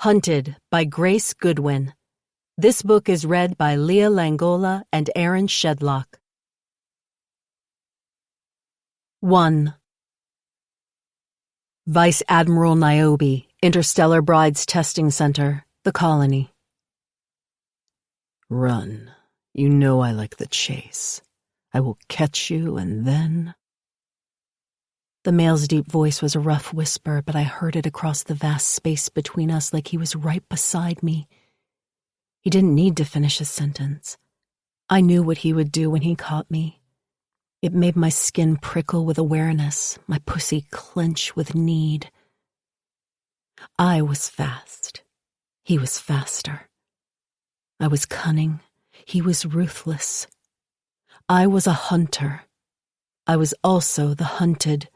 Hunted by Grace Goodwin. This book is read by Leah Langola and Aaron Shedlock. 1. Vice Admiral Niobe, Interstellar Brides Testing Center, The Colony. Run. You know I like the chase. I will catch you and then... The male's deep voice was a rough whisper, but I heard it across the vast space between us like he was right beside me. He didn't need to finish his sentence. I knew what he would do when he caught me. It made my skin prickle with awareness, my pussy clench with need. I was fast. He was faster. I was cunning. He was ruthless. I was a hunter. I was also the hunted.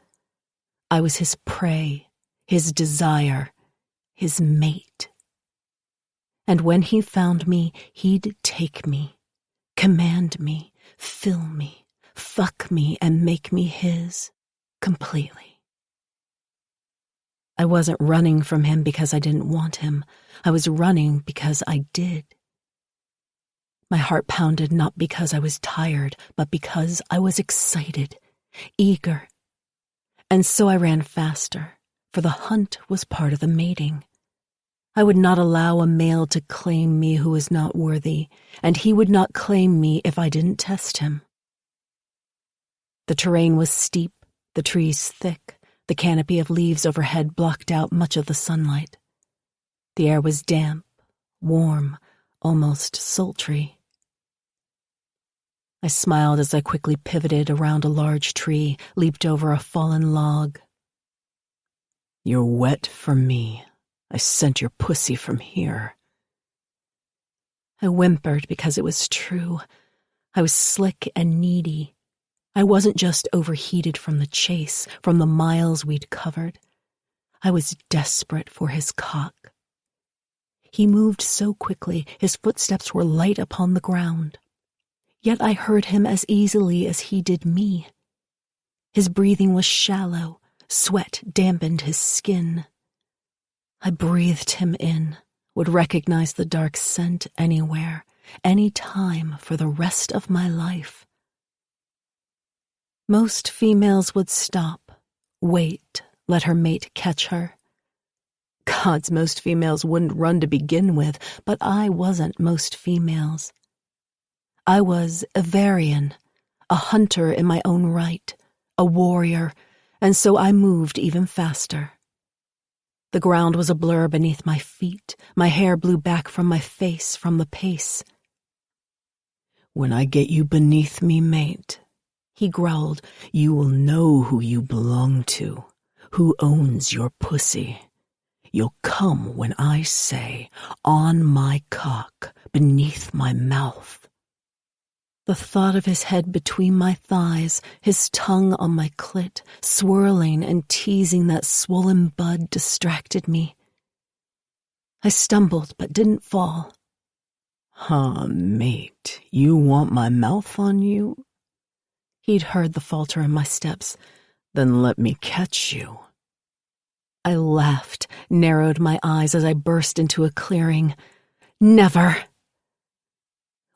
I was his prey, his desire, his mate. And when he found me, he'd take me, command me, fill me, fuck me, and make me his completely. I wasn't running from him because I didn't want him. I was running because I did. My heart pounded not because I was tired, but because I was excited, eager. And so I ran faster, for the hunt was part of the mating. I would not allow a male to claim me who was not worthy, and he would not claim me if I didn't test him. The terrain was steep, the trees thick, the canopy of leaves overhead blocked out much of the sunlight. The air was damp, warm, almost sultry. I smiled as I quickly pivoted around a large tree, leaped over a fallen log. You're wet for me. I sent your pussy from here. I whimpered because it was true. I was slick and needy. I wasn't just overheated from the chase, from the miles we'd covered. I was desperate for his cock. He moved so quickly, his footsteps were light upon the ground. Yet I heard him as easily as he did me. His breathing was shallow, sweat dampened his skin. I breathed him in, would recognize the dark scent anywhere, any time for the rest of my life. Most females would stop, wait, let her mate catch her. Gods, most females wouldn't run to begin with, but I wasn't most females. I was a Varian, a hunter in my own right, a warrior, and so I moved even faster. The ground was a blur beneath my feet, my hair blew back from my face from the pace. When I get you beneath me, mate, he growled, you will know who you belong to, who owns your pussy. You'll come when I say, on my cock, beneath my mouth. The thought of his head between my thighs, his tongue on my clit, swirling and teasing that swollen bud distracted me. I stumbled but didn't fall. Huh, mate, you want my mouth on you? He'd heard the falter in my steps. Then let me catch you. I laughed, narrowed my eyes as I burst into a clearing. Never!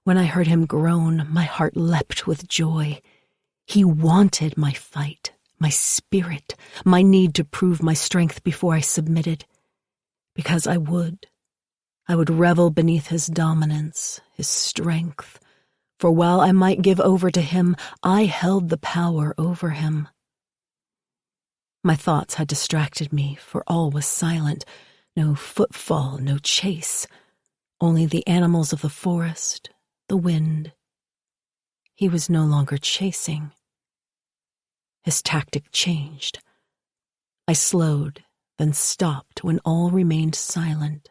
When I heard him groan, my heart leapt with joy. He wanted my fight, my spirit, my need to prove my strength before I submitted. Because I would revel beneath his dominance, his strength. For while I might give over to him, I held the power over him. My thoughts had distracted me, for all was silent. No footfall, no chase. Only the animals of the forest, the wind. He was no longer chasing. His tactic changed. I slowed, then stopped when all remained silent.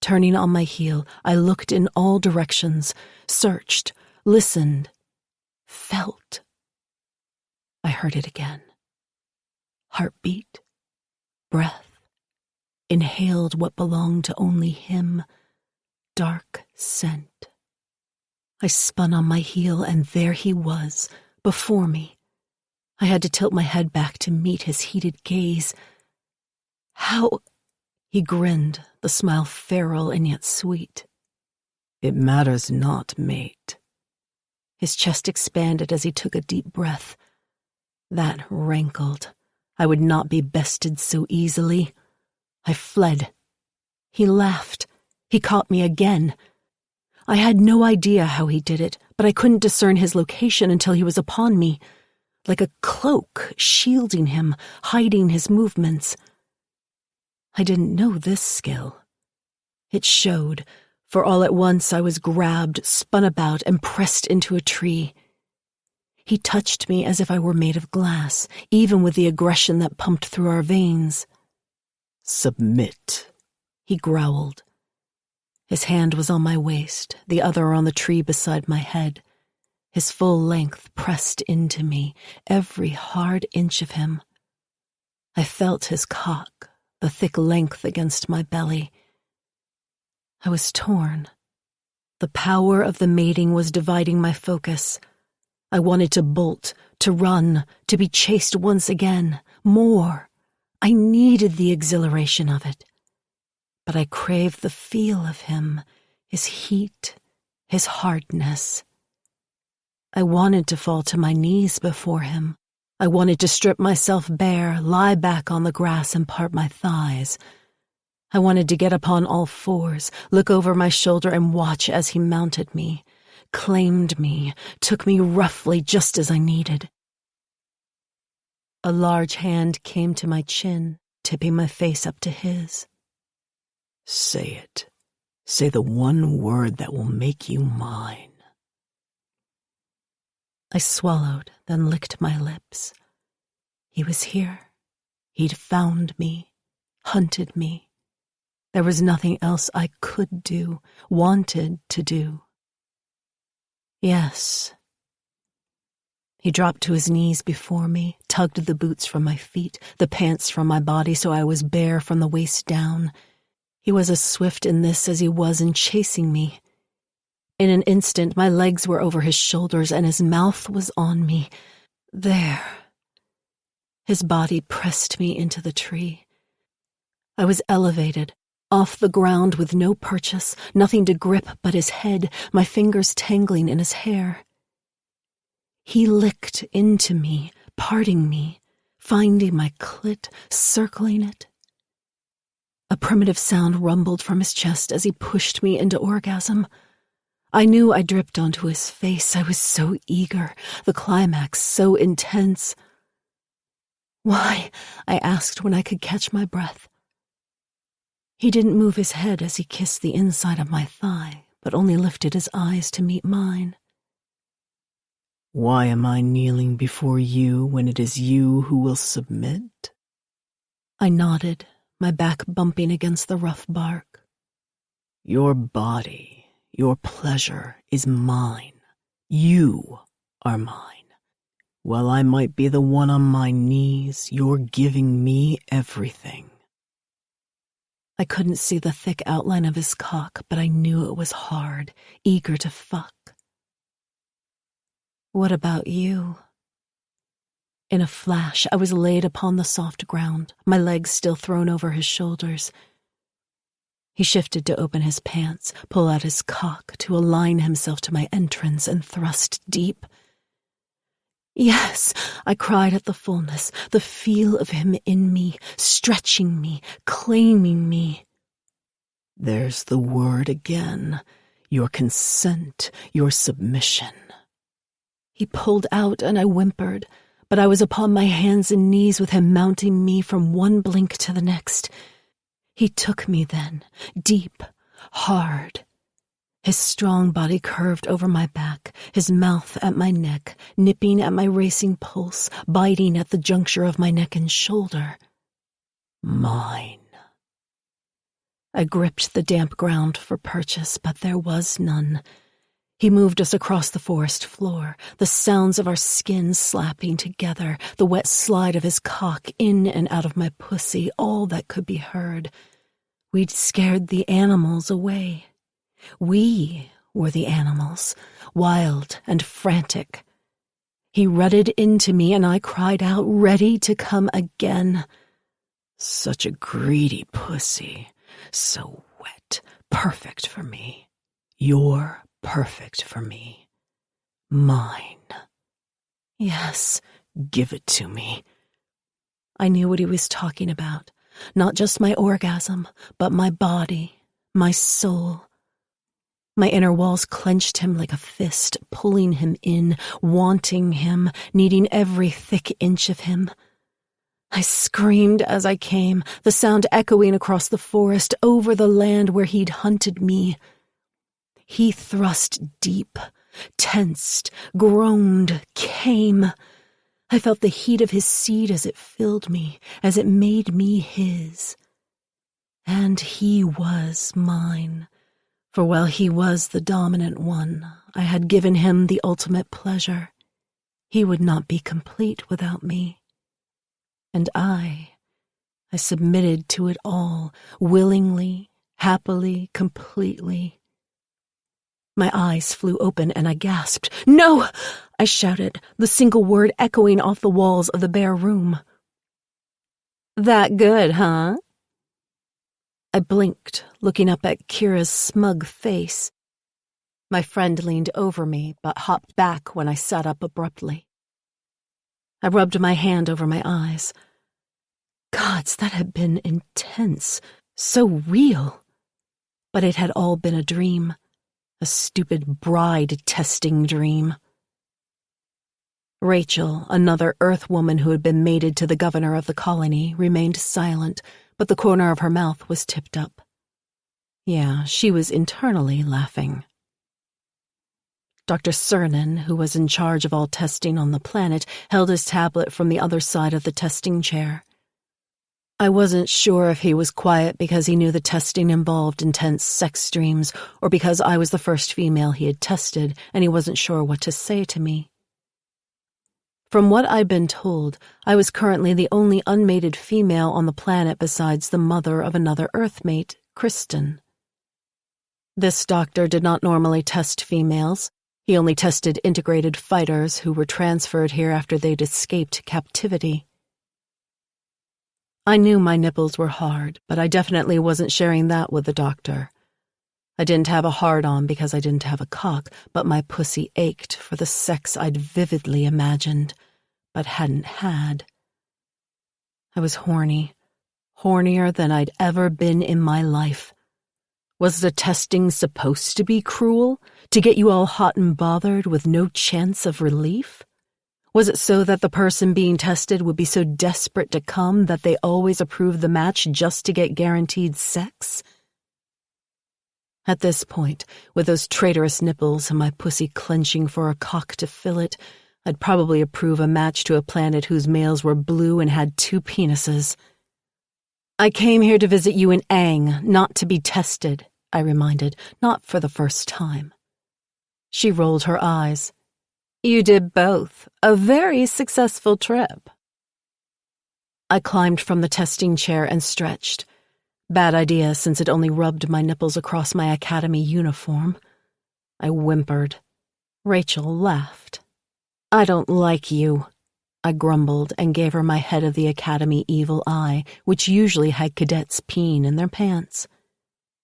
Turning on my heel, I looked in all directions, searched, listened, felt. I heard it again. Heartbeat, breath, inhaled what belonged to only him, dark scent. I spun on my heel, and there he was, before me. I had to tilt my head back to meet his heated gaze. How He grinned, the smile feral and yet sweet. "It matters not, mate." His chest expanded as he took a deep breath. That rankled. I would not be bested so easily. I fled. He laughed. He caught me again. I had no idea how he did it, but I couldn't discern his location until he was upon me, like a cloak shielding him, hiding his movements. I didn't know this skill. It showed, for all at once I was grabbed, spun about, and pressed into a tree. He touched me as if I were made of glass, even with the aggression that pumped through our veins. "Submit," he growled. His hand was on my waist, the other on the tree beside my head. His full length pressed into me, every hard inch of him. I felt his cock, the thick length against my belly. I was torn. The power of the mating was dividing my focus. I wanted to bolt, to run, to be chased once again, more. I needed the exhilaration of it. But I craved the feel of him, his heat, his hardness. I wanted to fall to my knees before him. I wanted to strip myself bare, lie back on the grass and part my thighs. I wanted to get upon all fours, look over my shoulder and watch as he mounted me, claimed me, took me roughly just as I needed. A large hand came to my chin, tipping my face up to his. "Say it. Say the one word that will make you mine." I swallowed, then licked my lips. He was here. He'd found me, hunted me. There was nothing else I could do, wanted to do. Yes. He dropped to his knees before me, tugged the boots from my feet, the pants from my body so I was bare from the waist down. He was as swift in this as he was in chasing me. In an instant, my legs were over his shoulders and his mouth was on me. There. His body pressed me into the tree. I was elevated, off the ground with no purchase, nothing to grip but his head, my fingers tangling in his hair. He licked into me, parting me, finding my clit, circling it. A primitive sound rumbled from his chest as he pushed me into orgasm. I knew I dripped onto his face. I was so eager, the climax so intense. "Why?" I asked when I could catch my breath. He didn't move his head as he kissed the inside of my thigh, but only lifted his eyes to meet mine. "Why am I kneeling before you when it is you who will submit?" I nodded, my back bumping against the rough bark. "Your body, your pleasure is mine. You are mine. While I might be the one on my knees, you're giving me everything." I couldn't see the thick outline of his cock, but I knew it was hard, eager to fuck. "What about you?" In a flash, I was laid upon the soft ground, my legs still thrown over his shoulders. He shifted to open his pants, pull out his cock to align himself to my entrance and thrust deep. "Yes," I cried at the fullness, the feel of him in me, stretching me, claiming me. "There's the word again. Your consent, your submission." He pulled out and I whimpered, but I was upon my hands and knees with him mounting me from one blink to the next. He took me then, deep, hard. His strong body curved over my back, his mouth at my neck, nipping at my racing pulse, biting at the juncture of my neck and shoulder. Mine. I gripped the damp ground for purchase, but there was none. He moved us across the forest floor, the sounds of our skins slapping together, the wet slide of his cock in and out of my pussy, all that could be heard. We'd scared the animals away. We were the animals, wild and frantic. He rutted into me and I cried out, ready to come again. Such a greedy pussy. So wet. Perfect for me. You're perfect for me. Mine. Yes, give it to me. I knew what he was talking about. Not just my orgasm, but my body, my soul. My inner walls clenched him like a fist, pulling him in, wanting him, needing every thick inch of him. I screamed as I came, the sound echoing across the forest, over the land where he'd hunted me. He thrust deep, tensed, groaned, came. I felt the heat of his seed as it filled me, as it made me his. And he was mine, for while he was the dominant one, I had given him the ultimate pleasure. He would not be complete without me. And I submitted to it all, willingly, happily, completely. My eyes flew open and I gasped. "No!" I shouted, the single word echoing off the walls of the bare room. "That good, huh?" I blinked, looking up at Kira's smug face. My friend leaned over me, but hopped back when I sat up abruptly. I rubbed my hand over my eyes. Gods, that had been intense, so real. But it had all been a dream, a stupid bride-testing dream. Rachel, another Earth woman who had been mated to the governor of the colony, remained silent, but the corner of her mouth was tipped up. Yeah, she was internally laughing. Dr. Cernan, who was in charge of all testing on the planet, held his tablet from the other side of the testing chair. I wasn't sure if he was quiet because he knew the testing involved intense sex dreams, or because I was the first female he had tested and he wasn't sure what to say to me. From what I'd been told, I was currently the only unmated female on the planet besides the mother of another Earthmate, Kristen. This doctor did not normally test females. He only tested integrated fighters who were transferred here after they'd escaped captivity. I knew my nipples were hard, but I definitely wasn't sharing that with the doctor. I didn't have a hard-on because I didn't have a cock, but my pussy ached for the sex I'd vividly imagined, but hadn't had. I was horny, hornier than I'd ever been in my life. Was the testing supposed to be cruel, to get you all hot and bothered with no chance of relief? Was it so that the person being tested would be so desperate to come that they always approved the match just to get guaranteed sex? At this point, with those traitorous nipples and my pussy clenching for a cock to fill it, I'd probably approve a match to a planet whose males were blue and had 2 penises. "I came here to visit you in Aang, not to be tested," I reminded, not for the first time. She rolled her eyes. "You did both. A very successful trip." I climbed from the testing chair and stretched. Bad idea, since it only rubbed my nipples across my academy uniform. I whimpered. Rachel laughed. "I don't like you," I grumbled and gave her my head of the academy evil eye, which usually had cadets peeing in their pants.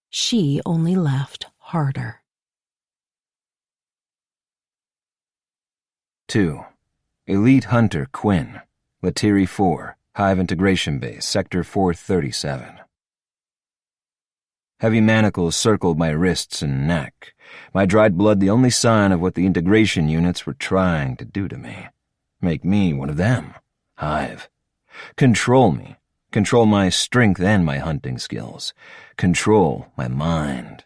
She only laughed harder. 2. Elite Hunter Quinn, Latiri 4, Hive Integration Base, Sector 437. Heavy manacles circled my wrists and neck, my dried blood the only sign of what the integration units were trying to do to me. Make me one of them. Hive. Control me. Control my strength and my hunting skills. Control my mind.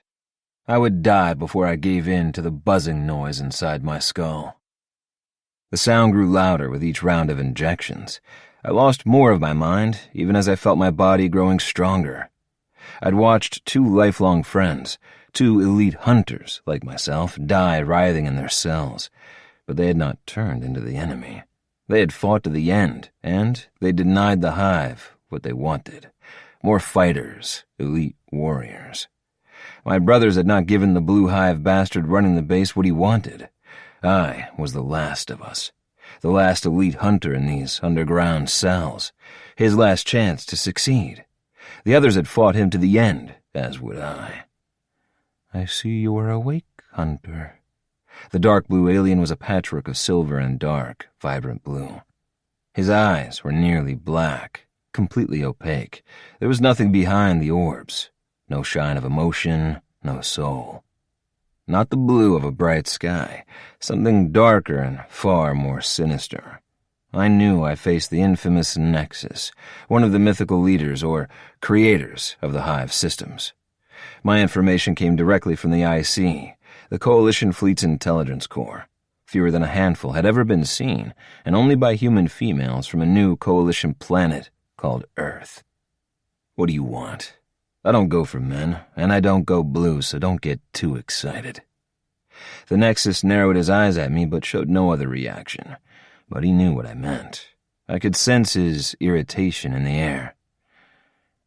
I would die before I gave in to the buzzing noise inside my skull. The sound grew louder with each round of injections. I lost more of my mind, even as I felt my body growing stronger. I'd watched 2 lifelong friends, 2 elite hunters like myself, die writhing in their cells, but they had not turned into the enemy. They had fought to the end, and they denied the Hive what they wanted. More fighters, elite warriors. My brothers had not given the Blue Hive bastard running the base what he wanted. I was the last of us. the last elite hunter in these underground cells, his last chance to succeed. The others had fought him to the end, as would I. "I see you are awake, hunter." The dark blue alien was a patchwork of silver and dark, vibrant blue. His eyes were nearly black, completely opaque. There was nothing behind the orbs. No shine of emotion, no soul. Not the blue of a bright sky, something darker and far more sinister. I knew I faced the infamous Nexus, one of the mythical leaders or creators of the Hive systems. My information came directly from the IC, the Coalition Fleet's Intelligence Corps. Fewer than a handful had ever been seen, and only by human females from a new Coalition planet called Earth. "What do you want?" "I don't go for men, and I don't go blue, so don't get too excited." The Nexus narrowed his eyes at me but showed no other reaction. But he knew what I meant. I could sense his irritation in the air.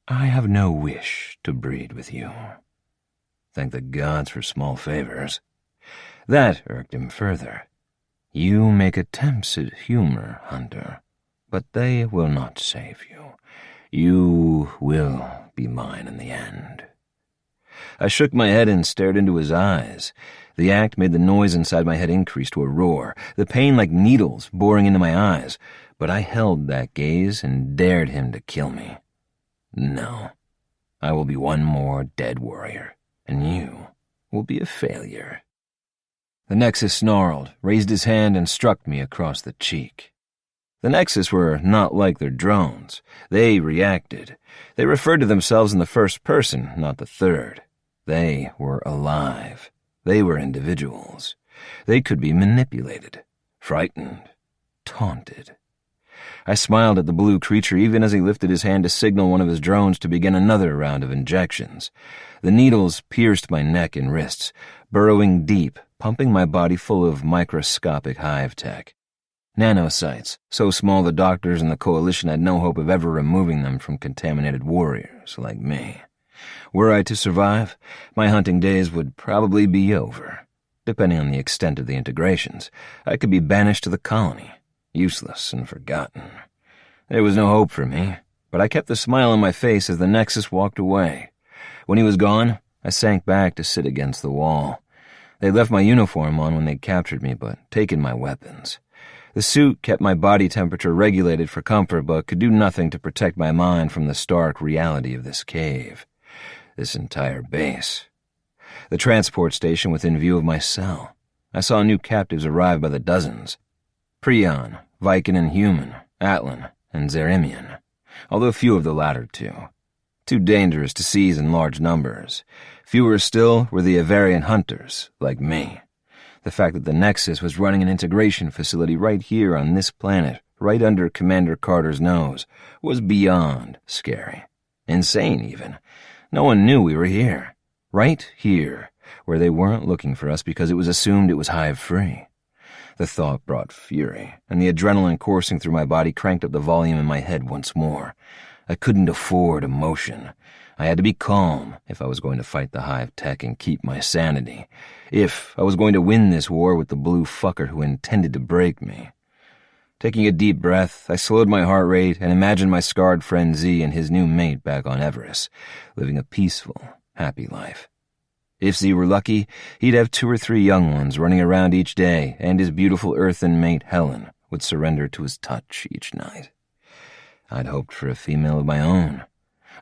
"I have no wish to breed with you." Thank the gods for small favors. That irked him further. "You make attempts at humor, hunter, but they will not save you. You will be mine in the end." I shook my head and stared into his eyes. The act made the noise inside my head increase to a roar, the pain like needles boring into my eyes, but I held that gaze and dared him to kill me. No, I will be one more dead warrior, and you will be a failure. The Nexus snarled, raised his hand, and struck me across the cheek. The Nexus were not like their drones. They reacted. They referred to themselves in the first person, not the third. They were alive. They were individuals. They could be manipulated, frightened, taunted. I smiled at the blue creature even as he lifted his hand to signal one of his drones to begin another round of injections. The needles pierced my neck and wrists, burrowing deep, pumping my body full of microscopic hive tech. Nanocytes, so small the doctors and the Coalition had no hope of ever removing them from contaminated warriors like me. Were I to survive, my hunting days would probably be over. Depending on the extent of the integrations, I could be banished to the colony, useless and forgotten. There was no hope for me, but I kept a smile on my face as the Nexus walked away. When he was gone, I sank back to sit against the wall. They left my uniform on when they captured me, but taken my weapons. The suit kept my body temperature regulated for comfort, but could do nothing to protect my mind from the stark reality of this cave, this entire base. The transport station within view of my cell. I saw new captives arrive by the dozens. Prion, Viking and Human, Atlan, and Zerimian, although few of the latter two. Too dangerous to seize in large numbers. Fewer still were the Avarian hunters, like me. The fact that the Nexus was running an integration facility right here on this planet, right under Commander Carter's nose, was beyond scary. Insane, even. No one knew we were here. Right here, where they weren't looking for us because it was assumed it was hive-free. The thought brought fury, and the adrenaline coursing through my body cranked up the volume in my head once more. I couldn't afford emotion. I had to be calm if I was going to fight the hive tech and keep my sanity. If I was going to win this war with the blue fucker who intended to break me. Taking a deep breath, I slowed my heart rate and imagined my scarred friend Z and his new mate back on Everest, living a peaceful, happy life. If Z were lucky, he'd have 2 or 3 young ones running around each day, and his beautiful earthen mate Helen would surrender to his touch each night. I'd hoped for a female of my own,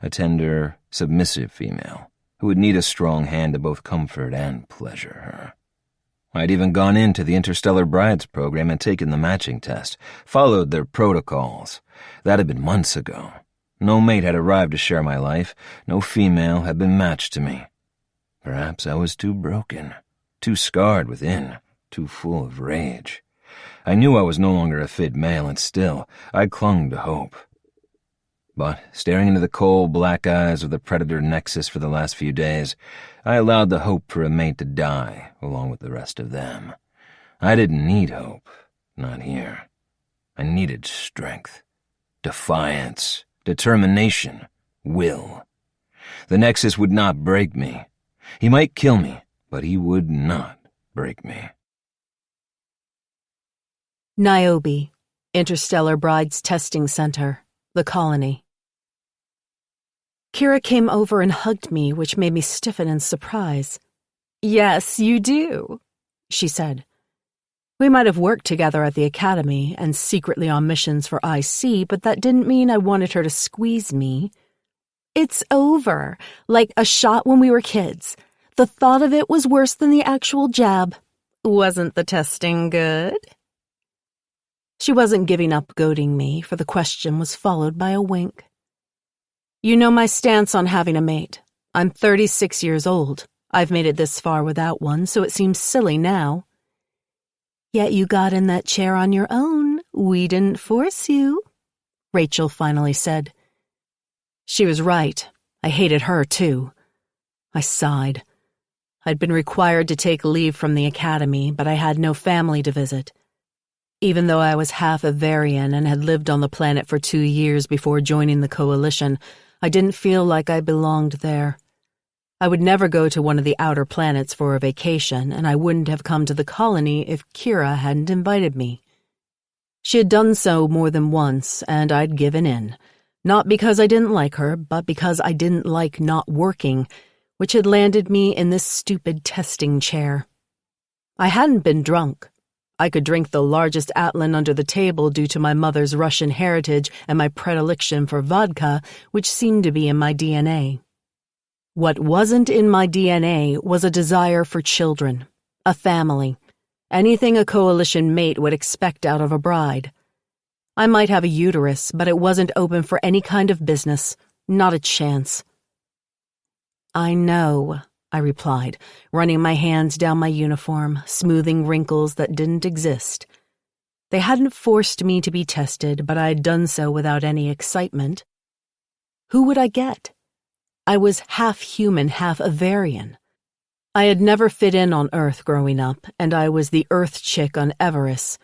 a tender, submissive female who would need a strong hand to both comfort and pleasure her. I'd even gone into the Interstellar Brides program and taken the matching test, followed their protocols. That had been months ago. No mate had arrived to share my life. No female had been matched to me. Perhaps I was too broken, too scarred within, too full of rage. I knew I was no longer a fit male, and still I clung to hope. But, staring into the cold, black eyes of the predator Nexus for the last few days, I allowed the hope for a mate to die along with the rest of them. I didn't need hope, not here. I needed strength, defiance, determination, will. The Nexus would not break me. He might kill me, but he would not break me. Niobe, Interstellar Brides Testing Center, the colony. Kira came over and hugged me, which made me stiffen in surprise. "Yes, you do," she said. We might have worked together at the academy and secretly on missions for IC, but that didn't mean I wanted her to squeeze me. "It's over, like a shot when we were kids. The thought of it was worse than the actual jab. Wasn't the testing good?" She wasn't giving up goading me, for the question was followed by a wink. "You know my stance on having a mate. I'm 36 years old. I've made it this far without one, so it seems silly now." "Yet you got in that chair on your own. We didn't force you," Rachel finally said. She was right. I hated her, too. I sighed. I'd been required to take leave from the academy, but I had no family to visit. Even though I was half Avarian and had lived on the planet for 2 years before joining the Coalition, I didn't feel like I belonged there. I would never go to one of the outer planets for a vacation, and I wouldn't have come to the colony if Kira hadn't invited me. She had done so more than once, and I'd given in. Not because I didn't like her, but because I didn't like not working, which had landed me in this stupid testing chair. I hadn't been drunk. I could drink the largest Atlan under the table due to my mother's Russian heritage and my predilection for vodka, which seemed to be in my DNA. What wasn't in my DNA was a desire for children, a family, anything a Coalition mate would expect out of a bride. I might have a uterus, but it wasn't open for any kind of business, not a chance. "I know," I replied, running my hands down my uniform, smoothing wrinkles that didn't exist. They hadn't forced me to be tested, but I had done so without any excitement. Who would I get? I was half human, half Avarian. I had never fit in on Earth growing up, and I was the Earth chick on Everest.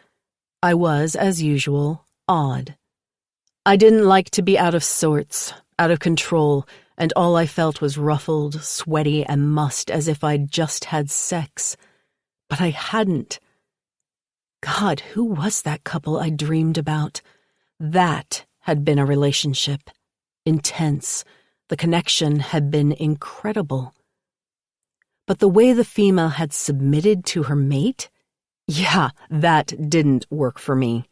I was, as usual, odd. I didn't like to be out of sorts, out of control, and all I felt was ruffled, sweaty, and mussed as if I'd just had sex. But I hadn't. God, who was that couple I dreamed about? That had been a relationship. Intense. The connection had been incredible. But the way the female had submitted to her mate? Yeah, that didn't work for me.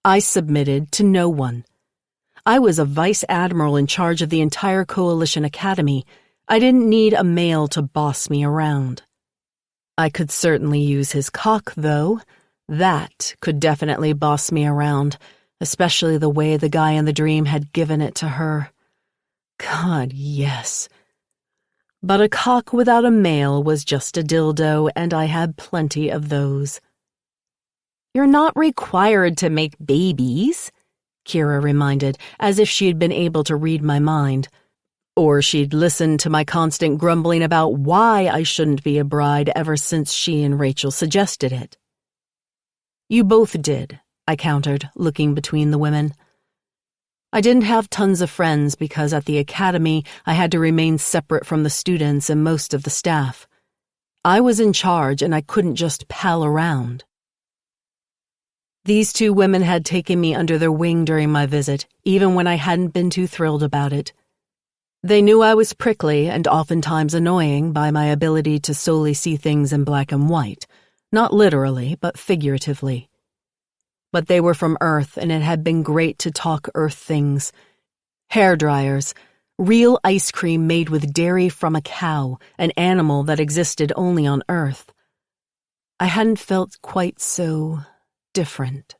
I submitted to no one. I was a vice admiral in charge of the entire Coalition Academy. I didn't need a male to boss me around. I could certainly use his cock, though. That could definitely boss me around, especially the way the guy in the dream had given it to her. God, yes. But a cock without a male was just a dildo, and I had plenty of those. "You're not required to make babies," Kira reminded, as if she'd been able to read my mind. Or she'd listened to my constant grumbling about why I shouldn't be a bride ever since she and Rachel suggested it. "You both did," I countered, looking between the women. I didn't have tons of friends because at the academy I had to remain separate from the students and most of the staff. I was in charge and I couldn't just pal around. These 2 women had taken me under their wing during my visit, even when I hadn't been too thrilled about it. They knew I was prickly and oftentimes annoying by my ability to solely see things in black and white, not literally, but figuratively. But they were from Earth, and it had been great to talk Earth things. Hair dryers, real ice cream made with dairy from a cow, an animal that existed only on Earth. I hadn't felt quite so different.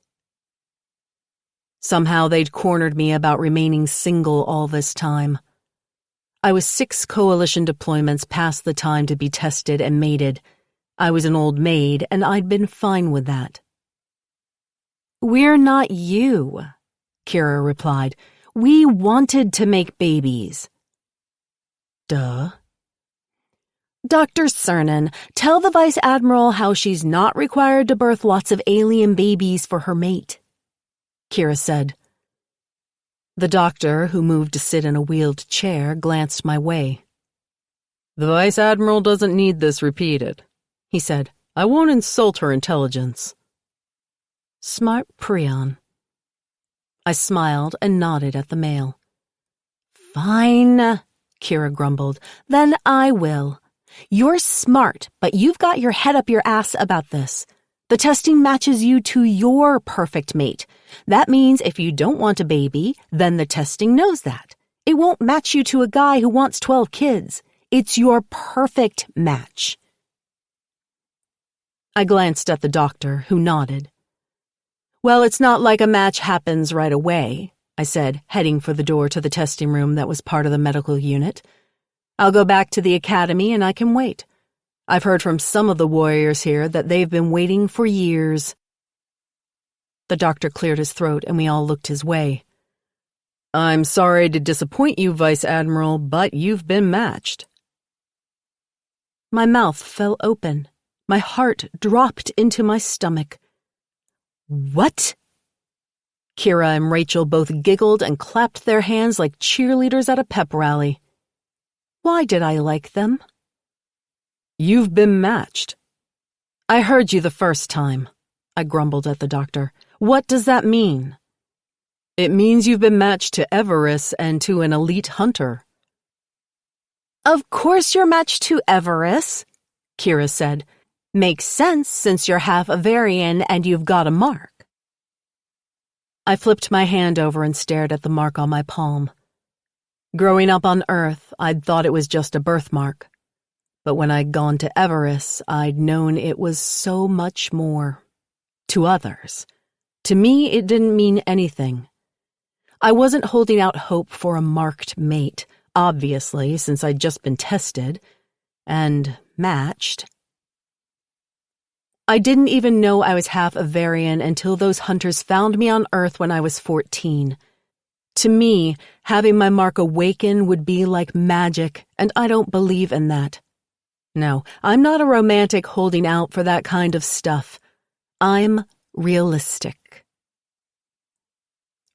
Somehow they'd cornered me about remaining single all this time. I was 6 Coalition deployments past the time to be tested and mated. I was an old maid, and I'd been fine with that. "We're not you," Kira replied. "We wanted to make babies." Duh. "Dr. Cernan, tell the Vice Admiral how she's not required to birth lots of alien babies for her mate," Kira said. The doctor, who moved to sit in a wheeled chair, glanced my way. "The Vice Admiral doesn't need this repeated," he said. "I won't insult her intelligence." Smart prion. I smiled and nodded at the mail. Fine, Kira grumbled. Then I will. You're smart, but you've got your head up your ass about this. The testing matches you to your perfect mate. That means if you don't want a baby, then the testing knows that. It won't match you to a guy who wants 12 kids. It's your perfect match. I glanced at the doctor, who nodded. Well, it's not like a match happens right away, I said, heading for the door to the testing room that was part of the medical unit. I'll go back to the academy and I can wait. I've heard from some of the warriors here that they've been waiting for years. The doctor cleared his throat and we all looked his way. I'm sorry to disappoint you, Vice Admiral, but you've been matched. My mouth fell open. My heart dropped into my stomach. What? Kira and Rachel both giggled and clapped their hands like cheerleaders at a pep rally. Why did I like them? You've been matched. I heard you the first time, I grumbled at the doctor. What does that mean? It means you've been matched to Everest and to an elite hunter. Of course you're matched to Everest, Kira said. Makes sense since you're half Avarian and you've got a mark. I flipped my hand over and stared at the mark on my palm. Growing up on Earth, I'd thought it was just a birthmark. But when I'd gone to Everest, I'd known it was so much more. To others. To me, it didn't mean anything. I wasn't holding out hope for a marked mate, obviously, since I'd just been tested. And matched. I didn't even know I was half Avarian until those hunters found me on Earth when I was 14. To me, having my mark awaken would be like magic, and I don't believe in that. No, I'm not a romantic holding out for that kind of stuff. I'm realistic.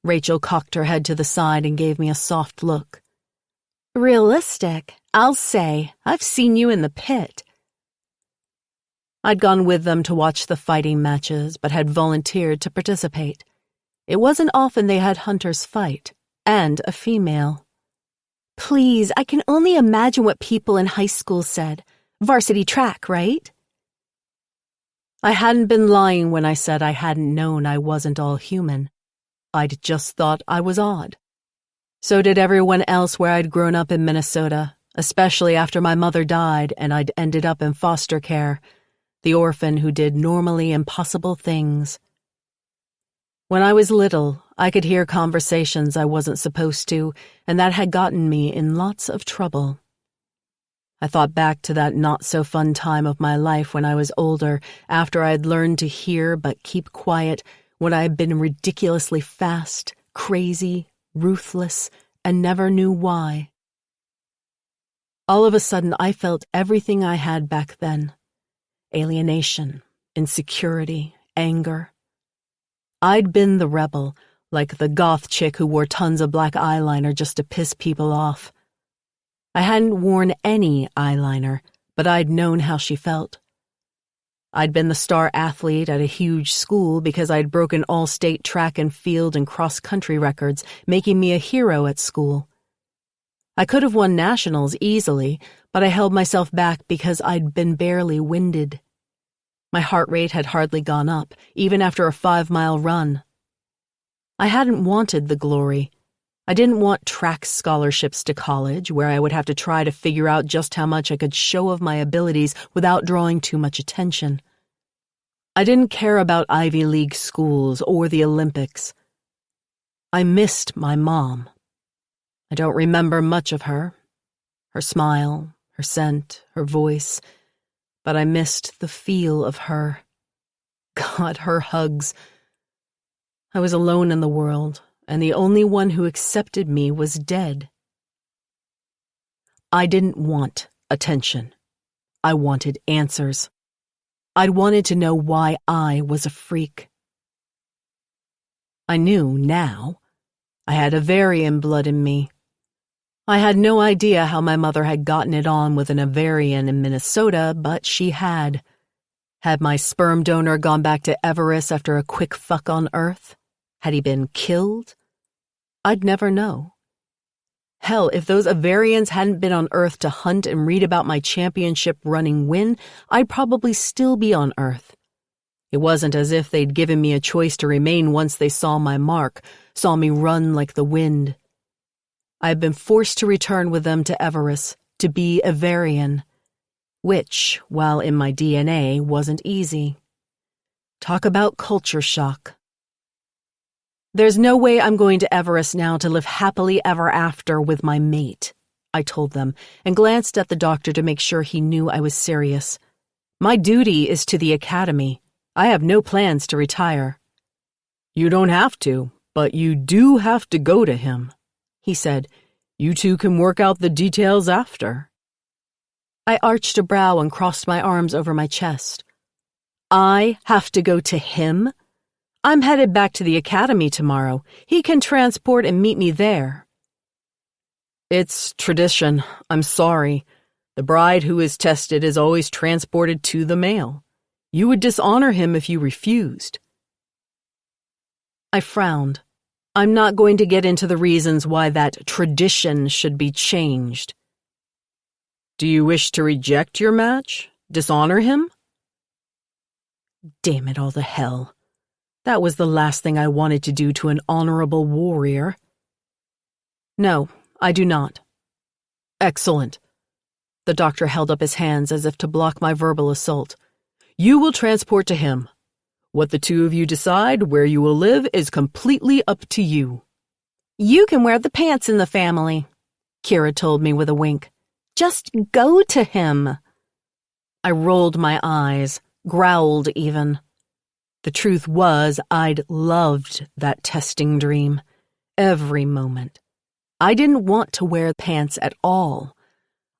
Rachel cocked her head to the side and gave me a soft look. Realistic? I'll say. I've seen you in the pit. I'd gone with them to watch the fighting matches, but had volunteered to participate. It wasn't often they had hunters fight, and a female. Please, I can only imagine what people in high school said. Varsity track, right? I hadn't been lying when I said I hadn't known I wasn't all human. I'd just thought I was odd. So did everyone else where I'd grown up in Minnesota, especially after my mother died and I'd ended up in foster care, the orphan who did normally impossible things. When I was little, I could hear conversations I wasn't supposed to, and that had gotten me in lots of trouble. I thought back to that not-so-fun time of my life when I was older, after I had learned to hear but keep quiet when I had been ridiculously fast, crazy, ruthless, and never knew why. All of a sudden, I felt everything I had back then. Alienation, insecurity, anger. I'd been the rebel, like the goth chick who wore tons of black eyeliner just to piss people off. I hadn't worn any eyeliner, but I'd known how she felt. I'd been the star athlete at a huge school because I'd broken all state track and field and cross-country records, making me a hero at school. I could have won nationals easily, but I held myself back because I'd been barely winded. My heart rate had hardly gone up, even after a 5-mile run. I hadn't wanted the glory. I didn't want track scholarships to college, where I would have to try to figure out just how much I could show of my abilities without drawing too much attention. I didn't care about Ivy League schools or the Olympics. I missed my mom. I don't remember much of her smile, her scent, her voice, but I missed the feel of her. God, her hugs. I was alone in the world, and the only one who accepted me was dead. I didn't want attention. I wanted answers. I'd wanted to know why I was a freak. I knew now. I had Avarian blood in me. I had no idea how my mother had gotten it on with an Avarian in Minnesota, but she had. Had my sperm donor gone back to Everest after a quick fuck on Earth? Had he been killed? I'd never know. Hell, if those Avarians hadn't been on Earth to hunt and read about my championship running win, I'd probably still be on Earth. It wasn't as if they'd given me a choice to remain once they saw my mark, saw me run like the wind. I had been forced to return with them to Everest, to be a Avarian, which, while in my DNA, wasn't easy. Talk about culture shock. There's no way I'm going to Everest now to live happily ever after with my mate, I told them, and glanced at the doctor to make sure he knew I was serious. My duty is to the academy. I have no plans to retire. You don't have to, but you do have to go to him, he said. You two can work out the details after. I arched a brow and crossed my arms over my chest. I have to go to him? I'm headed back to the academy tomorrow. He can transport and meet me there. It's tradition. I'm sorry. The bride who is tested is always transported to the male. You would dishonor him if you refused. I frowned. I'm not going to get into the reasons why that tradition should be changed. Do you wish to reject your match? Dishonor him? Damn it all to hell. That was the last thing I wanted to do to an honorable warrior. No, I do not. Excellent. The doctor held up his hands as if to block my verbal assault. You will transport to him. What the two of you decide, where you will live, is completely up to you. You can wear the pants in the family, Kira told me with a wink. Just go to him. I rolled my eyes, growled even. The truth was, I'd loved that testing dream. Every moment. I didn't want to wear pants at all.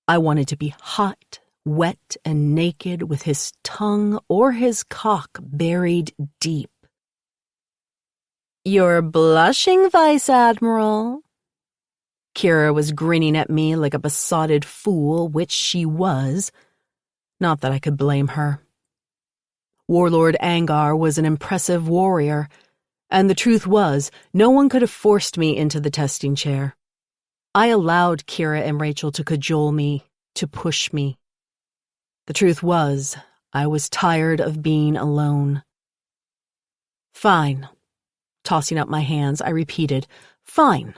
I wanted to be hot, wet, and naked with his tongue or his cock buried deep. You're blushing, Vice Admiral. Kira was grinning at me like a besotted fool, which she was. Not that I could blame her. Warlord Angar was an impressive warrior, and the truth was, no one could have forced me into the testing chair. I allowed Kira and Rachel to cajole me, to push me. The truth was, I was tired of being alone. Fine. Tossing up my hands, I repeated, fine.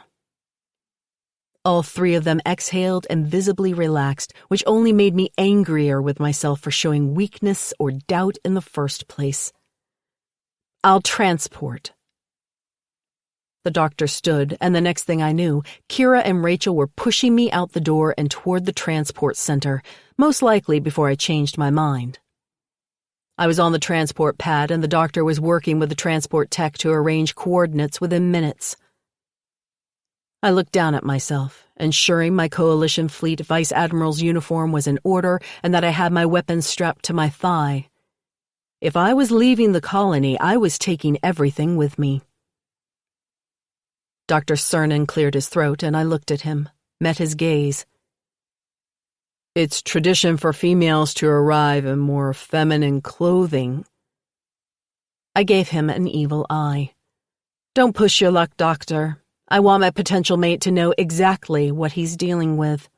All three of them exhaled and visibly relaxed, which only made me angrier with myself for showing weakness or doubt in the first place. I'll transport. The doctor stood, and the next thing I knew, Kira and Rachel were pushing me out the door and toward the transport center, most likely before I changed my mind. I was on the transport pad, and the doctor was working with the transport tech to arrange coordinates within minutes. I looked down at myself, ensuring my Coalition Fleet Vice Admiral's uniform was in order and that I had my weapons strapped to my thigh. If I was leaving the colony, I was taking everything with me. Dr. Cernan cleared his throat, and I looked at him, met his gaze. It's tradition for females to arrive in more feminine clothing. I gave him an evil eye. Don't push your luck, Doctor. I want my potential mate to know exactly what he's dealing with.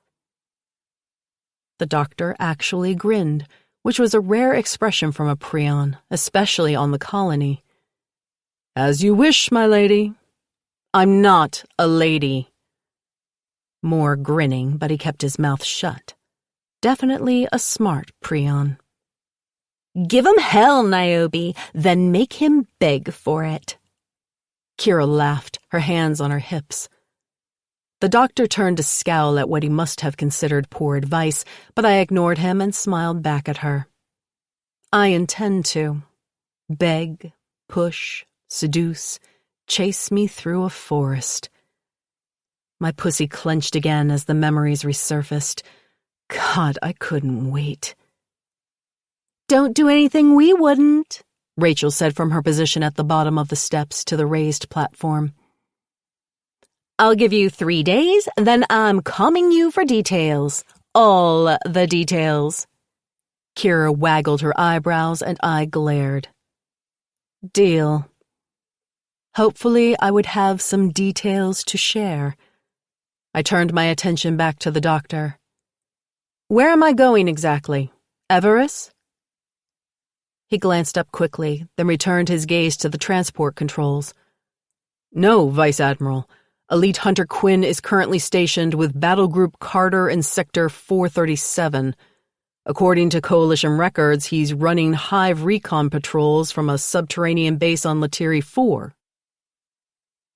The doctor actually grinned, which was a rare expression from a Prion, especially on the colony. As you wish, my lady. I'm not a lady. More grinning, but he kept his mouth shut. Definitely a smart Prion. Give him hell, Niobe, then make him beg for it. Kira laughed, her hands on her hips. The doctor turned to scowl at what he must have considered poor advice, but I ignored him and smiled back at her. I intend to. Beg, push, seduce, chase me through a forest. My pussy clenched again as the memories resurfaced. God, I couldn't wait. Don't do anything we wouldn't, Rachel said from her position at the bottom of the steps to the raised platform. I'll give you 3 days, then I'm calling you for details. All the details. Kira waggled her eyebrows and I glared. Deal. Hopefully I would have some details to share. I turned my attention back to the doctor. Where am I going exactly? Everest? He glanced up quickly, then returned his gaze to the transport controls. No, Vice Admiral. Elite Hunter Quinn is currently stationed with Battle Group Carter in Sector 437. According to Coalition records, he's running Hive recon patrols from a subterranean base on Latiri 4.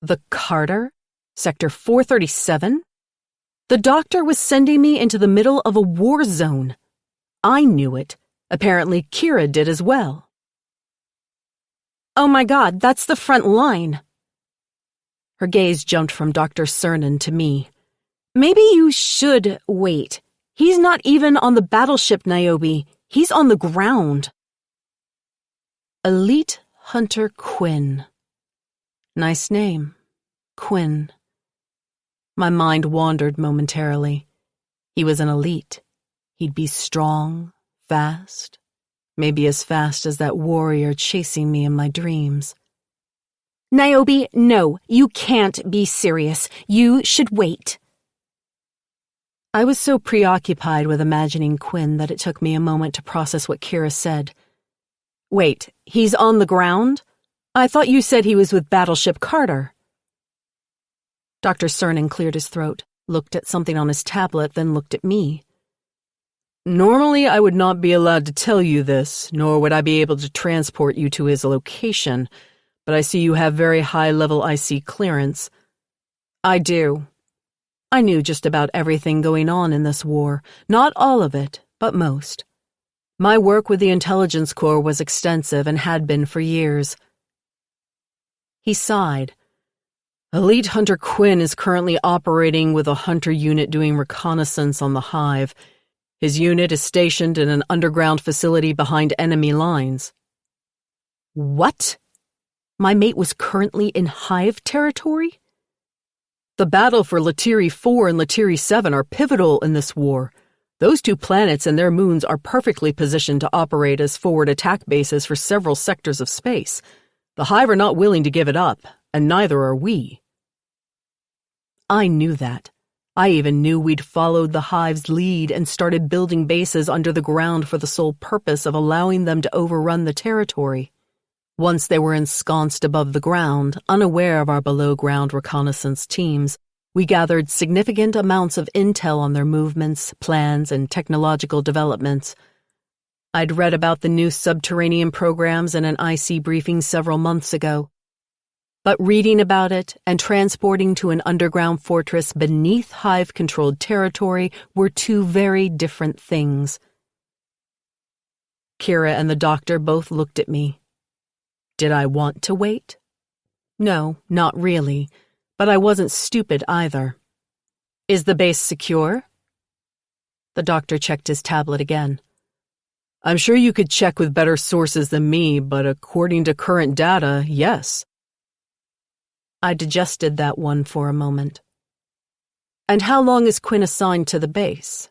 The Carter? Sector 437? The doctor was sending me into the middle of a war zone. I knew it. Apparently Kira did as well. Oh my God, that's the front line. Her gaze jumped from Dr. Cernan to me. Maybe you should wait. He's not even on the battleship, Niobe. He's on the ground. Elite Hunter Quinn. Nice name. Quinn. My mind wandered momentarily. He was an elite. He'd be strong, fast, maybe as fast as that warrior chasing me in my dreams. Niobe, no, you can't be serious. You should wait. I was so preoccupied with imagining Quinn that it took me a moment to process what Kira said. Wait, he's on the ground? I thought you said he was with Battleship Carter. Dr. Cernan cleared his throat, looked at something on his tablet, then looked at me. Normally I would not be allowed to tell you this, nor would I be able to transport you to his location, but I see you have very high-level IC clearance. I do. I knew just about everything going on in this war. Not all of it, but most. My work with the Intelligence Corps was extensive and had been for years. He sighed. Elite Hunter Quinn is currently operating with a Hunter unit doing reconnaissance on the Hive. His unit is stationed in an underground facility behind enemy lines. What? My mate was currently in Hive territory? The battle for Latiri 4 and Latiri 7 are pivotal in this war. Those two planets and their moons are perfectly positioned to operate as forward attack bases for several sectors of space. The Hive are not willing to give it up, and neither are we. I knew that. I even knew we'd followed the Hive's lead and started building bases under the ground for the sole purpose of allowing them to overrun the territory. Once they were ensconced above the ground, unaware of our below-ground reconnaissance teams, we gathered significant amounts of intel on their movements, plans, and technological developments. I'd read about the new subterranean programs in an IC briefing several months ago. But reading about it and transporting to an underground fortress beneath Hive-controlled territory were two very different things. Kira and the doctor both looked at me. Did I want to wait? No, not really, but I wasn't stupid either. Is the base secure? The doctor checked his tablet again. I'm sure you could check with better sources than me, but according to current data, yes. I digested that one for a moment. And how long is Quinn assigned to the base?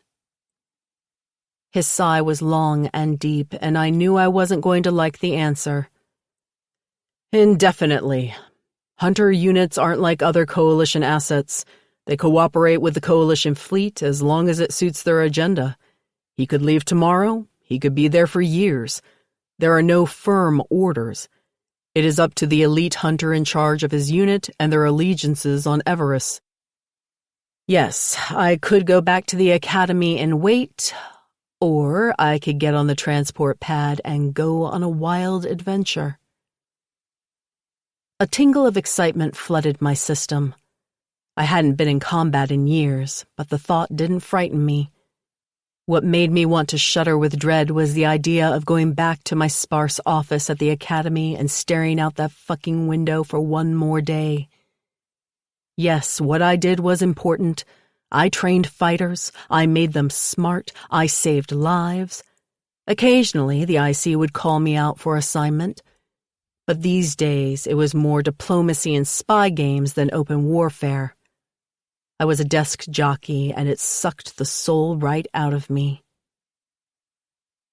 His sigh was long and deep, and I knew I wasn't going to like the answer. Indefinitely. Hunter units aren't like other Coalition assets. They cooperate with the Coalition fleet as long as it suits their agenda. He could leave tomorrow. He could be there for years. There are no firm orders. It is up to the elite hunter in charge of his unit and their allegiances on Everest. Yes, I could go back to the academy and wait, or I could get on the transport pad and go on a wild adventure. A tingle of excitement flooded my system. I hadn't been in combat in years, but the thought didn't frighten me. What made me want to shudder with dread was the idea of going back to my sparse office at the academy and staring out that fucking window for one more day. Yes, what I did was important. I trained fighters, I made them smart, I saved lives. Occasionally, the IC would call me out for assignment. But these days, it was more diplomacy and spy games than open warfare. I was a desk jockey, and it sucked the soul right out of me.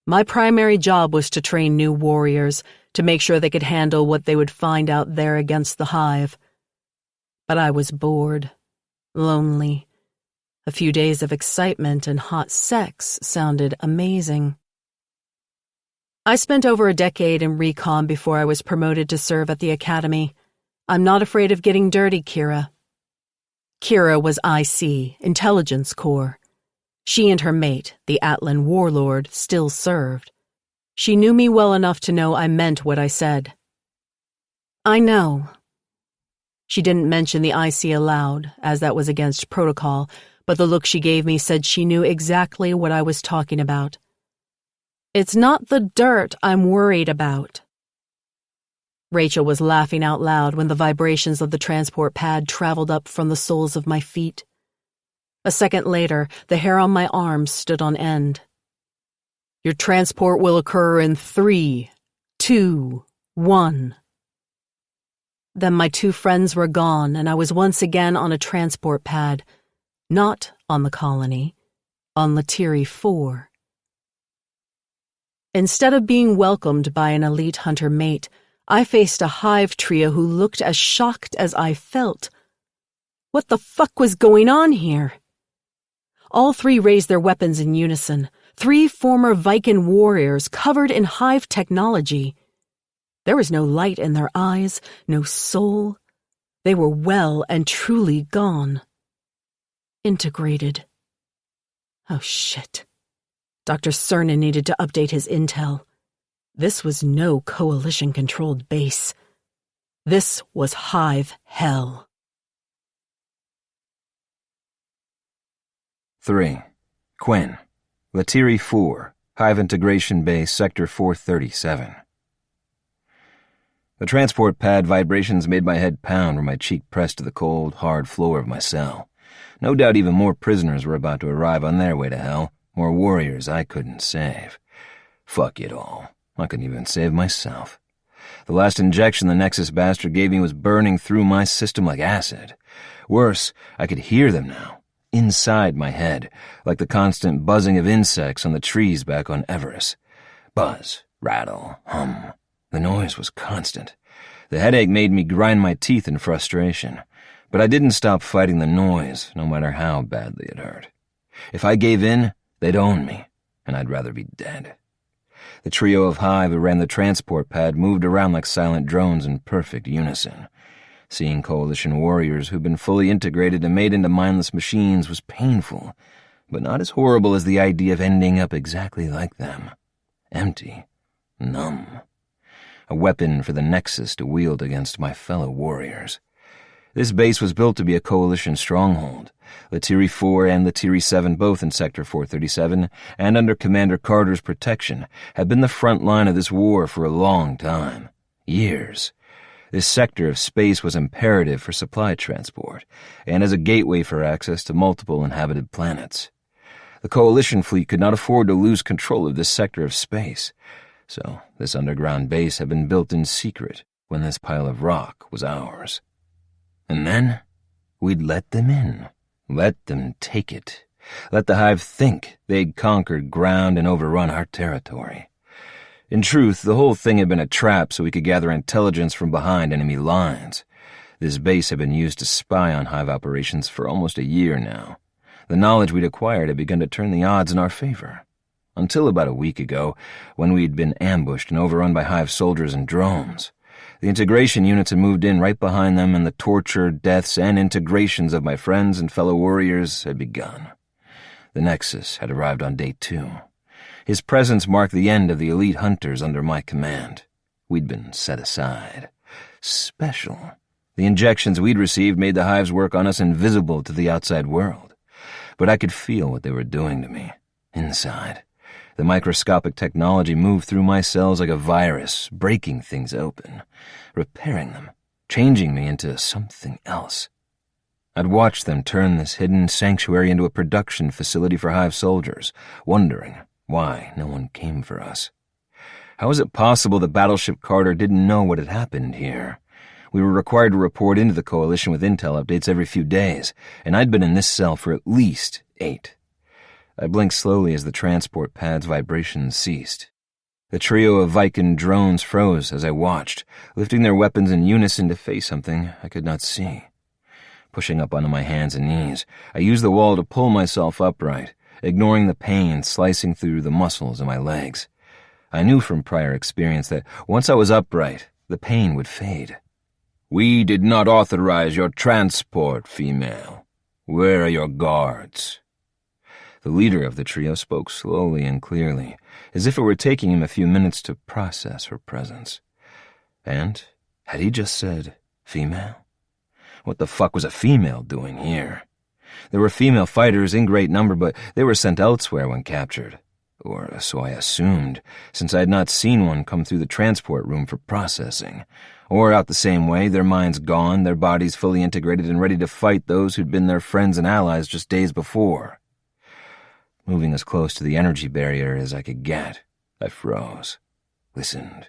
My primary job was to train new warriors, to make sure they could handle what they would find out there against the Hive. But I was bored, lonely. A few days of excitement and hot sex sounded amazing. I spent over a decade in recon before I was promoted to serve at the academy. I'm not afraid of getting dirty, Kira. Kira was IC, Intelligence Corps. She and her mate, the Atlan warlord, still served. She knew me well enough to know I meant what I said. I know. She didn't mention the IC aloud, as that was against protocol, but the look she gave me said she knew exactly what I was talking about. It's not the dirt I'm worried about. Rachel was laughing out loud when the vibrations of the transport pad traveled up from the soles of my feet. A second later, the hair on my arms stood on end. Your transport will occur in 3, 2, 1. Then my two friends were gone, and I was once again on a transport pad. Not on the colony, on Letiri 4. Instead of being welcomed by an elite hunter mate, I faced a Hive trio who looked as shocked as I felt. What the fuck was going on here? All three raised their weapons in unison, 3 former Viking warriors covered in Hive technology. There was no light in their eyes, no soul. They were well and truly gone. Integrated. Oh shit. Dr. Cernan needed to update his intel. This was no coalition-controlled base. This was Hive hell. 3. Quinn. Letiri 4. Hive Integration Base, Sector 437. The transport pad vibrations made my head pound where my cheek pressed to the cold, hard floor of my cell. No doubt even more prisoners were about to arrive on their way to hell, more warriors I couldn't save. Fuck it all. I couldn't even save myself. The last injection the Nexus bastard gave me was burning through my system like acid. Worse, I could hear them now, inside my head, like the constant buzzing of insects on the trees back on Everest. Buzz, rattle, hum. The noise was constant. The headache made me grind my teeth in frustration. But I didn't stop fighting the noise, no matter how badly it hurt. If I gave in, they'd own me, and I'd rather be dead. The trio of Hive who ran the transport pad moved around like silent drones in perfect unison. Seeing coalition warriors who'd been fully integrated and made into mindless machines was painful, but not as horrible as the idea of ending up exactly like them. Empty. Numb. A weapon for the Nexus to wield against my fellow warriors. This base was built to be a coalition stronghold. Letiri 4 and Letiri 7, both in Sector 437, and under Commander Carter's protection, had been the front line of this war for a long time. Years. This sector of space was imperative for supply transport, and as a gateway for access to multiple inhabited planets. The Coalition fleet could not afford to lose control of this sector of space, so this underground base had been built in secret when this pile of rock was ours. And then, we'd let them in. Let them take it. Let the Hive think they'd conquered ground and overrun our territory. In truth, the whole thing had been a trap so we could gather intelligence from behind enemy lines. This base had been used to spy on Hive operations for almost a year now. The knowledge we'd acquired had begun to turn the odds in our favor. Until about a week ago, when we'd been ambushed and overrun by Hive soldiers and drones. The integration units had moved in right behind them, and the torture, deaths, and integrations of my friends and fellow warriors had begun. The Nexus had arrived on day 2. His presence marked the end of the elite hunters under my command. We'd been set aside. Special. The injections we'd received made the Hive's work on us invisible to the outside world. But I could feel what they were doing to me, inside. The microscopic technology moved through my cells like a virus, breaking things open, repairing them, changing me into something else. I'd watched them turn this hidden sanctuary into a production facility for Hive soldiers, wondering why no one came for us. How was it possible that Battleship Carter didn't know what had happened here? We were required to report into the Coalition with intel updates every few days, and I'd been in this cell for at least 8. I blinked slowly as the transport pad's vibrations ceased. The trio of Viking drones froze as I watched, lifting their weapons in unison to face something I could not see. Pushing up onto my hands and knees, I used the wall to pull myself upright, ignoring the pain slicing through the muscles in my legs. I knew from prior experience that once I was upright, the pain would fade. "We did not authorize your transport, female. Where are your guards?" The leader of the trio spoke slowly and clearly, as if it were taking him a few minutes to process her presence. And had he just said, female? What the fuck was a female doing here? There were female fighters in great number, but they were sent elsewhere when captured. Or so I assumed, since I had not seen one come through the transport room for processing. Or out the same way, their minds gone, their bodies fully integrated and ready to fight those who'd been their friends and allies just days before. Moving as close to the energy barrier as I could get, I froze, listened.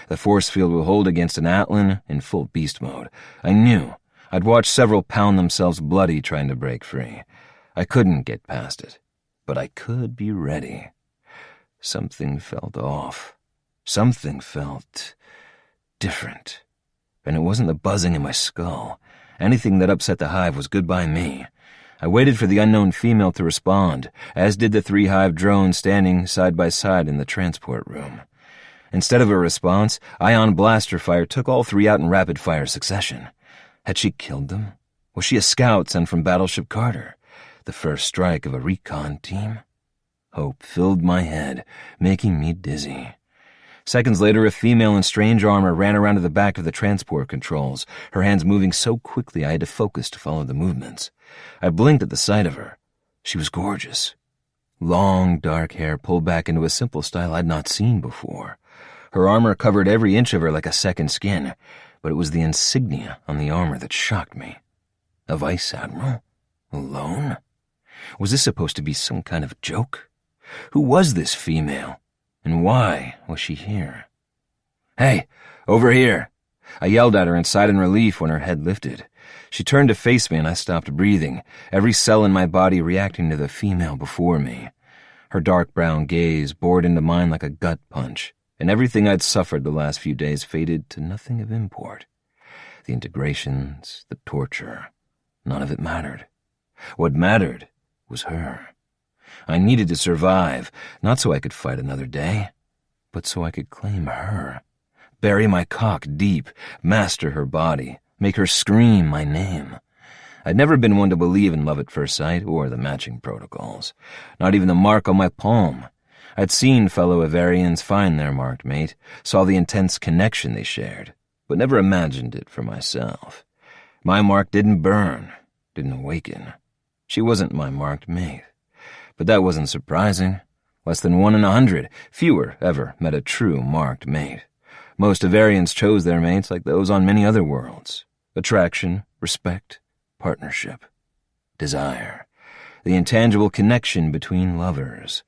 The force field would hold against an Atlan in full beast mode. I knew. I'd watched several pound themselves bloody trying to break free. I couldn't get past it, but I could be ready. Something felt off. Something felt different. And it wasn't the buzzing in my skull. Anything that upset the hive was goodbye me. I waited for the unknown female to respond, as did the 3 hive drones standing side by side in the transport room. Instead of a response, ion blaster fire took all 3 out in rapid-fire succession. Had she killed them? Was she a scout sent from Battleship Carter? The first strike of a recon team? Hope filled my head, making me dizzy. Seconds later, a female in strange armor ran around to the back of the transport controls, her hands moving so quickly I had to focus to follow the movements. I blinked at the sight of her. She was gorgeous. Long, dark hair pulled back into a simple style I'd not seen before. Her armor covered every inch of her like a second skin, but it was the insignia on the armor that shocked me. A vice admiral? Alone? Was this supposed to be some kind of joke? Who was this female? And why was she here? "Hey, over here!" I yelled at her in silent relief when her head lifted. She turned to face me and I stopped breathing, every cell in my body reacting to the female before me. Her dark brown gaze bored into mine like a gut punch, and everything I'd suffered the last few days faded to nothing of import. The integrations, the torture, none of it mattered. What mattered was her. I needed to survive, not so I could fight another day, but so I could claim her, bury my cock deep, master her body, make her scream my name. I'd never been one to believe in love at first sight or the matching protocols, not even the mark on my palm. I'd seen fellow Avarians find their marked mate, saw the intense connection they shared, but never imagined it for myself. My mark didn't burn, didn't awaken. She wasn't my marked mate. But that wasn't surprising. Less than 1 in 100, fewer ever met a true marked mate. Most Avarians chose their mates like those on many other worlds. Attraction, respect, partnership, desire. The intangible connection between lovers.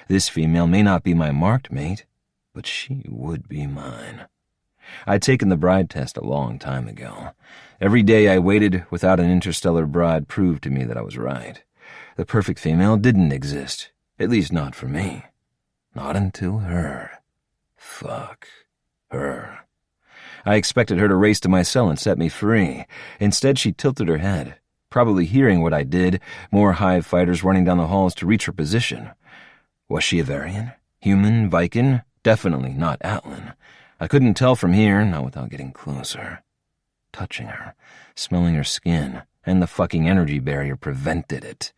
This female may not be my marked mate, but she would be mine. I'd taken the bride test a long time ago. Every day I waited without an interstellar bride proved to me that I was right. The perfect female didn't exist, at least not for me. Not until her. Fuck. Her. I expected her to race to my cell and set me free. Instead, she tilted her head, probably hearing what I did, more hive fighters running down the halls to reach her position. Was she Avarian? Human? Viking? Definitely not Atlan. I couldn't tell from here, not without getting closer. Touching her, smelling her skin, and the fucking energy barrier prevented it.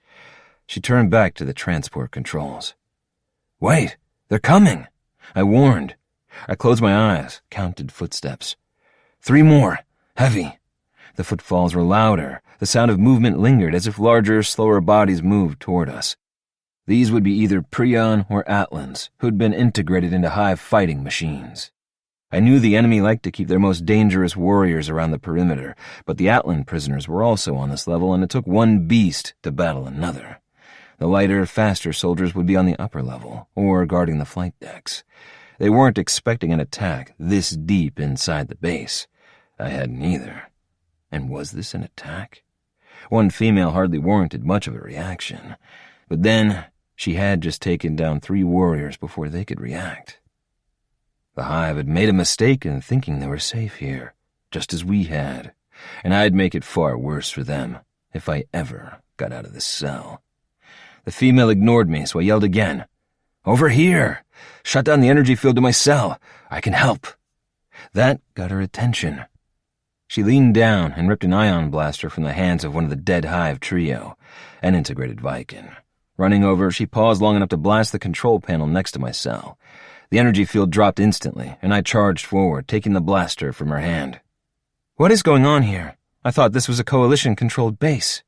She turned back to the transport controls. "Wait! They're coming!" I warned. I closed my eyes, counted footsteps. 3 more. Heavy. The footfalls were louder. The sound of movement lingered as if larger, slower bodies moved toward us. These would be either Prion or Atlans, who'd been integrated into hive fighting machines. I knew the enemy liked to keep their most dangerous warriors around the perimeter, but the Atlan prisoners were also on this level, and it took one beast to battle another. The lighter, faster soldiers would be on the upper level, or guarding the flight decks. They weren't expecting an attack this deep inside the base. I hadn't either. And was this an attack? One female hardly warranted much of a reaction. But then, She had just taken down 3 warriors before they could react. The Hive had made a mistake in thinking they were safe here, just as we had, and I'd make it far worse for them if I ever got out of this cell. The female ignored me, so I yelled again. "Over here! Shut down the energy field to my cell. I can help." That got her attention. She leaned down and ripped an ion blaster from the hands of one of the dead Hive trio, an integrated Viking. Running over, she paused long enough to blast the control panel next to my cell. The energy field dropped instantly, and I charged forward, taking the blaster from her hand. "What is going on here? I thought this was a Coalition-controlled base."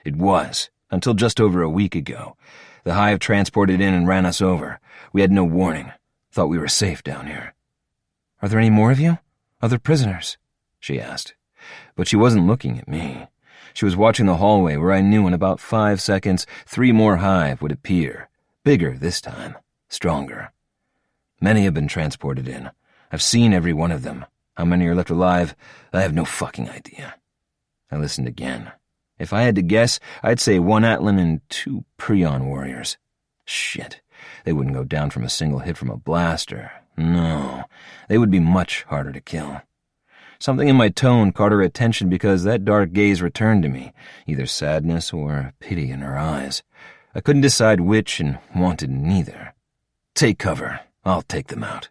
It was, until just over a week ago. The Hive transported in and ran us over. We had no warning. Thought we were safe down here. "Are there any more of you? Other prisoners?" she asked. But she wasn't looking at me. She was watching the hallway where I knew in about 5 seconds 3 more Hive would appear. Bigger this time. Stronger. Many have been transported in. I've seen every one of them. How many are left alive, I have no fucking idea. I listened again. If I had to guess, I'd say 1 Atlan and 2 Prion warriors. Shit. They wouldn't go down from a single hit from a blaster. No. They would be much harder to kill. Something in my tone caught her attention because that dark gaze returned to me, either sadness or pity in her eyes. I couldn't decide which and wanted neither. "Take cover. I'll take them out."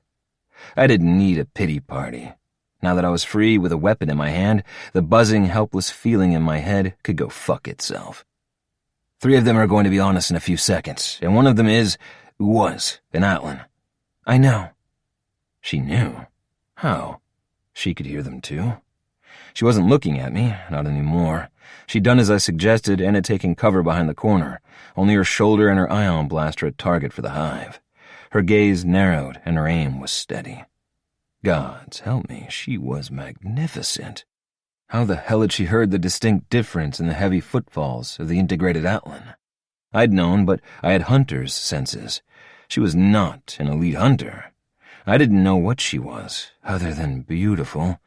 I didn't need a pity party. Now that I was free with a weapon in my hand, the buzzing, helpless feeling in my head could go fuck itself. 3 of them are going to be on us in a few seconds, and one of them was an Atlan. "I know." She knew. How? She could hear them too. She wasn't looking at me, not anymore. She'd done as I suggested and had taken cover behind the corner. Only her shoulder and her ion blaster a target for the Hive. Her gaze narrowed and her aim was steady. Gods help me, she was magnificent. How the hell had she heard the distinct difference in the heavy footfalls of the integrated Atlan? I'd known, but I had hunter's senses. She was not an elite hunter. I didn't know what she was, other than beautiful.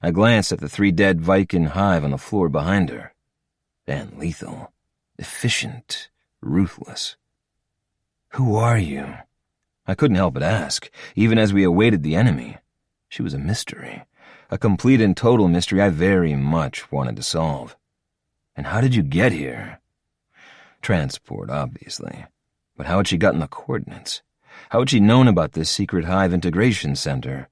I glanced at the 3 dead Viking Hive on the floor behind her. And lethal. Efficient. Ruthless. "Who are you?" I couldn't help but ask, even as we awaited the enemy. She was a mystery. A complete and total mystery I very much wanted to solve. "And how did you get here?" Transport, obviously. But how had she gotten the coordinates? How had she known about this secret Hive integration center?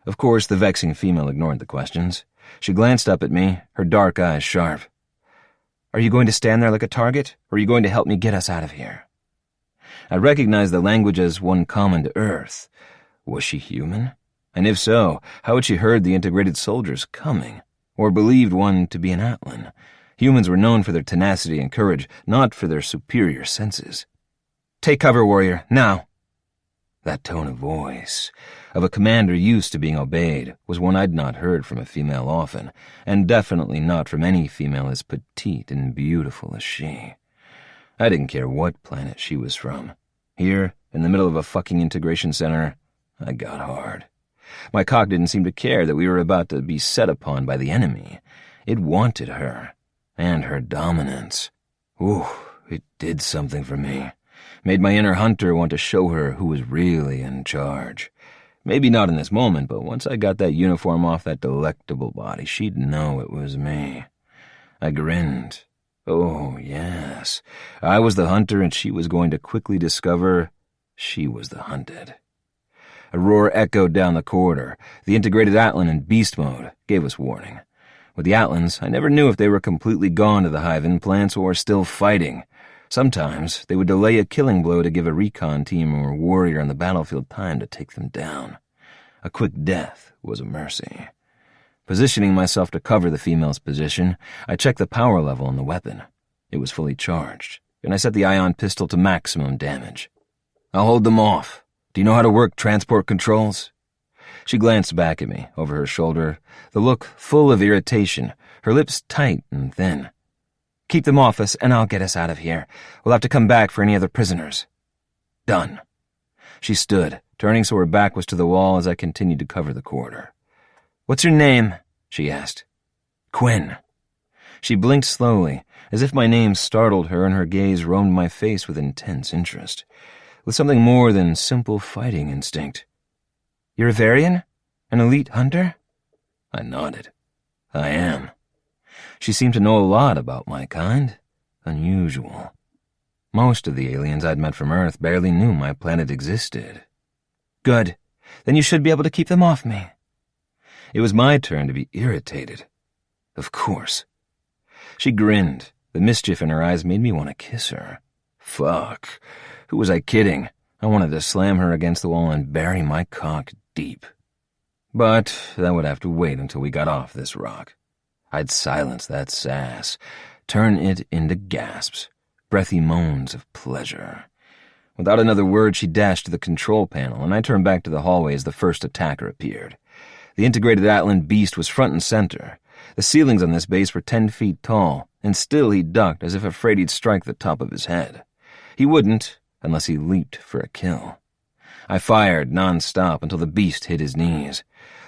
Of course, the vexing female ignored the questions. She glanced up at me, her dark eyes sharp. "Are you going to stand there like a target, or are you going to help me get us out of here?" I recognized the language as one common to Earth. Was she human? And if so, how had she heard the integrated soldiers coming? Or believed one to be an Atlan? Humans were known for their tenacity and courage, not for their superior senses. "Take cover, warrior, now!" That tone of voice, of a commander used to being obeyed, was one I'd not heard from a female often, and definitely not from any female as petite and beautiful as she. I didn't care what planet she was from. Here, in the middle of a fucking integration center, I got hard. My cock didn't seem to care that we were about to be set upon by the enemy. It wanted her, and her dominance. Ooh, it did something for me. Made my inner hunter want to show her who was really in charge. Maybe not in this moment, but once I got that uniform off that delectable body, she'd know it was me. I grinned. Oh, yes. I was the hunter, and she was going to quickly discover she was the hunted. A roar echoed down the corridor. The integrated Atlan in beast mode gave us warning. With the Atlans, I never knew if they were completely gone to the Hive implants or still fighting. Sometimes they would delay a killing blow to give a recon team or warrior on the battlefield time to take them down. A quick death was a mercy. Positioning myself to cover the female's position, I checked the power level on the weapon. It was fully charged, and I set the ion pistol to maximum damage. "I'll hold them off. Do you know how to work transport controls?" She glanced back at me, over her shoulder, the look full of irritation, her lips tight and thin. "Keep them off us, and I'll get us out of here. We'll have to come back for any other prisoners." "Done." She stood, turning so her back was to the wall as I continued to cover the corridor. "What's your name?" she asked. "Quinn." She blinked slowly, as if my name startled her, and her gaze roamed my face with intense interest, with something more than simple fighting instinct. "You're a Varian? An elite hunter?" I nodded. "I am." She seemed to know a lot about my kind. Unusual. Most of the aliens I'd met from Earth barely knew my planet existed. "Good. Then you should be able to keep them off me." It was my turn to be irritated. Of course. She grinned. The mischief in her eyes made me want to kiss her. Fuck. Who was I kidding? I wanted to slam her against the wall and bury my cock deep. But that would have to wait until we got off this rock. I'd silence that sass, turn it into gasps, breathy moans of pleasure. Without another word, she dashed to the control panel, and I turned back to the hallway as the first attacker appeared. The integrated Atlan beast was front and center. The ceilings on this base were 10 feet tall, and still he ducked as if afraid he'd strike the top of his head. He wouldn't, unless he leaped for a kill. I fired non-stop until the beast hit his knees.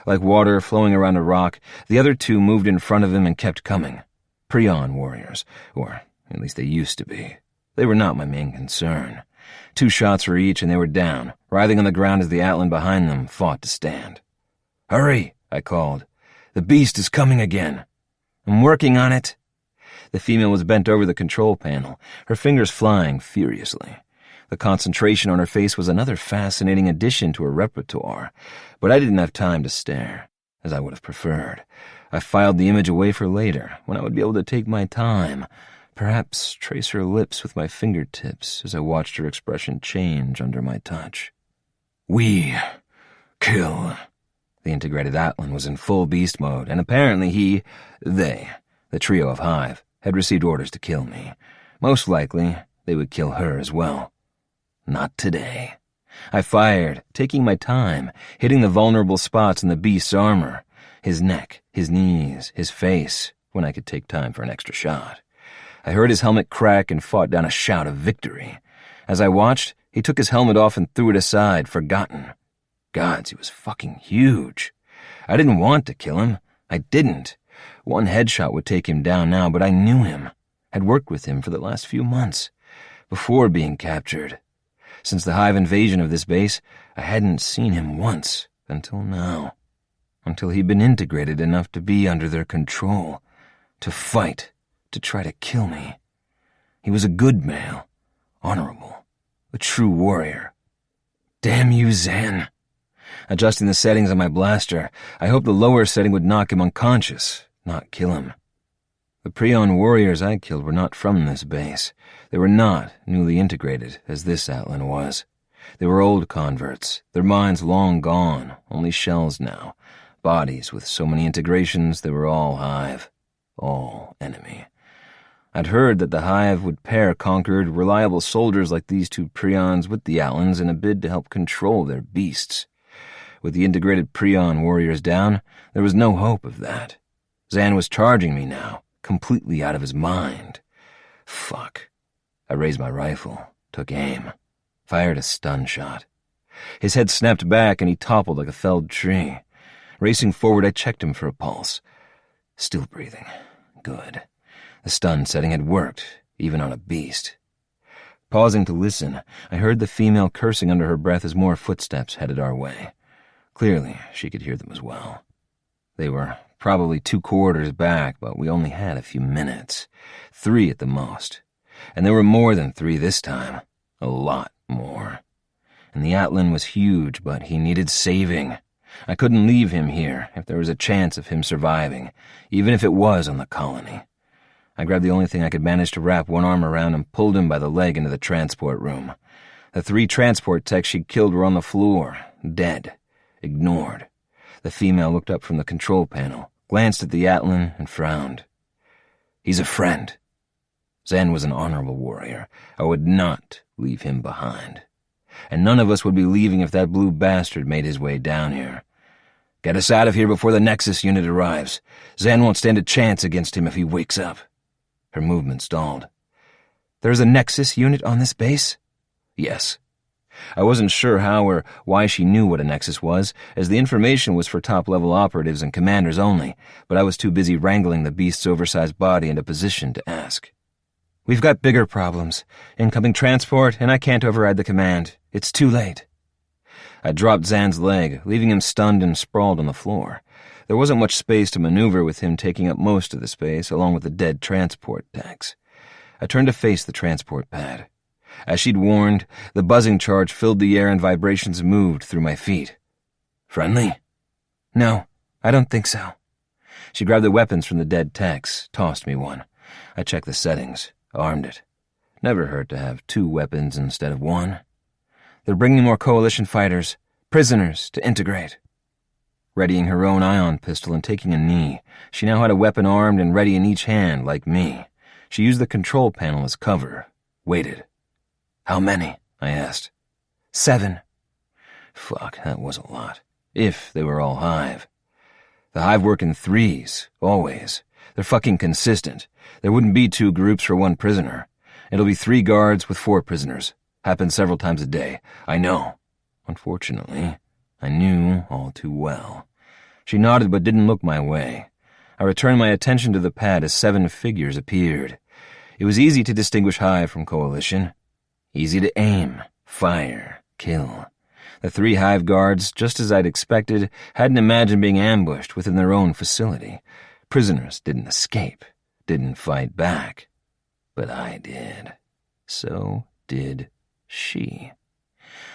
Like water flowing around a rock, the other two moved in front of him and kept coming. Prion warriors, or at least they used to be. They were not my main concern. 2 shots for each and they were down, writhing on the ground as the Atlan behind them fought to stand. "Hurry," I called. "The beast is coming again." "I'm working on it." The female was bent over the control panel, her fingers flying furiously. The concentration on her face was another fascinating addition to her repertoire, but I didn't have time to stare, as I would have preferred. I filed the image away for later, when I would be able to take my time, perhaps trace her lips with my fingertips as I watched her expression change under my touch. "We kill." The integrated Atlan was in full beast mode, and apparently they, the trio of Hive, had received orders to kill me. Most likely, they would kill her as well. Not today. I fired, taking my time, hitting the vulnerable spots in the beast's armor, his neck, his knees, his face, when I could take time for an extra shot. I heard his helmet crack and fought down a shout of victory. As I watched, he took his helmet off and threw it aside, forgotten. Gods, he was fucking huge. I didn't want to kill him. I didn't. One headshot would take him down now, but I knew him. Had worked with him for the last few months, before being captured. Since the Hive invasion of this base, I hadn't seen him once, until now. Until he'd been integrated enough to be under their control, to fight, to try to kill me. He was a good male, honorable, a true warrior. Damn you, Zan. Adjusting the settings on my blaster, I hoped the lower setting would knock him unconscious, not kill him. The Prion warriors I killed were not from this base. They were not newly integrated, as this Atlan was. They were old converts, their minds long gone, only shells now, bodies with so many integrations they were all Hive, all enemy. I'd heard that the Hive would pair conquered, reliable soldiers like these 2 Prions with the Atlans in a bid to help control their beasts. With the integrated Prion warriors down, there was no hope of that. Zan was charging me now, completely out of his mind. Fuck. I raised my rifle, took aim, fired a stun shot. His head snapped back and he toppled like a felled tree. Racing forward, I checked him for a pulse. Still breathing. Good. The stun setting had worked, even on a beast. Pausing to listen, I heard the female cursing under her breath as more footsteps headed our way. Clearly, she could hear them as well. They were probably 2 corridors back, but we only had a few minutes. 3 at the most. And there were more than 3 this time. A lot more. And the Atlan was huge, but he needed saving. I couldn't leave him here if there was a chance of him surviving, even if it was on the colony. I grabbed the only thing I could manage to wrap one arm around and pulled him by the leg into the transport room. The 3 transport techs she'd killed were on the floor, dead, ignored. The female looked up from the control panel, glanced at the Atlan, and frowned. He's a friend. Zan was an honorable warrior. I would not leave him behind. And none of us would be leaving if that blue bastard made his way down here. Get us out of here before the Nexus unit arrives. Zan won't stand a chance against him if he wakes up. Her movement stalled. There's a Nexus unit on this base? Yes. I wasn't sure how or why she knew what a nexus was, as the information was for top-level operatives and commanders only, but I was too busy wrangling the beast's oversized body into position to ask. "We've got bigger problems. Incoming transport, and I can't override the command. It's too late." I dropped Zan's leg, leaving him stunned and sprawled on the floor. There wasn't much space to maneuver with him taking up most of the space, along with the dead transport techs. I turned to face the transport pad. As she'd warned, the buzzing charge filled the air and vibrations moved through my feet. "Friendly?" "No, I don't think so." She grabbed the weapons from the dead techs, tossed me one. I checked the settings, armed it. Never hurt to have 2 weapons instead of 1. "They're bringing more Coalition fighters, prisoners, to integrate." Readying her own ion pistol and taking a knee, she now had a weapon armed and ready in each hand, like me. She used the control panel as cover, waited. "How many?" I asked. 7. Fuck, that was a lot. If they were all Hive. The Hive work in 3s, always. They're fucking consistent. There wouldn't be 2 groups for 1 prisoner. It'll be 3 guards with 4 prisoners. Happens several times a day. I know. Unfortunately, I knew all too well. She nodded but didn't look my way. I returned my attention to the pad as 7 figures appeared. It was easy to distinguish Hive from Coalition. Easy to aim, fire, kill. The 3 Hive guards, just as I'd expected, hadn't imagined being ambushed within their own facility. Prisoners didn't escape, didn't fight back. But I did. So did she.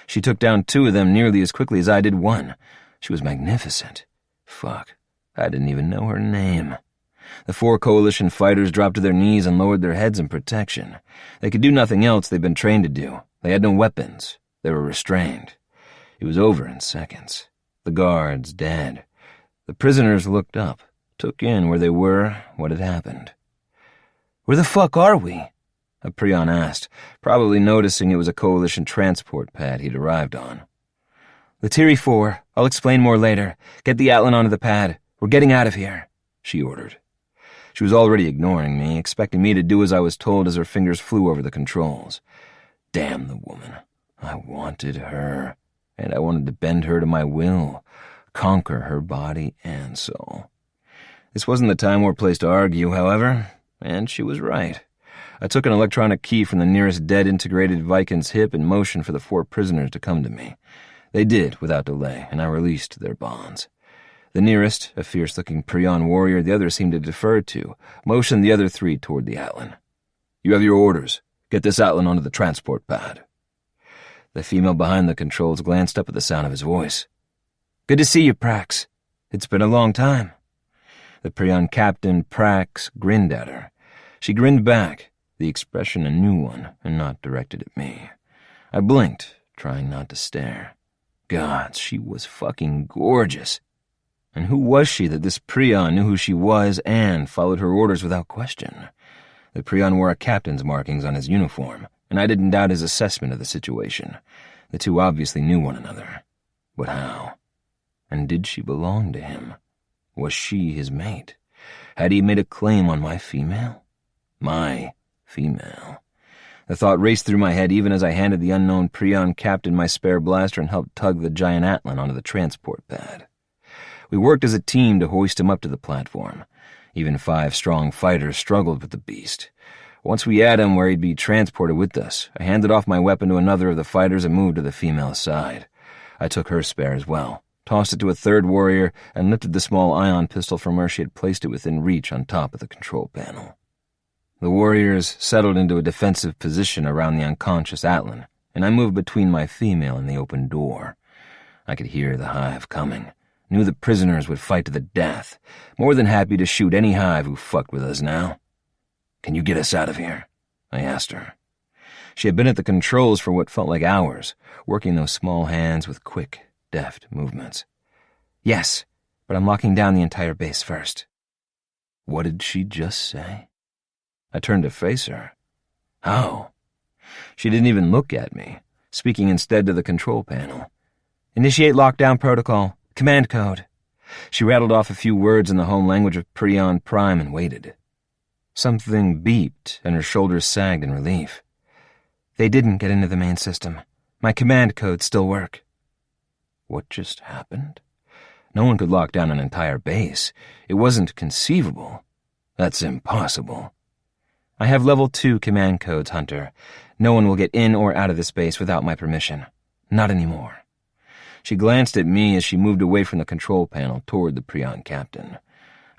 She took down 2 of them nearly as quickly as I did 1. She was magnificent. Fuck, I didn't even know her name. The 4 Coalition fighters dropped to their knees and lowered their heads in protection. They could do nothing else they'd been trained to do. They had no weapons. They were restrained. It was over in seconds. The guards dead. The prisoners looked up, took in where they were, what had happened. "Where the fuck are we?" a Prion asked, probably noticing it was a Coalition transport pad he'd arrived on. "Letiri 4, I'll explain more later. Get the Atlan onto the pad. We're getting out of here," she ordered. She was already ignoring me, expecting me to do as I was told as her fingers flew over the controls. Damn the woman. I wanted her, and I wanted to bend her to my will, conquer her body and soul. This wasn't the time or place to argue, however, and she was right. I took an electronic key from the nearest dead integrated Viking's hip and motioned for the 4 prisoners to come to me. They did without delay, and I released their bonds. The nearest, a fierce-looking Prion warrior the others seemed to defer to, motioned the other 3 toward the Atlan. "You have your orders. Get this Atlan onto the transport pad." The female behind the controls glanced up at the sound of his voice. "Good to see you, Prax. It's been a long time." The Prion captain, Prax, grinned at her. She grinned back, the expression a new one and not directed at me. I blinked, trying not to stare. God, she was fucking gorgeous. And who was she that this Prion knew who she was and followed her orders without question? The Prion wore a captain's markings on his uniform, and I didn't doubt his assessment of the situation. The 2 obviously knew one another. But how? And did she belong to him? Was she his mate? Had he made a claim on my female? My female. The thought raced through my head even as I handed the unknown Prion captain my spare blaster and helped tug the giant Atlan onto the transport pad. We worked as a team to hoist him up to the platform. Even 5 strong fighters struggled with the beast. Once we had him where he'd be transported with us, I handed off my weapon to another of the fighters and moved to the female's side. I took her spare as well, tossed it to a 3rd warrior, and lifted the small ion pistol from where she had placed it within reach on top of the control panel. The warriors settled into a defensive position around the unconscious Atlan, and I moved between my female and the open door. I could hear the Hive coming. Knew the prisoners would fight to the death. More than happy to shoot any Hive who fucked with us now. "Can you get us out of here?" I asked her. She had been at the controls for what felt like hours, working those small hands with quick, deft movements. "Yes, but I'm locking down the entire base first." What did she just say? I turned to face her. How? She didn't even look at me, speaking instead to the control panel. "Initiate lockdown protocol. Command code." She rattled off a few words in the home language of Prion Prime and waited. Something beeped, and her shoulders sagged in relief. "They didn't get into the main system. My command codes still work." What just happened? No one could lock down an entire base. It wasn't conceivable. That's impossible. "I have level 2 command codes, Hunter. No one will get in or out of this base without my permission. Not anymore." She glanced at me as she moved away from the control panel toward the Prion captain.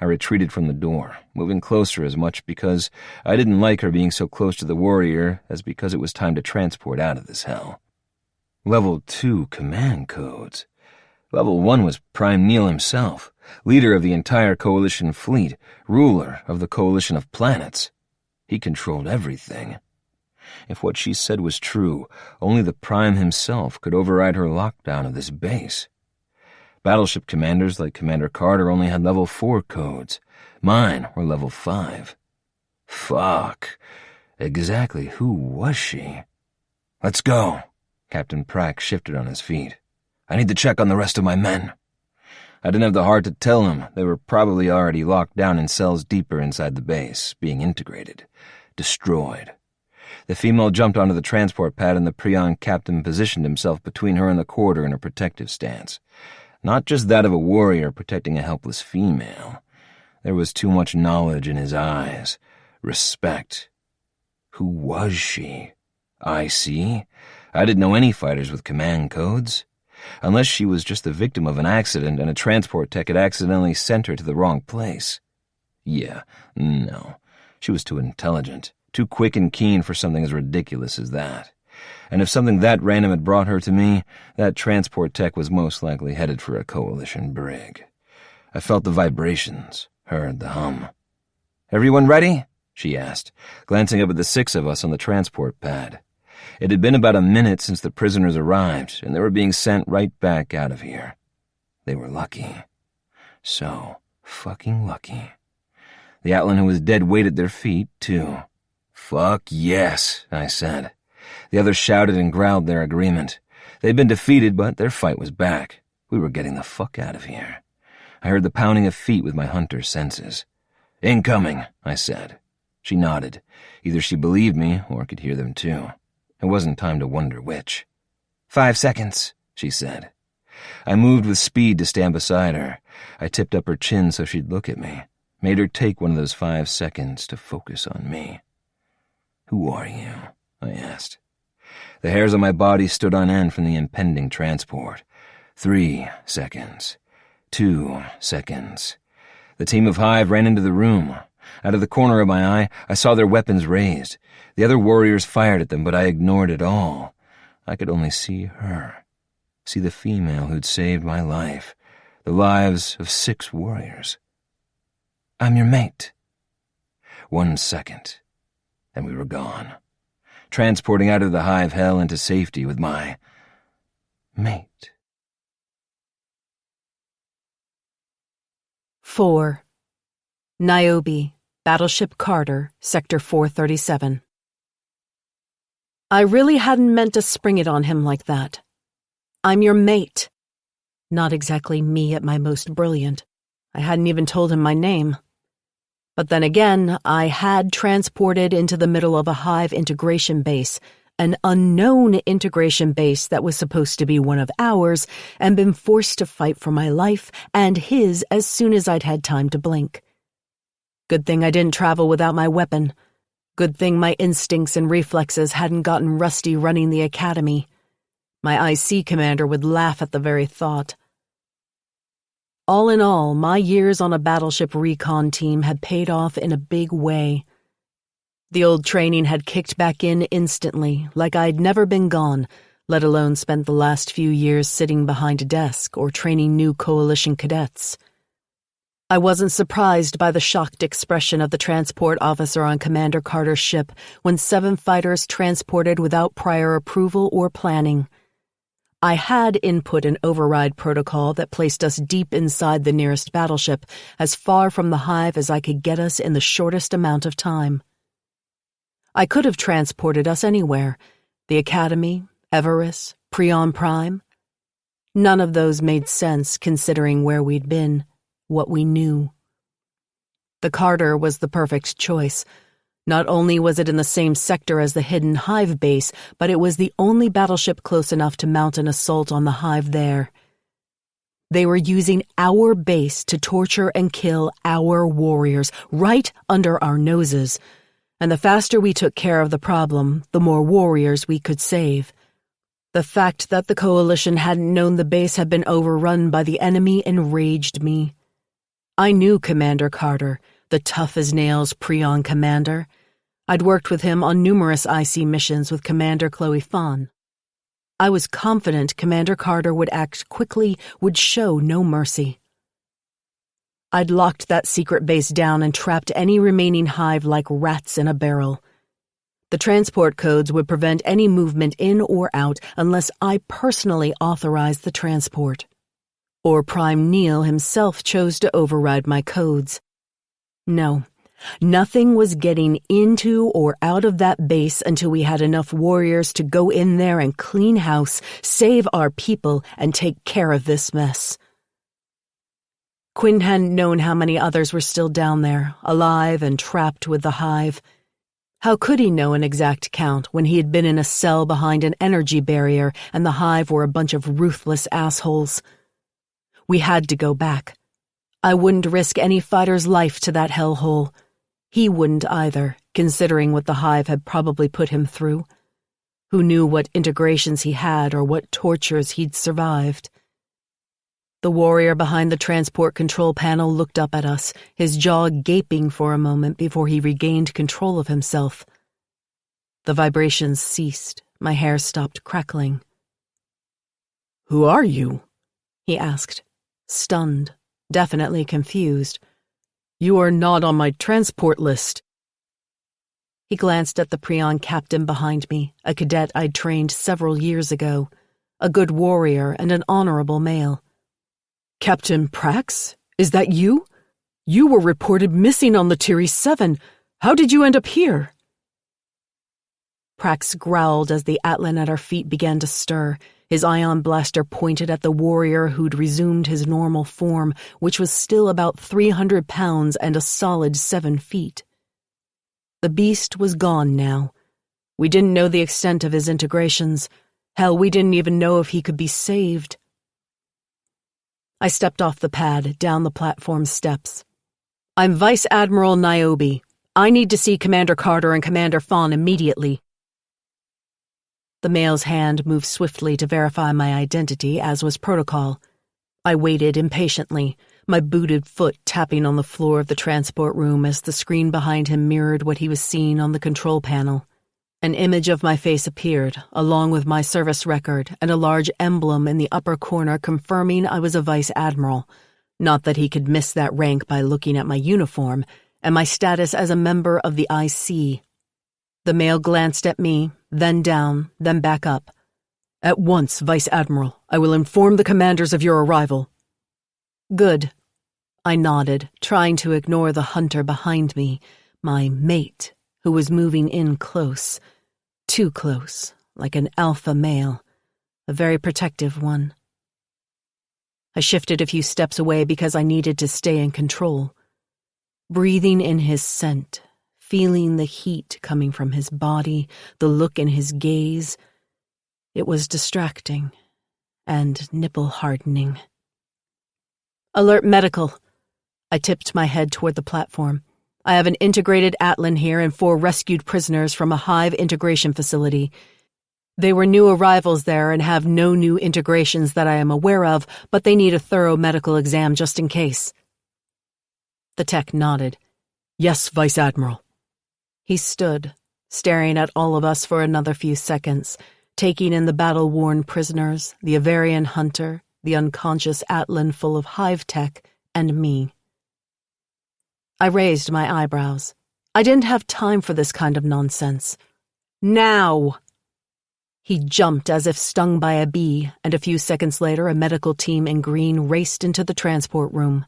I retreated from the door, moving closer as much because I didn't like her being so close to the warrior as because it was time to transport out of this hell. Level 2 command codes. Level 1 was Prime Neil himself, leader of the entire Coalition fleet, ruler of the Coalition of planets. He controlled everything. If what she said was true, only the Prime himself could override her lockdown of this base. Battleship commanders like Commander Carter only had level 4 codes. Mine were level 5. Fuck. Exactly who was she? "Let's go." Captain Prack shifted on his feet. "I need to check on the rest of my men." I didn't have the heart to tell him they were probably already locked down in cells deeper inside the base, being integrated, destroyed. The female jumped onto the transport pad and the Prion captain positioned himself between her and the quarter in a protective stance. Not just that of a warrior protecting a helpless female. There was too much knowledge in his eyes. Respect. Who was she? IC? I didn't know any fighters with command codes. Unless she was just the victim of an accident and a transport tech had accidentally sent her to the wrong place. Yeah, no. She was too intelligent, too quick and keen for something as ridiculous as that. And if something that random had brought her to me, that transport tech was most likely headed for a Coalition brig. I felt the vibrations, heard the hum. "Everyone ready?" she asked, glancing up at the 6 of us on the transport pad. It had been about a minute since the prisoners arrived, and they were being sent right back out of here. They were lucky. So fucking lucky. The Atlan who was dead weight at their feet, too. "Fuck yes," I said. The others shouted and growled their agreement. They'd been defeated, but their fight was back. We were getting the fuck out of here. I heard the pounding of feet with my hunter's senses. "Incoming," I said. She nodded. Either she believed me or could hear them too. It wasn't time to wonder which. 5 seconds, she said. I moved with speed to stand beside her. I tipped up her chin so she'd look at me, made her take one of those 5 seconds to focus on me. "Who are you?" I asked. The hairs on my body stood on end from the impending transport. 3 seconds. 2 seconds. The team of Hive ran into the room. Out of the corner of my eye, I saw their weapons raised. The other warriors fired at them, but I ignored it all. I could only see her. See the female who'd saved my life. The lives of 6 warriors. "I'm your mate." 1 second, and we were gone. Transporting out of the Hive hell into safety with my mate. 4. Niobe, Battleship Carter, Sector 437. I really hadn't meant to spring it on him like that. "I'm your mate." Not exactly me at my most brilliant. I hadn't even told him my name. But then again, I had transported into the middle of a Hive integration base, an unknown integration base that was supposed to be one of ours, and been forced to fight for my life and his as soon as I'd had time to blink. Good thing I didn't travel without my weapon. Good thing my instincts and reflexes hadn't gotten rusty running the academy. My IC commander would laugh at the very thought. All in all, my years on a battleship recon team had paid off in a big way. The old training had kicked back in instantly, like I'd never been gone, let alone spent the last few years sitting behind a desk or training new Coalition cadets. I wasn't surprised by the shocked expression of the transport officer on Commander Carter's ship when 7 fighters transported without prior approval or planning. I had input an override protocol that placed us deep inside the nearest battleship, as far from the Hive as I could get us in the shortest amount of time. I could have transported us anywhere, the Academy, Everus, Prion Prime. None of those made sense considering where we'd been, what we knew. The Carter was the perfect choice. Not only was it in the same sector as the hidden Hive base, but it was the only battleship close enough to mount an assault on the Hive there. They were using our base to torture and kill our warriors right under our noses, and the faster we took care of the problem, the more warriors we could save. The fact that the Coalition hadn't known the base had been overrun by the enemy enraged me. I knew Commander Carter, the tough-as-nails Prion commander. I'd worked with him on numerous IC missions with Commander Chloe Fawn. I was confident Commander Carter would act quickly, would show no mercy. I'd locked that secret base down and trapped any remaining Hive like rats in a barrel. The transport codes would prevent any movement in or out unless I personally authorized the transport. Or Prime Neil himself chose to override my codes. No, nothing was getting into or out of that base until we had enough warriors to go in there and clean house, save our people, and take care of this mess. Quinn hadn't known how many others were still down there, alive and trapped with the Hive. How could he know an exact count when he had been in a cell behind an energy barrier and the Hive were a bunch of ruthless assholes? We had to go back. I wouldn't risk any fighter's life to that hellhole. He wouldn't either, considering what the Hive had probably put him through. Who knew what integrations he had or what tortures he'd survived? The warrior behind the transport control panel looked up at us, his jaw gaping for a moment before he regained control of himself. The vibrations ceased. My hair stopped crackling. "Who are you?" he asked, stunned, definitely confused. "You are not on my transport list." He glanced at the Prion captain behind me, a cadet I'd trained several years ago, a good warrior and an honorable male. "Captain Prax? Is that you? You were reported missing on the Tiri 7. How did you end up here?" Prax growled as the Atlan at our feet began to stir, his ion blaster pointed at the warrior who'd resumed his normal form, which was still about 300 pounds and a solid 7 feet. The beast was gone now. We didn't know the extent of his integrations. Hell, we didn't even know if he could be saved. I stepped off the pad, down the platform steps. "I'm Vice Admiral Niobe. I need to see Commander Carter and Commander Fawn immediately." The male's hand moved swiftly to verify my identity, as was protocol. I waited impatiently, my booted foot tapping on the floor of the transport room as the screen behind him mirrored what he was seeing on the control panel. An image of my face appeared, along with my service record and a large emblem in the upper corner confirming I was a vice admiral. Not that he could miss that rank by looking at my uniform, and my status as a member of the IC. The male glanced at me, then down, then back up. "At once, Vice Admiral. I will inform the commanders of your arrival." "Good." I nodded, trying to ignore the hunter behind me, my mate, who was moving in close. Too close, like an alpha male, a very protective one. I shifted a few steps away because I needed to stay in control. Breathing in his scent, feeling the heat coming from his body, the look in his gaze. It was distracting and nipple-hardening. "Alert medical." I tipped my head toward the platform. "I have an integrated Atlan here and 4 rescued prisoners from a Hive integration facility. They were new arrivals there and have no new integrations that I am aware of, but they need a thorough medical exam just in case." The tech nodded. "Yes, Vice Admiral." He stood, staring at all of us for another few seconds, taking in the battle-worn prisoners, the Avarian hunter, the unconscious Atlan full of Hive tech, and me. I raised my eyebrows. I didn't have time for this kind of nonsense. "Now!" He jumped as if stung by a bee, and a few seconds later a medical team in green raced into the transport room.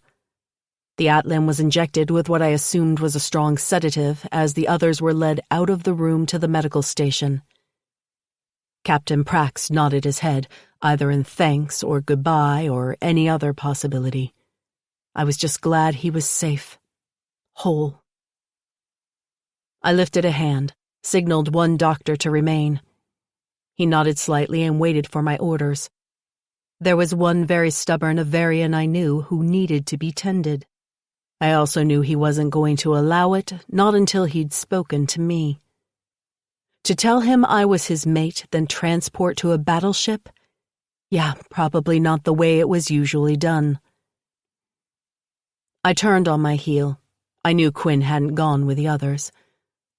The Atlan was injected with what I assumed was a strong sedative, as the others were led out of the room to the medical station. Captain Prax nodded his head, either in thanks or goodbye or any other possibility. I was just glad he was safe. Whole. I lifted a hand, signaled one doctor to remain. He nodded slightly and waited for my orders. There was one very stubborn Avarian I knew who needed to be tended. I also knew he wasn't going to allow it, not until he'd spoken to me. To tell him I was his mate, then transport to a battleship? Yeah, probably not the way it was usually done. I turned on my heel. I knew Quinn hadn't gone with the others.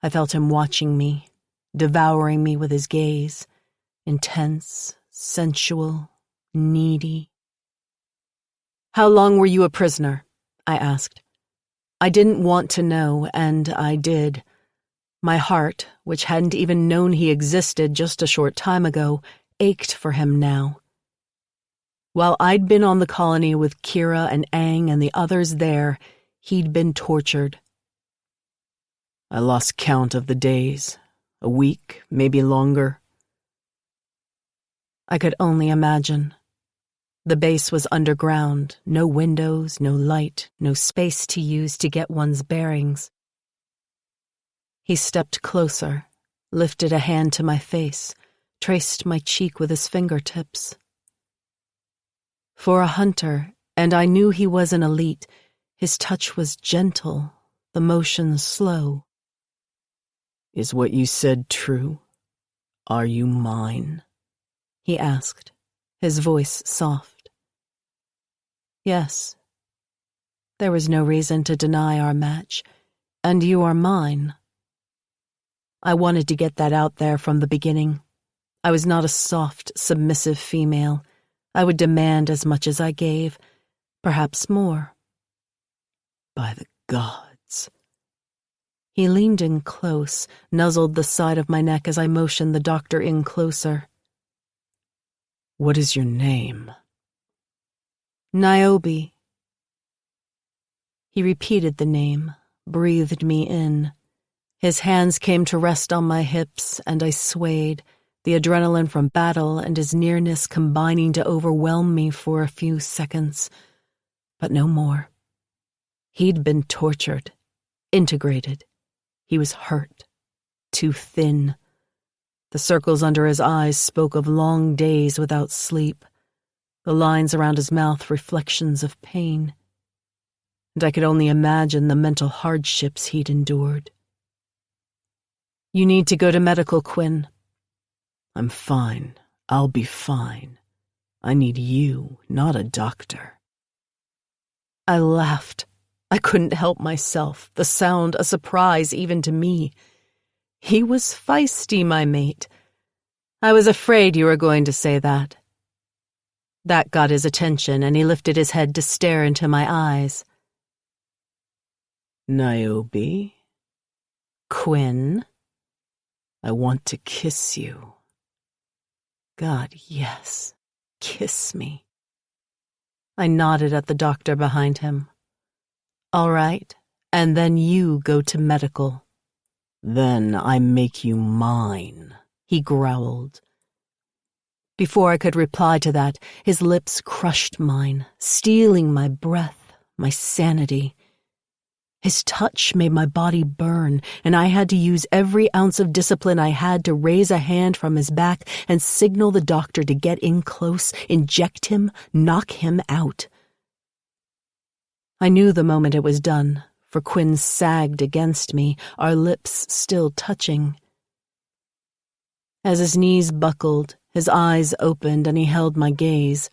I felt him watching me, devouring me with his gaze. Intense, sensual, needy. "How long were you a prisoner?" I asked. I didn't want to know, and I did. My heart, which hadn't even known he existed just a short time ago, ached for him now. While I'd been on the colony with Kira and Aang and the others there, he'd been tortured. I lost count of the days. A week, maybe longer. I could only imagine. The base was underground, no windows, no light, no space to use to get one's bearings. He stepped closer, lifted a hand to my face, traced my cheek with his fingertips. For a hunter, and I knew he was an elite, his touch was gentle, the motions slow. "Is what you said true? Are you mine?" he asked, his voice soft. Yes. There was no reason to deny our match, and you are mine. I wanted to get that out there from the beginning. I was not a soft, submissive female. I would demand as much as I gave, perhaps more. By the gods. He leaned in close, nuzzled the side of my neck as I motioned the doctor in closer. "What is your name?" "Niobe." He repeated the name, breathed me in. His hands came to rest on my hips, and I swayed, the adrenaline from battle and his nearness combining to overwhelm me for a few seconds. But no more. He'd been tortured, integrated. He was hurt, too thin. The circles under his eyes spoke of long days without sleep, the lines around his mouth reflections of pain. And I could only imagine the mental hardships he'd endured. "You need to go to medical, Quinn." "I'm fine. I'll be fine. I need you, not a doctor." I laughed. I couldn't help myself, the sound a surprise even to me. He was feisty, my mate. I was afraid you were going to say that. That got his attention, and he lifted his head to stare into my eyes. "Niobe? Quinn? I want to kiss you." God, yes. Kiss me. I nodded at the doctor behind him. "All right, and then you go to medical." "Then I make you mine," he growled. Before I could reply to that, his lips crushed mine, stealing my breath, my sanity. His touch made my body burn, and I had to use every ounce of discipline I had to raise a hand from his back and signal the doctor to get in close, inject him, knock him out. I knew the moment it was done, for Quinn sagged against me, our lips still touching. As his knees buckled, his eyes opened, and he held my gaze.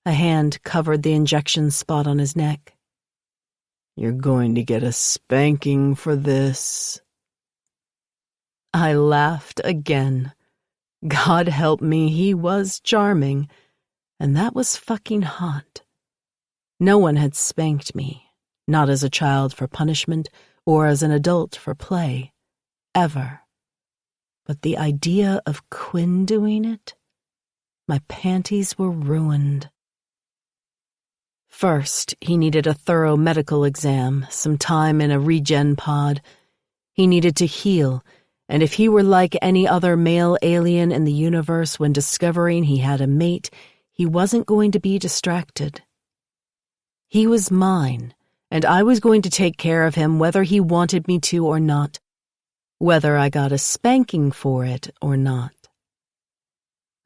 A hand covered the injection spot on his neck. "You're going to get a spanking for this." I laughed again. God help me, he was charming. And that was fucking hot. No one had spanked me, not as a child for punishment or as an adult for play, ever. But the idea of Quinn doing it? My panties were ruined. First, he needed a thorough medical exam, some time in a regen pod. He needed to heal, and if he were like any other male alien in the universe when discovering he had a mate, he wasn't going to be distracted. He was mine, and I was going to take care of him whether he wanted me to or not, whether I got a spanking for it or not.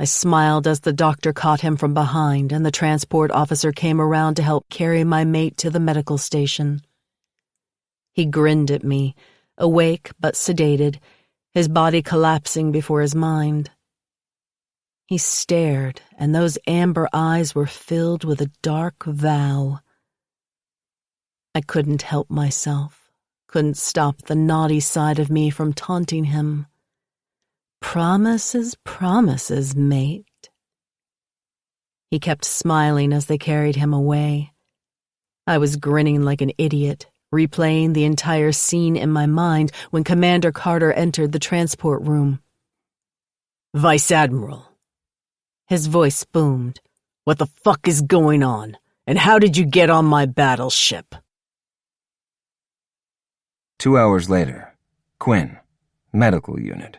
I smiled as the doctor caught him from behind and the transport officer came around to help carry my mate to the medical station. He grinned at me, awake but sedated, his body collapsing before his mind. He stared, and those amber eyes were filled with a dark vow. I couldn't help myself, couldn't stop the naughty side of me from taunting him. Promises, promises, mate. He kept smiling as they carried him away. I was grinning like an idiot, replaying the entire scene in my mind when Commander Carter entered the transport room. "Vice Admiral." His voice boomed. "What the fuck is going on? And how did you get on my battleship?" 2 hours later, Quinn, medical unit.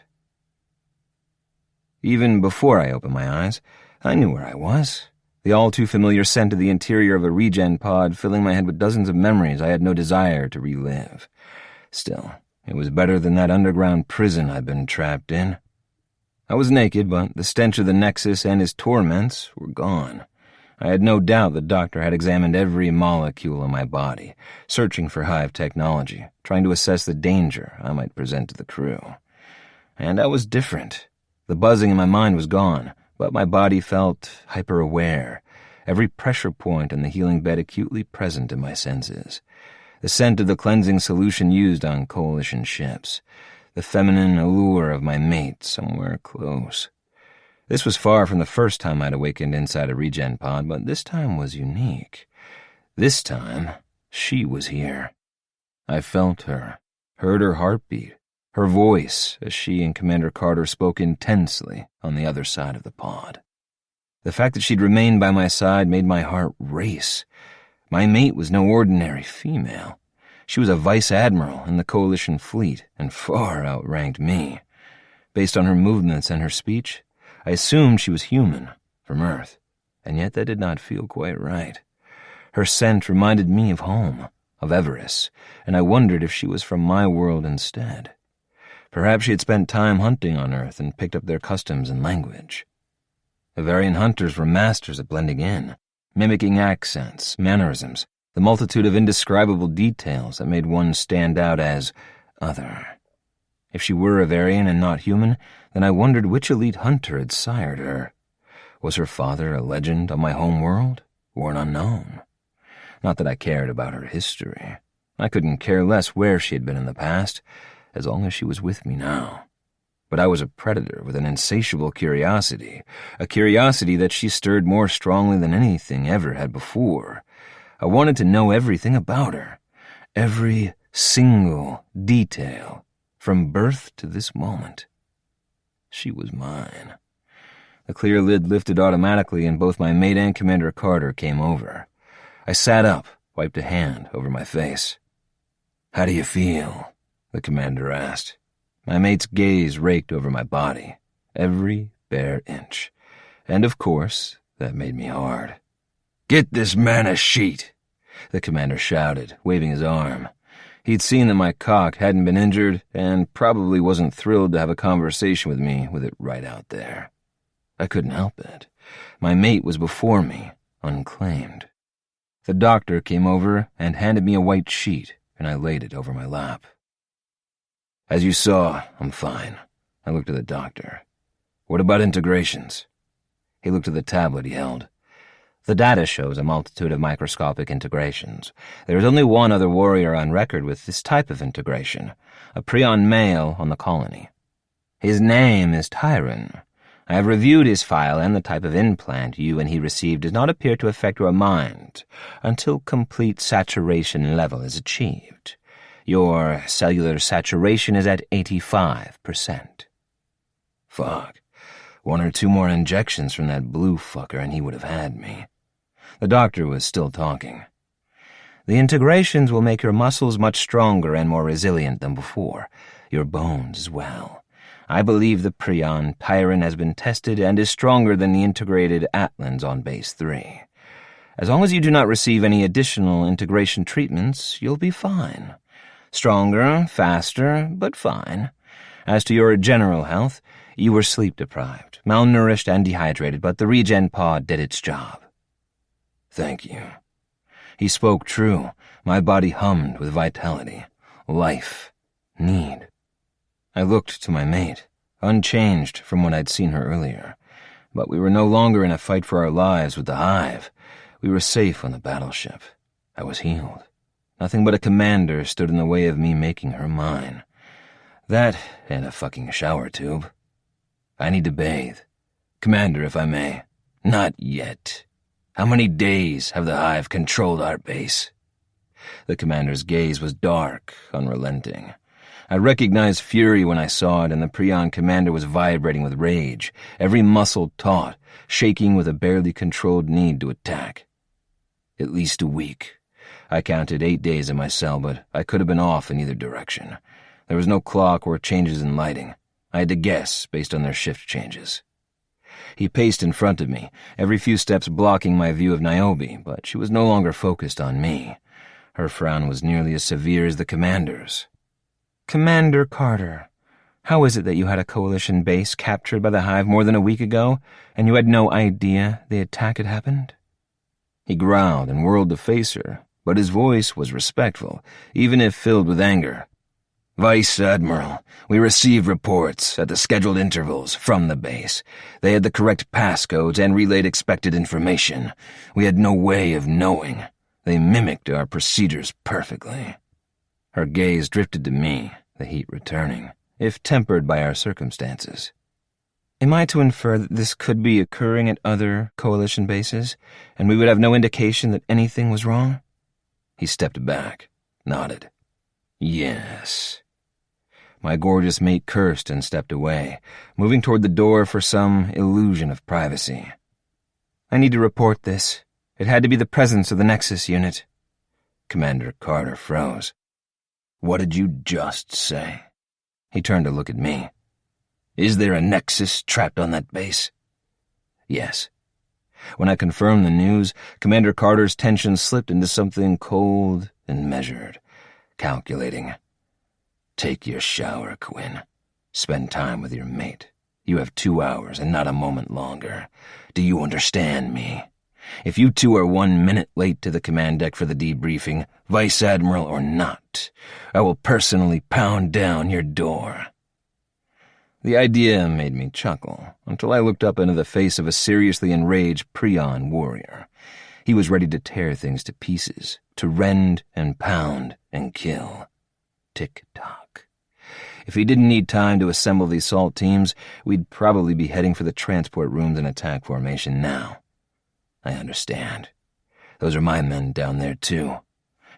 Even before I opened my eyes, I knew where I was. The all-too-familiar scent of the interior of a regen pod filling my head with dozens of memories I had no desire to relive. Still, it was better than that underground prison I'd been trapped in. I was naked, but the stench of the Nexus and his torments were gone. I had no doubt the doctor had examined every molecule in my body, searching for hive technology, trying to assess the danger I might present to the crew. And I was different. The buzzing in my mind was gone, but my body felt hyper-aware, every pressure point on the healing bed acutely present in my senses. The scent of the cleansing solution used on Coalition ships, the feminine allure of my mate somewhere close. This was far from the first time I'd awakened inside a regen pod, but this time was unique. This time, she was here. I felt her, heard her heartbeat, her voice as she and Commander Carter spoke intensely on the other side of the pod. The fact that she'd remained by my side made my heart race. My mate was no ordinary female. She was a vice admiral in the Coalition fleet and far outranked me. Based on her movements and her speech, I assumed she was human, from Earth, and yet that did not feel quite right. Her scent reminded me of home, of Everest, and I wondered if she was from my world instead. Perhaps she had spent time hunting on Earth and picked up their customs and language. The Varian hunters were masters at blending in, mimicking accents, mannerisms, the multitude of indescribable details that made one stand out as other. If she were a Varian and not human, then I wondered which elite hunter had sired her. Was her father a legend on my home world, or an unknown? Not that I cared about her history. I couldn't care less where she had been in the past, as long as she was with me now. But I was a predator with an insatiable curiosity, a curiosity that she stirred more strongly than anything ever had before. I wanted to know everything about her, every single detail, from birth to this moment. She was mine. The clear lid lifted automatically and both my mate and Commander Carter came over. I sat up, wiped a hand over my face. "How do you feel?" the commander asked. My mate's gaze raked over my body, every bare inch. And of course, that made me hard. "Get this man a sheet," the commander shouted, waving his arm. He'd seen that my cock hadn't been injured and probably wasn't thrilled to have a conversation with me with it right out there. I couldn't help it. My mate was before me, unclaimed. The doctor came over and handed me a white sheet, and I laid it over my lap. "As you saw, I'm fine." I looked at the doctor. "What about integrations?" He looked at the tablet he held. "The data shows a multitude of microscopic integrations. There is only one other warrior on record with this type of integration, a prion male on the colony. His name is Tyron. I have reviewed his file, and the type of implant you and he received does not appear to affect your mind until complete saturation level is achieved. Your cellular saturation is at 85%. Fuck. 1 or 2 more injections from that blue fucker and he would have had me. The doctor was still talking. "The integrations will make your muscles much stronger and more resilient than before. Your bones as well. I believe the prion Tyron has been tested and is stronger than the integrated Atlans on Base 3. As long as you do not receive any additional integration treatments, you'll be fine. Stronger, faster, but fine. As to your general health, you were sleep-deprived, malnourished, and dehydrated, but the regen pod did its job. Thank you. He spoke true. My body hummed with vitality, life, need. I looked to my mate, unchanged from what I'd seen her earlier. But we were no longer in a fight for our lives with the Hive. We were safe on the battleship. I was healed. Nothing but a commander stood in the way of me making her mine. That and a fucking shower tube. I need to bathe. Commander, if I may. Not yet. How many days have the Hive controlled our base? The commander's gaze was dark, unrelenting. I recognized fury when I saw it, and the Prion commander was vibrating with rage, every muscle taut, shaking with a barely controlled need to attack. At least a week. I counted 8 days in my cell, but I could have been off in either direction. There was no clock or changes in lighting. I had to guess based on their shift changes. He paced in front of me, every few steps blocking my view of Niobe, but she was no longer focused on me. Her frown was nearly as severe as the commander's. Commander Carter, how is it that you had a coalition base captured by the Hive more than a week ago, and you had no idea the attack had happened? He growled and whirled to face her, but his voice was respectful, even if filled with anger. Vice Admiral, we received reports at the scheduled intervals from the base. They had the correct passcodes and relayed expected information. We had no way of knowing. They mimicked our procedures perfectly. Her gaze drifted to me, the heat returning, if tempered by our circumstances. Am I to infer that this could be occurring at other coalition bases, and we would have no indication that anything was wrong? He stepped back, nodded. Yes. My gorgeous mate cursed and stepped away, moving toward the door for some illusion of privacy. I need to report this. It had to be the presence of the Nexus unit. Commander Carter froze. What did you just say? He turned to look at me. Is there a Nexus trapped on that base? Yes. When I confirmed the news, Commander Carter's tension slipped into something cold and measured, calculating. Take your shower, Quinn. Spend time with your mate. You have 2 hours and not a moment longer. Do you understand me? If you two are 1 minute late to the command deck for the debriefing, Vice Admiral or not, I will personally pound down your door. The idea made me chuckle, until I looked up into the face of a seriously enraged Prion warrior. He was ready to tear things to pieces, to rend and pound and kill. Tick-tock. If he didn't need time to assemble the assault teams, we'd probably be heading for the transport rooms in attack formation now. I understand. Those are my men down there, too.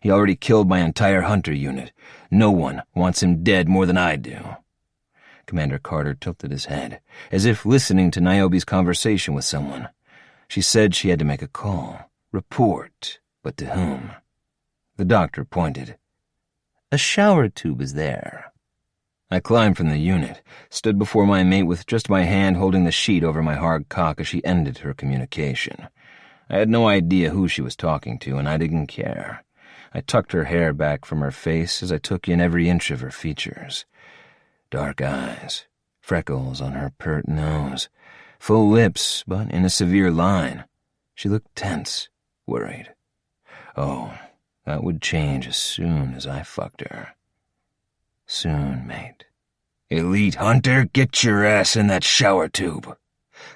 He already killed my entire hunter unit. No one wants him dead more than I do. Commander Carter tilted his head, as if listening to Niobe's conversation with someone. She said she had to make a call. Report, but to whom? The doctor pointed. A shower tube is there. I climbed from the unit, stood before my mate with just my hand holding the sheet over my hard cock as she ended her communication. I had no idea who she was talking to, and I didn't care. I tucked her hair back from her face as I took in every inch of her features. Dark eyes, freckles on her pert nose, full lips, but in a severe line. She looked tense, worried. Oh, that would change as soon as I fucked her. Soon, mate. Elite Hunter, get your ass in that shower tube,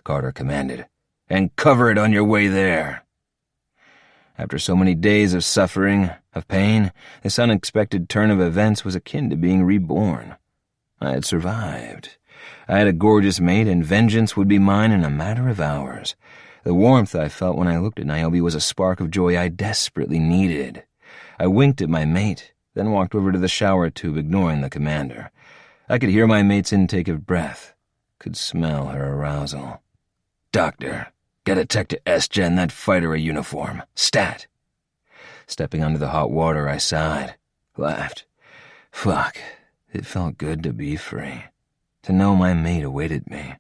Carter commanded, and cover it on your way there. After so many days of suffering, of pain, this unexpected turn of events was akin to being reborn. I had survived. I had a gorgeous mate, and vengeance would be mine in a matter of hours. The warmth I felt when I looked at Niobe was a spark of joy I desperately needed. I winked at my mate, then walked over to the shower tube, ignoring the commander. I could hear my mate's intake of breath, could smell her arousal. Doctor, get a tech to S-Gen that fighter a uniform. Stat. Stepping onto the hot water, I sighed, laughed. Fuck, it felt good to be free, to know my mate awaited me.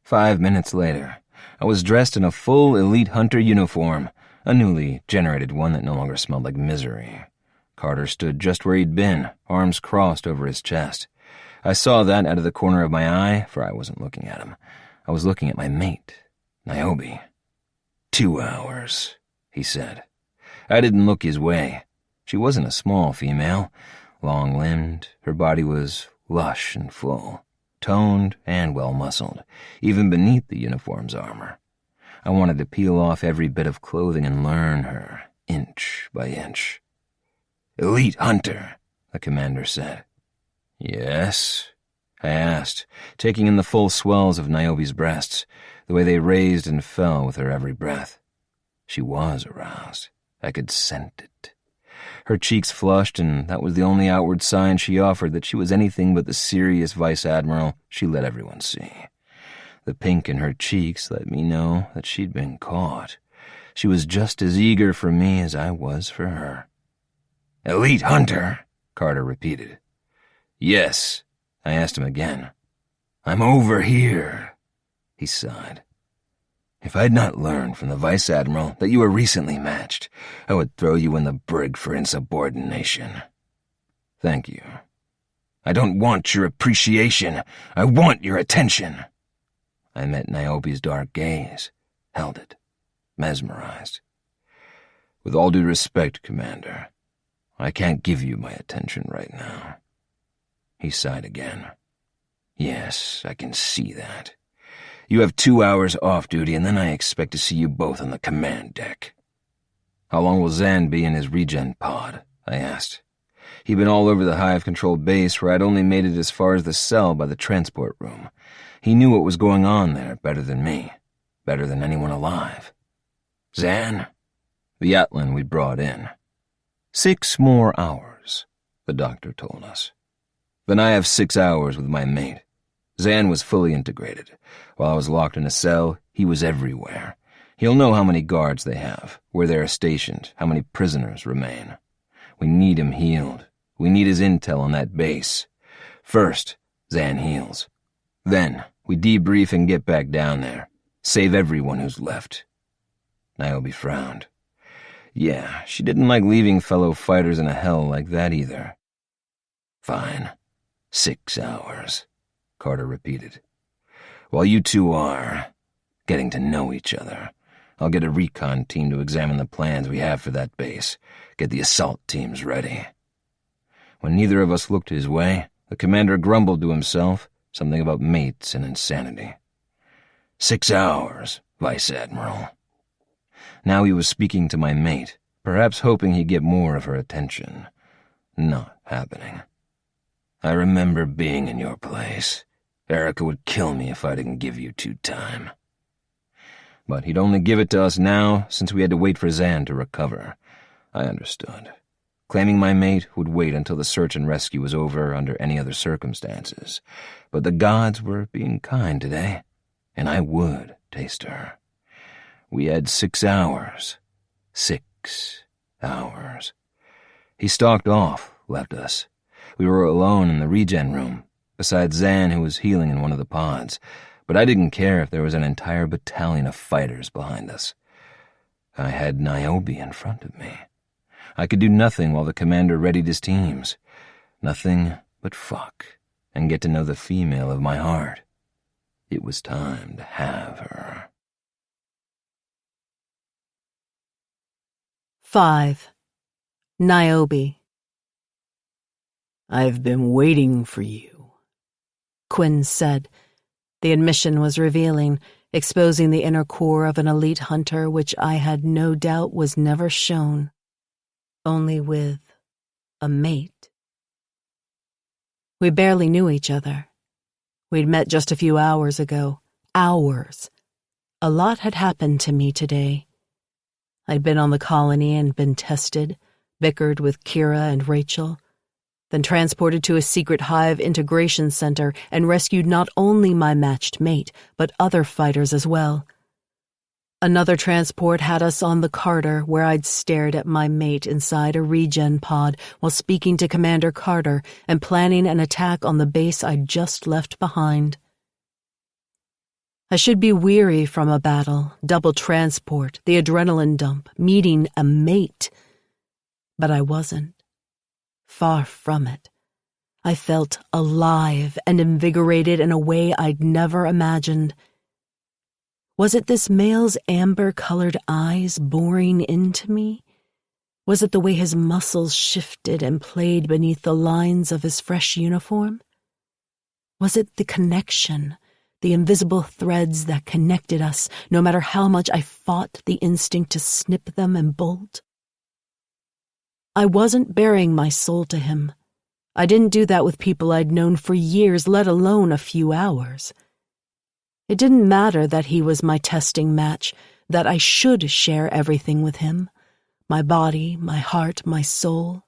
5 minutes later, I was dressed in a full Elite Hunter uniform, a newly generated one that no longer smelled like misery. Carter stood just where he'd been, arms crossed over his chest. I saw that out of the corner of my eye, for I wasn't looking at him. I was looking at my mate, Niobe. 2 hours, he said. I didn't look his way. She wasn't a small female, long-limbed. Her body was lush and full, toned and well-muscled, even beneath the uniform's armor. I wanted to peel off every bit of clothing and learn her, inch by inch. "Elite hunter," the commander said. "Yes?" I asked, taking in the full swells of Niobe's breasts, the way they raised and fell with her every breath. She was aroused. I could scent it. Her cheeks flushed, and that was the only outward sign she offered that she was anything but the serious vice admiral she let everyone see. The pink in her cheeks let me know that she'd been caught. She was just as eager for me as I was for her. "Elite hunter," Carter repeated. "Yes," I asked him again. "I'm over here," he sighed. "If I'd not learned from the Vice Admiral that you were recently matched, I would throw you in the brig for insubordination." "Thank you." "I don't want your appreciation. I want your attention." I met Niobe's dark gaze, held it, mesmerized. "With all due respect, Commander, I can't give you my attention right now." He sighed again. "Yes, I can see that. You have 2 hours off duty, and then I expect to see you both on the command deck." "How long will Zan be in his regen pod?" I asked. He'd been all over the Hive-controlled base where I'd only made it as far as the cell by the transport room. He knew what was going on there better than me, better than anyone alive. "Zan?" "The Atlan we brought in." 6 more hours, the doctor told us. Then I have 6 hours with my mate. Zan was fully integrated. While I was locked in a cell, he was everywhere. He'll know how many guards they have, where they are stationed, how many prisoners remain. We need him healed. We need his intel on that base. First, Zan heals. Then, we debrief and get back down there. Save everyone who's left. Niobe frowned. Yeah, she didn't like leaving fellow fighters in a hell like that either. "Fine. 6 hours, Carter repeated. "While you two are getting to know each other, I'll get a recon team to examine the plans we have for that base, get the assault teams ready." When neither of us looked his way, the commander grumbled to himself, something about mates and insanity. 6 hours, Vice Admiral. Now he was speaking to my mate, perhaps hoping he'd get more of her attention. Not happening. "I remember being in your place. Erica would kill me if I didn't give you 2 time. But he'd only give it to us now, since we had to wait for Zan to recover. I understood. Claiming my mate would wait until the search and rescue was over under any other circumstances. But the gods were being kind today, and I would taste her. We had 6 hours. 6 hours. He stalked off, left us. We were alone in the regen room, besides Zan, who was healing in one of the pods, but I didn't care if there was an entire battalion of fighters behind us. I had Niobe in front of me. I could do nothing while the commander readied his teams. Nothing but fuck and get to know the female of my heart. It was time to have her. 5. Niobe. "I've been waiting for you," Quinn said. The admission was revealing, exposing the inner core of an elite hunter which I had no doubt was never shown, only with a mate. We barely knew each other. We'd met just a few hours ago. Hours. A lot had happened to me today. I'd been on the colony and been tested, bickered with Kira and Rachel, then transported to a secret Hive integration center and rescued not only my matched mate, but other fighters as well. Another transport had us on the Carter, where I'd stared at my mate inside a regen pod while speaking to Commander Carter and planning an attack on the base I'd just left behind. I should be weary from a battle, double transport, the adrenaline dump, meeting a mate. But I wasn't. Far from it. I felt alive and invigorated in a way I'd never imagined. Was it this male's amber-colored eyes boring into me? Was it the way his muscles shifted and played beneath the lines of his fresh uniform? Was it the connection, the invisible threads that connected us, no matter how much I fought the instinct to snip them and bolt? I wasn't bearing my soul to him. I didn't do that with people I'd known for years, let alone a few hours. It didn't matter that he was my testing match, that I should share everything with him, my body, my heart, my soul.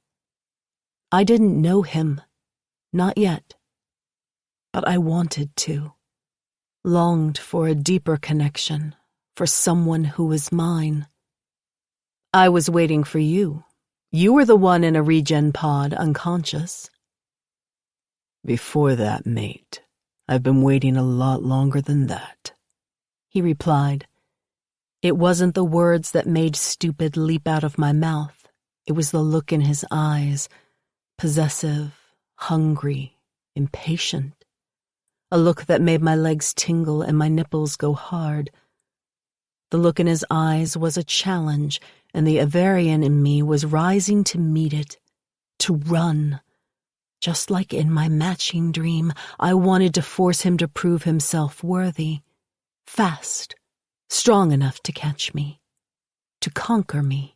I didn't know him, not yet. But I wanted to, longed for a deeper connection, for someone who was mine. I was waiting for you. You were the one in a regen pod, unconscious. Before that, mate, I've been waiting a lot longer than that, he replied. It wasn't the words that made stupid leap out of my mouth. It was the look in his eyes, possessive, hungry, impatient. A look that made my legs tingle and my nipples go hard. The look in his eyes was a challenge, and the Avarian in me was rising to meet it, to run. Just like in my matching dream, I wanted to force him to prove himself worthy, fast, strong enough to catch me, to conquer me.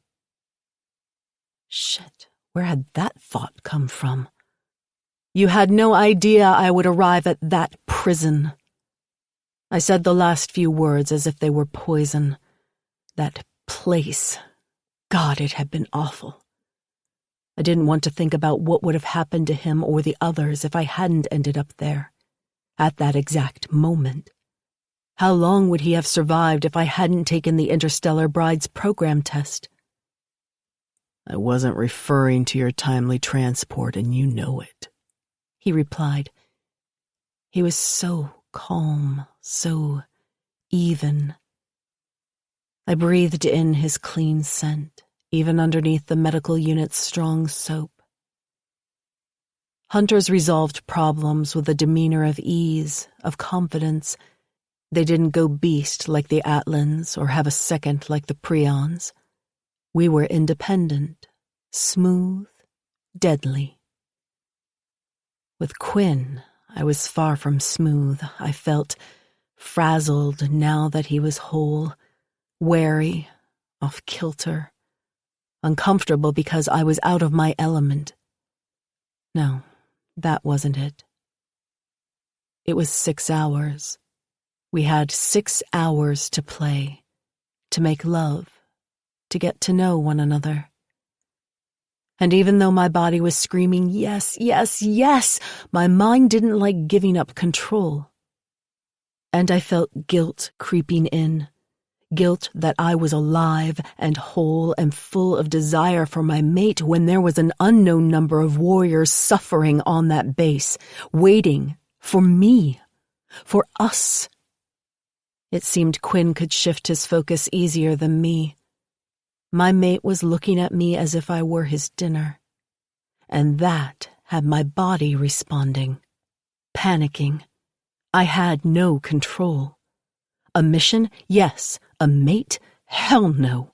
Shit, where had that thought come from? You had no idea I would arrive at that prison. I said the last few words as if they were poison. That place. God, it had been awful. I didn't want to think about what would have happened to him or the others if I hadn't ended up there, at that exact moment. How long would he have survived if I hadn't taken the Interstellar Brides program test? I wasn't referring to your timely transport, and you know it, he replied. He was so calm, so even. I breathed in his clean scent, even underneath the medical unit's strong soap. Hunters resolved problems with a demeanor of ease, of confidence. They didn't go beast like the Atlans or have a second like the Prions. We were independent, smooth, deadly. With Quinn, I was far from smooth. I felt frazzled now that he was whole, wary, off kilter, uncomfortable because I was out of my element. No, that wasn't it. It was 6 hours. We had 6 hours to play, to make love, to get to know one another. And even though my body was screaming, yes, yes, yes, my mind didn't like giving up control. And I felt guilt creeping in. Guilt that I was alive and whole and full of desire for my mate when there was an unknown number of warriors suffering on that base, waiting for me, for us. It seemed Quinn could shift his focus easier than me. My mate was looking at me as if I were his dinner, and that had my body responding, panicking. I had no control. A mission? Yes. A mate? Hell no.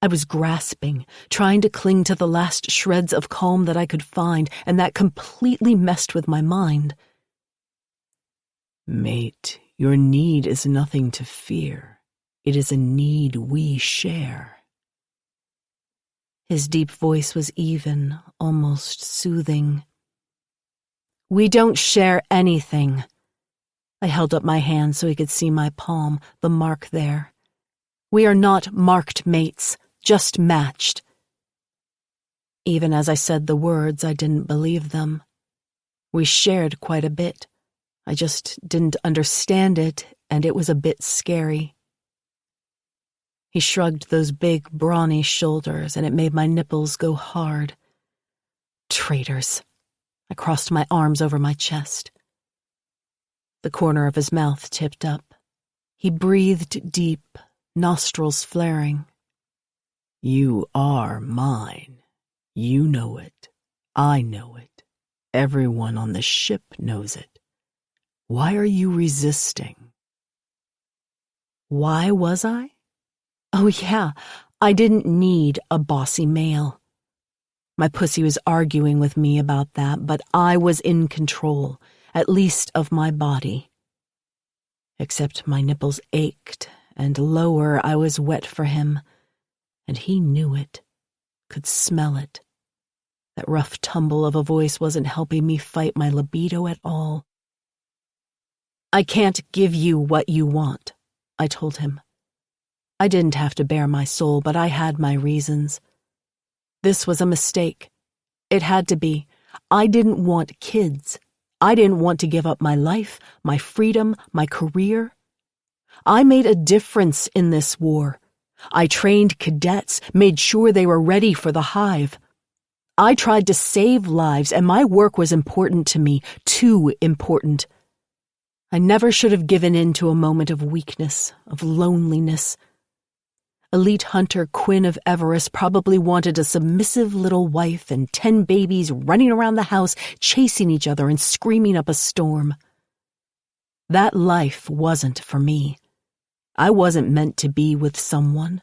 I was grasping, trying to cling to the last shreds of calm that I could find, and that completely messed with my mind. Mate, your need is nothing to fear. It is a need we share. His deep voice was even, almost soothing. We don't share anything. I held up my hand so he could see my palm, the mark there. We are not marked mates, just matched. Even as I said the words, I didn't believe them. We shared quite a bit. I just didn't understand it, and it was a bit scary. He shrugged those big, brawny shoulders, and it made my nipples go hard. Traitors. I crossed my arms over my chest. The corner of his mouth tipped up. He breathed deep, nostrils flaring. You are mine. You know it. I know it. Everyone on the ship knows it. Why are you resisting? Why was I? Oh yeah, I didn't need a bossy male. My pussy was arguing with me about that, but I was in control, at least of my body. Except my nipples ached, and lower I was wet for him, and he knew it, could smell it. That rough tumble of a voice wasn't helping me fight my libido at all. I can't give you what you want, I told him. I didn't have to bare my soul, but I had my reasons. This was a mistake. It had to be. I didn't want kids. I didn't want to give up my life, my freedom, my career. I made a difference in this war. I trained cadets, made sure they were ready for the hive. I tried to save lives, and my work was important to me, too important. I never should have given in to a moment of weakness, of loneliness. Elite hunter Quinn of Everest probably wanted a submissive little wife and 10 babies running around the house, chasing each other and screaming up a storm. That life wasn't for me. I wasn't meant to be with someone.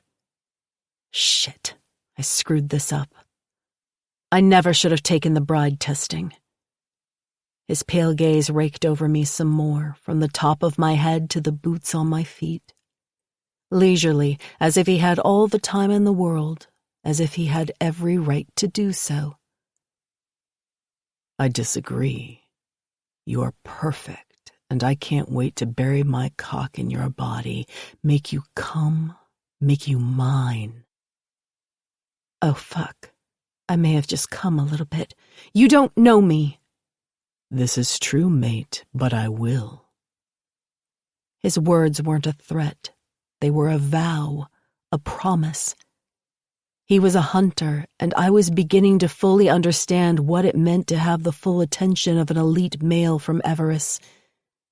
Shit, I screwed this up. I never should have taken the bride testing. His pale gaze raked over me some more, from the top of my head to the boots on my feet. Leisurely, as if he had all the time in the world, as if he had every right to do so. I disagree. You are perfect, and I can't wait to bury my cock in your body, make you come, make you mine. Oh, fuck. I may have just come a little bit. You don't know me. This is true, mate, but I will. His words weren't a threat. They were a vow, a promise. He was a hunter, and I was beginning to fully understand what it meant to have the full attention of an elite male from Everest.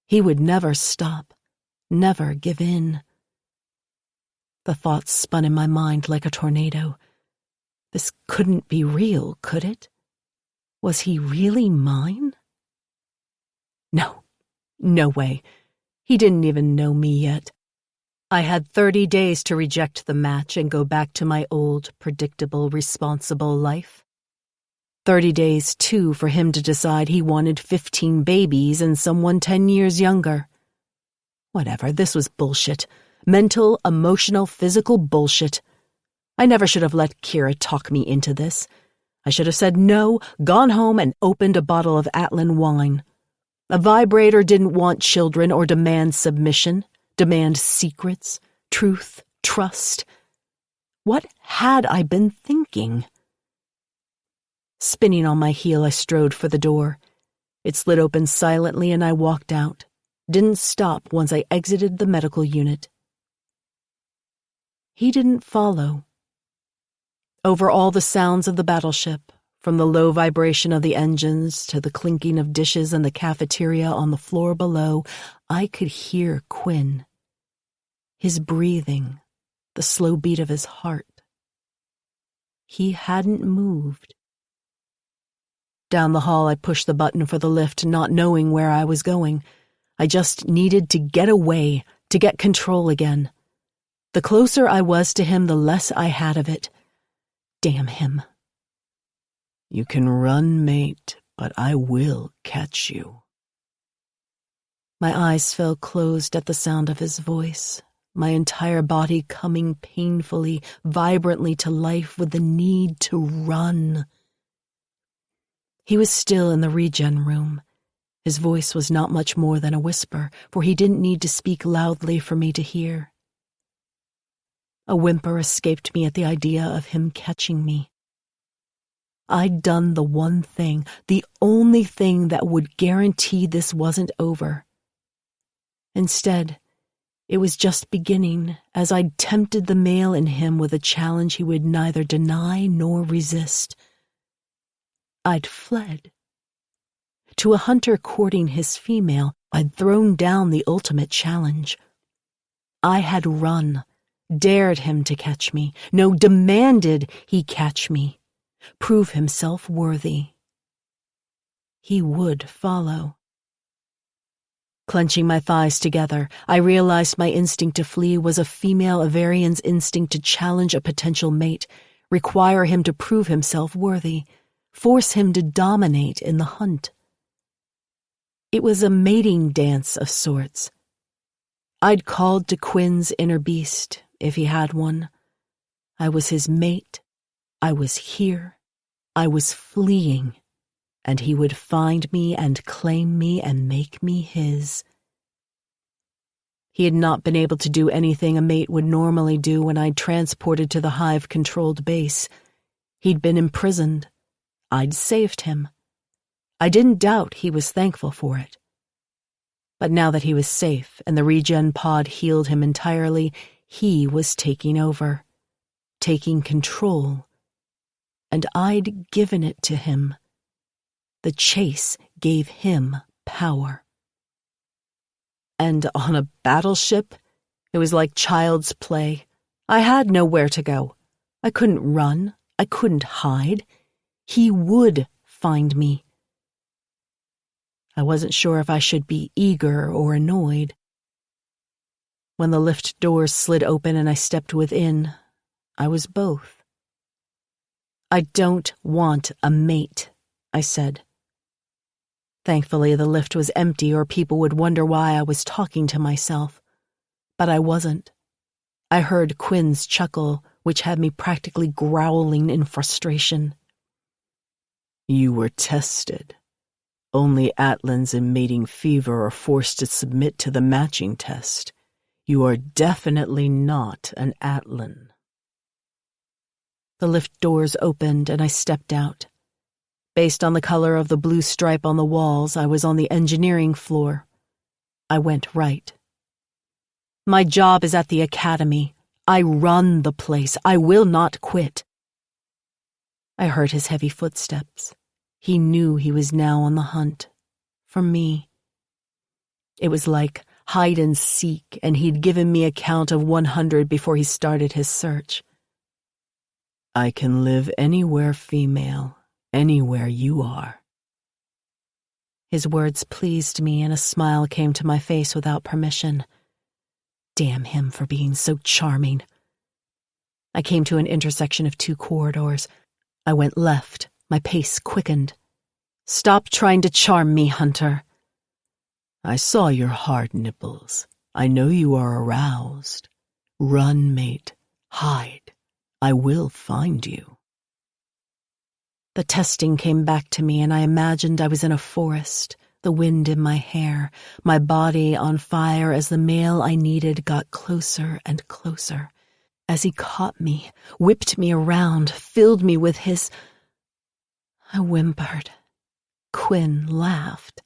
He would never stop, never give in. The thoughts spun in my mind like a tornado. This couldn't be real, could it? Was he really mine? No, no way. He didn't even know me yet. I had 30 days to reject the match and go back to my old, predictable, responsible life. 30 days, too, for him to decide he wanted 15 babies and someone 10 years younger. Whatever, this was bullshit. Mental, emotional, physical bullshit. I never should have let Kira talk me into this. I should have said no, gone home and opened a bottle of Atlan wine. A vibrator didn't want children or demand submission, demand secrets, truth, trust. What had I been thinking? Spinning on my heel, I strode for the door. It slid open silently and I walked out. Didn't stop once I exited the medical unit. He didn't follow. Over all the sounds of the battleship, from the low vibration of the engines to the clinking of dishes in the cafeteria on the floor below, I could hear Quinn. His breathing, the slow beat of his heart. He hadn't moved. Down the hall, I pushed the button for the lift, not knowing where I was going. I just needed to get away, to get control again. The closer I was to him, the less I had of it. Damn him. You can run, mate, but I will catch you. My eyes fell closed at the sound of his voice, my entire body coming painfully, vibrantly to life with the need to run. He was still in the regen room. His voice was not much more than a whisper, for he didn't need to speak loudly for me to hear. A whimper escaped me at the idea of him catching me. I'd done the one thing, the only thing that would guarantee this wasn't over. Instead, it was just beginning, as I'd tempted the male in him with a challenge he would neither deny nor resist. I'd fled. To a hunter courting his female, I'd thrown down the ultimate challenge. I had run, dared him to catch me, no, demanded he catch me, prove himself worthy. He would follow. Clenching my thighs together, I realized my instinct to flee was a female Avarian's instinct to challenge a potential mate, require him to prove himself worthy, force him to dominate in the hunt. It was a mating dance of sorts. I'd called to Quinn's inner beast, if he had one. I was his mate. I was here. I was fleeing. And he would find me and claim me and make me his. He had not been able to do anything a mate would normally do when I'd transported to the hive-controlled base. He'd been imprisoned. I'd saved him. I didn't doubt he was thankful for it. But now that he was safe and the regen pod healed him entirely, he was taking over, taking control. And I'd given it to him. The chase gave him power. And on a battleship, it was like child's play. I had nowhere to go. I couldn't run. I couldn't hide. He would find me. I wasn't sure if I should be eager or annoyed. When the lift doors slid open and I stepped within, I was both. I don't want a mate, I said. Thankfully, the lift was empty or people would wonder why I was talking to myself. But I wasn't. I heard Quinn's chuckle, which had me practically growling in frustration. You were tested. Only Atlans in mating fever are forced to submit to the matching test. You are definitely not an Atlan. The lift doors opened and I stepped out. Based on the color of the blue stripe on the walls, I was on the engineering floor. I went right. My job is at the academy. I run the place. I will not quit. I heard his heavy footsteps. He knew he was now on the hunt. For me. It was like hide and seek, and he'd given me a count of 100 before he started his search. I can live anywhere, female. Anywhere you are. His words pleased me and a smile came to my face without permission. Damn him for being so charming. I came to an intersection of two corridors. I went left, my pace quickened. Stop trying to charm me, Hunter. I saw your hard nipples. I know you are aroused. Run, mate. Hide. I will find you. The testing came back to me and I imagined I was in a forest, the wind in my hair, my body on fire as the male I needed got closer and closer. As he caught me, whipped me around, filled me with his... I whimpered. Quinn laughed.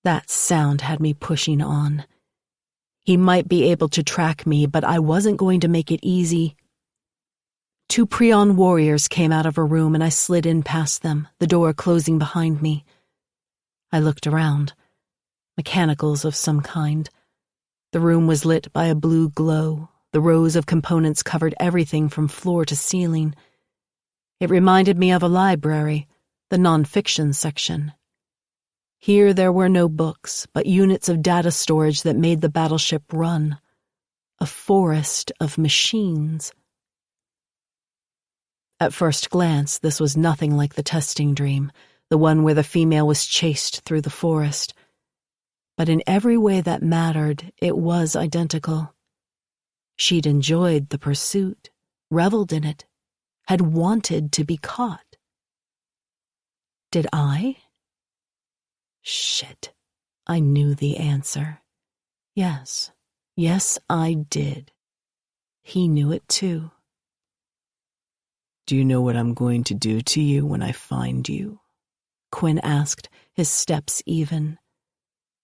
That sound had me pushing on. He might be able to track me, but I wasn't going to make it easy. 2 Prion warriors came out of a room and I slid in past them, the door closing behind me. I looked around. Mechanicals of some kind. The room was lit by a blue glow. The rows of components covered everything from floor to ceiling. It reminded me of a library, the non-fiction section. Here there were no books, but units of data storage that made the battleship run. A forest of machines. At first glance, this was nothing like the testing dream, the one where the female was chased through the forest. But in every way that mattered, it was identical. She'd enjoyed the pursuit, reveled in it, had wanted to be caught. Did I? Shit. I knew the answer. Yes, I did. He knew it too. Do you know what I'm going to do to you when I find you? Quinn asked, his steps even.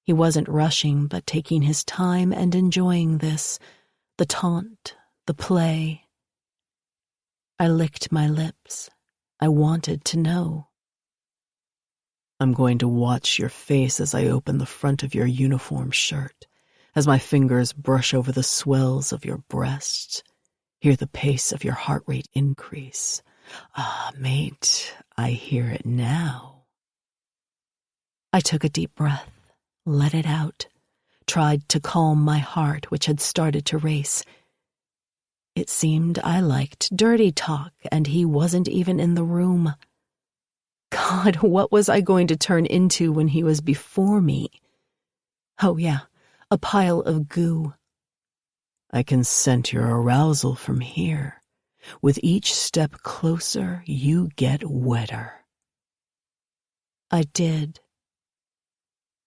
He wasn't rushing, but taking his time and enjoying this, the taunt, the play. I licked my lips. I wanted to know. I'm going to watch your face as I open the front of your uniform shirt. as my fingers brush over the swells of your breasts, hear the pace of your heart rate increase. Ah, mate, I hear it now. I took a deep breath, let it out, tried to calm my heart, which had started to race. It seemed I liked dirty talk, and he wasn't even in the room. God, what was I going to turn into when he was before me? Oh yeah, a pile of goo. I can scent your arousal from here. With each step closer, you get wetter. I did.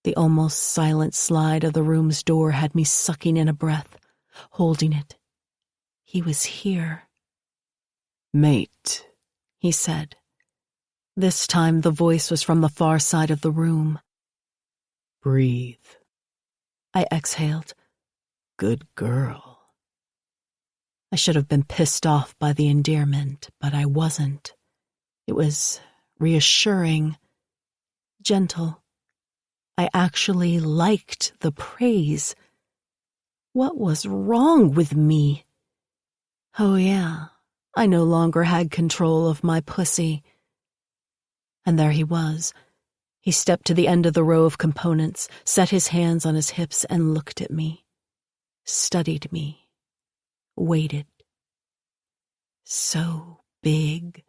The almost silent slide of the room's door had me sucking in a breath, holding it. He was here. Mate, he said. This time the voice was from the far side of the room. Breathe. I exhaled. Good girl. I should have been pissed off by the endearment, but I wasn't. It was reassuring, gentle. I actually liked the praise. What was wrong with me? Oh yeah, I no longer had control of my pussy. And there he was. He stepped to the end of the row of components, set his hands on his hips, and looked at me, studied me, waited. So big,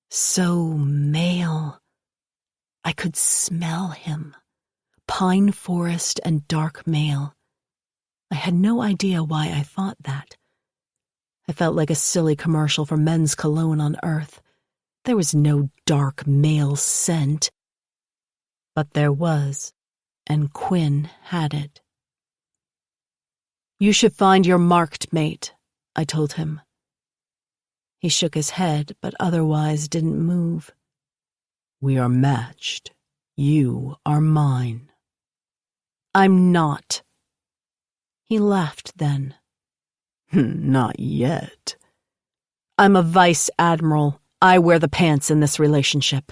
so male. I could smell him. Pine forest and dark male. I had no idea why I thought that. I felt like a silly commercial for men's cologne on Earth. There was no dark male scent. But there was, and Quinn had it. You should find your marked mate, I told him. He shook his head, but otherwise didn't move. We are matched. You are mine. I'm not. He laughed then. Not yet. I'm a vice admiral. I wear the pants in this relationship.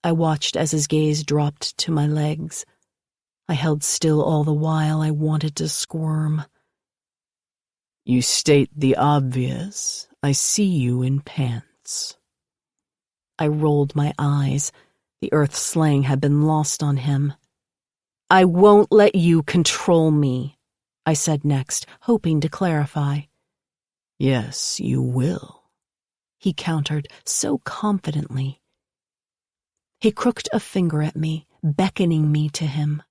I watched as his gaze dropped to my legs. I held still all the while. I wanted to squirm. You state the obvious. I see you in pants. I rolled my eyes. The earth slang had been lost on him. I won't let you control me, I said next, hoping to clarify. Yes, you will, he countered so confidently. He crooked a finger at me, beckoning me to him.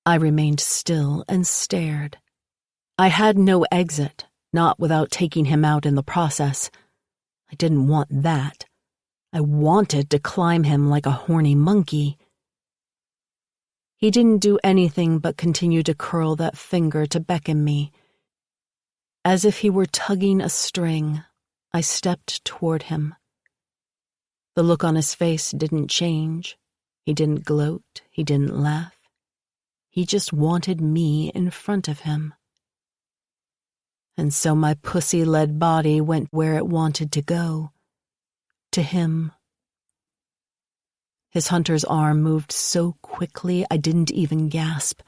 I remained still and stared. I had no exit, not without taking him out in the process. I didn't want that. I wanted to climb him like a horny monkey. He didn't do anything but continue to curl that finger to beckon me. As if he were tugging a string, I stepped toward him. The look on his face didn't change. He didn't gloat. He didn't laugh. He just wanted me in front of him. And so my pussy-led body went where it wanted to go. To him. His hunter's arm moved so quickly I didn't even gasp.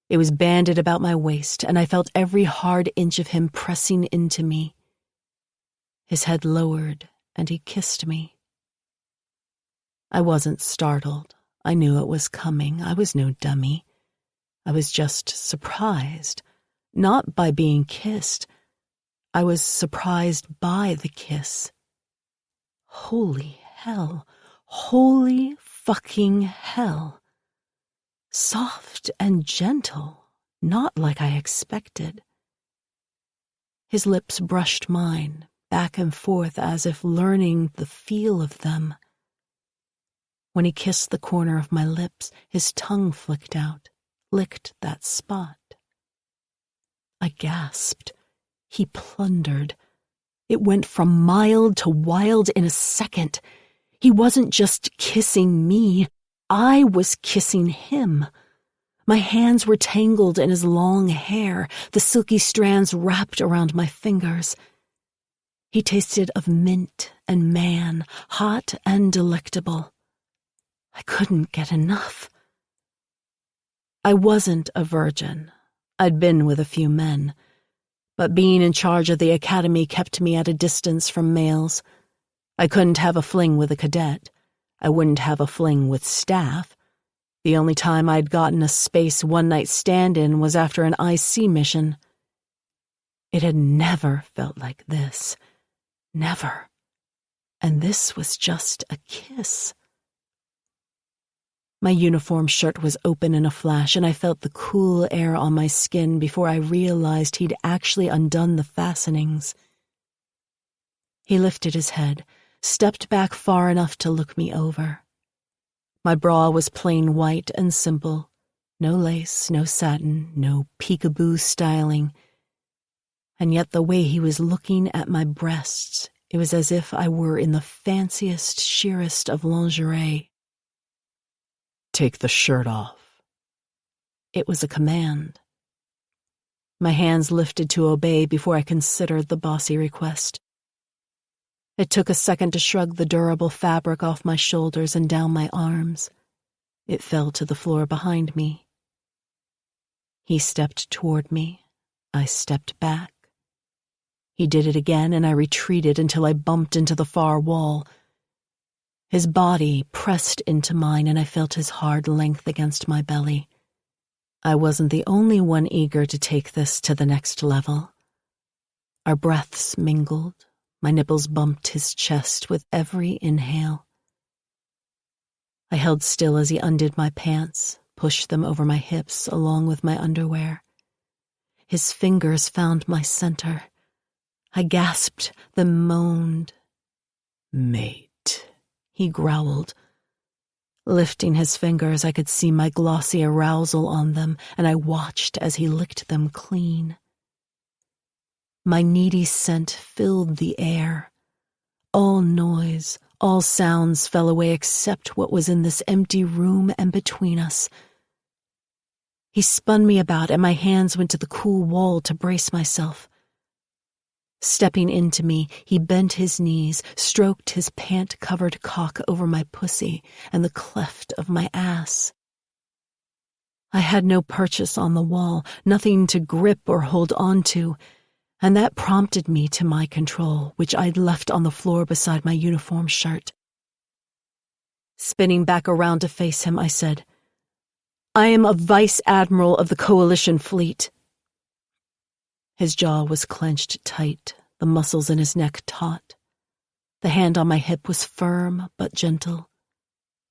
It was banded about my waist, and I felt every hard inch of him pressing into me. His head lowered, and he kissed me. I wasn't startled. I knew it was coming. I was no dummy. I was just surprised. Not by being kissed. I was surprised by the kiss. Holy hell. Holy fucking hell. Soft and gentle, not like I expected. His lips brushed mine, back and forth as if learning the feel of them. When he kissed the corner of my lips, his tongue flicked out, licked that spot. I gasped. He plundered. It went from mild to wild in a second. He wasn't just kissing me. I was kissing him. My hands were tangled in his long hair, the silky strands wrapped around my fingers. He tasted of mint and man, hot and delectable. I couldn't get enough. I wasn't a virgin. I'd been with a few men. But being in charge of the academy kept me at a distance from males. I couldn't have a fling with a cadet. I wouldn't have a fling with staff. The only time I'd gotten a space one-night stand-in was after an IC mission. It had never felt like this. Never. And this was just a kiss. My uniform shirt was open in a flash, and I felt the cool air on my skin before I realized he'd actually undone the fastenings. He lifted his head, stepped back far enough to look me over. My bra was plain white and simple. No lace, no satin, no peekaboo styling. And yet the way he was looking at my breasts, it was as if I were in the fanciest, sheerest of lingerie. "Take the shirt off." It was a command. My hands lifted to obey before I considered the bossy request. It took a second to shrug the durable fabric off my shoulders and down my arms. It fell to the floor behind me. He stepped toward me. I stepped back. He did it again, and I retreated until I bumped into the far wall. His body pressed into mine, and I felt his hard length against my belly. I wasn't the only one eager to take this to the next level. Our breaths mingled. My nipples bumped his chest with every inhale. I held still as he undid my pants, pushed them over my hips along with my underwear. His fingers found my center. I gasped, then moaned. "Mate," he growled. Lifting his fingers, I could see my glossy arousal on them, and I watched as he licked them clean. My needy scent filled the air. All noise, all sounds fell away except what was in this empty room and between us. He spun me about, and my hands went to the cool wall to brace myself. Stepping into me, he bent his knees, stroked his pant-covered cock over my pussy and the cleft of my ass. I had no purchase on the wall, nothing to grip or hold on to, and that prompted me to my control, which I'd left on the floor beside my uniform shirt. Spinning back around to face him, I said, "I am a vice admiral of the Coalition fleet." His jaw was clenched tight, the muscles in his neck taut. The hand on my hip was firm but gentle.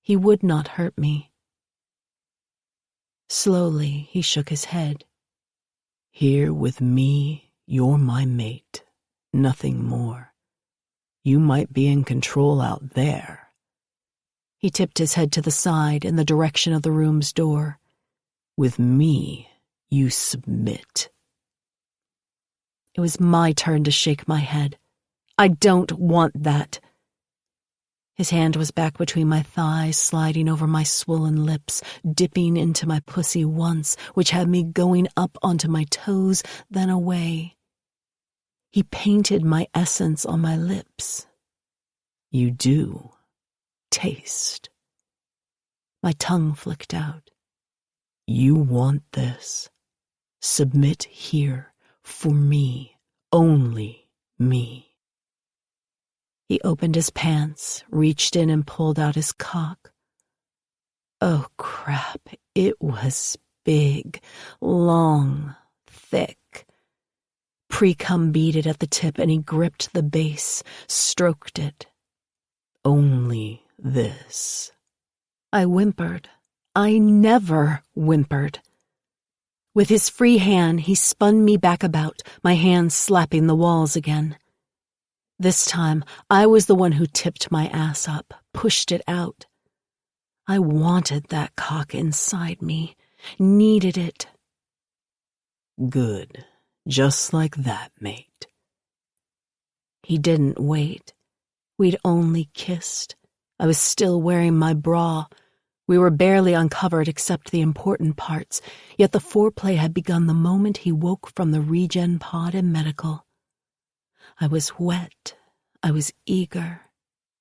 He would not hurt me. Slowly, he shook his head. "Here with me, you're my mate, nothing more. You might be in control out there." He tipped his head to the side in the direction of the room's door. "With me, you submit." It was my turn to shake my head. "I don't want that." His hand was back between my thighs, sliding over my swollen lips, dipping into my pussy once, which had me going up onto my toes, then away. He painted my essence on my lips. "You do taste." My tongue flicked out. "You want this. Submit here. For me, only me." He opened his pants, reached in and pulled out his cock. Oh, crap, it was big, long, thick. Pre-cum beaded at the tip, and he gripped the base, stroked it. "Only this." I whimpered. I never whimpered. With his free hand, he spun me back about, my hands slapping the walls again. This time, I was the one who tipped my ass up, pushed it out. I wanted that cock inside me, needed it. "Good, just like that, mate." He didn't wait. We'd only kissed. I was still wearing my bra. We were barely uncovered except the important parts, yet the foreplay had begun the moment he woke from the regen pod in medical. I was wet. I was eager.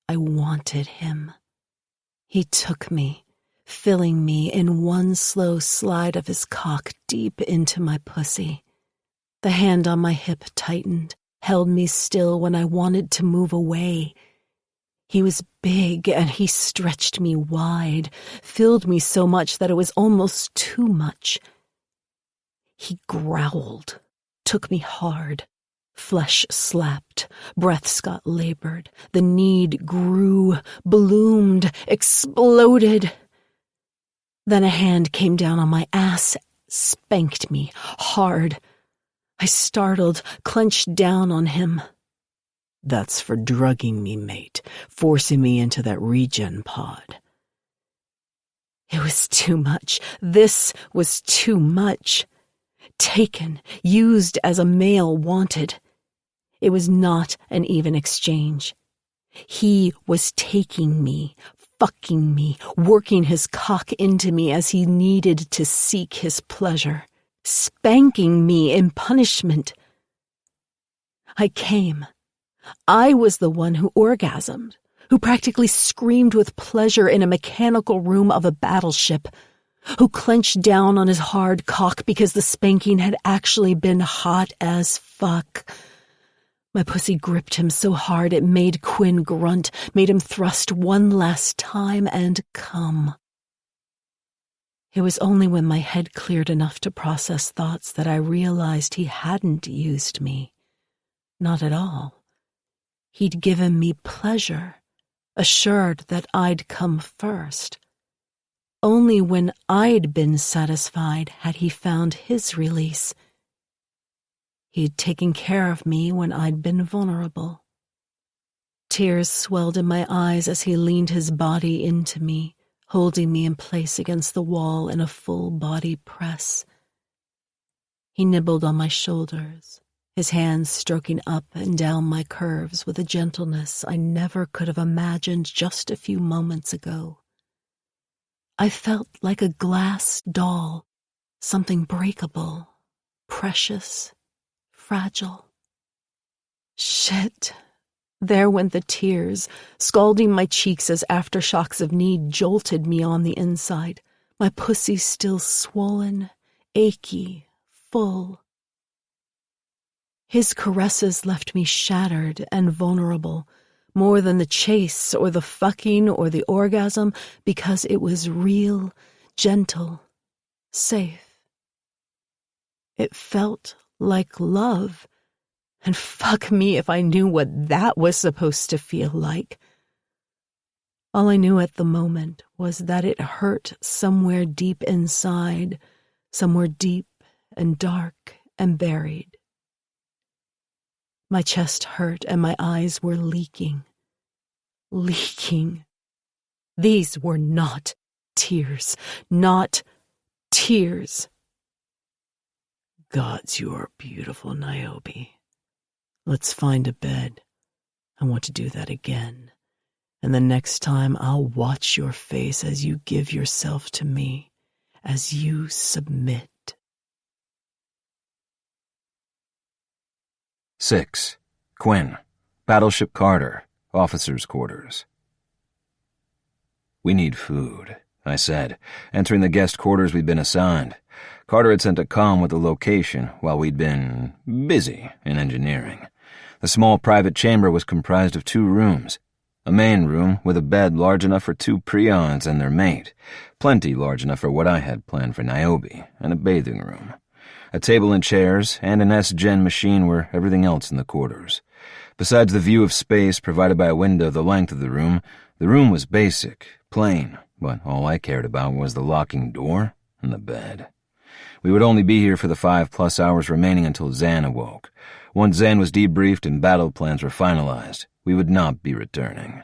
I wanted him. He took me, filling me in one slow slide of his cock deep into my pussy. The hand on my hip tightened, held me still when I wanted to move away. He was big and he stretched me wide, filled me so much that it was almost too much. He growled, took me hard. Flesh slapped, breaths got labored, the need grew, bloomed, exploded. Then a hand came down on my ass, spanked me hard. I startled, clenched down on him. That's for drugging me, mate, forcing me into that regen pod. It was too much. This was too much. Taken, used as a male wanted. It was not an even exchange. He was taking me, fucking me, working his cock into me as he needed to seek his pleasure, spanking me in punishment. I came. I was the one who orgasmed, who practically screamed with pleasure in a mechanical room of a battleship, who clenched down on his hard cock because the spanking had actually been hot as fuck. My pussy gripped him so hard it made Quinn grunt, made him thrust one last time and come. It was only when my head cleared enough to process thoughts that I realized he hadn't used me. Not at all. He'd given me pleasure, assured that I'd come first. Only when I'd been satisfied had he found his release. He'd taken care of me when I'd been vulnerable. Tears swelled in my eyes as he leaned his body into me, holding me in place against the wall in a full-body press. He nibbled on my shoulders, his hands stroking up and down my curves with a gentleness I never could have imagined just a few moments ago. I felt like a glass doll, something breakable, precious, fragile. Shit. There went the tears, scalding my cheeks as aftershocks of need jolted me on the inside, my pussy still swollen, achy, full. His caresses left me shattered and vulnerable, more than the chase or the fucking or the orgasm, because it was real, gentle, safe. It felt like love, and fuck me if I knew what that was supposed to feel like. All I knew at the moment was that it hurt somewhere deep inside, somewhere deep and dark and buried. My chest hurt and my eyes were leaking. Leaking. These were not tears, not tears. Gods, you are beautiful, Niobe. Let's find a bed. I want to do that again. And the next time I'll watch your face as you give yourself to me, as you submit. 6. Quinn. Battleship Carter. Officers' Quarters. We need food, I said, entering the guest quarters we'd been assigned. Carter had sent a comm with the location while we'd been busy in engineering. The small private chamber was comprised of 2 rooms. A main room with a bed large enough for 2 prions and their mate, plenty large enough for what I had planned for Niobe, and a bathing room. A table and chairs, and an S-Gen machine were everything else in the quarters. Besides the view of space provided by a window the length of the room was basic, plain, but all I cared about was the locking door and the bed. We would only be here for the 5+ hours remaining until Zan awoke. Once Zan was debriefed and battle plans were finalized, we would not be returning.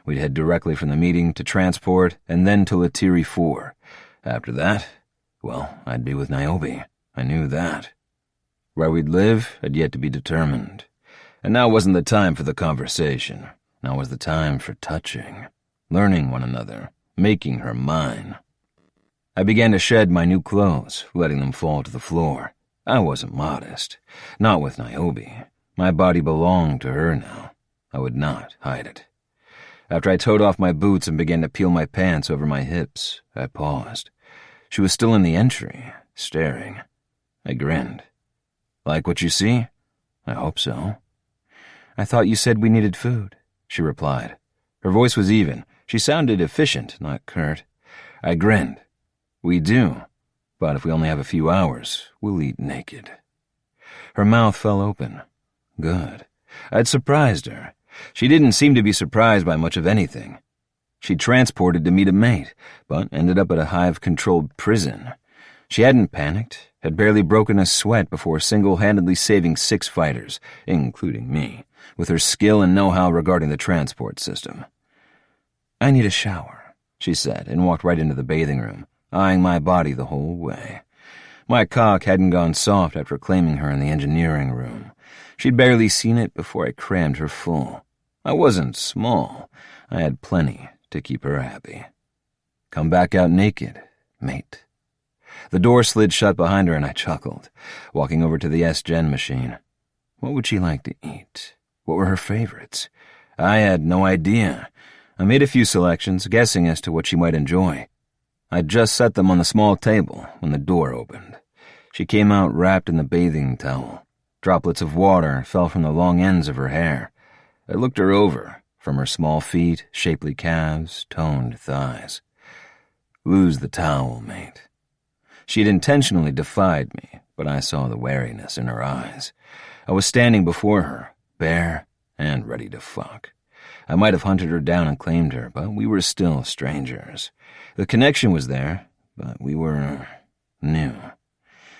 We'd head directly from the meeting to transport and then to Latiri 4. After that, well, I'd be with Niobe. I knew that. Where we'd live had yet to be determined. And now wasn't the time for the conversation. Now was the time for touching, learning one another, making her mine. I began to shed my new clothes, letting them fall to the floor. I wasn't modest. Not with Niobe. My body belonged to her now. I would not hide it. After I towed off my boots and began to peel my pants over my hips, I paused. She was still in the entry, staring. I grinned. Like what you see? I hope so. I thought you said we needed food, she replied. Her voice was even. She sounded efficient, not curt. I grinned. We do, but if we only have a few hours, we'll eat naked. Her mouth fell open. Good. I'd surprised her. She didn't seem to be surprised by much of anything. She'd transported to meet a mate, but ended up at a hive-controlled prison. She hadn't panicked, had barely broken a sweat before single-handedly saving 6 fighters, including me, with her skill and know-how regarding the transport system. I need a shower, she said, and walked right into the bathing room, eyeing my body the whole way. My cock hadn't gone soft after claiming her in the engineering room. She'd barely seen it before I crammed her full. I wasn't small. I had plenty to keep her happy. Come back out naked, mate. The door slid shut behind her and I chuckled, walking over to the S-Gen machine. What would she like to eat? What were her favorites? I had no idea. I made a few selections, guessing as to what she might enjoy. I'd just set them on the small table when the door opened. She came out wrapped in the bathing towel. Droplets of water fell from the long ends of her hair. I looked her over, from her small feet, shapely calves, toned thighs. Lose the towel, mate. She'd intentionally defied me, but I saw the wariness in her eyes. I was standing before her, bare and ready to fuck. I might have hunted her down and claimed her, but we were still strangers. The connection was there, but we were new.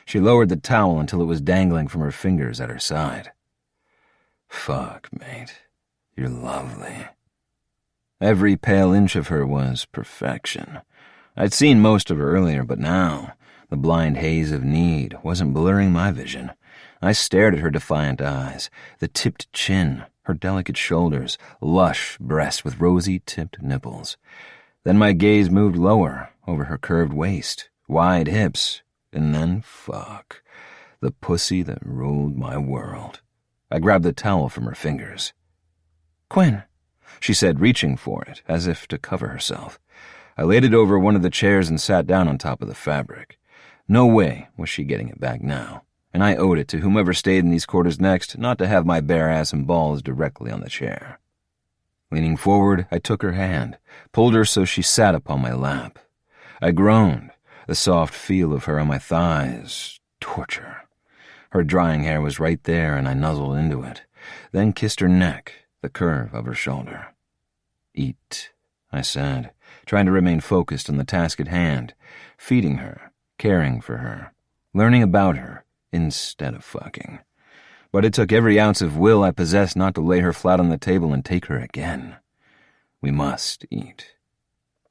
She lowered the towel until it was dangling from her fingers at her side. Fuck, mate. You're lovely. Every pale inch of her was perfection. I'd seen most of her earlier, but now, the blind haze of need wasn't blurring my vision. I stared at her defiant eyes, the tipped chin, her delicate shoulders, lush breasts with rosy-tipped nipples. Then my gaze moved lower, over her curved waist, wide hips, and then fuck, the pussy that ruled my world. I grabbed the towel from her fingers. Quinn, she said, reaching for it, as if to cover herself. I laid it over one of the chairs and sat down on top of the fabric. No way was she getting it back now, and I owed it to whomever stayed in these quarters next not to have my bare ass and balls directly on the chair. Leaning forward, I took her hand, pulled her so she sat upon my lap. I groaned, the soft feel of her on my thighs. Torture. Her drying hair was right there, and I nuzzled into it, then kissed her neck, the curve of her shoulder. Eat, I said, trying to remain focused on the task at hand, feeding her, caring for her, learning about her instead of fucking. But it took every ounce of will I possessed not to lay her flat on the table and take her again. We must eat.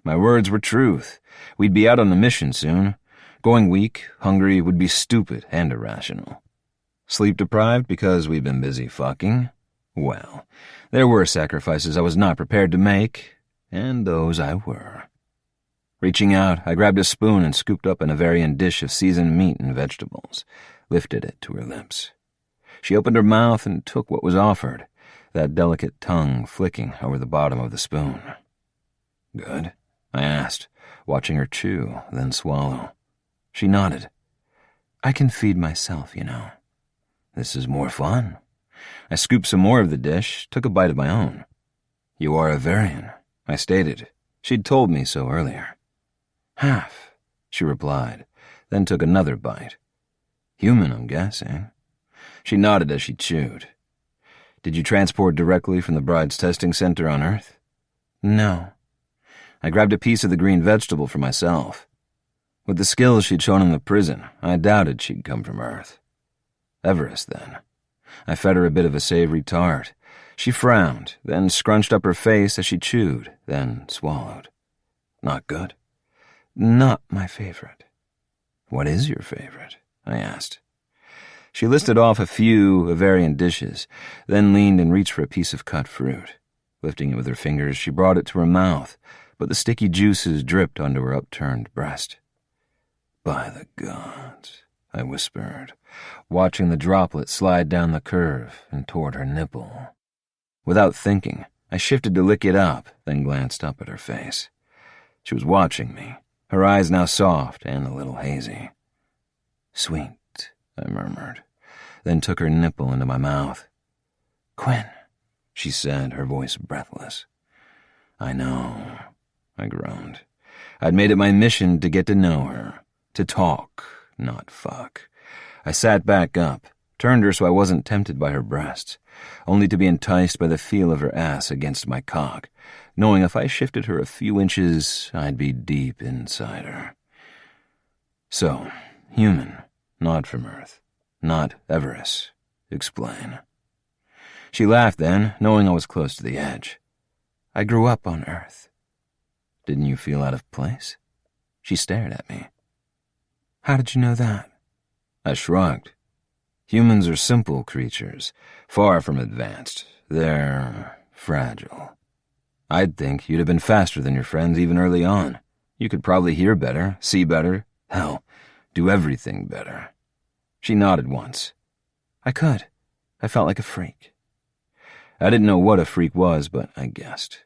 My words were truth. We'd be out on the mission soon. Going weak, hungry would be stupid and irrational. Sleep-deprived because we'd been busy fucking? Well, there were sacrifices I was not prepared to make, and those I were. Reaching out, I grabbed a spoon and scooped up an Avarian dish of seasoned meat and vegetables, lifted it to her lips. She opened her mouth and took what was offered, that delicate tongue flicking over the bottom of the spoon. Good? I asked, watching her chew, then swallow. She nodded. I can feed myself, you know. This is more fun. I scooped some more of the dish, took a bite of my own. You are Avarian, I stated. She'd told me so earlier. Half, she replied, then took another bite. Human, I'm guessing. She nodded as she chewed. Did you transport directly from the bride's testing center on Earth? No. I grabbed a piece of the green vegetable for myself. With the skills she'd shown in the prison, I doubted she'd come from Earth. Everest, then. I fed her a bit of a savory tart. She frowned, then scrunched up her face as she chewed, then swallowed. Not good? Not my favorite. What is your favorite? I asked. She listed off a few Avarian dishes, then leaned and reached for a piece of cut fruit. Lifting it with her fingers, she brought it to her mouth, but the sticky juices dripped onto her upturned breast. By the gods, I whispered, watching the droplet slide down the curve and toward her nipple. Without thinking, I shifted to lick it up, then glanced up at her face. She was watching me, her eyes now soft and a little hazy. "Sweet," I murmured, then took her nipple into my mouth. "Quinn," she said, her voice breathless. "I know," I groaned. I'd made it my mission to get to know her, to talk, not fuck. I sat back up, turned her so I wasn't tempted by her breasts, only to be enticed by the feel of her ass against my cock, knowing if I shifted her a few inches, I'd be deep inside her. So, human, not from Earth, not Everest. Explain. She laughed then, knowing I was close to the edge. "I grew up on Earth." "Didn't you feel out of place?" She stared at me. "How did you know that?" I shrugged. Humans are simple creatures, far from advanced. They're fragile. I'd think you'd have been faster than your friends even early on. You could probably hear better, see better, hell, do everything better. She nodded once. I could. I felt like a freak. I didn't know what a freak was, but I guessed.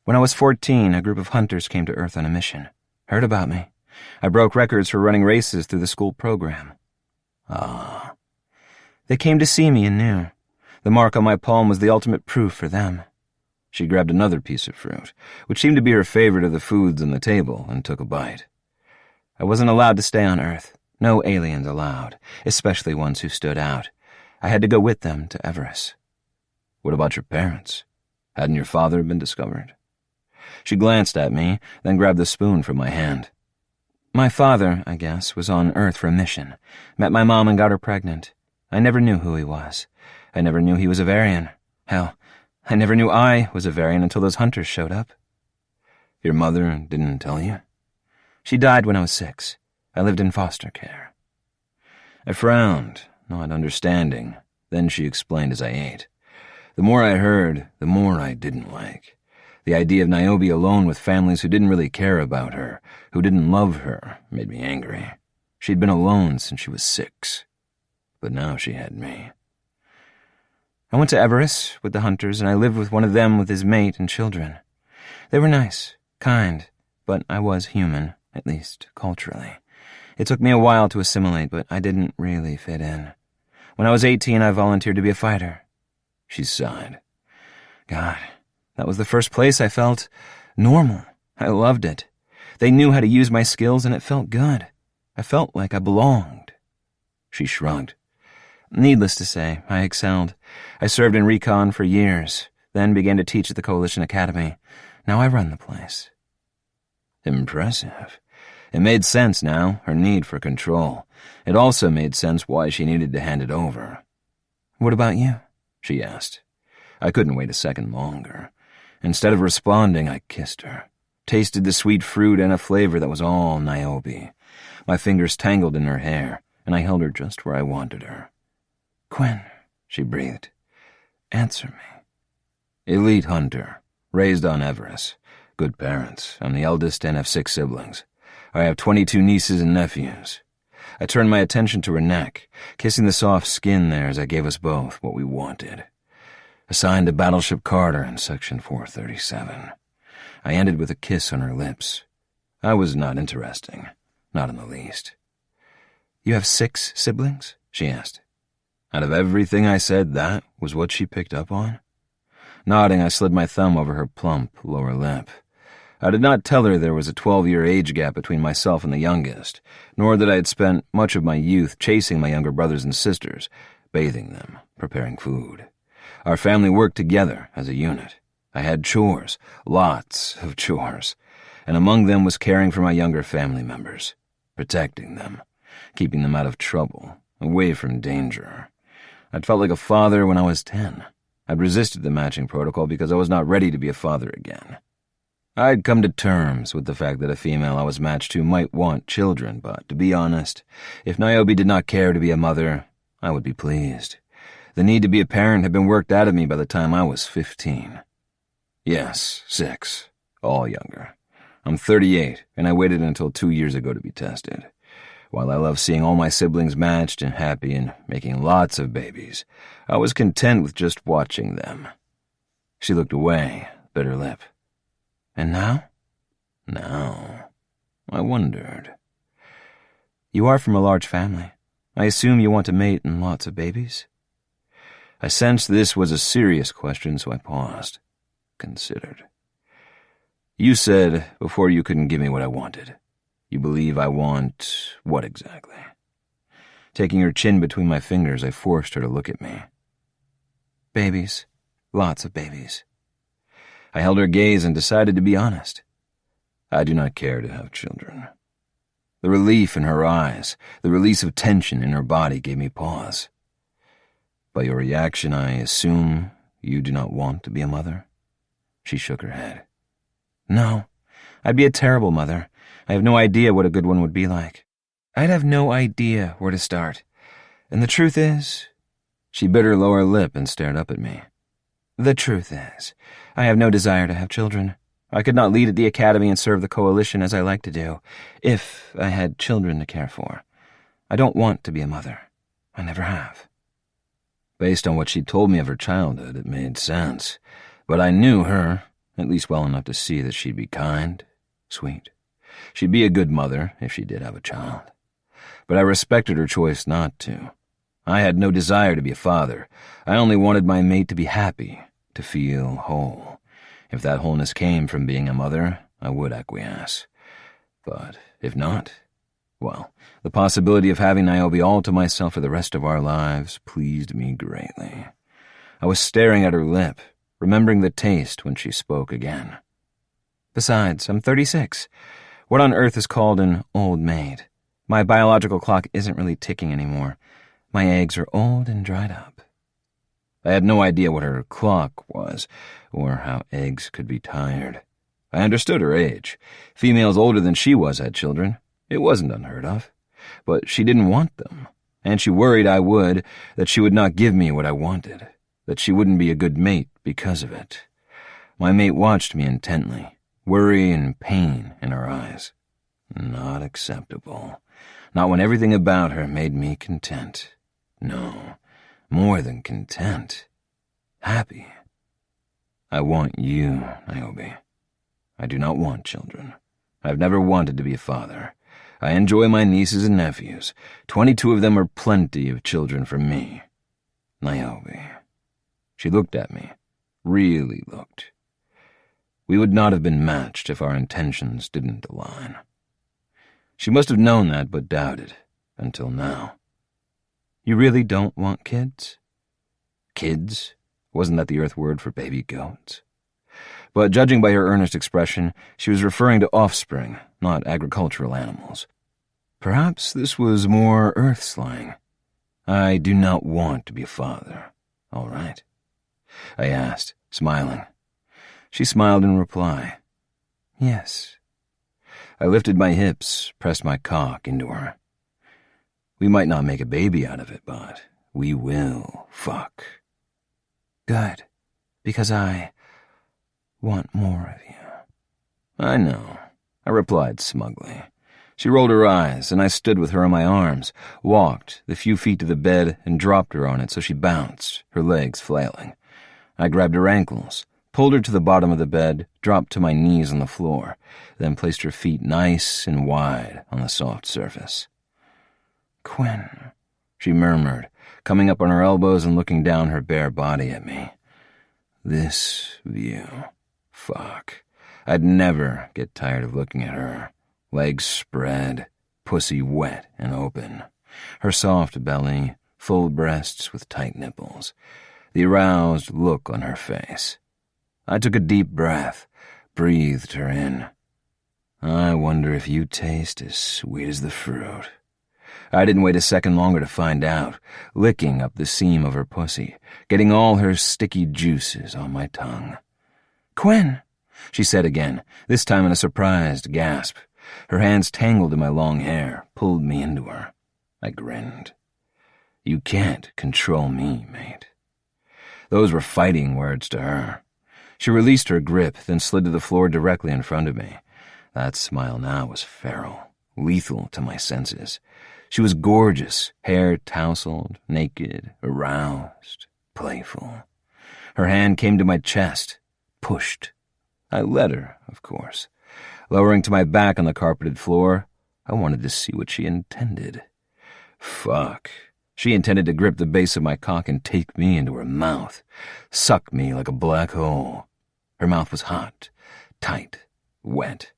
When I was 14, a group of hunters came to Earth on a mission. Heard about me. I broke records for running races through the school program. Ah. They came to see me and knew. The mark on my palm was the ultimate proof for them. She grabbed another piece of fruit, which seemed to be her favorite of the foods on the table, and took a bite. I wasn't allowed to stay on Earth. No aliens allowed, especially ones who stood out. I had to go with them to Everest. What about your parents? Hadn't your father been discovered? She glanced at me, then grabbed the spoon from my hand. My father, I guess, was on Earth for a mission. Met my mom and got her pregnant. I never knew who he was. I never knew he was a Varian. Hell, I never knew I was a Varian until those hunters showed up. Your mother didn't tell you? She died when I was 6. I lived in foster care. I frowned, not understanding. Then she explained as I ate. The more I heard, the more I didn't like. The idea of Niobe alone with families who didn't really care about her, who didn't love her, made me angry. She'd been alone since she was 6. But now she had me. I went to Everest with the hunters, and I lived with one of them with his mate and children. They were nice, kind, but I was human, at least culturally. It took me a while to assimilate, but I didn't really fit in. When I was 18, I volunteered to be a fighter. She sighed. God, that was the first place I felt normal. I loved it. They knew how to use my skills, and it felt good. I felt like I belonged. She shrugged. Needless to say, I excelled. I served in recon for years, then began to teach at the Coalition Academy. Now I run the place. Impressive. It made sense now, her need for control. It also made sense why she needed to hand it over. What about you? She asked. I couldn't wait a second longer. Instead of responding, I kissed her. Tasted the sweet fruit and a flavor that was all Niobe. My fingers tangled in her hair, and I held her just where I wanted her. Quinn, she breathed. Answer me. Elite hunter, raised on Everest. Good parents. I'm the eldest and have 6 siblings. I have 22 nieces and nephews. I turned my attention to her neck, kissing the soft skin there as I gave us both what we wanted. Assigned to Battleship Carter in Section 437. I ended with a kiss on her lips. I was not interesting, not in the least. You have 6 siblings? She asked. Out of everything I said, that was what she picked up on? Nodding, I slid my thumb over her plump lower lip. I did not tell her there was a 12-year age gap between myself and the youngest, nor that I had spent much of my youth chasing my younger brothers and sisters, bathing them, preparing food. Our family worked together as a unit. I had chores, lots of chores, and among them was caring for my younger family members, protecting them, keeping them out of trouble, away from danger. I'd felt like a father when I was 10. I'd resisted the matching protocol because I was not ready to be a father again. I'd come to terms with the fact that a female I was matched to might want children, but to be honest, if Niobe did not care to be a mother, I would be pleased. The need to be a parent had been worked out of me by the time I was 15. Yes, 6, all younger. I'm 38, and I waited until 2 years ago to be tested. While I love seeing all my siblings matched and happy and making lots of babies, I was content with just watching them. She looked away, bit her lip. And now? Now, I wondered. You are from a large family. I assume you want to mate and lots of babies? I sensed this was a serious question, so I paused, considered. You said before you couldn't give me what I wanted. You believe I want what exactly? Taking her chin between my fingers, I forced her to look at me. Babies. Lots of babies. I held her gaze and decided to be honest. I do not care to have children. The relief in her eyes, the release of tension in her body gave me pause. By your reaction, I assume you do not want to be a mother? She shook her head. No, I'd be a terrible mother. I have no idea what a good one would be like. I'd have no idea where to start. And the truth is... She bit her lower lip and stared up at me. The truth is, I have no desire to have children. I could not lead at the academy and serve the coalition as I like to do, if I had children to care for. I don't want to be a mother. I never have. Based on what she told me of her childhood, it made sense. But I knew her, at least well enough to see that she'd be kind, sweet. She'd be a good mother if she did have a child. But I respected her choice not to. I had no desire to be a father. I only wanted my mate to be happy, to feel whole. If that wholeness came from being a mother, I would acquiesce. But if not, well, the possibility of having Niobe all to myself for the rest of our lives pleased me greatly. I was staring at her lip, remembering the taste when she spoke again. Besides, I'm 36. What on earth is called an old maid? My biological clock isn't really ticking anymore. My eggs are old and dried up. I had no idea what her clock was, or how eggs could be tired. I understood her age. Females older than she was had children. It wasn't unheard of. But she didn't want them, and she worried I would, that she would not give me what I wanted, that she wouldn't be a good mate because of it. My mate watched me intently, worry and pain in her eyes. Not acceptable. Not when everything about her made me content. No, more than content. Happy. I want you, Niobe. I do not want children. I've never wanted to be a father. I enjoy my nieces and nephews. 22 of them are plenty of children for me. Niobe. She looked at me. Really looked. We would not have been matched if our intentions didn't align. She must have known that, but doubted, until now. You really don't want kids? Kids? Wasn't that the Earth word for baby goats? But judging by her earnest expression, she was referring to offspring, not agricultural animals. Perhaps this was more Earth slang. I do not want to be a father, all right? I asked, smiling. She smiled in reply. Yes. I lifted my hips, pressed my cock into her. We might not make a baby out of it, but we will fuck. Good, because I want more of you. I know, I replied smugly. She rolled her eyes, and I stood with her in my arms, walked the few feet to the bed, and dropped her on it so she bounced, her legs flailing. I grabbed her ankles, pulled her to the bottom of the bed, dropped to my knees on the floor, then placed her feet nice and wide on the soft surface. Quinn, she murmured, coming up on her elbows and looking down her bare body at me. This view. Fuck. I'd never get tired of looking at her. Legs spread, pussy wet and open. Her soft belly, full breasts with tight nipples. The aroused look on her face. I took a deep breath, breathed her in. I wonder if you taste as sweet as the fruit. I didn't wait a second longer to find out, licking up the seam of her pussy, getting all her sticky juices on my tongue. Quinn, she said again, this time in a surprised gasp. Her hands tangled in my long hair, pulled me into her. I grinned. You can't control me, mate. Those were fighting words to her. She released her grip, then slid to the floor directly in front of me. That smile now was feral, lethal to my senses. She was gorgeous, hair tousled, naked, aroused, playful. Her hand came to my chest, pushed. I let her, of course. Lowering to my back on the carpeted floor, I wanted to see what she intended. Fuck. She intended to grip the base of my cock and take me into her mouth, suck me like a black hole. Her mouth was hot, tight, wet.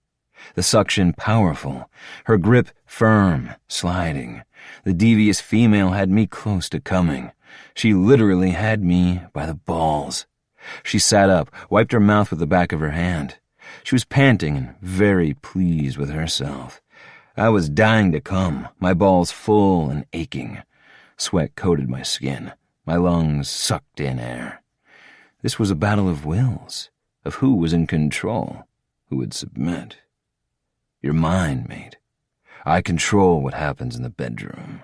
The suction powerful, her grip firm, sliding. The devious female had me close to coming. She literally had me by the balls. She sat up, wiped her mouth with the back of her hand. She was panting and very pleased with herself. I was dying to come, my balls full and aching. Sweat coated my skin. My lungs sucked in air. This was a battle of wills, of who was in control, who would submit. You're mine, mate. I control what happens in the bedroom.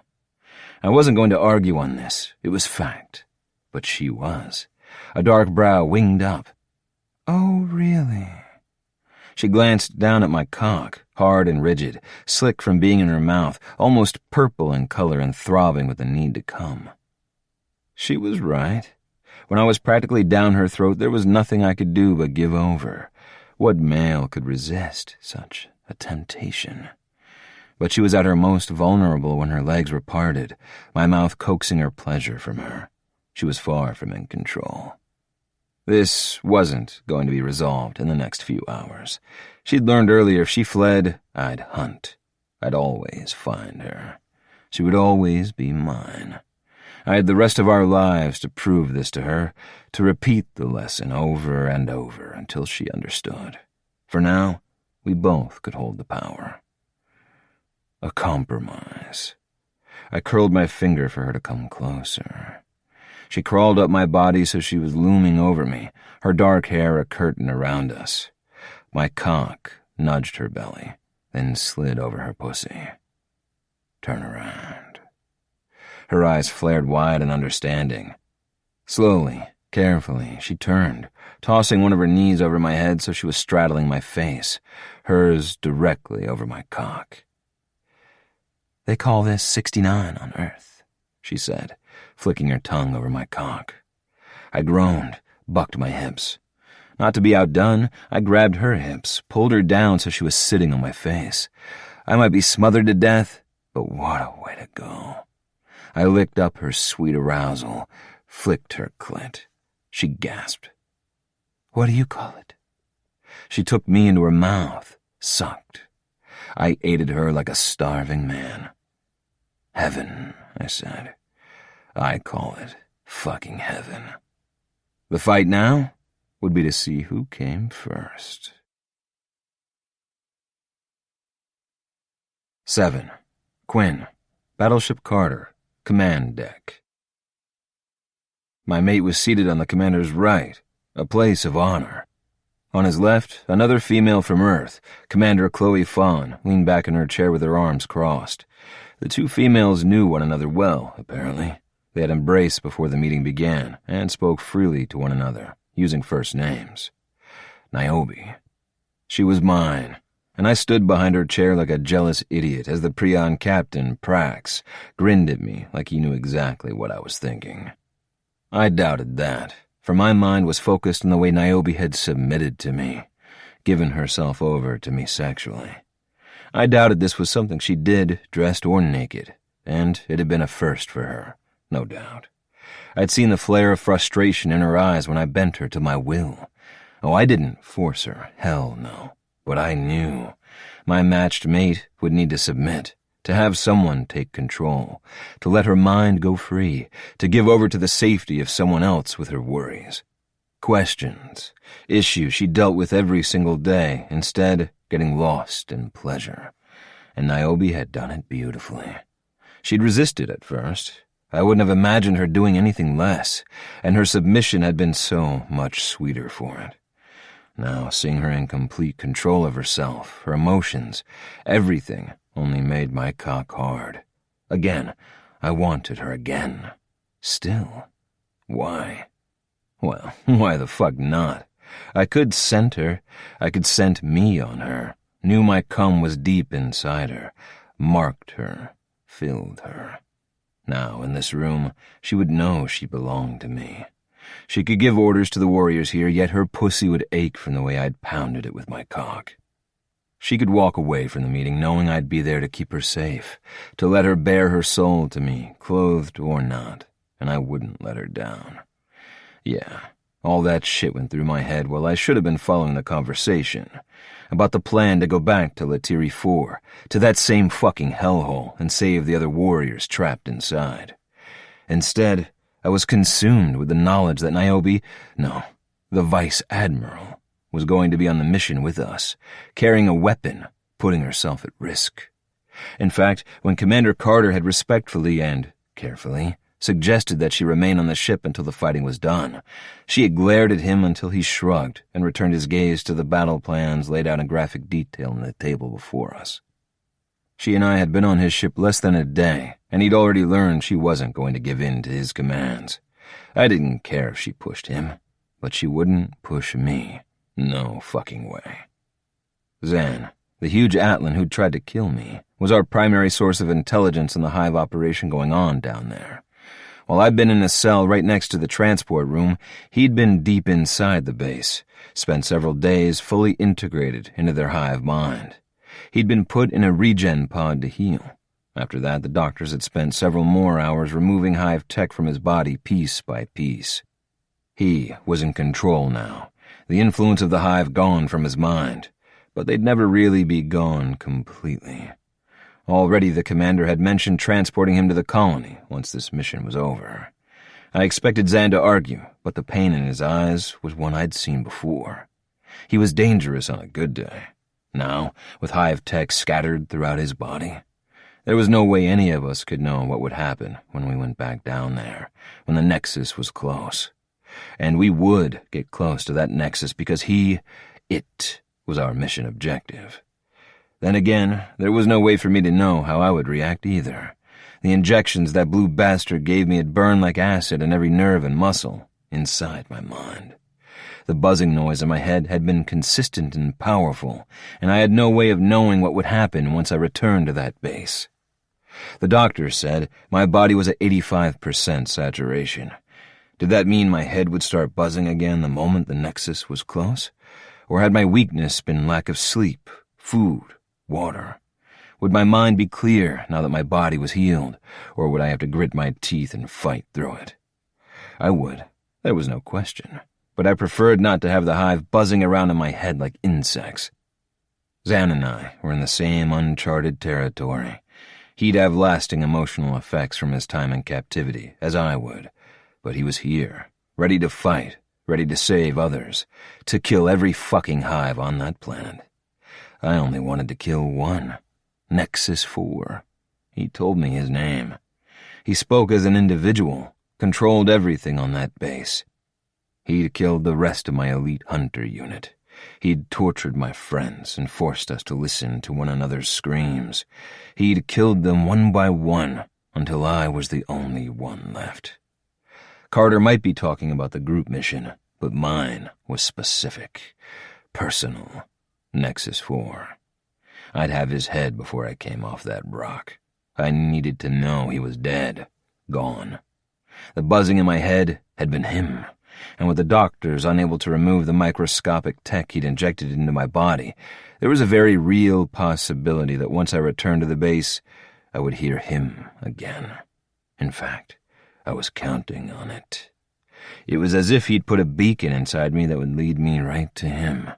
I wasn't going to argue on this. It was fact. But she was. A dark brow winged up. Oh, really? She glanced down at my cock, hard and rigid, slick from being in her mouth, almost purple in color and throbbing with the need to come. She was right. When I was practically down her throat, there was nothing I could do but give over. What male could resist such a temptation? But she was at her most vulnerable when her legs were parted, my mouth coaxing her pleasure from her. She was far from in control. This wasn't going to be resolved in the next few hours. She'd learned earlier if she fled, I'd hunt. I'd always find her. She would always be mine. I had the rest of our lives to prove this to her, to repeat the lesson over and over until she understood. For now, we both could hold the power. A compromise. I curled my finger for her to come closer. She crawled up my body so she was looming over me, her dark hair a curtain around us. My cock nudged her belly, then slid over her pussy. Turn around. Her eyes flared wide in understanding. Slowly, carefully, she turned, tossing one of her knees over my head so she was straddling my face, hers directly over my cock. They call this 69 on Earth, she said, flicking her tongue over my cock. I groaned, bucked my hips. Not to be outdone, I grabbed her hips, pulled her down so she was sitting on my face. I might be smothered to death, but what a way to go. I licked up her sweet arousal, flicked her clit. She gasped. What do you call it? She took me into her mouth, sucked. I aided her like a starving man. Heaven, I said. I call it fucking heaven. The fight now would be to see who came first. 7. Quinn, Battleship Carter, Command Deck. My mate was seated on the commander's right, a place of honor. On his left, another female from Earth, Commander Chloe Fawn, leaned back in her chair with her arms crossed. The two females knew one another well, apparently. They had embraced before the meeting began and spoke freely to one another, using first names. Niobe. She was mine, and I stood behind her chair like a jealous idiot as the Prion captain, Prax, grinned at me like he knew exactly what I was thinking. I doubted that, for my mind was focused on the way Niobe had submitted to me, given herself over to me sexually. I doubted this was something she did, dressed or naked, and it had been a first for her, no doubt. I'd seen the flare of frustration in her eyes when I bent her to my will. Oh, I didn't force her, hell no. But I knew my matched mate would need to submit, to have someone take control, to let her mind go free, to give over to the safety of someone else with her worries. Questions, issues she dealt with every single day, instead getting lost in pleasure. And Niobe had done it beautifully. She'd resisted at first. I wouldn't have imagined her doing anything less, and her submission had been so much sweeter for it. Now, seeing her in complete control of herself, her emotions, everything only made my cock hard. Again, I wanted her again. Still. Why? Well, why the fuck not? I could scent her. I could scent me on her. Knew my cum was deep inside her. Marked her. Filled her. Now, in this room, she would know she belonged to me. She could give orders to the warriors here, yet her pussy would ache from the way I'd pounded it with my cock. She could walk away from the meeting knowing I'd be there to keep her safe, to let her bare her soul to me, clothed or not, and I wouldn't let her down. Yeah, all that shit went through my head while I should have been following the conversation about the plan to go back to Latiri 4, to that same fucking hellhole, and save the other warriors trapped inside. Instead, I was consumed with the knowledge that the Vice Admiral, was going to be on the mission with us, carrying a weapon, putting herself at risk. In fact, when Commander Carter had respectfully and carefully suggested that she remain on the ship until the fighting was done, she had glared at him until he shrugged and returned his gaze to the battle plans laid out in graphic detail on the table before us. She and I had been on his ship less than a day, and he'd already learned she wasn't going to give in to his commands. I didn't care if she pushed him, but she wouldn't push me. No fucking way. Zan, the huge Atlan who'd tried to kill me, was our primary source of intelligence in the hive operation going on down there. While I'd been in a cell right next to the transport room, he'd been deep inside the base, spent several days fully integrated into their hive mind. He'd been put in a regen pod to heal. After that, the doctors had spent several more hours removing hive tech from his body piece by piece. He was in control now, the influence of the hive gone from his mind, but they'd never really be gone completely. Already the commander had mentioned transporting him to the colony once this mission was over. I expected Zan to argue, but the pain in his eyes was one I'd seen before. He was dangerous on a good day. Now, with hive tech scattered throughout his body, there was no way any of us could know what would happen when we went back down there, when the Nexus was close. And we would get close to that Nexus because it was our mission objective. Then again, there was no way for me to know how I would react either. The injections that blue bastard gave me had burned like acid in every nerve and muscle inside my mind. The buzzing noise in my head had been consistent and powerful, and I had no way of knowing what would happen once I returned to that base. The doctor said my body was at 85% saturation. Did that mean my head would start buzzing again the moment the Nexus was close? Or had my weakness been lack of sleep, food, water? Would my mind be clear now that my body was healed, or would I have to grit my teeth and fight through it? I would, there was no question, but I preferred not to have the hive buzzing around in my head like insects. Zan and I were in the same uncharted territory. He'd have lasting emotional effects from his time in captivity, as I would, but he was here, ready to fight, ready to save others, to kill every fucking hive on that planet. I only wanted to kill one, Nexus 4. He told me his name. He spoke as an individual, controlled everything on that base. He'd killed the rest of my elite hunter unit. He'd tortured my friends and forced us to listen to one another's screams. He'd killed them one by one until I was the only one left. Carter might be talking about the group mission, but mine was specific, personal. Nexus 4. I'd have his head before I came off that rock. I needed to know he was dead, gone. The buzzing in my head had been him, and with the doctors unable to remove the microscopic tech he'd injected into my body, there was a very real possibility that once I returned to the base, I would hear him again. In fact, I was counting on it. It was as if he'd put a beacon inside me that would lead me right to him.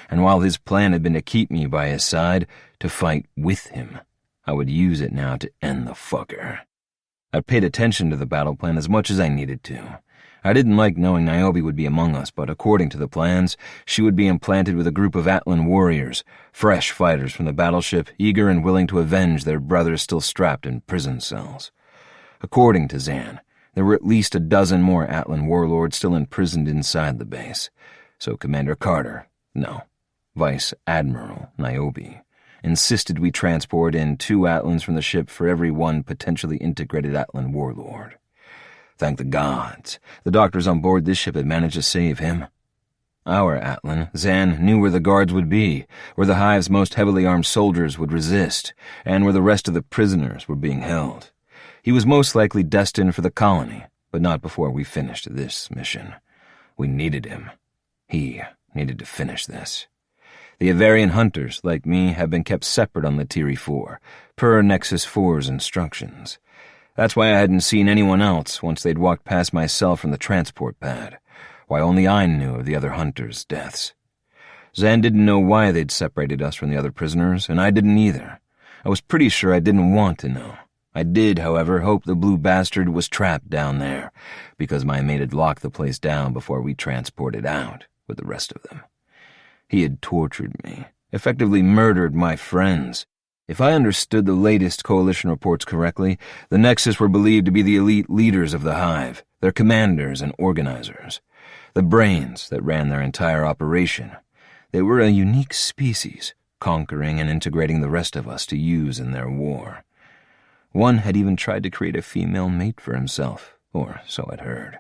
And while his plan had been to keep me by his side, to fight with him, I would use it now to end the fucker. I paid attention to the battle plan as much as I needed to. I didn't like knowing Niobe would be among us, but according to the plans, she would be implanted with a group of Atlan warriors, fresh fighters from the battleship, eager and willing to avenge their brothers still strapped in prison cells. According to Zan, there were at least a dozen more Atlan warlords still imprisoned inside the base, so Commander Carter, Vice Admiral Niobe, insisted we transport in 2 Atlans from the ship for every one potentially integrated Atlan warlord. Thank the gods, the doctors on board this ship had managed to save him. Our Atlan, Zan, knew where the guards would be, where the hive's most heavily armed soldiers would resist, and where the rest of the prisoners were being held. He was most likely destined for the colony, but not before we finished this mission. We needed him. He needed to finish this. The Avarian hunters, like me, have been kept separate on Letiri 4, per Nexus 4's instructions. That's why I hadn't seen anyone else once they'd walked past my cell from the transport pad, why only I knew of the other hunters' deaths. Zan didn't know why they'd separated us from the other prisoners, and I didn't either. I was pretty sure I didn't want to know. I did, however, hope the blue bastard was trapped down there, because my mate had locked the place down before we transported out with the rest of them. He had tortured me, effectively murdered my friends. If I understood the latest Coalition reports correctly, the Nexus were believed to be the elite leaders of the Hive, their commanders and organizers, the brains that ran their entire operation. They were a unique species, conquering and integrating the rest of us to use in their war. One had even tried to create a female mate for himself, or so I'd heard.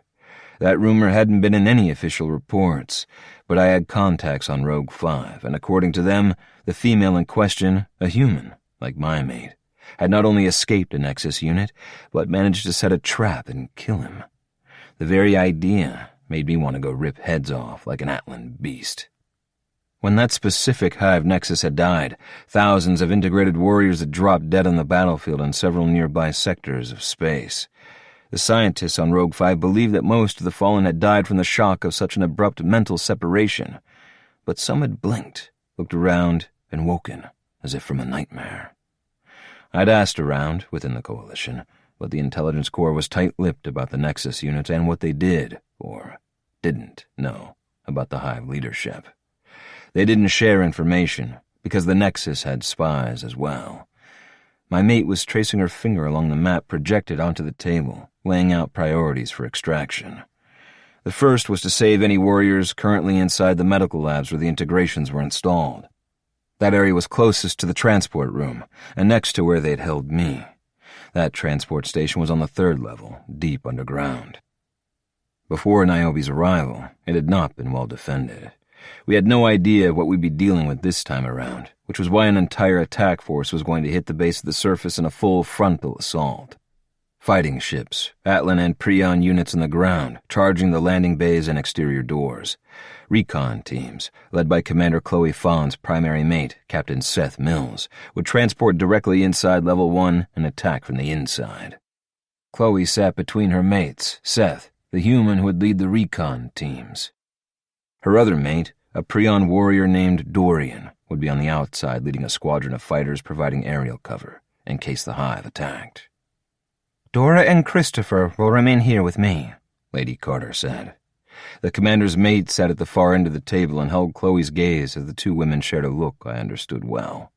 That rumor hadn't been in any official reports, but I had contacts on Rogue 5, and according to them, the female in question, a human, like my mate, had not only escaped a Nexus unit, but managed to set a trap and kill him. The very idea made me want to go rip heads off like an Atlan beast. When that specific Hive Nexus had died, thousands of integrated warriors had dropped dead on the battlefield in several nearby sectors of space. The scientists on Rogue 5 believed that most of the fallen had died from the shock of such an abrupt mental separation, but some had blinked, looked around, and woken, as if from a nightmare. I'd asked around, within the Coalition, but the Intelligence Corps was tight-lipped about the Nexus units and what they did, or didn't, know about the Hive leadership. They didn't share information, because the Nexus had spies as well. My mate was tracing her finger along the map projected onto the table, laying out priorities for extraction. The first was to save any warriors currently inside the medical labs where the integrations were installed. That area was closest to the transport room, and next to where they'd held me. That transport station was on the 3rd level, deep underground. Before Niobe's arrival, it had not been well defended. We had no idea what we'd be dealing with this time around, which was why an entire attack force was going to hit the base of the surface in a full frontal assault. Fighting ships, Atlan and Prion units on the ground, charging the landing bays and exterior doors. Recon teams, led by Commander Chloe Fawn's primary mate, Captain Seth Mills, would transport directly inside Level 1 and attack from the inside. Chloe sat between her mates, Seth, the human who would lead the recon teams. Her other mate, a Prion warrior named Dorian, would be on the outside leading a squadron of fighters providing aerial cover, in case the Hive attacked. Dora and Christopher will remain here with me, Lady Carter said. The commander's mate sat at the far end of the table and held Chloe's gaze as the two women shared a look I understood well.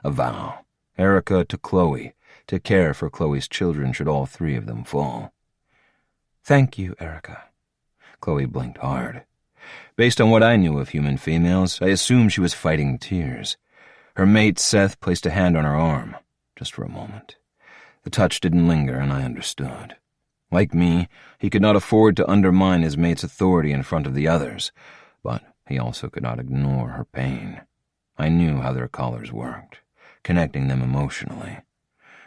A vow, Erica to Chloe, to care for Chloe's children should all 3 of them fall. Thank you, Erica. Chloe blinked hard. Based on what I knew of human females, I assumed she was fighting tears. Her mate, Seth, placed a hand on her arm, just for a moment. The touch didn't linger, and I understood. Like me, he could not afford to undermine his mate's authority in front of the others, but he also could not ignore her pain. I knew how their collars worked, connecting them emotionally.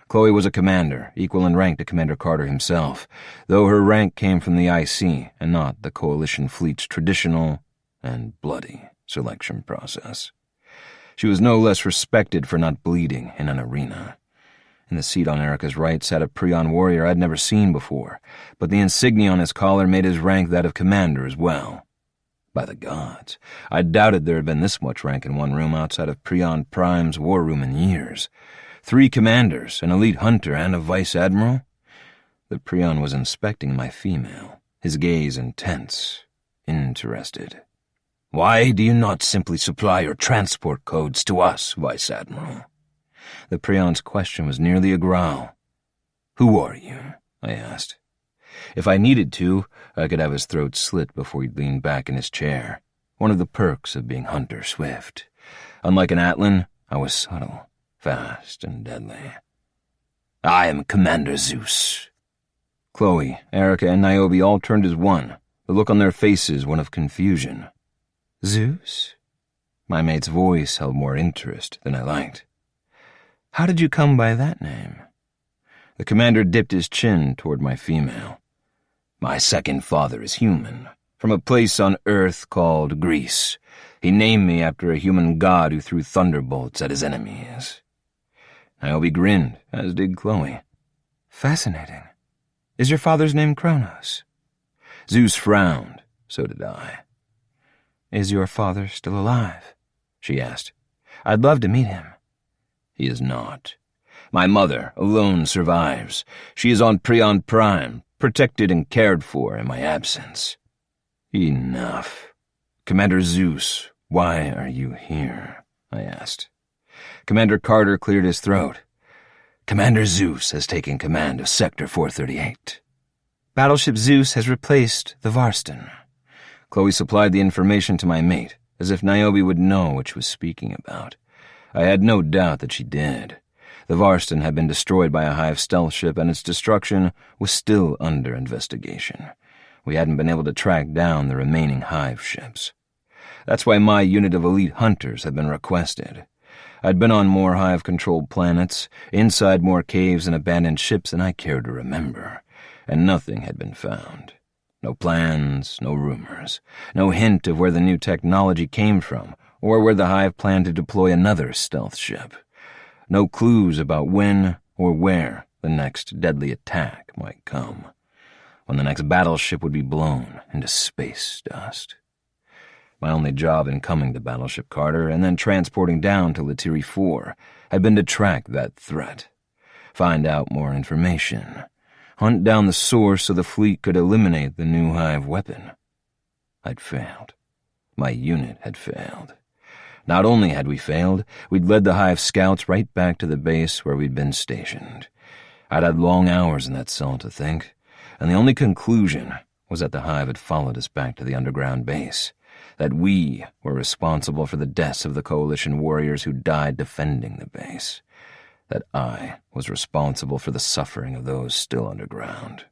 Chloe was a commander, equal in rank to Commander Carter himself, though her rank came from the IC and not the Coalition fleet's traditional and bloody selection process. She was no less respected for not bleeding in an arena. In the seat on Erica's right sat a Prion warrior I'd never seen before, but the insignia on his collar made his rank that of commander as well. By the gods, I doubted there had been this much rank in one room outside of Prion Prime's war room in years. 3 commanders, an elite hunter, and a vice-admiral? The Prion was inspecting my female, his gaze intense, interested. "Why do you not simply supply your transport codes to us, Vice-Admiral?" The Prion's question was nearly a growl. "Who are you?" I asked. If I needed to, I could have his throat slit before he'd lean back in his chair. One of the perks of being Hunter Swift. Unlike an Atlan, I was subtle, fast, and deadly. "I am Commander Zeus." Chloe, Erica, and Niobe all turned as one, the look on their faces one of confusion. "Zeus?" My mate's voice held more interest than I liked. "How did you come by that name?" The commander dipped his chin toward my female. My second father is human, from a place on Earth called Greece. He named me after a human god who threw thunderbolts at his enemies. Niobe grinned, as did Chloe. Fascinating. Is your father's name Kronos? Zeus frowned. So did I. Is your father still alive? She asked. I'd love to meet him. He is not. My mother alone survives. She is on Prion Prime, protected and cared for in my absence. Enough. Commander Zeus, why are you here? I asked. Commander Carter cleared his throat. Commander Zeus has taken command of Sector 438. Battleship Zeus has replaced the Varston. Chloe supplied the information to my mate, as if Niobe would know what she was speaking about. I had no doubt that she did. The Varston had been destroyed by a Hive stealth ship, and its destruction was still under investigation. We hadn't been able to track down the remaining Hive ships. That's why my unit of elite hunters had been requested. I'd been on more Hive-controlled planets, inside more caves and abandoned ships than I cared to remember, and nothing had been found. No plans, no rumors, no hint of where the new technology came from, or where the Hive planned to deploy another stealth ship. No clues about when or where the next deadly attack might come, when the next battleship would be blown into space dust. My only job in coming to Battleship Carter and then transporting down to Letiri 4 had been to track that threat, find out more information, hunt down the source so the fleet could eliminate the new Hive weapon. I'd failed. My unit had failed. Not only had we failed, we'd led the Hive scouts right back to the base where we'd been stationed. I'd had long hours in that cell to think, and the only conclusion was that the Hive had followed us back to the underground base, that we were responsible for the deaths of the Coalition warriors who died defending the base, that I was responsible for the suffering of those still underground.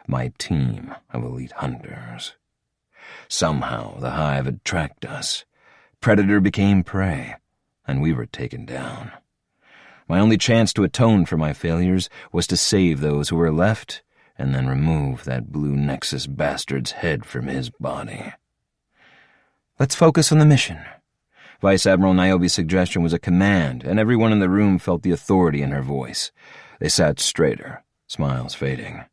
My team of elite hunters. Somehow the Hive had tracked us. Predator became prey, and we were taken down. My only chance to atone for my failures was to save those who were left and then remove that blue Nexus bastard's head from his body. Let's focus on the mission. Vice Admiral Niobe's suggestion was a command, and everyone in the room felt the authority in her voice. They sat straighter, smiles fading.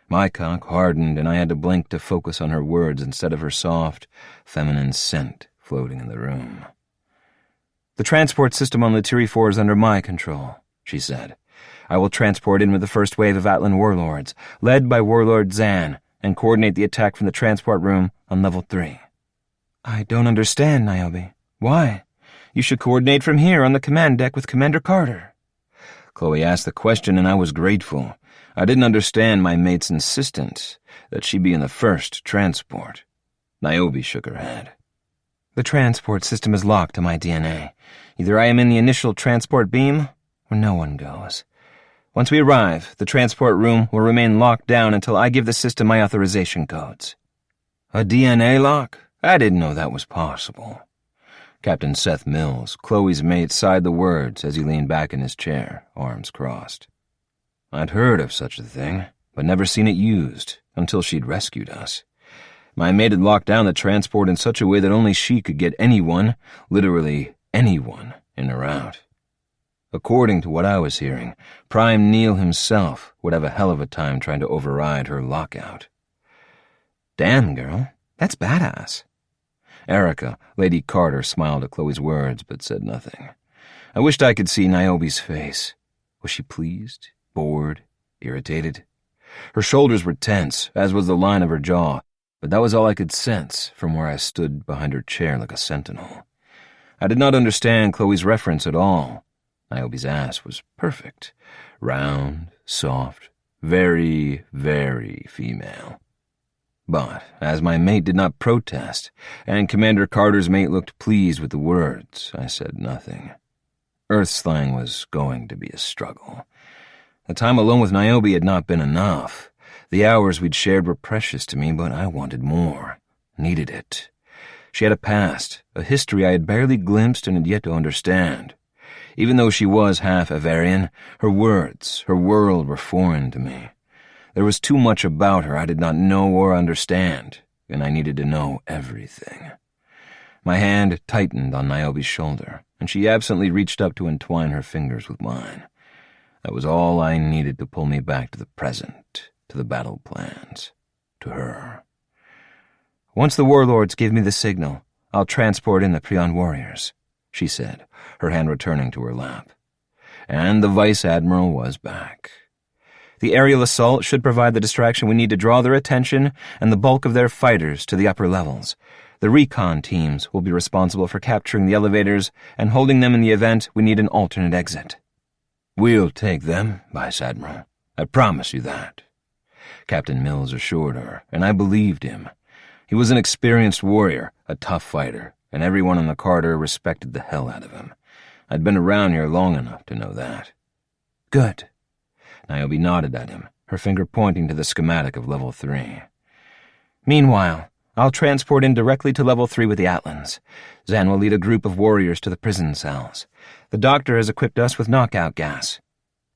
My cock hardened, and I had to blink to focus on her words instead of her soft, feminine scent floating in the room. The transport system on Letiri 4 is under my control, she said. I will transport in with the first wave of Atlan warlords, led by Warlord Zan, and coordinate the attack from the transport room on Level 3. I don't understand, Niobe. Why? You should coordinate from here on the command deck with Commander Carter. Chloe asked the question, and I was grateful. I didn't understand my mate's insistence that she be in the first transport. Niobe shook her head. The transport system is locked to my DNA. Either I am in the initial transport beam, or no one goes. Once we arrive, the transport room will remain locked down until I give the system my authorization codes. A DNA lock? I didn't know that was possible. Captain Seth Mills, Chloe's mate, sighed the words as he leaned back in his chair, arms crossed. I'd heard of such a thing, but never seen it used until she'd rescued us. My mate had locked down the transport in such a way that only she could get anyone, literally anyone, in or out. According to what I was hearing, Prime Neil himself would have a hell of a time trying to override her lockout. Damn, girl, that's badass. Erica, Lady Carter, smiled at Chloe's words but said nothing. I wished I could see Niobe's face. Was she pleased, bored, irritated? Her shoulders were tense, as was the line of her jaw, but that was all I could sense from where I stood behind her chair like a sentinel. I did not understand Chloe's reference at all. Niobe's ass was perfect. Round, soft, very, very female. But, as my mate did not protest, and Commander Carter's mate looked pleased with the words, I said nothing. Earth slang was going to be a struggle. The time alone with Niobe had not been enough. The hours we'd shared were precious to me, but I wanted more, needed it. She had a past, a history I had barely glimpsed and had yet to understand. Even though she was half Avarian, her words, her world were foreign to me. There was too much about her I did not know or understand, and I needed to know everything. My hand tightened on Niobe's shoulder, and she absently reached up to entwine her fingers with mine. That was all I needed to pull me back to the present, to the battle plans, to her. "Once the warlords give me the signal, I'll transport in the Prion warriors," she said, her hand returning to her lap. And the Vice Admiral was back. "The aerial assault should provide the distraction we need to draw their attention and the bulk of their fighters to the upper levels. The recon teams will be responsible for capturing the elevators and holding them in the event we need an alternate exit." "We'll take them, Vice Admiral. I promise you that," Captain Mills assured her, and I believed him. He was an experienced warrior, a tough fighter, and everyone on the Carter respected the hell out of him. I'd been around here long enough to know that. "Good." Niobe nodded at him, her finger pointing to the schematic of Level 3. "Meanwhile, I'll transport in directly to Level 3 with the Atlans. Zan will lead a group of warriors to the prison cells. The doctor has equipped us with knockout gas.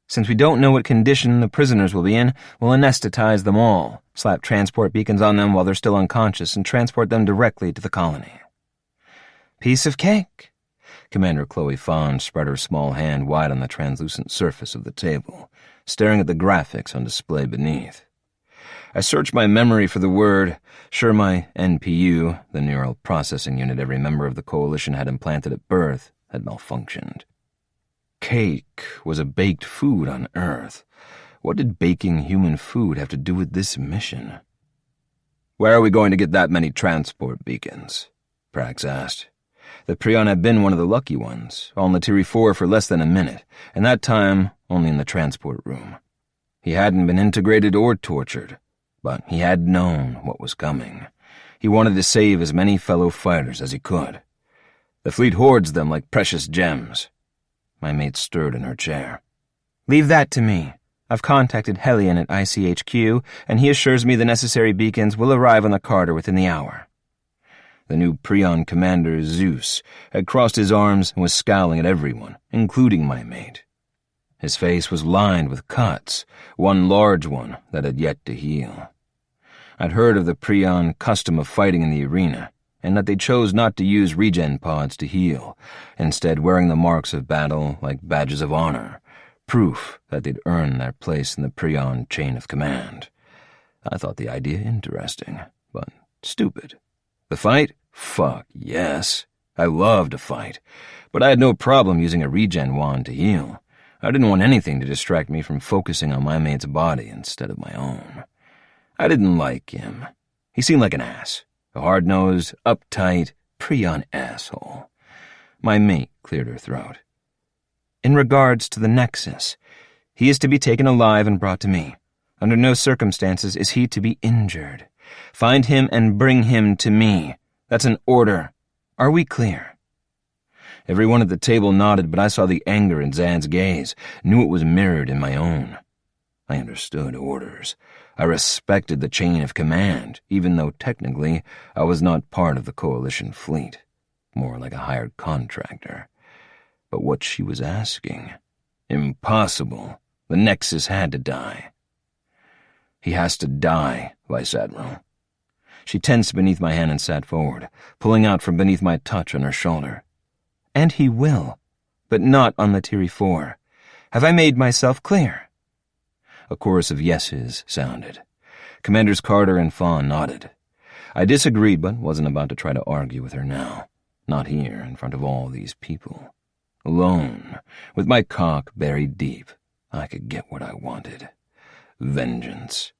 Since we don't know what condition the prisoners will be in, we'll anesthetize them all, slap transport beacons on them while they're still unconscious, and transport them directly to the colony." "Piece of cake." Commander Chloe Fawn spread her small hand wide on the translucent surface of the table, staring at the graphics on display beneath. I searched my memory for the word, sure my NPU, the neural processing unit every member of the coalition had implanted at birth, had malfunctioned. Cake was a baked food on Earth. What did baking human food have to do with this mission? "Where are we going to get that many transport beacons?" Prax asked. The Prion had been one of the lucky ones, all in the Tiri 4 for less than a minute, and that time only in the transport room. He hadn't been integrated or tortured, but he had known what was coming. He wanted to save as many fellow fighters as he could. The fleet hoards them like precious gems. My mate stirred in her chair. "Leave that to me. I've contacted Hellion at ICHQ, and he assures me the necessary beacons will arrive on the Carter within the hour." The new Prion commander, Zeus, had crossed his arms and was scowling at everyone, including my mate. His face was lined with cuts, one large one that had yet to heal. I'd heard of the Prion custom of fighting in the arena, and that they chose not to use regen pods to heal, instead wearing the marks of battle like badges of honor, proof that they'd earned their place in the Prion chain of command. I thought the idea interesting, but stupid. The fight? Fuck, yes. I loved to fight, but I had no problem using a regen wand to heal. I didn't want anything to distract me from focusing on my mate's body instead of my own. I didn't like him. He seemed like an ass. A hard-nosed, uptight, Prion asshole. My mate cleared her throat. "In regards to the Nexus, he is to be taken alive and brought to me. Under no circumstances is he to be injured. Find him and bring him to me. That's an order. Are we clear?" Everyone at the table nodded, but I saw the anger in Zan's gaze, knew it was mirrored in my own. I understood orders. I respected the chain of command, even though technically I was not part of the coalition fleet, more like a hired contractor. But what she was asking? Impossible. The Nexus had to die. "He has to die, Vice Admiral." She tensed beneath my hand and sat forward, pulling out from beneath my touch on her shoulder. "And he will, but not on the Tiri 4. Have I made myself clear?" A chorus of yeses sounded. Commanders Carter and Fawn nodded. I disagreed, but wasn't about to try to argue with her now. Not here, in front of all these people. Alone, with my cock buried deep, I could get what I wanted. Vengeance.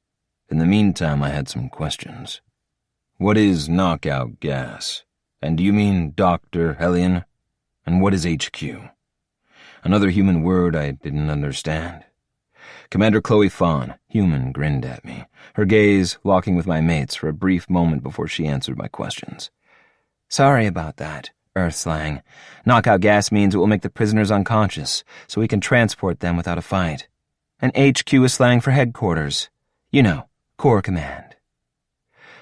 In the meantime, I had some questions. What is knockout gas? And do you mean Dr. Hellion? And what is HQ? Another human word I didn't understand. Commander Chloe Fawn, human, grinned at me, her gaze locking with my mate's for a brief moment before she answered my questions. "Sorry about that, Earth slang. Knockout gas means it will make the prisoners unconscious, so we can transport them without a fight. And HQ is slang for headquarters. You know, Corps Command."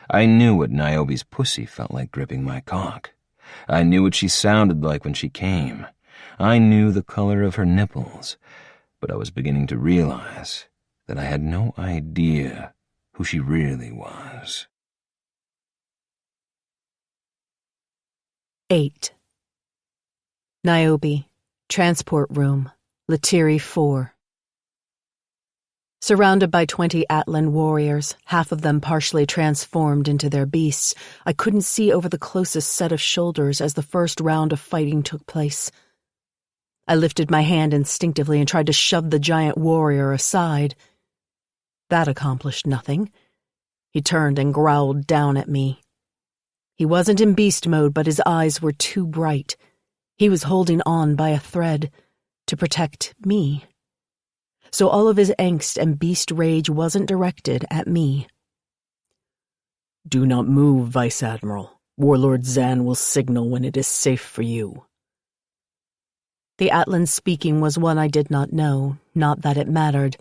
I knew what Niobe's pussy felt like gripping my cock. I knew what she sounded like when she came. I knew the color of her nipples, but I was beginning to realize that I had no idea who she really was. 8. Niobe, Transport Room, Latiri 4. Surrounded by 20 Atlan warriors, half of them partially transformed into their beasts, I couldn't see over the closest set of shoulders as the first round of fighting took place. I lifted my hand instinctively and tried to shove the giant warrior aside. That accomplished nothing. He turned and growled down at me. He wasn't in beast mode, but his eyes were too bright. He was holding on by a thread to protect me. So all of his angst and beast rage wasn't directed at me. "Do not move, Vice Admiral. Warlord Zan will signal when it is safe for you." The Atlan speaking was one I did not know, not that it mattered.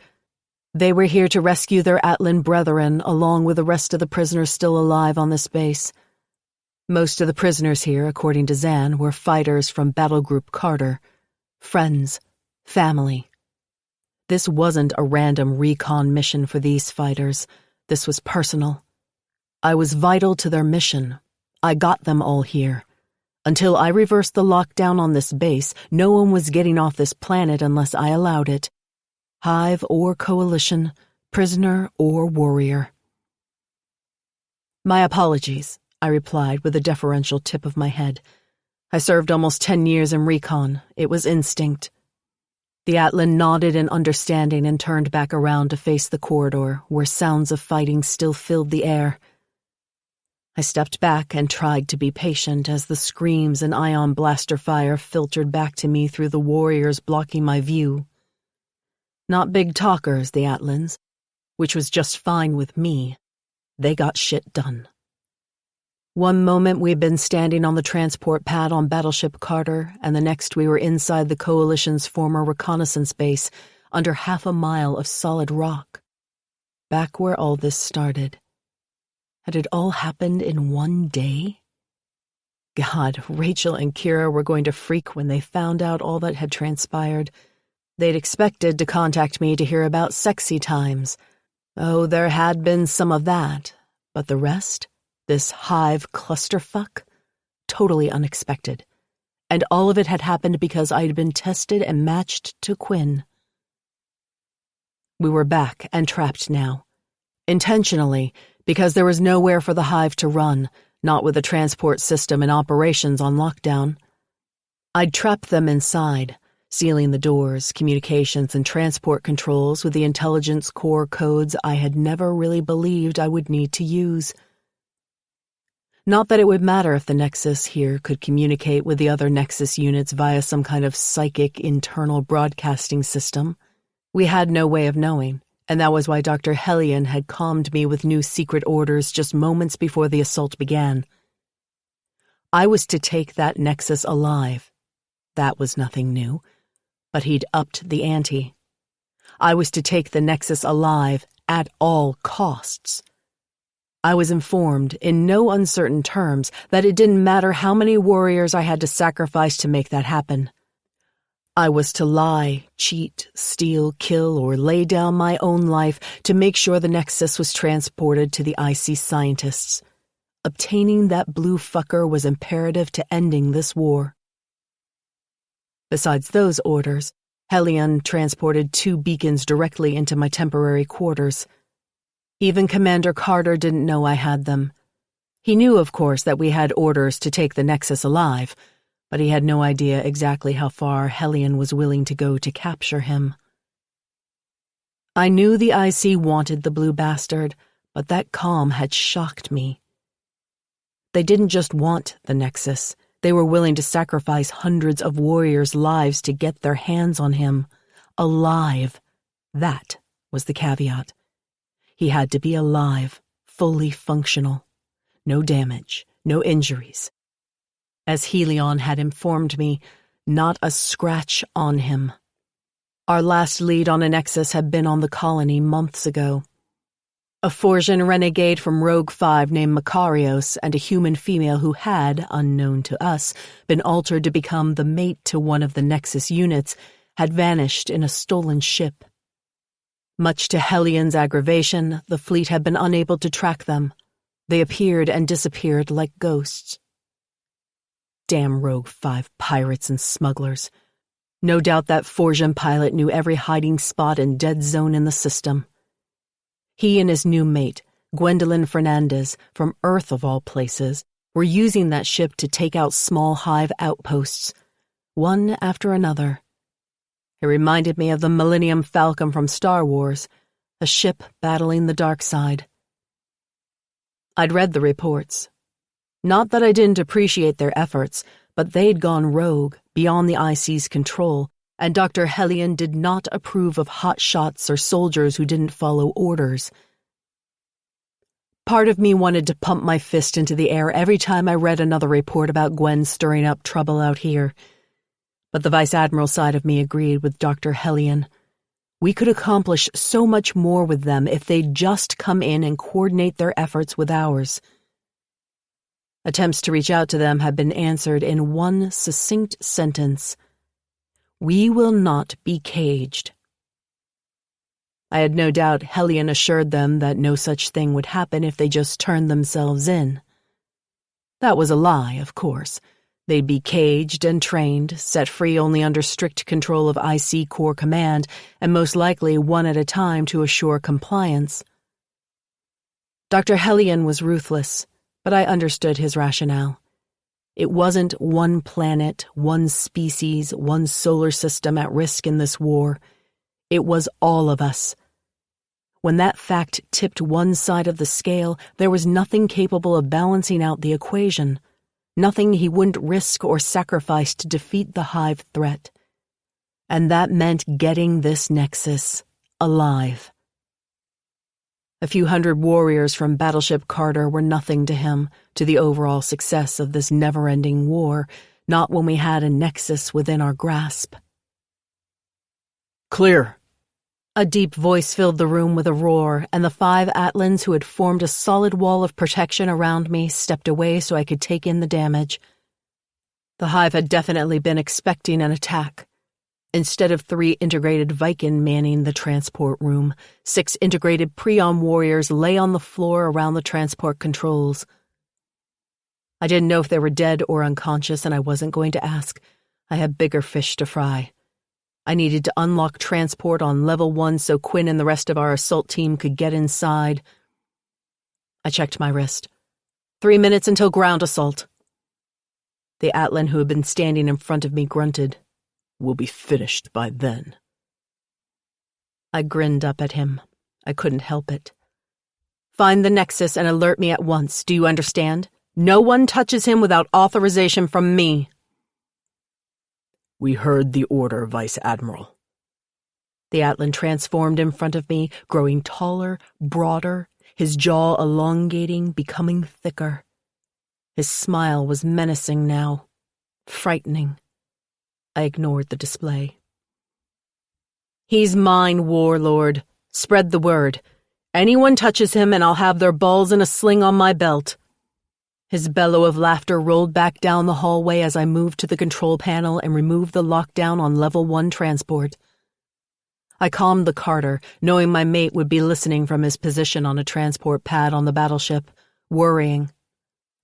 They were here to rescue their Atlan brethren along with the rest of the prisoners still alive on this base. Most of the prisoners here, according to Zan, were fighters from Battle Group Carter. Friends. Family. This wasn't a random recon mission for these fighters. This was personal. I was vital to their mission. I got them all here. Until I reversed the lockdown on this base, no one was getting off this planet unless I allowed it. Hive or Coalition, prisoner or warrior. "My apologies," I replied with a deferential tip of my head. "I served almost 10 years in recon. It was instinct." The Atlan nodded in understanding and turned back around to face the corridor, where sounds of fighting still filled the air. I stepped back and tried to be patient as the screams and ion blaster fire filtered back to me through the warriors blocking my view. Not big talkers, the Atlans, which was just fine with me. They got shit done. One moment we'd been standing on the transport pad on Battleship Carter, and the next we were inside the Coalition's former reconnaissance base, under half a mile of solid rock. Back where all this started. Had it all happened in one day? God, Rachel and Kira were going to freak when they found out all that had transpired. They'd expected to contact me to hear about sexy times. Oh, there had been some of that, but the rest? This hive clusterfuck? Totally unexpected. And all of it had happened because I'd been tested and matched to Quinn. We were back and trapped now. Intentionally, because there was nowhere for the hive to run, not with the transport system and operations on lockdown. I'd trapped them inside, sealing the doors, communications, and transport controls with the intelligence core codes I had never really believed I would need to use. Not that it would matter if the Nexus here could communicate with the other Nexus units via some kind of psychic internal broadcasting system. We had no way of knowing, and that was why Dr. Hellion had calmed me with new secret orders just moments before the assault began. I was to take that Nexus alive. That was nothing new, but he'd upped the ante. I was to take the Nexus alive at all costs. I was informed, in no uncertain terms, that it didn't matter how many warriors I had to sacrifice to make that happen. I was to lie, cheat, steal, kill, or lay down my own life to make sure the Nexus was transported to the IC scientists. Obtaining that blue fucker was imperative to ending this war. Besides those orders, Hellion transported 2 beacons directly into my temporary quarters. Even Commander Carter didn't know I had them. He knew, of course, that we had orders to take the Nexus alive, but he had no idea exactly how far Hellion was willing to go to capture him. I knew the IC wanted the blue bastard, but that calm had shocked me. They didn't just want the Nexus. They were willing to sacrifice hundreds of warriors' lives to get their hands on him. Alive. That was the caveat. He had to be alive, fully functional. No damage, no injuries. As Helion had informed me, not a scratch on him. Our last lead on a Nexus had been on the colony months ago. A Forsian renegade from Rogue 5 named Makarios and a human female who had, unknown to us, been altered to become the mate to one of the Nexus units, had vanished in a stolen ship. Much to Hellions' aggravation, the fleet had been unable to track them. They appeared and disappeared like ghosts. Damn Rogue 5 pirates and smugglers. No doubt that Forgian pilot knew every hiding spot and dead zone in the system. He and his new mate, Gwendolyn Fernandez, from Earth of all places, were using that ship to take out small hive outposts, one after another. It reminded me of the Millennium Falcon from Star Wars, a ship battling the dark side. I'd read the reports. Not that I didn't appreciate their efforts, but they'd gone rogue, beyond the IC's control, and Dr. Hellion did not approve of hotshots or soldiers who didn't follow orders. Part of me wanted to pump my fist into the air every time I read another report about Gwen stirring up trouble out here. But the Vice Admiral side of me agreed with Dr. Hellion. We could accomplish so much more with them if they'd just come in and coordinate their efforts with ours. Attempts to reach out to them had been answered in one succinct sentence. We will not be caged. I had no doubt Hellion assured them that no such thing would happen if they just turned themselves in. That was a lie, of course. They'd be caged and trained, set free only under strict control of IC Corps Command, and most likely one at a time to assure compliance. Dr. Hellion was ruthless, but I understood his rationale. It wasn't one planet, one species, one solar system at risk in this war. It was all of us. When that fact tipped one side of the scale, there was nothing capable of balancing out the equation. Nothing he wouldn't risk or sacrifice to defeat the hive threat. And that meant getting this nexus alive. A few hundred warriors from Battleship Carter were nothing to him, to the overall success of this never-ending war, not when we had a nexus within our grasp. Clear. A deep voice filled the room with a roar, and the 5 Atlans who had formed a solid wall of protection around me stepped away so I could take in the damage. The hive had definitely been expecting an attack. Instead of 3 integrated Viking manning the transport room, 6 integrated Prion warriors lay on the floor around the transport controls. I didn't know if they were dead or unconscious, and I wasn't going to ask. I had bigger fish to fry. I needed to unlock transport on level 1 so Quinn and the rest of our assault team could get inside. I checked my wrist. 3 minutes until ground assault. The Atlan who had been standing in front of me grunted. We'll be finished by then. I grinned up at him. I couldn't help it. Find the Nexus and alert me at once, do you understand? No one touches him without authorization from me. We heard the order, Vice Admiral. The Atlan transformed in front of me, growing taller, broader, his jaw elongating, becoming thicker. His smile was menacing now, frightening. I ignored the display. He's mine, warlord. Spread the word. Anyone touches him and I'll have their balls in a sling on my belt. His bellow of laughter rolled back down the hallway as I moved to the control panel and removed the lockdown on level 1 transport. I calmed the Carter, knowing my mate would be listening from his position on a transport pad on the battleship, worrying.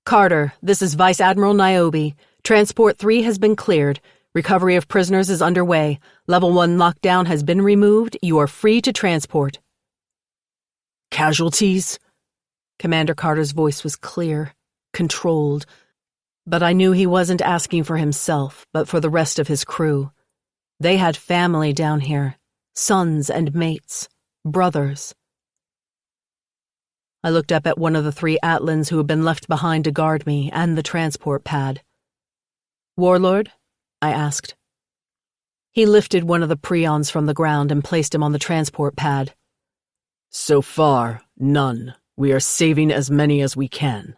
Carter, this is Vice Admiral Niobe. Transport 3 has been cleared. Recovery of prisoners is underway. Level 1 lockdown has been removed. You are free to transport. Casualties? Commander Carter's voice was clear, controlled, but I knew he wasn't asking for himself, but for the rest of his crew. They had family down here, sons and mates, brothers. I looked up at one of the 3 Atlans who had been left behind to guard me and the transport pad. Warlord? I asked. He lifted one of the Prions from the ground and placed him on the transport pad. So far, none. We are saving as many as we can.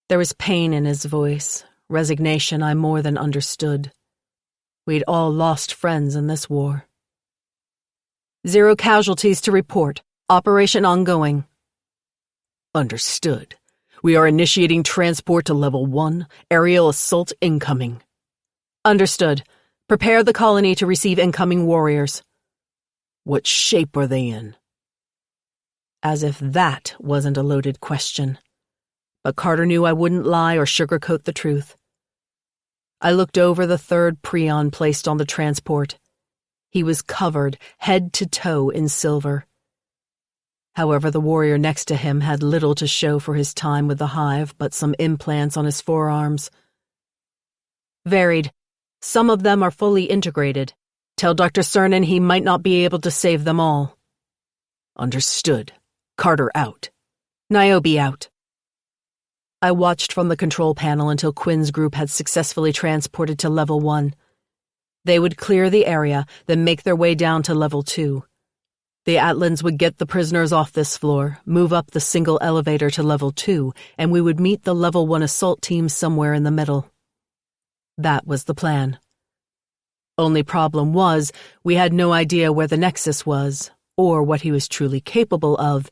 There was pain in his voice, resignation I more than understood. We'd all lost friends in this war. 0 casualties to report. Operation ongoing. Understood. We are initiating transport to level 1. Aerial assault incoming. Understood. Prepare the colony to receive incoming warriors. What shape are they in? As if that wasn't a loaded question. But Carter knew I wouldn't lie or sugarcoat the truth. I looked over the third prion placed on the transport. He was covered, head to toe, in silver. However, the warrior next to him had little to show for his time with the hive but some implants on his forearms. Varied. Some of them are fully integrated. Tell Dr. Cernan he might not be able to save them all. Understood. Carter out. Niobe out. I watched from the control panel until Quinn's group had successfully transported to Level 1. They would clear the area, then make their way down to Level 2. The Atlans would get the prisoners off this floor, move up the single elevator to Level 2, and we would meet the Level 1 assault team somewhere in the middle. That was the plan. Only problem was, we had no idea where the Nexus was, or what he was truly capable of,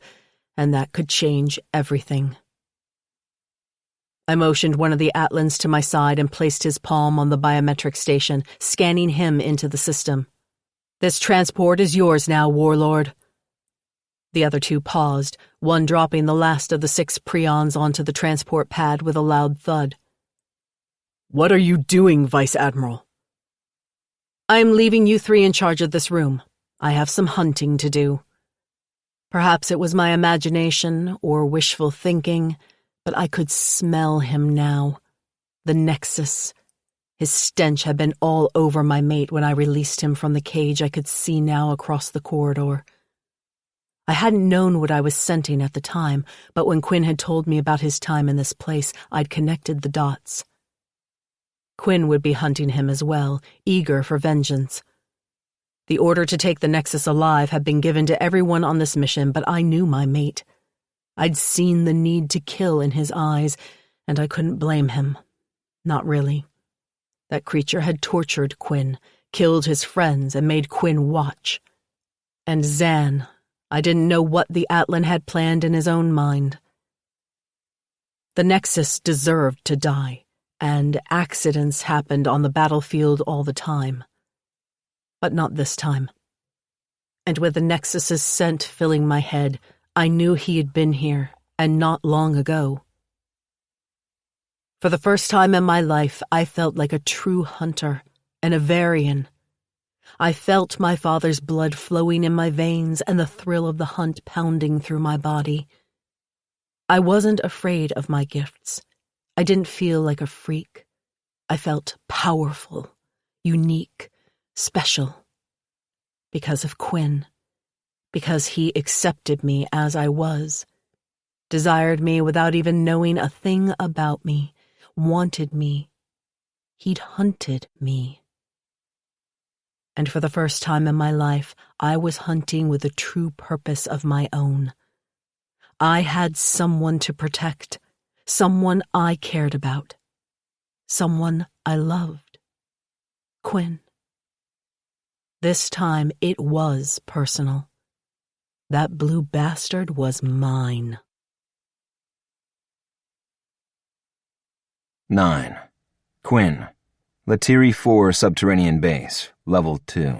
and that could change everything. I motioned one of the Atlans to my side and placed his palm on the biometric station, scanning him into the system. This transport is yours now, Warlord. The other two paused, one dropping the last of the 6 prions onto the transport pad with a loud thud. What are you doing, Vice Admiral? I'm leaving you 3 in charge of this room. I have some hunting to do. Perhaps it was my imagination or wishful thinking, but I could smell him now. The Nexus. His stench had been all over my mate when I released him from the cage I could see now across the corridor. I hadn't known what I was scenting at the time, but when Quinn had told me about his time in this place, I'd connected the dots. Quinn would be hunting him as well, eager for vengeance. The order to take the Nexus alive had been given to everyone on this mission, but I knew my mate. I'd seen the need to kill in his eyes, and I couldn't blame him. Not really. That creature had tortured Quinn, killed his friends, and made Quinn watch. And Zan, I didn't know what the Atlan had planned in his own mind. The Nexus deserved to die, and accidents happened on the battlefield all the time. But not this time. And with the Nexus's scent filling my head, I knew he had been here, and not long ago. For the first time in my life, I felt like a true hunter, an Avarian. I felt my father's blood flowing in my veins and the thrill of the hunt pounding through my body. I wasn't afraid of my gifts. I didn't feel like a freak. I felt powerful, unique, special. Because of Quinn. Because he accepted me as I was. Desired me without even knowing a thing about me. Wanted me. He'd hunted me. And for the first time in my life, I was hunting with a true purpose of my own. I had someone to protect, someone I cared about, someone I loved. Quinn. This time it was personal. That blue bastard was mine. 9. Quinn. Latiri 4 Subterranean Base, Level 2.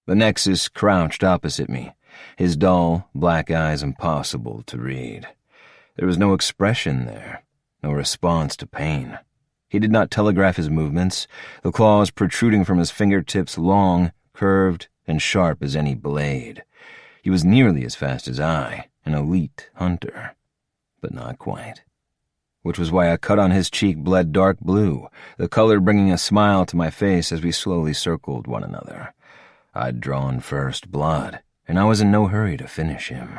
The Nexus crouched opposite me, his dull, black eyes impossible to read. There was no expression there, no response to pain. He did not telegraph his movements, the claws protruding from his fingertips long, curved, and sharp as any blade. He was nearly as fast as I, an elite hunter, but not quite. Which was why a cut on his cheek bled dark blue, the color bringing a smile to my face as we slowly circled one another. I'd drawn first blood, and I was in no hurry to finish him.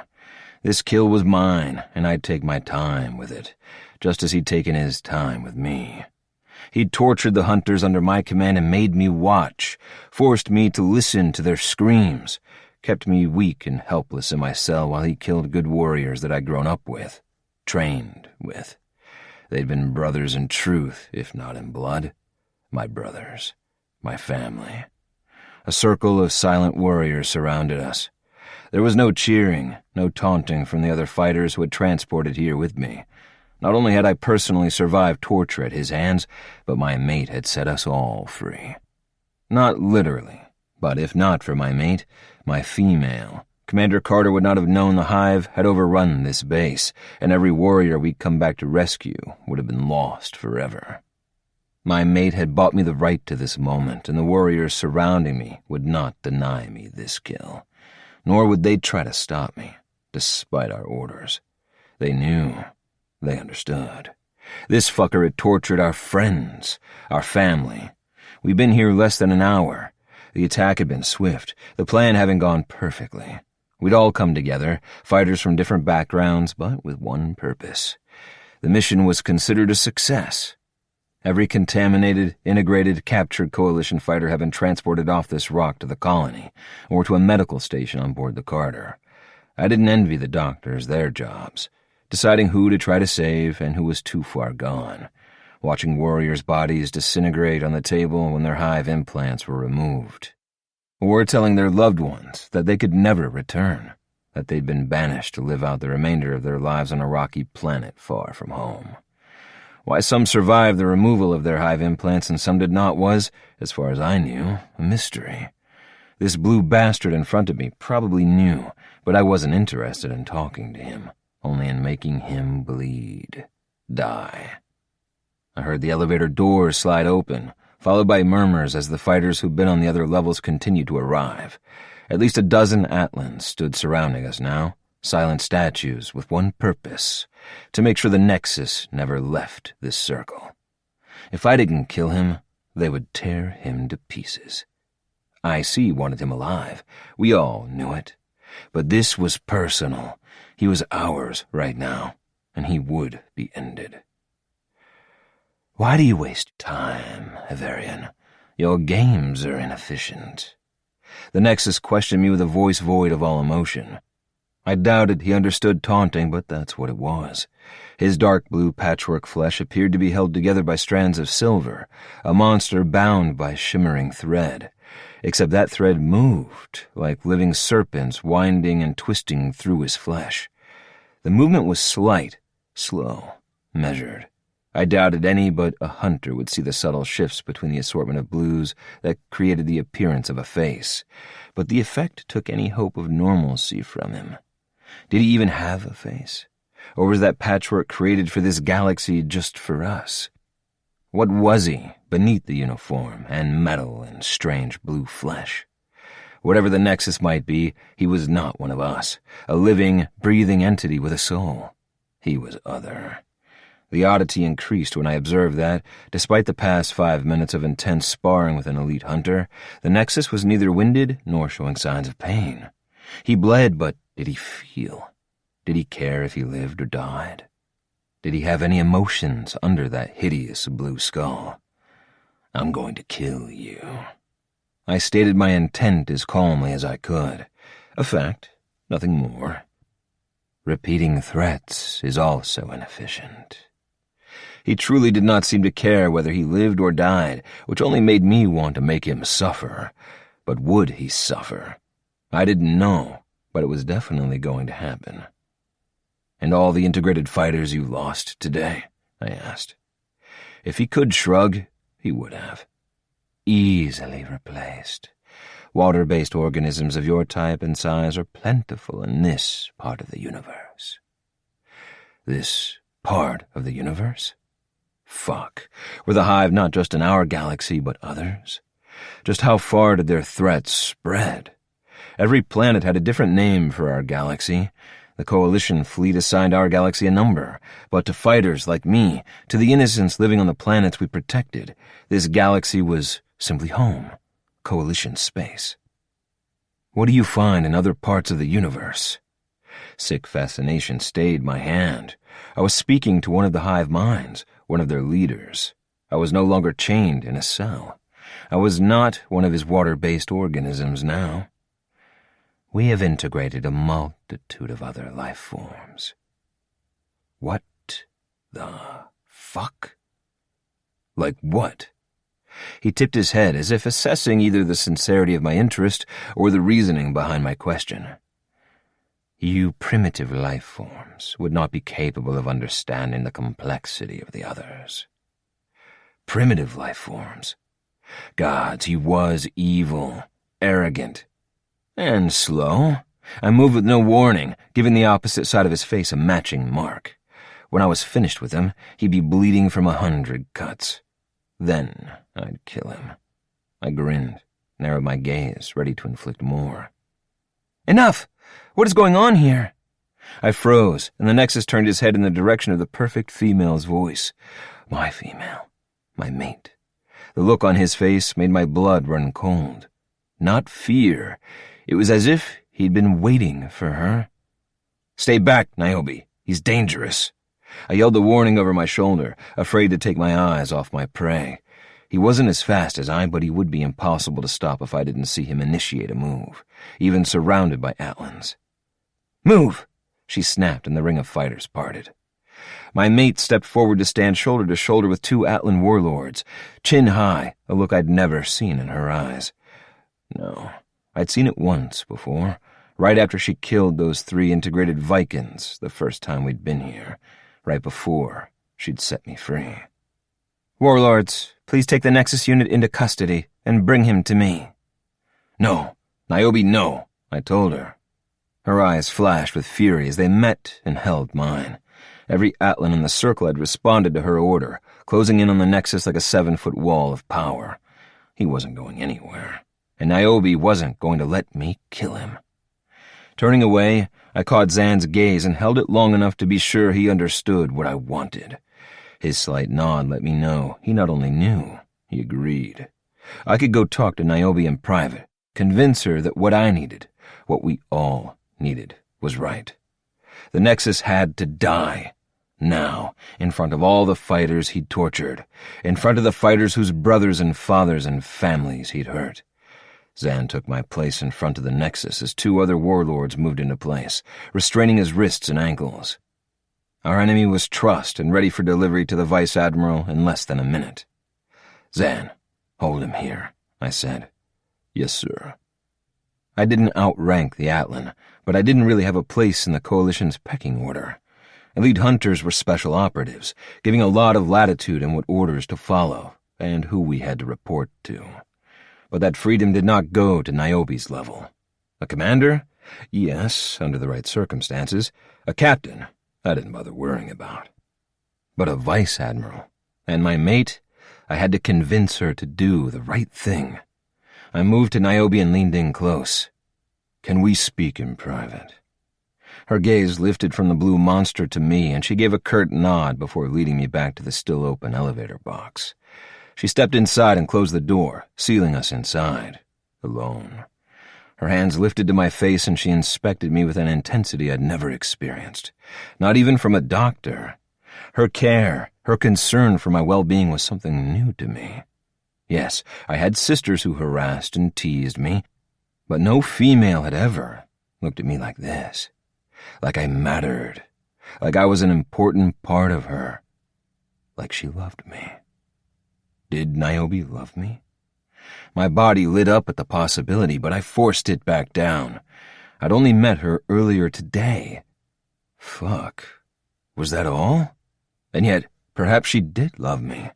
This kill was mine, and I'd take my time with it, just as he'd taken his time with me. He'd tortured the hunters under my command and made me watch, forced me to listen to their screams, kept me weak and helpless in my cell while he killed good warriors that I'd grown up with, trained with. They'd been brothers in truth, if not in blood. My brothers, my family. A circle of silent warriors surrounded us. There was no cheering, no taunting from the other fighters who had transported here with me. Not only had I personally survived torture at his hands, but my mate had set us all free. Not literally, But if not for my mate, my female, Commander Carter would not have known the Hive had overrun this base, and every warrior we'd come back to rescue would have been lost forever. My mate had bought me the right to this moment, and the warriors surrounding me would not deny me this kill. Nor would they try to stop me, despite our orders. They knew. They understood. This fucker had tortured our friends, our family. We'd been here less than an hour. The attack had been swift, the plan having gone perfectly. We'd all come together, fighters from different backgrounds, but with one purpose. The mission was considered a success. Every contaminated, integrated, captured coalition fighter had been transported off this rock to the colony, or to a medical station on board the Carter. I didn't envy the doctors their jobs, deciding who to try to save and who was too far gone, watching warriors' bodies disintegrate on the table when their Hive implants were removed, or telling their loved ones that they could never return, that they'd been banished to live out the remainder of their lives on a rocky planet far from home. Why some survived the removal of their Hive implants and some did not was, as far as I knew, a mystery. This blue bastard in front of me probably knew, but I wasn't interested in talking to him, only in making him bleed, die. I heard the elevator doors slide open, followed by murmurs as the fighters who'd been on the other levels continued to arrive. At least a dozen Atlans stood surrounding us now, silent statues with one purpose, to make sure the Nexus never left this circle. If I didn't kill him, they would tear him to pieces. IC wanted him alive. We all knew it. But this was personal. He was ours right now, and he would be ended. Why do you waste time, Havarian? Your games are inefficient. The Nexus questioned me with a voice void of all emotion. I doubted he understood taunting, but that's what it was. His dark blue patchwork flesh appeared to be held together by strands of silver, a monster bound by shimmering thread. Except that thread moved, like living serpents winding and twisting through his flesh. The movement was slight, slow, measured. I doubted any but a hunter would see the subtle shifts between the assortment of blues that created the appearance of a face, but the effect took any hope of normalcy from him. Did he even have a face? Or was that patchwork created for this galaxy just for us? What was he beneath the uniform and metal and strange blue flesh? Whatever the Nexus might be, he was not one of us, a living, breathing entity with a soul. He was other. The oddity increased when I observed that, despite the past 5 minutes of intense sparring with an elite hunter, the Nexus was neither winded nor showing signs of pain. He bled, but did he feel? Did he care if he lived or died? Did he have any emotions under that hideous blue skull? I'm going to kill you. I stated my intent as calmly as I could. A fact, nothing more. Repeating threats is also inefficient. He truly did not seem to care whether he lived or died, which only made me want to make him suffer. But would he suffer? I didn't know, but it was definitely going to happen. And all the integrated fighters you lost today? I asked. If he could shrug, he would have. Easily replaced. Water-based organisms of your type and size are plentiful in this part of the universe. This part of the universe? Fuck. Were the Hive not just in our galaxy, but others? Just how far did their threats spread? Every planet had a different name for our galaxy. The Coalition fleet assigned our galaxy a number, but to fighters like me, to the innocents living on the planets we protected, this galaxy was simply home, Coalition space. What do you find in other parts of the universe? Sick fascination stayed my hand. I was speaking to one of the Hive minds, one of their leaders. I was no longer chained in a cell. I was not one of his water-based organisms now. We have integrated a multitude of other life forms. What the fuck? Like what? He tipped his head as if assessing either the sincerity of my interest or the reasoning behind my question. You primitive life forms would not be capable of understanding the complexity of the others. Primitive life forms. Gods, he was evil. arrogant. And slow. I moved with no warning, giving the opposite side of his face a matching mark. When I was finished with him, he'd be bleeding from 100 cuts. Then I'd kill him. I grinned, narrowed my gaze, ready to inflict more. Enough! What is going on here? I froze, and the Nexus turned his head in the direction of the perfect female's voice. My female. My mate. The look on his face made my blood run cold. Not fear. It was as if he'd been waiting for her. Stay back, Niobe. He's dangerous. I yelled the warning over my shoulder, afraid to take my eyes off my prey. He wasn't as fast as I, but he would be impossible to stop if I didn't see him initiate a move, even surrounded by Atlans. Move! She snapped, and the ring of fighters parted. My mate stepped forward to stand shoulder to shoulder with 2 Atlan warlords, chin high, a look I'd never seen in her eyes. No, I'd seen it once before, right after she killed those 3 integrated Vikings the first time we'd been here, right before she'd set me free. Warlords, please take the Nexus unit into custody and bring him to me. No, Niobe, no, I told her. Her eyes flashed with fury as they met and held mine. Every Atlan in the circle had responded to her order, closing in on the Nexus like a 7-foot wall of power. He wasn't going anywhere, and Niobe wasn't going to let me kill him. Turning away, I caught Zan's gaze and held it long enough to be sure he understood what I wanted. His slight nod let me know he not only knew, he agreed. I could go talk to Niobe in private, convince her that what I needed, what we all needed, was right. The Nexus had to die. Now, in front of all the fighters he'd tortured, in front of the fighters whose brothers and fathers and families he'd hurt. Zan took my place in front of the Nexus as 2 other warlords moved into place, restraining his wrists and ankles. Our enemy was trussed and ready for delivery to the Vice Admiral in less than a minute. Zan, hold him here, I said. Yes, sir. I didn't outrank the Atlan, but I didn't really have a place in the Coalition's pecking order. Elite hunters were special operatives, giving a lot of latitude in what orders to follow and who we had to report to. But that freedom did not go to Niobe's level. A commander? Yes, under the right circumstances. A captain? I didn't bother worrying about. But a vice admiral, and my mate, I had to convince her to do the right thing. I moved to Niobe and leaned in close. Can we speak in private? Her gaze lifted from the blue monster to me, and she gave a curt nod before leading me back to the still-open elevator box. She stepped inside and closed the door, sealing us inside, alone. Her hands lifted to my face, and she inspected me with an intensity I'd never experienced, not even from a doctor. Her care, her concern for my well-being was something new to me. Yes, I had sisters who harassed and teased me, but no female had ever looked at me like this. Like I mattered, like I was an important part of her, like she loved me. Did Niobe love me? My body lit up at the possibility, but I forced it back down. I'd only met her earlier today. Fuck. Was that all? And yet, perhaps she did love me.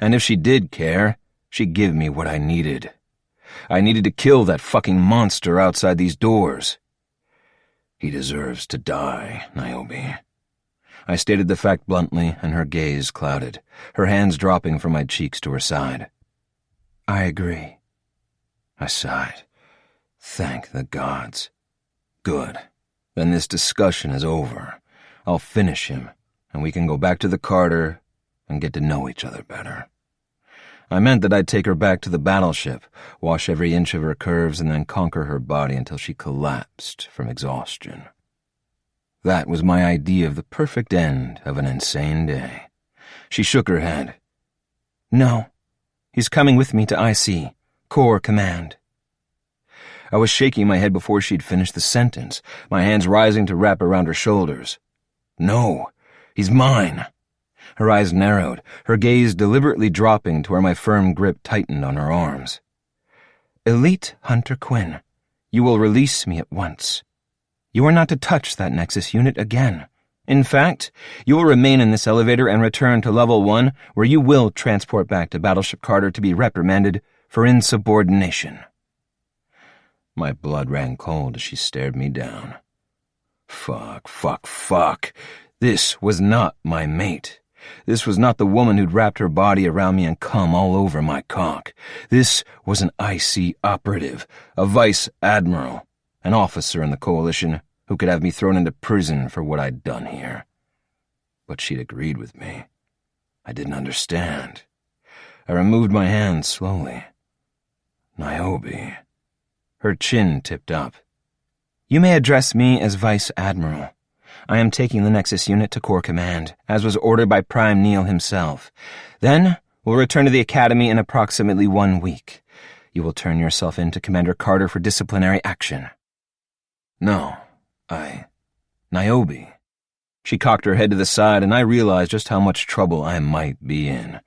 And if she did care, she'd give me what I needed. I needed to kill that fucking monster outside these doors. He deserves to die, Niobe. I stated the fact bluntly, and her gaze clouded, her hands dropping from my cheeks to her side. I agree. I sighed. Thank the gods. Good. Then this discussion is over. I'll finish him, and we can go back to the Carter and get to know each other better. I meant that I'd take her back to the battleship, wash every inch of her curves, and then conquer her body until she collapsed from exhaustion. That was my idea of the perfect end of an insane day. She shook her head. No. He's coming with me to IC, Corps Command. I was shaking my head before she'd finished the sentence, my hands rising to wrap around her shoulders. No, he's mine. Her eyes narrowed, her gaze deliberately dropping to where my firm grip tightened on her arms. Elite Hunter Quinn, you will release me at once. You are not to touch that Nexus unit again. In fact, you will remain in this elevator and return to Level 1, where you will transport back to Battleship Carter to be reprimanded for insubordination. My blood ran cold as she stared me down. Fuck. This was not my mate. This was not the woman who'd wrapped her body around me and come all over my cock. This was an IC operative, a vice admiral, an officer in the coalition who could have me thrown into prison for what I'd done here. But she'd agreed with me. I didn't understand. I removed my hand slowly. Niobe. Her chin tipped up. You may address me as Vice Admiral. I am taking the Nexus unit to Corps Command, as was ordered by Prime Neil himself. Then, we'll return to the Academy in approximately 1 week. You will turn yourself in to Commander Carter for disciplinary action. No, Niobe. She cocked her head to the side, and I realized just how much trouble I might be in,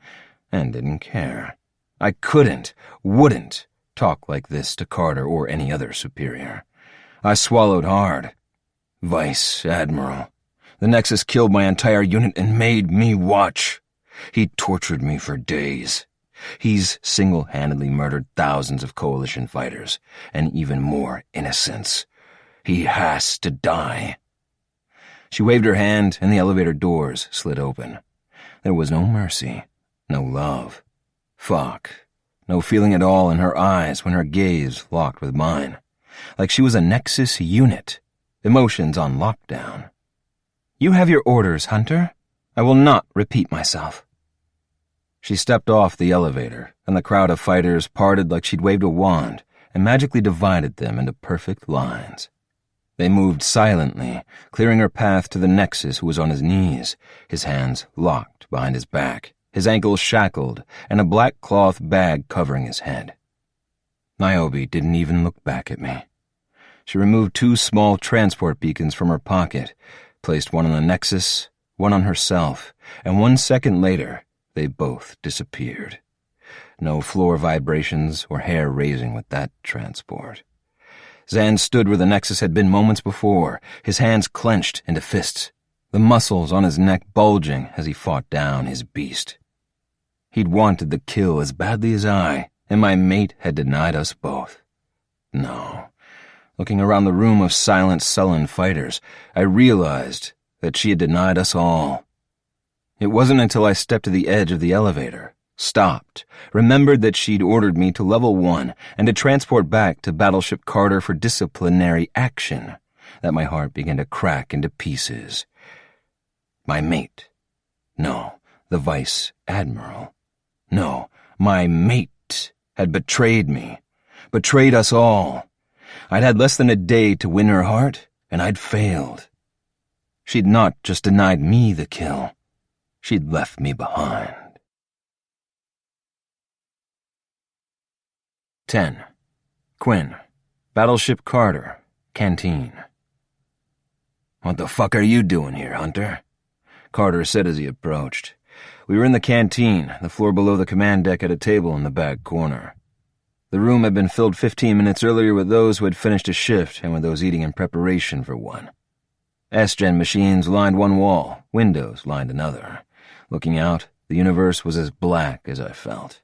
and didn't care. I wouldn't talk like this to Carter or any other superior. I swallowed hard. Vice Admiral. The Nexus killed my entire unit and made me watch. He tortured me for days. He's single-handedly murdered thousands of Coalition fighters, and even more innocents. He has to die. She waved her hand, and the elevator doors slid open. There was no mercy, no love. Fuck. No feeling at all in her eyes when her gaze locked with mine. Like she was a Nexus unit. Emotions on lockdown. You have your orders, Hunter. I will not repeat myself. She stepped off the elevator, and the crowd of fighters parted like she'd waved a wand and magically divided them into perfect lines. They moved silently, clearing her path to the Nexus who was on his knees, his hands locked behind his back, his ankles shackled, and a black cloth bag covering his head. Niobe didn't even look back at me. She removed 2 small transport beacons from her pocket, placed one on the Nexus, one on herself, and 1 second later, they both disappeared. No floor vibrations or hair raising with that transport. Zan stood where the Nexus had been moments before, his hands clenched into fists, the muscles on his neck bulging as he fought down his beast. He'd wanted the kill as badly as I, and my mate had denied us both. No. Looking around the room of silent, sullen fighters, I realized that she had denied us all. It wasn't until I stepped to the edge of the elevator, stopped, remembered that she'd ordered me to level 1 and to transport back to Battleship Carter for disciplinary action, that my heart began to crack into pieces. My mate. No, the Vice Admiral. No, my mate had betrayed me, betrayed us all. I'd had less than a day to win her heart, and I'd failed. She'd not just denied me the kill, she'd left me behind. 10. Quinn. Battleship Carter. Canteen. "What the fuck are you doing here, Hunter?" Carter said as he approached. We were in the canteen, the floor below the command deck at a table in the back corner. The room had been filled 15 minutes earlier with those who had finished a shift and with those eating in preparation for one. S-Gen machines lined one wall, windows lined another. Looking out, the universe was as black as I felt.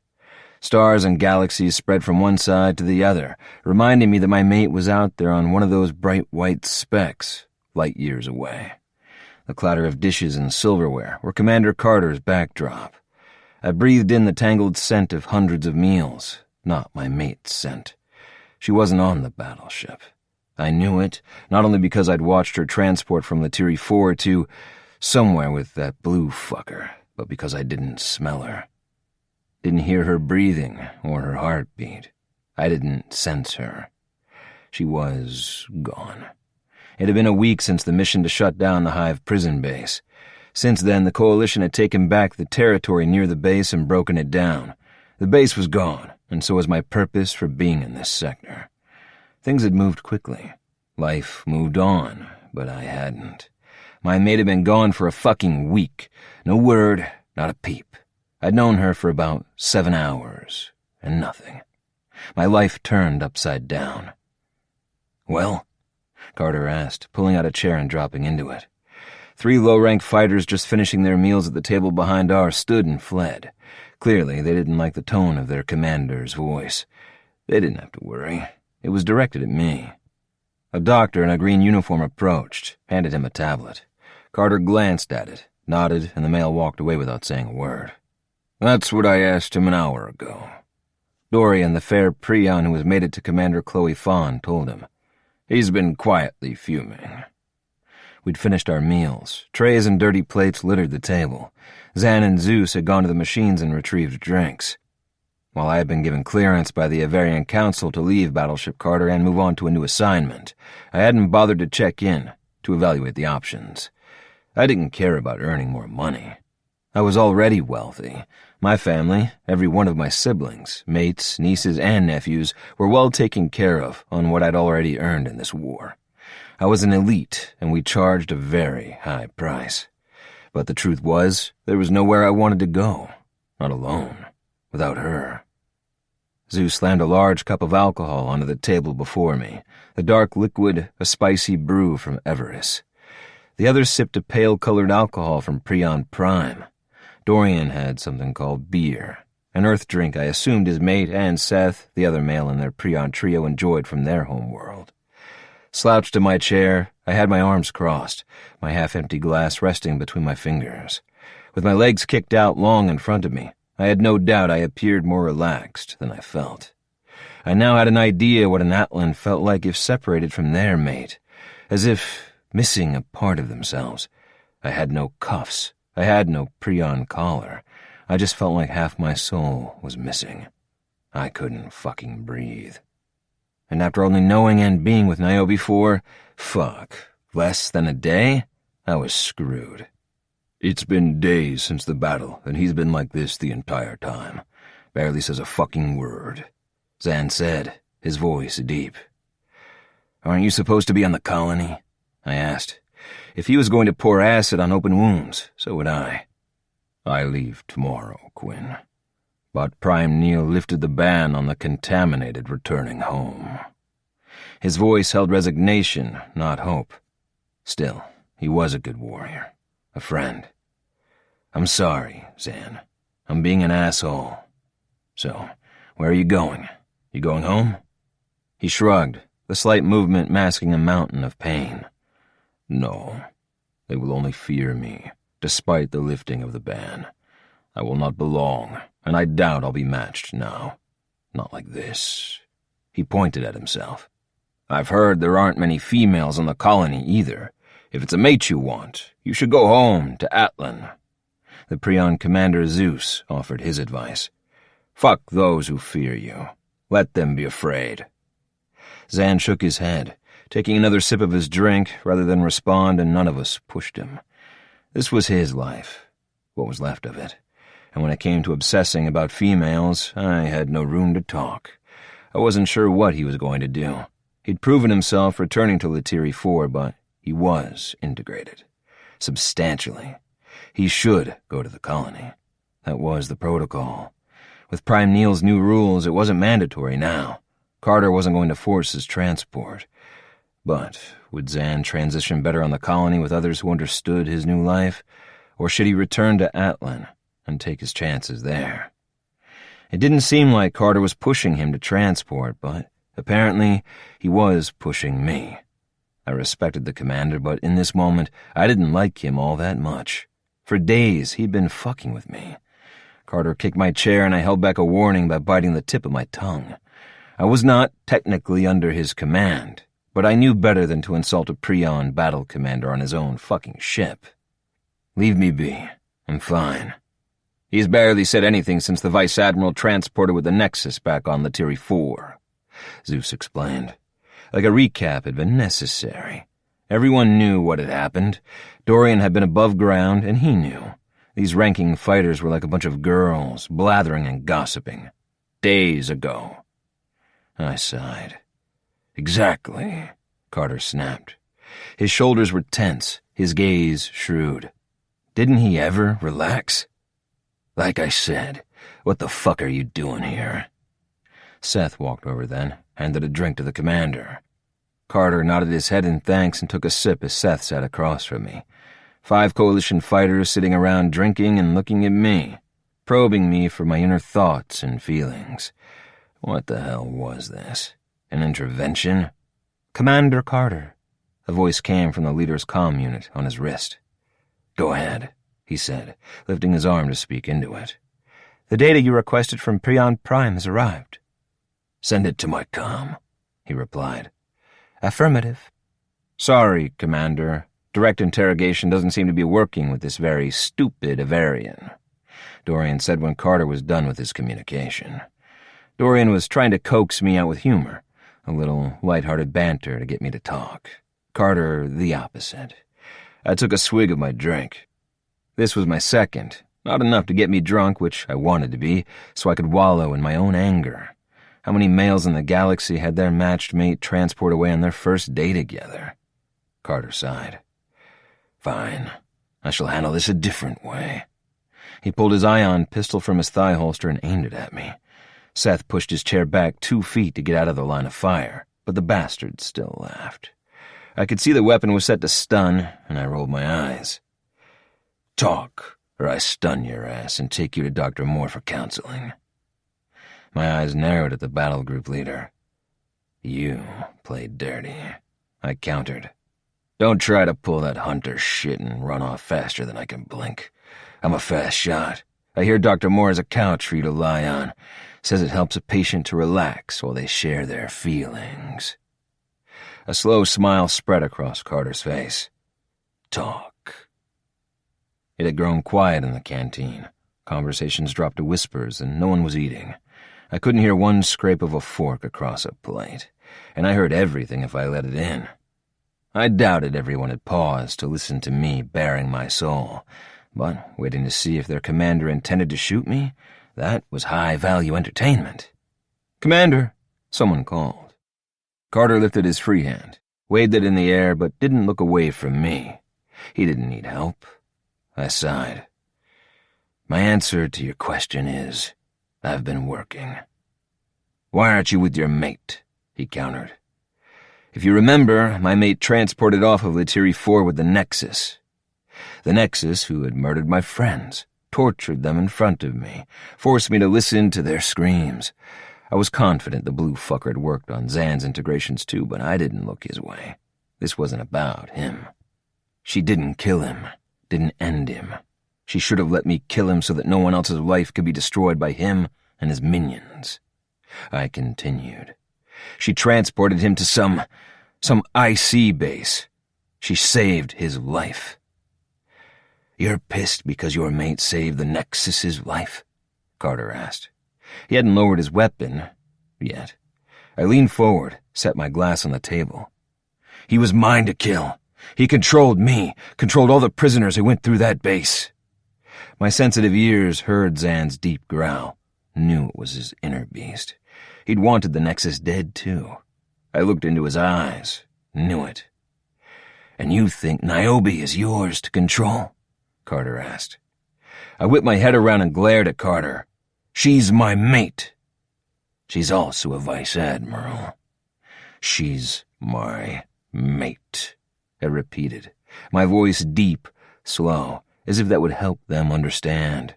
Stars and galaxies spread from one side to the other, reminding me that my mate was out there on one of those bright white specks, light years away. The clatter of dishes and silverware were Commander Carter's backdrop. I breathed in the tangled scent of hundreds of meals, not my mate's scent. She wasn't on the battleship. I knew it, not only because I'd watched her transport from Latiri 4 to somewhere with that blue fucker, but because I didn't smell her. Didn't hear her breathing or her heartbeat. I didn't sense her. She was gone. It had been a week since the mission to shut down the Hive prison base. Since then, the Coalition had taken back the territory near the base and broken it down. The base was gone, and so was my purpose for being in this sector. Things had moved quickly. Life moved on, but I hadn't. My mate had been gone for a fucking week. No word, not a peep. I'd known her for about 7 hours, and nothing. My life turned upside down. "Well?" Carter asked, pulling out a chair and dropping into it. 3 low-ranked fighters just finishing their meals at the table behind ours stood and fled. Clearly, they didn't like the tone of their commander's voice. They didn't have to worry. It was directed at me. A doctor in a green uniform approached, handed him a tablet. Carter glanced at it, nodded, and the male walked away without saying a word. That's what I asked him an hour ago. Dorian, the fair Prion who was mated to Commander Chloe Fawn, told him. He's been quietly fuming. We'd finished our meals. Trays and dirty plates littered the table. Zan and Zeus had gone to the machines and retrieved drinks. While I had been given clearance by the Avarian Council to leave Battleship Carter and move on to a new assignment, I hadn't bothered to check in, to evaluate the options. I didn't care about earning more money. I was already wealthy. My family, every one of my siblings, mates, nieces, and nephews, were well taken care of on what I'd already earned in this war. I was an elite, and we charged a very high price. But the truth was, there was nowhere I wanted to go. Not alone. Without her. Zeus slammed a large cup of alcohol onto the table before me, the dark liquid a spicy brew from Everest. The others sipped a pale-colored alcohol from Prion Prime. Dorian had something called beer, an earth drink I assumed his mate and Seth, the other male in their Prion trio, enjoyed from their home world. Slouched in my chair, I had my arms crossed, my half-empty glass resting between my fingers. With my legs kicked out long in front of me, I had no doubt I appeared more relaxed than I felt. I now had an idea what an Atlan felt like if separated from their mate, as if missing a part of themselves. I had no cuffs. I had no Prion collar. I just felt like half my soul was missing. I couldn't fucking breathe. And after only knowing and being with Niobe for, less than a day, I was screwed. It's been days since the battle, and he's been like this the entire time. Barely says a fucking word. Zan said, his voice deep. Aren't you supposed to be on the colony? I asked. If he was going to pour acid on open wounds, so would I. I leave tomorrow, Quinn. But Prime Neil lifted the ban on the contaminated returning home. His voice held resignation, not hope. Still, he was a good warrior, a friend. I'm sorry, Zan. I'm being an asshole. So, where are you going? You going home? He shrugged, the slight movement masking a mountain of pain. No, they will only fear me, despite the lifting of the ban. I will not belong, and I doubt I'll be matched now. Not like this. He pointed at himself. I've heard there aren't many females on the colony either. If it's a mate you want, you should go home to Atlan. The Prion commander Zeus offered his advice. Fuck those who fear you. Let them be afraid. Zan shook his head, taking another sip of his drink rather than respond, and none of us pushed him. This was his life, what was left of it. And when it came to obsessing about females, I had no room to talk. I wasn't sure what he was going to do. He'd proven himself returning to Letiri 4, but he was integrated. Substantially. He should go to the colony. That was the protocol. With Prime Neil's new rules, it wasn't mandatory now. Carter wasn't going to force his transport. But would Zan transition better on the colony with others who understood his new life? Or should he return to Atlan and take his chances there? It didn't seem like Carter was pushing him to transport, but apparently he was pushing me. I respected the commander, but in this moment I didn't like him all that much. For days he'd been fucking with me. Carter kicked my chair and I held back a warning by biting the tip of my tongue. I was not technically under his command, but I knew better than to insult a Prion battle commander on his own fucking ship. Leave me be. I'm fine. He's barely said anything since the Vice Admiral transported with the Nexus back on Letiri 4, Zeus explained. Like a recap had been necessary. Everyone knew what had happened. Dorian had been above ground, and he knew. These ranking fighters were like a bunch of girls, blathering and gossiping. Days ago. I sighed. Exactly, Carter snapped. His shoulders were tense, his gaze shrewd. Didn't he ever relax? Like I said, what the fuck are you doing here? Seth walked over then, handed a drink to the commander. Carter nodded his head in thanks and took a sip as Seth sat across from me. 5 Coalition fighters sitting around drinking and looking at me, probing me for my inner thoughts and feelings. What the hell was this? An intervention? Commander Carter. A voice came from the leader's comm unit on his wrist. Go ahead, he said, lifting his arm to speak into it. The data you requested from Prion Prime has arrived. Send it to my comm, he replied. Affirmative. Sorry, Commander. Direct interrogation doesn't seem to be working with this very stupid Avarian, Dorian said when Carter was done with his communication. Dorian was trying to coax me out with humor, a little light-hearted banter to get me to talk. Carter, the opposite. I took a swig of my drink. This was my second, not enough to get me drunk, which I wanted to be, so I could wallow in my own anger. How many males in the galaxy had their matched mate transport away on their first day together? Carter sighed. Fine. I shall handle this a different way. He pulled his ion pistol from his thigh holster and aimed it at me. Seth pushed his chair back 2 feet to get out of the line of fire, but the bastard still laughed. I could see the weapon was set to stun, and I rolled my eyes. Talk, or I stun your ass and take you to Dr. Moore for counseling. My eyes narrowed at the battle group leader. You played dirty, I countered. Don't try to pull that hunter shit and run off faster than I can blink. I'm a fast shot. I hear Dr. Moore has a couch for you to lie on. Says it helps a patient to relax while they share their feelings. A slow smile spread across Carter's face. Talk. It had grown quiet in the canteen. Conversations dropped to whispers, and no one was eating. I couldn't hear one scrape of a fork across a plate, and I heard everything if I let it in. I doubted everyone had paused to listen to me baring my soul, but waiting to see if their commander intended to shoot me, that was high-value entertainment. Commander, someone called. Carter lifted his free hand, waved it in the air, but didn't look away from me. He didn't need help. I sighed. My answer to your question is, I've been working. Why aren't you with your mate? He countered. If you remember, my mate transported off of Letiri 4 with the Nexus. The Nexus, who had murdered my friends, tortured them in front of me, forced me to listen to their screams. I was confident the blue fucker had worked on Zan's integrations too, but I didn't look his way. This wasn't about him. She didn't kill him, didn't end him. She should have let me kill him so that no one else's life could be destroyed by him and his minions. I continued. She transported him to some IC base. She saved his life. You're pissed because your mate saved the Nexus's life? Carter asked. He hadn't lowered his weapon yet. I leaned forward, set my glass on the table. He was mine to kill. He controlled me, controlled all the prisoners who went through that base. My sensitive ears heard Zan's deep growl, knew it was his inner beast. He'd wanted the Nexus dead, too. I looked into his eyes, knew it. And you think Niobe is yours to control? Carter asked. I whipped my head around and glared at Carter. She's my mate. She's also a vice admiral. She's my mate, I repeated, my voice deep, slow, as if that would help them understand.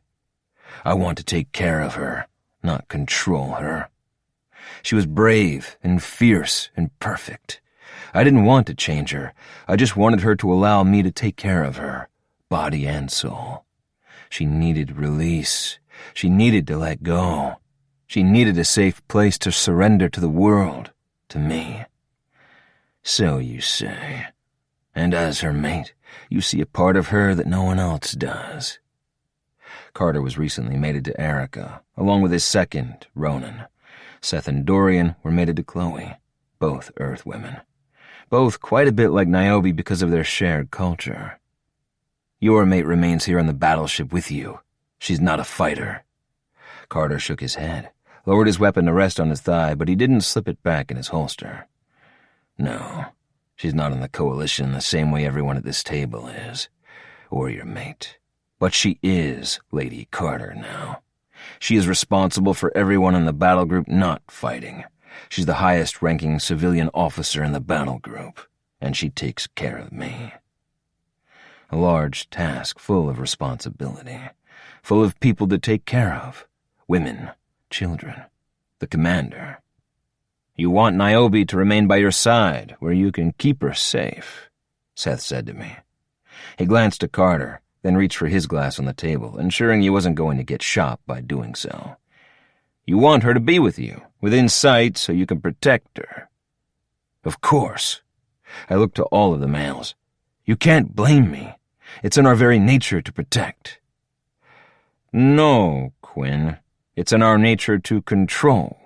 I want to take care of her, not control her. She was brave and fierce and perfect. I didn't want to change her. I just wanted her to allow me to take care of her, body and soul. She needed release. She needed to let go. She needed a safe place to surrender to the world, to me. So you say. And as her mate, you see a part of her that no one else does. Carter was recently mated to Erica, along with his second, Ronan. Seth and Dorian were mated to Chloe, both Earth women. Both quite a bit like Niobe because of their shared culture. Your mate remains here on the battleship with you. She's not a fighter. Carter shook his head, lowered his weapon to rest on his thigh, but he didn't slip it back in his holster. No, she's not in the Coalition the same way everyone at this table is, or your mate. But she is Lady Carter now. She is responsible for everyone in the battle group not fighting. She's the highest-ranking civilian officer in the battle group, and she takes care of me. A large task full of responsibility, full of people to take care of, women, children, the commander. You want Niobe to remain by your side, where you can keep her safe, Seth said to me. He glanced at Carter, then reached for his glass on the table, ensuring he wasn't going to get shot by doing so. You want her to be with you, within sight, so you can protect her. Of course. I looked to all of the males. You can't blame me. It's in our very nature to protect. No, Quinn. It's in our nature to control.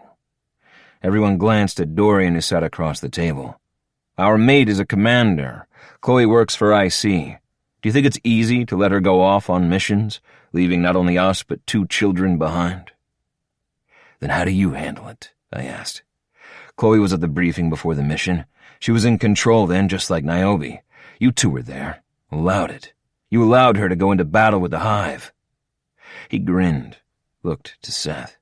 Everyone glanced at Dorian, who sat across the table. Our mate is a commander. Chloe works for IC. Do you think it's easy to let her go off on missions, leaving not only us but 2 children behind? Then how do you handle it? I asked. Chloe was at the briefing before the mission. She was in control then, just like Niobe. You 2 were there. Allowed it. You allowed her to go into battle with the Hive. He grinned, looked to Seth.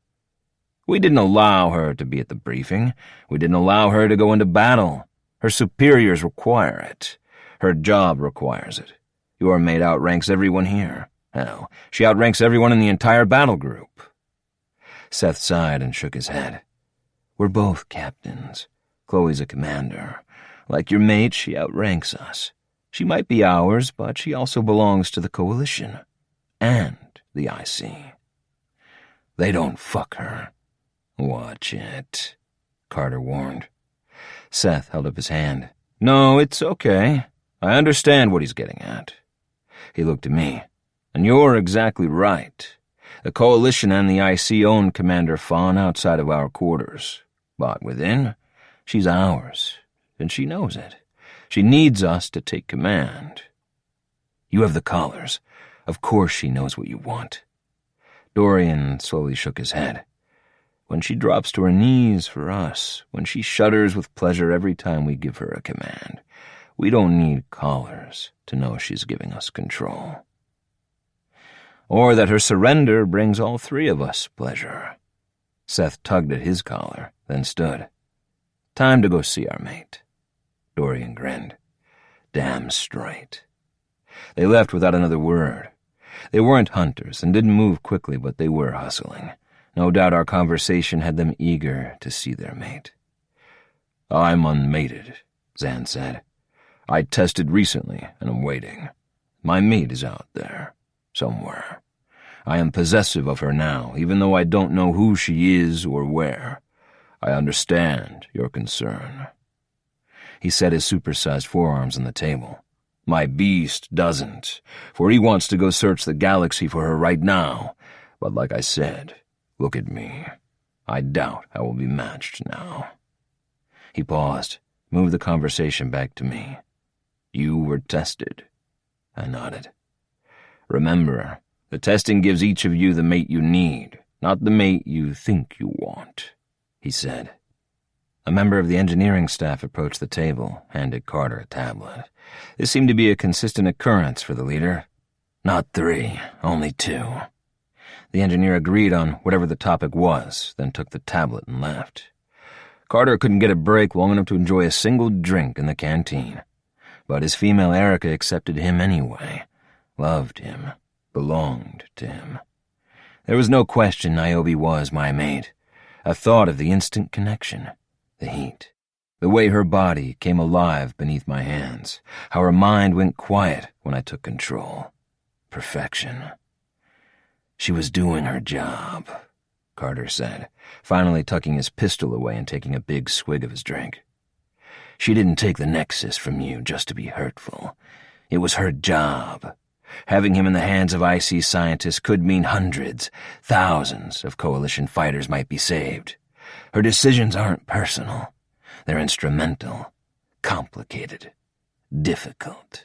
We didn't allow her to be at the briefing. We didn't allow her to go into battle. Her superiors require it. Her job requires it. Your mate outranks everyone here. Hell, she outranks everyone in the entire battle group. Seth sighed and shook his head. We're both captains. Chloe's a commander. Like your mate, she outranks us. She might be ours, but she also belongs to the Coalition. And the IC. They don't fuck her. Watch it, Carter warned. Seth held up his hand. No, it's okay. I understand what he's getting at. He looked at me. And you're exactly right. The Coalition and the IC own Commander Fawn outside of our quarters. But within, she's ours, and she knows it. She needs us to take command. You have the collars. Of course she knows what you want. Dorian slowly shook his head. When she drops to her knees for us, when she shudders with pleasure every time we give her a command, we don't need collars to know she's giving us control. Or that her surrender brings all 3 of us pleasure. Seth tugged at his collar, then stood. Time to go see our mate. Dorian grinned. Damn straight. They left without another word. They weren't hunters and didn't move quickly, but they were hustling. No doubt our conversation had them eager to see their mate. I'm unmated, Zan said. I tested recently, and I'm waiting. My mate is out there. Somewhere. I am possessive of her now, even though I don't know who she is or where. I understand your concern. He set his supersized forearms on the table. My beast doesn't, for he wants to go search the galaxy for her right now. But like I said, look at me. I doubt I will be matched now. He paused, moved the conversation back to me. You were tested. I nodded. Remember, the testing gives each of you the mate you need, not the mate you think you want, he said. A member of the engineering staff approached the table, handed Carter a tablet. This seemed to be a consistent occurrence for the leader. Not 3, only 2. The engineer agreed on whatever the topic was, then took the tablet and left. Carter couldn't get a break long enough to enjoy a single drink in the canteen. But his female Erica accepted him anyway. Loved him, belonged to him. There was no question Niobe was my mate. I thought of the instant connection, the heat, the way her body came alive beneath my hands, how her mind went quiet when I took control. Perfection. She was doing her job, Carter said, finally tucking his pistol away and taking a big swig of his drink. She didn't take the Nexus from you just to be hurtful. It was her job. Having him in the hands of IC scientists could mean hundreds, thousands of Coalition fighters might be saved. Her decisions aren't personal. They're instrumental, complicated, difficult.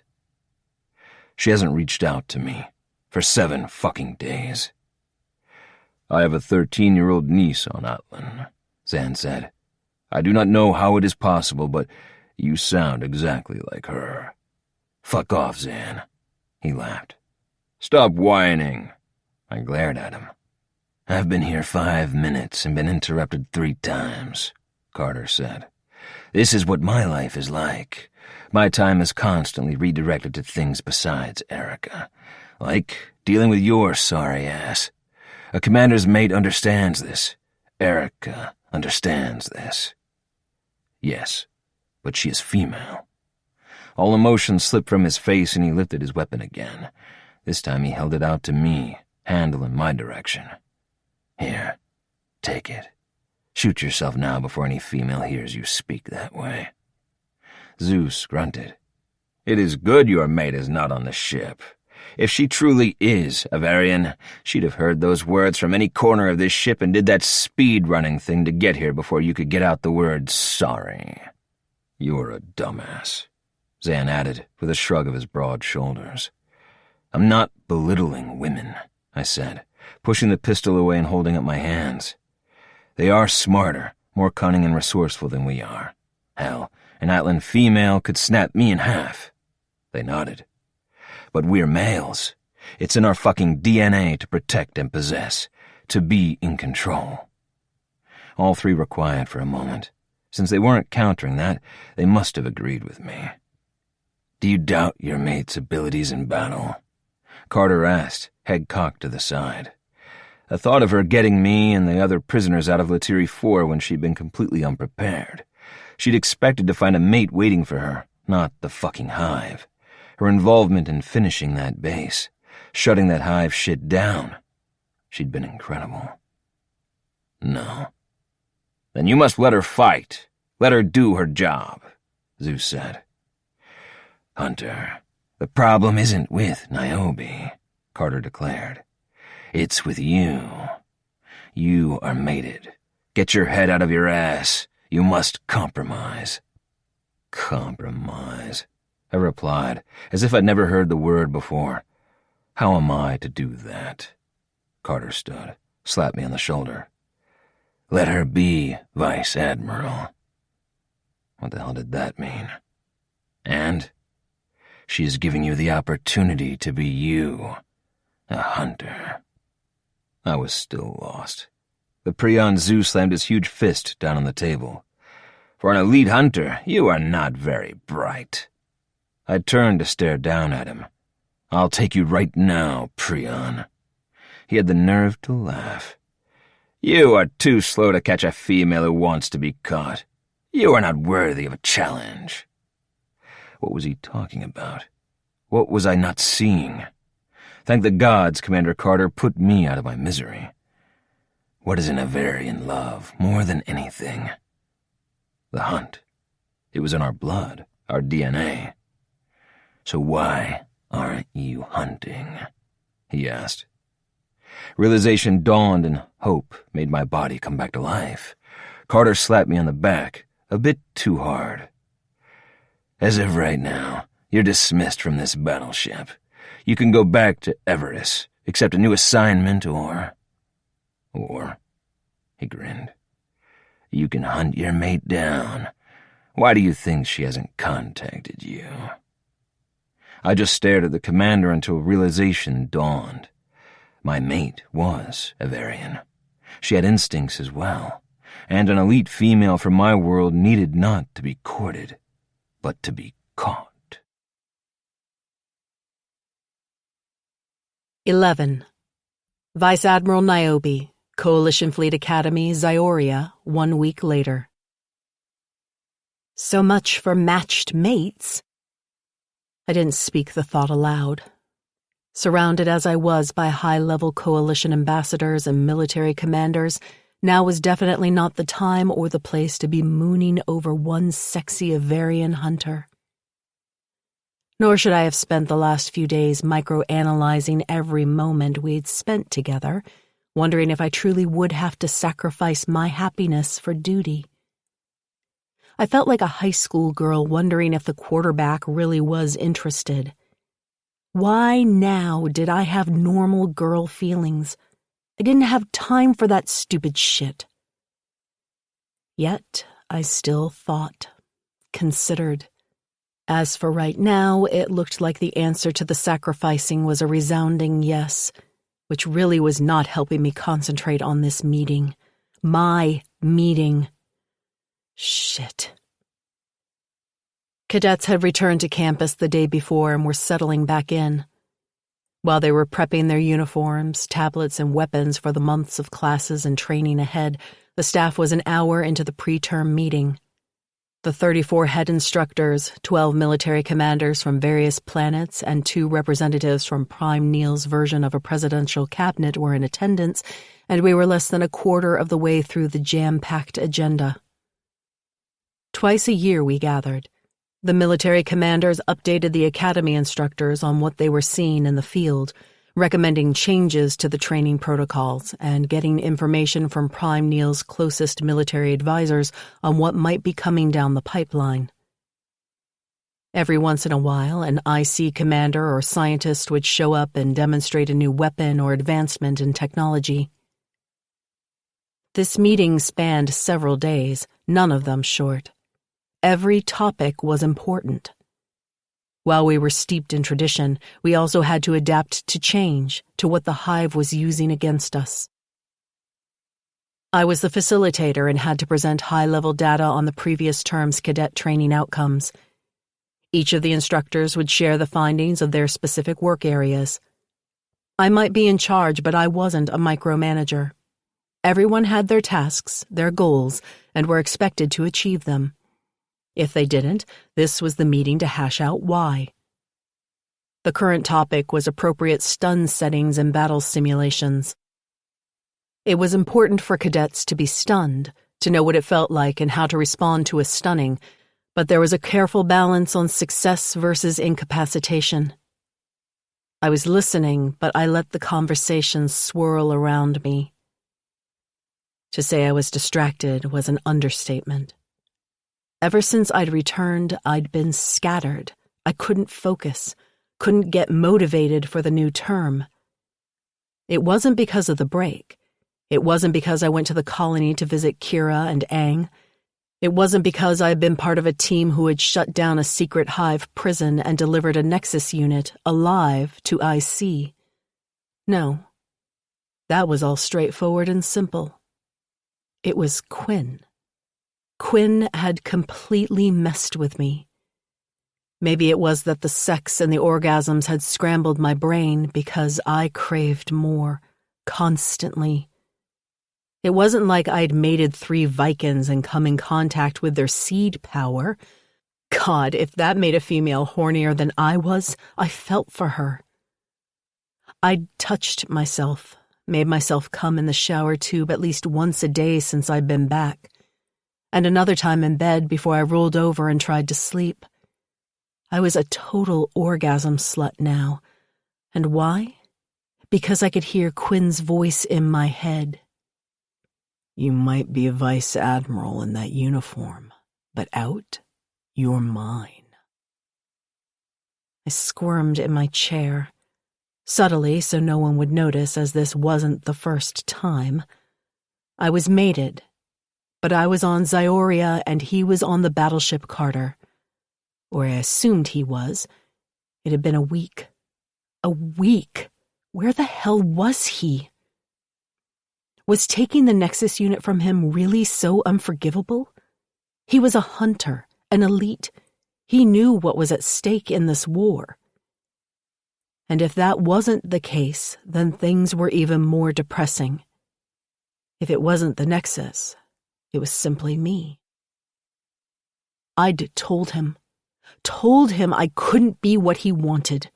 She hasn't reached out to me for 7 fucking days. I have a 13-year-old niece on Atlan, Zan said. I do not know how it is possible, but you sound exactly like her. Fuck off, Zan. He laughed. Stop whining. I glared at him. I've been here 5 minutes and been interrupted 3 times, Carter said. This is what my life is like. My time is constantly redirected to things besides Erica. Like dealing with your sorry ass. A commander's mate understands this. Erica understands this. Yes, but she is female. All emotion slipped from his face and he lifted his weapon again. This time he held it out to me, handle in my direction. Here, take it. Shoot yourself now before any female hears you speak that way. Zeus grunted. It is good your mate is not on the ship. If she truly is a Varian, she'd have heard those words from any corner of this ship and did that speed-running thing to get here before you could get out the word sorry. You're a dumbass, Zan added with a shrug of his broad shoulders. I'm not belittling women, I said, pushing the pistol away and holding up my hands. They are smarter, more cunning and resourceful than we are. Hell, an Atlan female could snap me in half. They nodded. But we're males. It's in our fucking DNA to protect and possess, to be in control. All three were quiet for a moment. Since they weren't countering that, they must have agreed with me. Do you doubt your mate's abilities in battle? Carter asked, head cocked to the side. I thought of her getting me and the other prisoners out of Latiri 4 when she'd been completely unprepared. She'd expected to find a mate waiting for her, not the fucking hive. Her involvement in finishing that base, shutting that hive shit down. She'd been incredible. No. Then you must let her fight. Let her do her job, Zeus said. Hunter, the problem isn't with Niobe, Carter declared. It's with you. You are mated. Get your head out of your ass. You must compromise. Compromise, I replied, as if I'd never heard the word before. How am I to do that? Carter stood, slapped me on the shoulder. Let her be Vice Admiral. What the hell did that mean? And? She is giving you the opportunity to be you, a hunter. I was still lost. The Prion Zeus slammed his huge fist down on the table. For an elite hunter, you are not very bright. I turned to stare down at him. I'll take you right now, Prion. He had the nerve to laugh. You are too slow to catch a female who wants to be caught. You are not worthy of a challenge. What was he talking about? What was I not seeing? Thank the gods Commander Carter put me out of my misery. What is an Avarian love more than anything? The hunt. It was in our blood, our DNA. So why aren't you hunting? He asked. Realization dawned and hope made my body come back to life. Carter slapped me on the back, a bit too hard. As of right now, you're dismissed from this battleship. You can go back to Everest, accept a new assignment, or, he grinned. You can hunt your mate down. Why do you think she hasn't contacted you? I just stared at the commander until realization dawned. My mate was a Varian. She had instincts as well, and an elite female from my world needed not to be courted, but to be caught. 11. Vice Admiral Niobe, Coalition Fleet Academy, Zyoria, 1 week later. So much for matched mates. I didn't speak the thought aloud. Surrounded as I was by high-level coalition ambassadors and military commanders, now was definitely not the time or the place to be mooning over one sexy Avarian hunter. Nor should I have spent the last few days micro-analyzing every moment we'd spent together, wondering if I truly would have to sacrifice my happiness for duty. I felt like a high school girl wondering if the quarterback really was interested. Why now did I have normal girl feelings? I didn't have time for that stupid shit. Yet I still thought, considered. As for right now, it looked like the answer to the sacrificing was a resounding yes, which really was not helping me concentrate on this meeting. My meeting. Shit. Cadets had returned to campus the day before and were settling back in. While they were prepping their uniforms, tablets, and weapons for the months of classes and training ahead, the staff was an hour into the preterm meeting. The 34 head instructors, 12 military commanders from various planets, and 2 representatives from Prime Neil's version of a presidential cabinet were in attendance, and we were less than a quarter of the way through the jam-packed agenda. Twice a year we gathered. The military commanders updated the academy instructors on what they were seeing in the field, recommending changes to the training protocols and getting information from Prime Neil's closest military advisors on what might be coming down the pipeline. Every once in a while, an IC commander or scientist would show up and demonstrate a new weapon or advancement in technology. This meeting spanned several days, none of them short. Every topic was important. While we were steeped in tradition, we also had to adapt to change, to what the Hive was using against us. I was the facilitator and had to present high-level data on the previous term's cadet training outcomes. Each of the instructors would share the findings of their specific work areas. I might be in charge, but I wasn't a micromanager. Everyone had their tasks, their goals, and were expected to achieve them. If they didn't, this was the meeting to hash out why. The current topic was appropriate stun settings and battle simulations. It was important for cadets to be stunned, to know what it felt like and how to respond to a stunning, but there was a careful balance on success versus incapacitation. I was listening, but I let the conversation swirl around me. To say I was distracted was an understatement. Ever since I'd returned, I'd been scattered. I couldn't focus, couldn't get motivated for the new term. It wasn't because of the break. It wasn't because I went to the colony to visit Kira and Aang. It wasn't because I had been part of a team who had shut down a secret Hive prison and delivered a Nexus unit, alive, to IC. No. That was all straightforward and simple. It was Quinn. Quinn had completely messed with me. Maybe it was that the sex and the orgasms had scrambled my brain because I craved more, constantly. It wasn't like I'd mated 3 Vikings and come in contact with their seed power. God, if that made a female hornier than I was, I felt for her. I'd touched myself, made myself come in the shower tube at least once a day since I'd been back. And another time in bed before I rolled over and tried to sleep. I was a total orgasm slut now. And why? Because I could hear Quinn's voice in my head. You might be a vice admiral in that uniform, but out, you're mine. I squirmed in my chair, subtly so no one would notice, as this wasn't the first time. I was mated. But I was on Zioria and he was on the battleship Carter. Or I assumed he was. It had been a week. A week? Where the hell was he? Was taking the Nexus unit from him really so unforgivable? He was a hunter, an elite. He knew what was at stake in this war. And if that wasn't the case, then things were even more depressing. If it wasn't the Nexus, it was simply me. I'd told him I couldn't be what he wanted.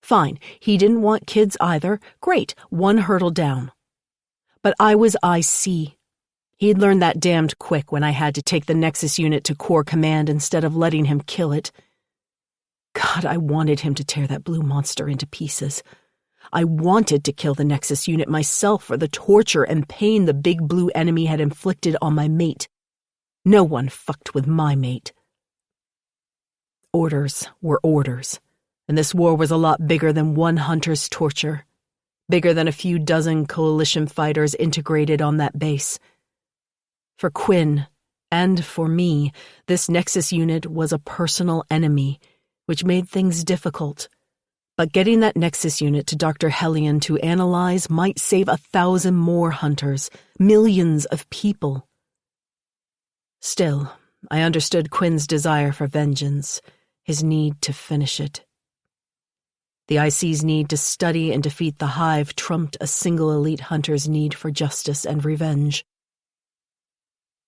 Fine, he didn't want kids either. Great, one hurdle down. But I was IC. He'd learned that damned quick when I had to take the Nexus unit to Core Command instead of letting him kill it. God, I wanted him to tear that blue monster into pieces. I wanted to kill the Nexus unit myself for the torture and pain the big blue enemy had inflicted on my mate. No one fucked with my mate. Orders were orders, and this war was a lot bigger than one hunter's torture. Bigger than a few dozen coalition fighters integrated on that base. For Quinn, and for me, this Nexus unit was a personal enemy, which made things difficult. But getting that Nexus unit to Dr. Hellion to analyze might save 1,000 more hunters, millions of people. Still, I understood Quinn's desire for vengeance, his need to finish it. The IC's need to study and defeat the Hive trumped a single elite hunter's need for justice and revenge.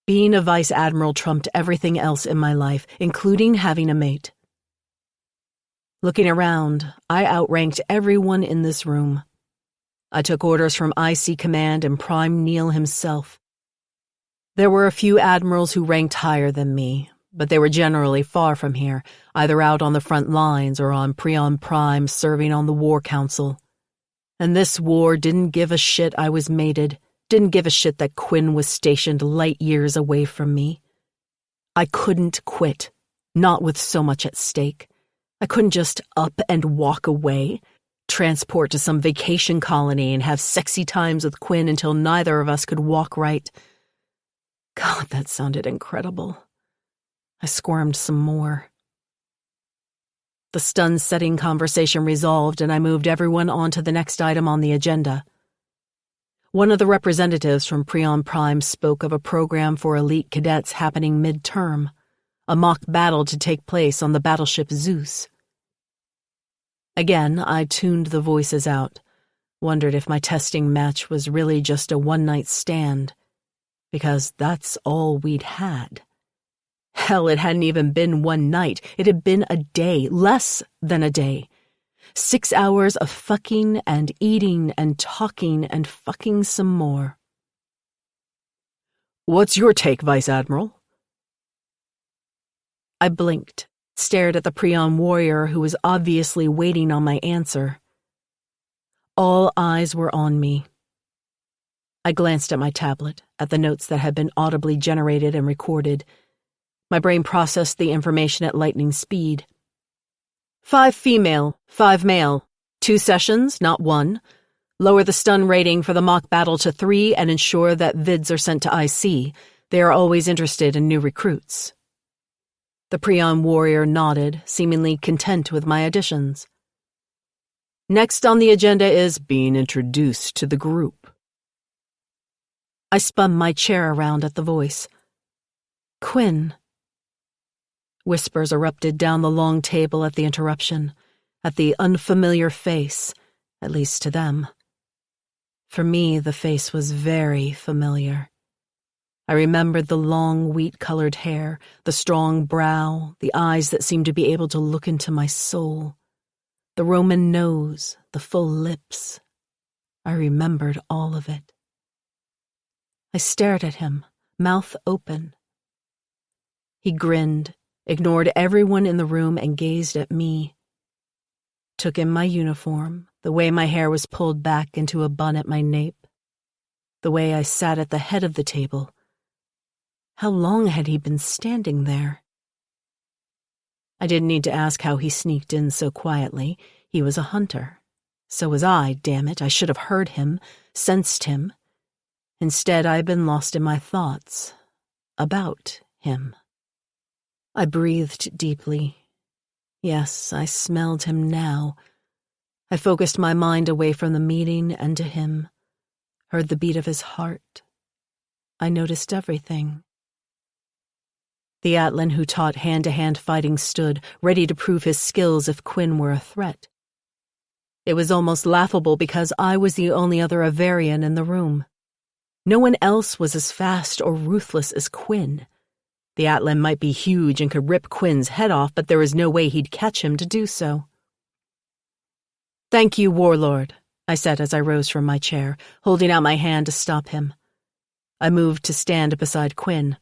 Being a vice admiral trumped everything else in my life, including having a mate. Looking around, I outranked everyone in this room. I took orders from IC Command and Prime Neil himself. There were a few admirals who ranked higher than me, but they were generally far from here, either out on the front lines or on Prion Prime serving on the War Council. And this war didn't give a shit I was mated, didn't give a shit that Quinn was stationed light years away from me. I couldn't quit, not with so much at stake. I couldn't just up and walk away, transport to some vacation colony and have sexy times with Quinn until neither of us could walk right. God, that sounded incredible. I squirmed some more. The stun-setting conversation resolved, and I moved everyone on to the next item on the agenda. One of the representatives from Prion Prime spoke of a program for elite cadets happening mid-term, a mock battle to take place on the battleship Zeus. Again, I tuned the voices out, wondered if my testing match was really just a one-night stand, because that's all we'd had. Hell, it hadn't even been one night. It had been a day, less than a day. 6 hours of fucking and eating and talking and fucking some more. What's your take, Vice Admiral? I blinked, stared at the Prion warrior who was obviously waiting on my answer. All eyes were on me. I glanced at my tablet, at the notes that had been audibly generated and recorded. My brain processed the information at lightning speed. 5 female, 5 male. 2 sessions, not 1. Lower the stun rating for the mock battle to 3 and ensure that vids are sent to IC. They are always interested in new recruits. The Prion warrior nodded, seemingly content with my additions. Next on the agenda is being introduced to the group. I spun my chair around at the voice. Quinn. Whispers erupted down the long table at the interruption, at the unfamiliar face, at least to them. For me, the face was very familiar. I remembered the long, wheat-colored hair, the strong brow, the eyes that seemed to be able to look into my soul, the Roman nose, the full lips. I remembered all of it. I stared at him, mouth open. He grinned, ignored everyone in the room and gazed at me. Took in my uniform, the way my hair was pulled back into a bun at my nape, the way I sat at the head of the table. How long had he been standing there? I didn't need to ask how he sneaked in so quietly. He was a hunter. So was I, damn it. I should have heard him, sensed him. Instead, I had been lost in my thoughts about him. I breathed deeply. Yes, I smelled him now. I focused my mind away from the meeting and to him, heard the beat of his heart. I noticed everything. The Atlan who taught hand-to-hand fighting stood, ready to prove his skills if Quinn were a threat. It was almost laughable because I was the only other Avarian in the room. No one else was as fast or ruthless as Quinn. The Atlan might be huge and could rip Quinn's head off, but there was no way he'd catch him to do so. "Thank you, Warlord," I said as I rose from my chair, holding out my hand to stop him. I moved to stand beside Quinn.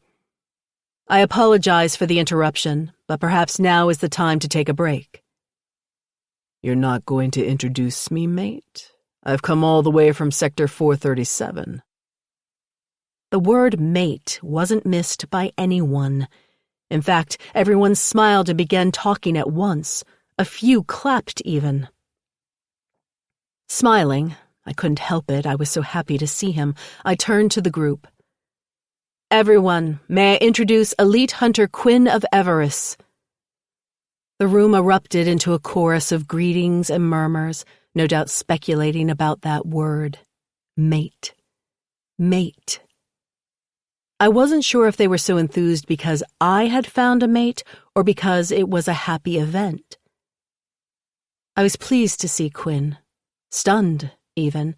"I apologize for the interruption, but perhaps now is the time to take a break." "You're not going to introduce me, mate? I've come all the way from Sector 437. The word mate wasn't missed by anyone. In fact, everyone smiled and began talking at once. A few clapped even. Smiling, I couldn't help it, I was so happy to see him, I turned to the group. "Everyone, may I introduce Elite Hunter Quinn of Everus." The room erupted into a chorus of greetings and murmurs, no doubt speculating about that word. Mate. Mate. I wasn't sure if they were so enthused because I had found a mate or because it was a happy event. I was pleased to see Quinn. Stunned, even.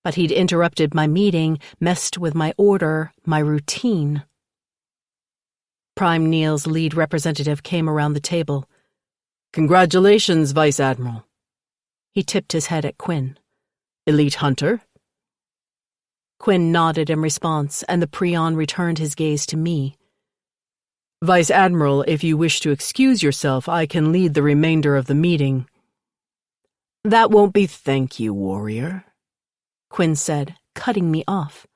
But he'd interrupted my meeting, messed with my order, my routine. Prime Neal's lead representative came around the table. "Congratulations, Vice Admiral." He tipped his head at Quinn. "Elite hunter?" Quinn nodded in response, and the Prion returned his gaze to me. "Vice Admiral, if you wish to excuse yourself, I can lead the remainder of the meeting." "That won't be thank you, warrior," Quinn said, cutting me off.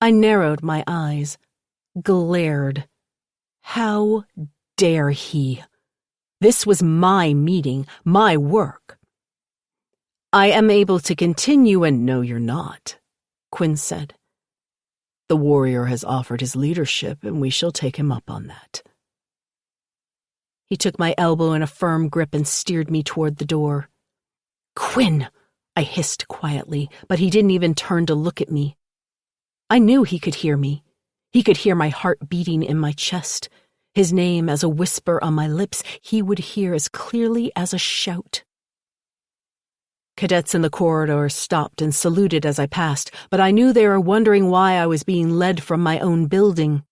I narrowed my eyes, glared. How dare he? This was my meeting, my work. "I am able to continue, and no, you're not," Quinn said. "The warrior has offered his leadership, and we shall take him up on that." He took my elbow in a firm grip and steered me toward the door. "Quinn!" I hissed quietly, but he didn't even turn to look at me. I knew he could hear me. He could hear my heart beating in my chest. His name as a whisper on my lips, he would hear as clearly as a shout. Cadets in the corridor stopped and saluted as I passed, but I knew they were wondering why I was being led from my own building.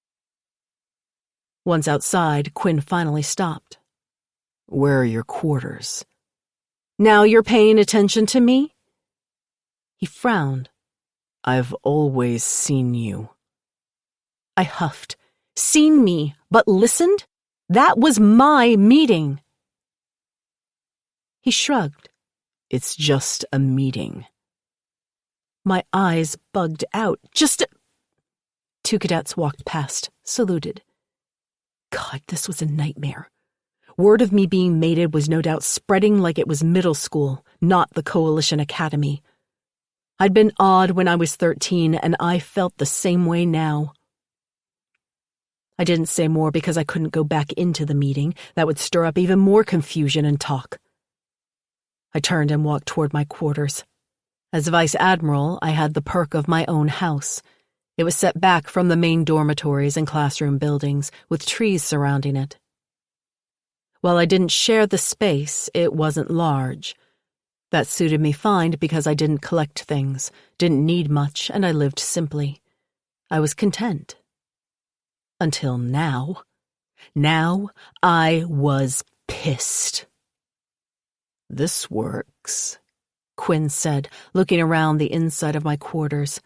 Once outside, Quinn finally stopped. "Where are your quarters?" "Now you're paying attention to me?" He frowned. "I've always seen you." I huffed. "Seen me, but listened? That was my meeting." He shrugged. "It's just a meeting." My eyes bugged out. Two cadets walked past, saluted. God, this was a nightmare. Word of me being mated was no doubt spreading like it was middle school, not the Coalition Academy. I'd been odd when I was 13, and I felt the same way now. I didn't say more because I couldn't go back into the meeting. That would stir up even more confusion and talk. I turned and walked toward my quarters. As Vice Admiral, I had the perk of my own house. It was set back from the main dormitories and classroom buildings, with trees surrounding it. While I didn't share the space, it wasn't large. That suited me fine because I didn't collect things, didn't need much, and I lived simply. I was content. Until now. Now I was pissed. "This works," Quinn said, looking around the inside of my quarters.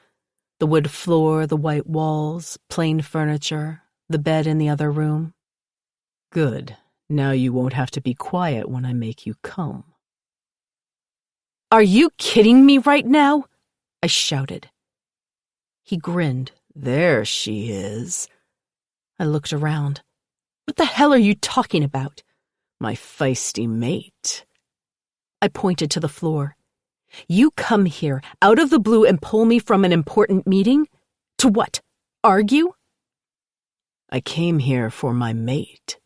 The wood floor, the white walls, plain furniture, the bed in the other room. "Good. Now you won't have to be quiet when I make you come." "Are you kidding me right now?" I shouted. He grinned. "There she is." I looked around. "What the hell are you talking about?" "My feisty mate." I pointed to the floor. "You come here, out of the blue, and pull me from an important meeting? To what? Argue?" "I came here for my mate."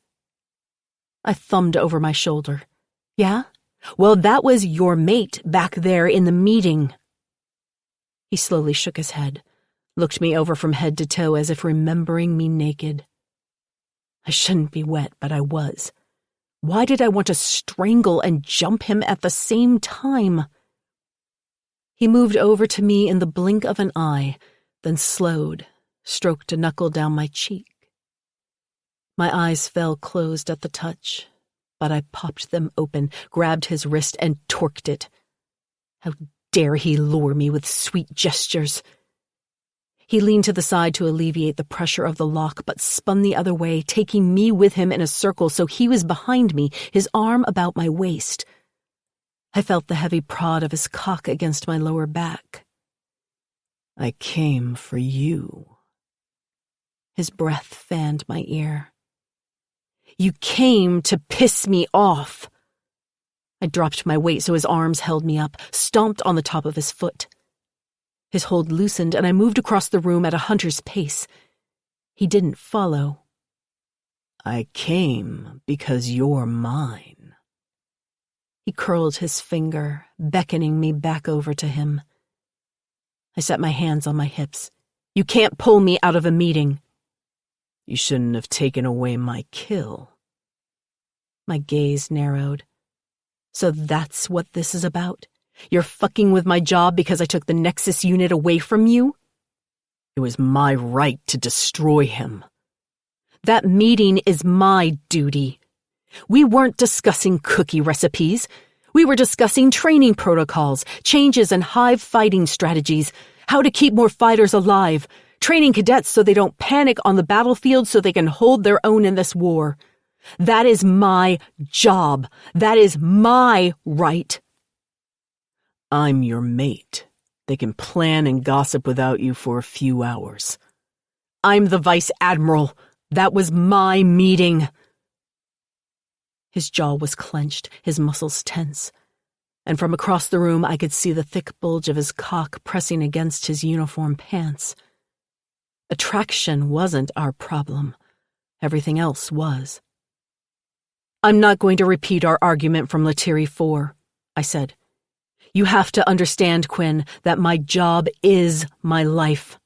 I thumbed over my shoulder. "Yeah? Well, that was your mate back there in the meeting." He slowly shook his head, looked me over from head to toe as if remembering me naked. I shouldn't be wet, but I was. Why did I want to strangle and jump him at the same time? He moved over to me in the blink of an eye, then slowed, stroked a knuckle down my cheek. My eyes fell closed at the touch, but I popped them open, grabbed his wrist, and torqued it. How dare he lure me with sweet gestures? He leaned to the side to alleviate the pressure of the lock, but spun the other way, taking me with him in a circle so he was behind me, his arm about my waist. I felt the heavy prod of his cock against my lower back. "I came for you." His breath fanned my ear. "You came to piss me off." I dropped my weight so his arms held me up, stomped on the top of his foot. His hold loosened, and I moved across the room at a hunter's pace. He didn't follow. "I came because you're mine." He curled his finger, beckoning me back over to him. I set my hands on my hips. "You can't pull me out of a meeting." "You shouldn't have taken away my kill." My gaze narrowed. "So that's what this is about? You're fucking with my job because I took the Nexus unit away from you?" "It was my right to destroy him." That meeting is my duty. We weren't discussing cookie recipes. We were discussing training protocols, changes in hive fighting strategies, how to keep more fighters alive, training cadets so they don't panic on the battlefield so they can hold their own in this war. That is my job. That is my right. I'm your mate. They can plan and gossip without you for a few hours. I'm the Vice Admiral. That was my meeting. His jaw was clenched, his muscles tense, and from across the room I could see the thick bulge of his cock pressing against his uniform pants. Attraction wasn't our problem. Everything else was. I'm not going to repeat our argument from Letiri 4, I said. You have to understand, Quinn, that my job is my life.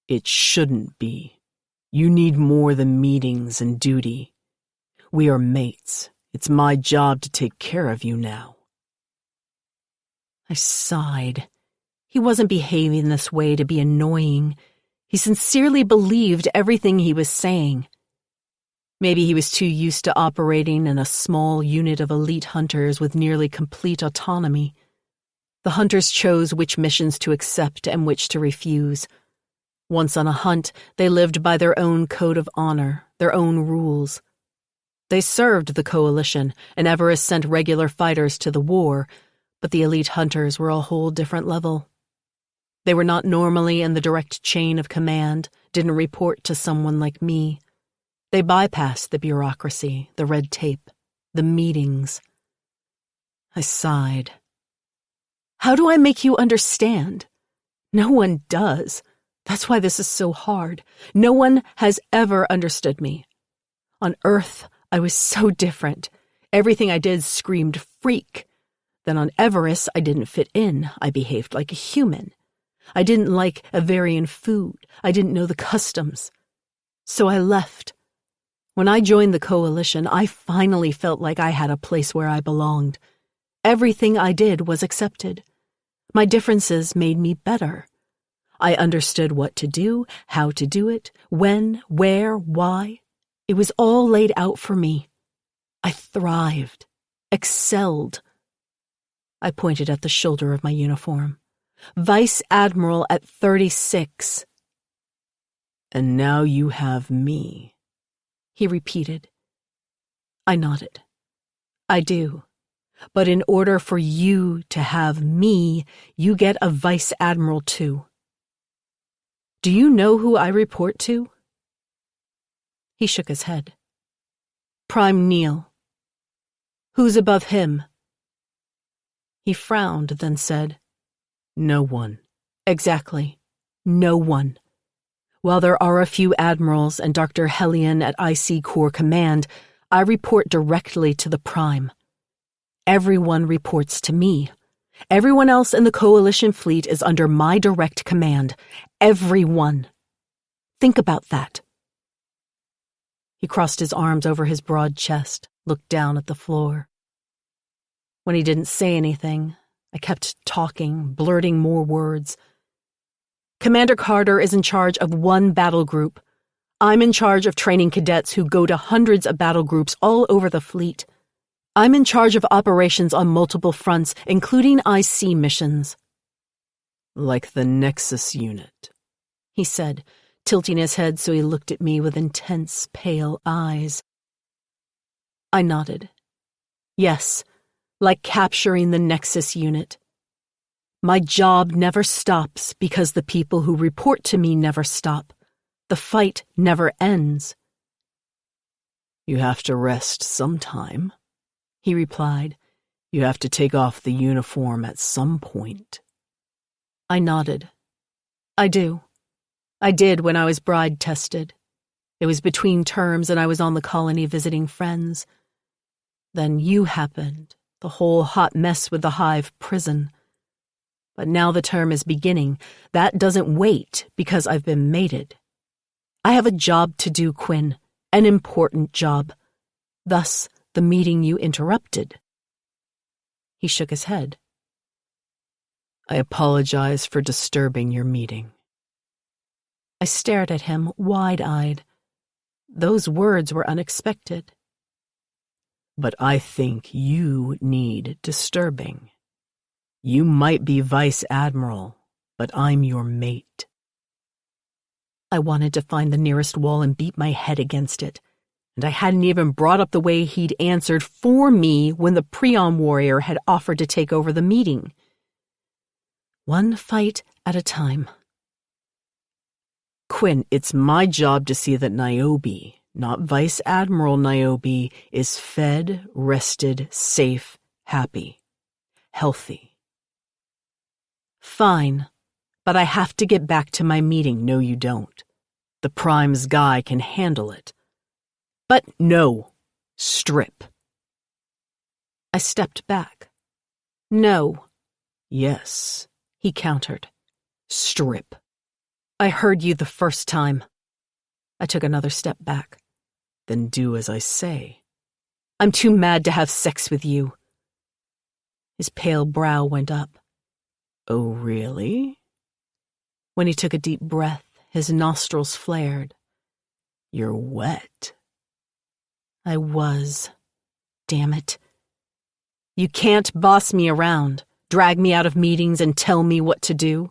It shouldn't be. You need more than meetings and duty. We are mates. It's my job to take care of you now. I sighed. He wasn't behaving this way to be annoying. He sincerely believed everything he was saying. Maybe he was too used to operating in a small unit of elite hunters with nearly complete autonomy. The hunters chose which missions to accept and which to refuse. Once on a hunt, they lived by their own code of honor, their own rules. They served the Coalition, and Everest sent regular fighters to the war, but the elite hunters were a whole different level. They were not normally in the direct chain of command, didn't report to someone like me. They bypassed the bureaucracy, the red tape, the meetings. I sighed. How do I make you understand? No one does. That's why this is so hard. No one has ever understood me. On Earth, I was so different. Everything I did screamed freak. Then on Everest, I didn't fit in. I behaved like a human. I didn't like Avarian food. I didn't know the customs. So I left. When I joined the Coalition, I finally felt like I had a place where I belonged. Everything I did was accepted. My differences made me better. I understood what to do, how to do it, when, where, why. It was all laid out for me. I thrived, excelled. I pointed at the shoulder of my uniform. Vice Admiral at 36. And now you have me, he repeated. I nodded. I do. But in order for you to have me, you get a Vice Admiral too. Do you know who I report to? He shook his head. Prime Neil. Who's above him? He frowned, then said, No one. Exactly. No one. While there are a few admirals and Dr. Hellion at IC Corps Command, I report directly to the Prime. Everyone reports to me. Everyone else in the Coalition fleet is under my direct command. Everyone. Think about that. He crossed his arms over his broad chest, looked down at the floor. When he didn't say anything, I kept talking, blurting more words. Commander Carter is in charge of one battle group. I'm in charge of training cadets who go to hundreds of battle groups all over the fleet. I'm in charge of operations on multiple fronts, including IC missions. Like the Nexus unit, he said, tilting his head so he looked at me with intense, pale eyes. I nodded. Yes, like capturing the Nexus unit. My job never stops because the people who report to me never stop. The fight never ends. You have to rest sometime, he replied. You have to take off the uniform at some point. I nodded. I do. I did when I was bride tested. It was between terms and I was on the colony visiting friends. Then you happened, the whole hot mess with the hive prison. But now the term is beginning. That doesn't wait because I've been mated. I have a job to do, Quinn, an important job. Thus, the meeting you interrupted. He shook his head. I apologize for disturbing your meeting. I stared at him, wide-eyed. Those words were unexpected. But I think you need disturbing. You might be Vice Admiral, but I'm your mate. I wanted to find the nearest wall and beat my head against it, and I hadn't even brought up the way he'd answered for me when the Prion warrior had offered to take over the meeting. One fight at a time. Quinn, it's my job to see that Niobe, not Vice Admiral Niobe, is fed, rested, safe, happy, healthy. Fine, but I have to get back to my meeting. No, you don't. The Prime's guy can handle it. But no, strip. I stepped back. No. Yes, he countered. Strip. I heard you the first time. I took another step back. Then do as I say. I'm too mad to have sex with you. His pale brow went up. Oh, really? When he took a deep breath, his nostrils flared. You're wet. I was. Damn it. You can't boss me around, drag me out of meetings and tell me what to do.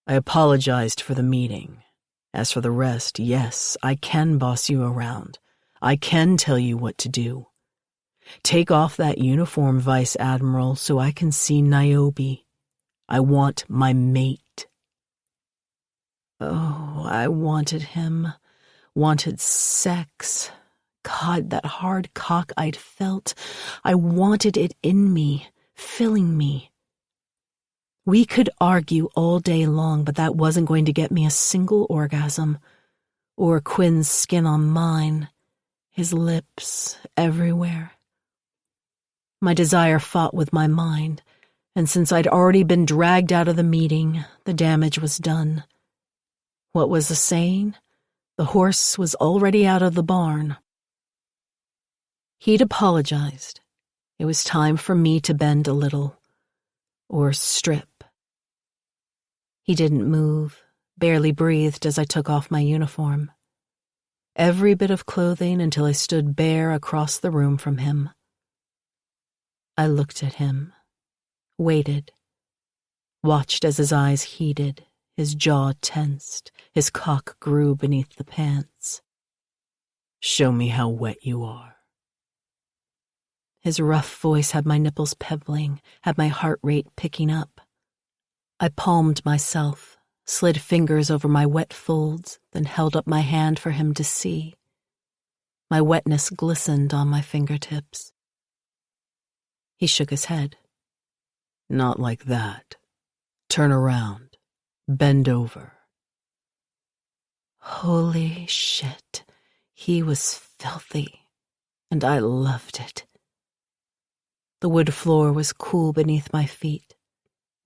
I apologized for the meeting. As for the rest, yes, I can boss you around. I can tell you what to do. Take off that uniform, Vice Admiral, so I can see Niobe. I want my mate. Oh, I wanted him. Wanted sex. God, that hard cock I'd felt. I wanted it in me, filling me. We could argue all day long, but that wasn't going to get me a single orgasm. Or Quinn's skin on mine, his lips everywhere. My desire fought with my mind, and since I'd already been dragged out of the meeting, the damage was done. What was the saying? The horse was already out of the barn. He'd apologized. It was time for me to bend a little, or strip. He didn't move, barely breathed as I took off my uniform. Every bit of clothing until I stood bare across the room from him. I looked at him, waited, watched as his eyes heated, his jaw tensed, his cock grew beneath the pants. Show me how wet you are. His rough voice had my nipples pebbling, had my heart rate picking up. I palmed myself, slid fingers over my wet folds, then held up my hand for him to see. My wetness glistened on my fingertips. He shook his head. Not like that. Turn around. Bend over. Holy shit. He was filthy, and I loved it. The wood floor was cool beneath my feet.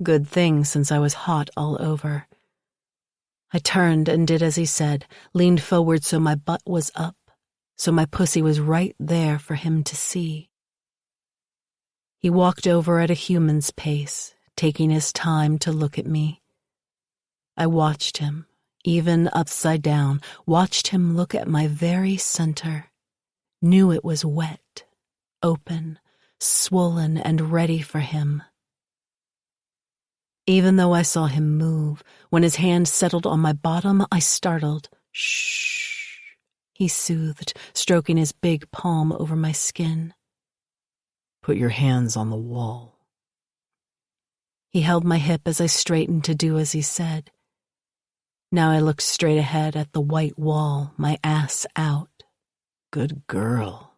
Good thing since I was hot all over. I turned and did as he said, leaned forward so my butt was up, so my pussy was right there for him to see. He walked over at a human's pace, taking his time to look at me. I watched him, even upside down, watched him look at my very center, knew it was wet, open, swollen, and ready for him. Even though I saw him move, when his hand settled on my bottom, I startled. Shh, he soothed, stroking his big palm over my skin. Put your hands on the wall. He held my hip as I straightened to do as he said. Now I looked straight ahead at the white wall, my ass out. Good girl.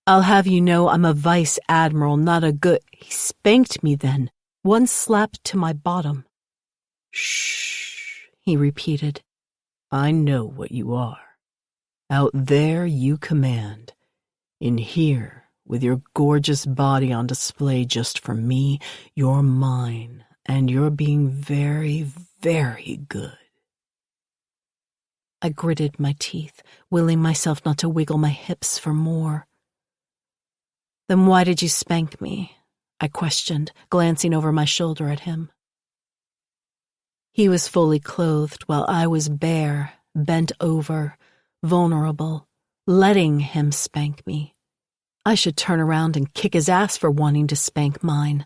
I'll have you know I'm a Vice Admiral, not a good... He spanked me then, one slap to my bottom. Shh, he repeated. I know what you are. Out there you command. In here, with your gorgeous body on display just for me, you're mine, and you're being very, very good. I gritted my teeth, willing myself not to wiggle my hips for more. Then why did you spank me? I questioned, glancing over my shoulder at him. He was fully clothed while I was bare, bent over, vulnerable, letting him spank me. I should turn around and kick his ass for wanting to spank mine.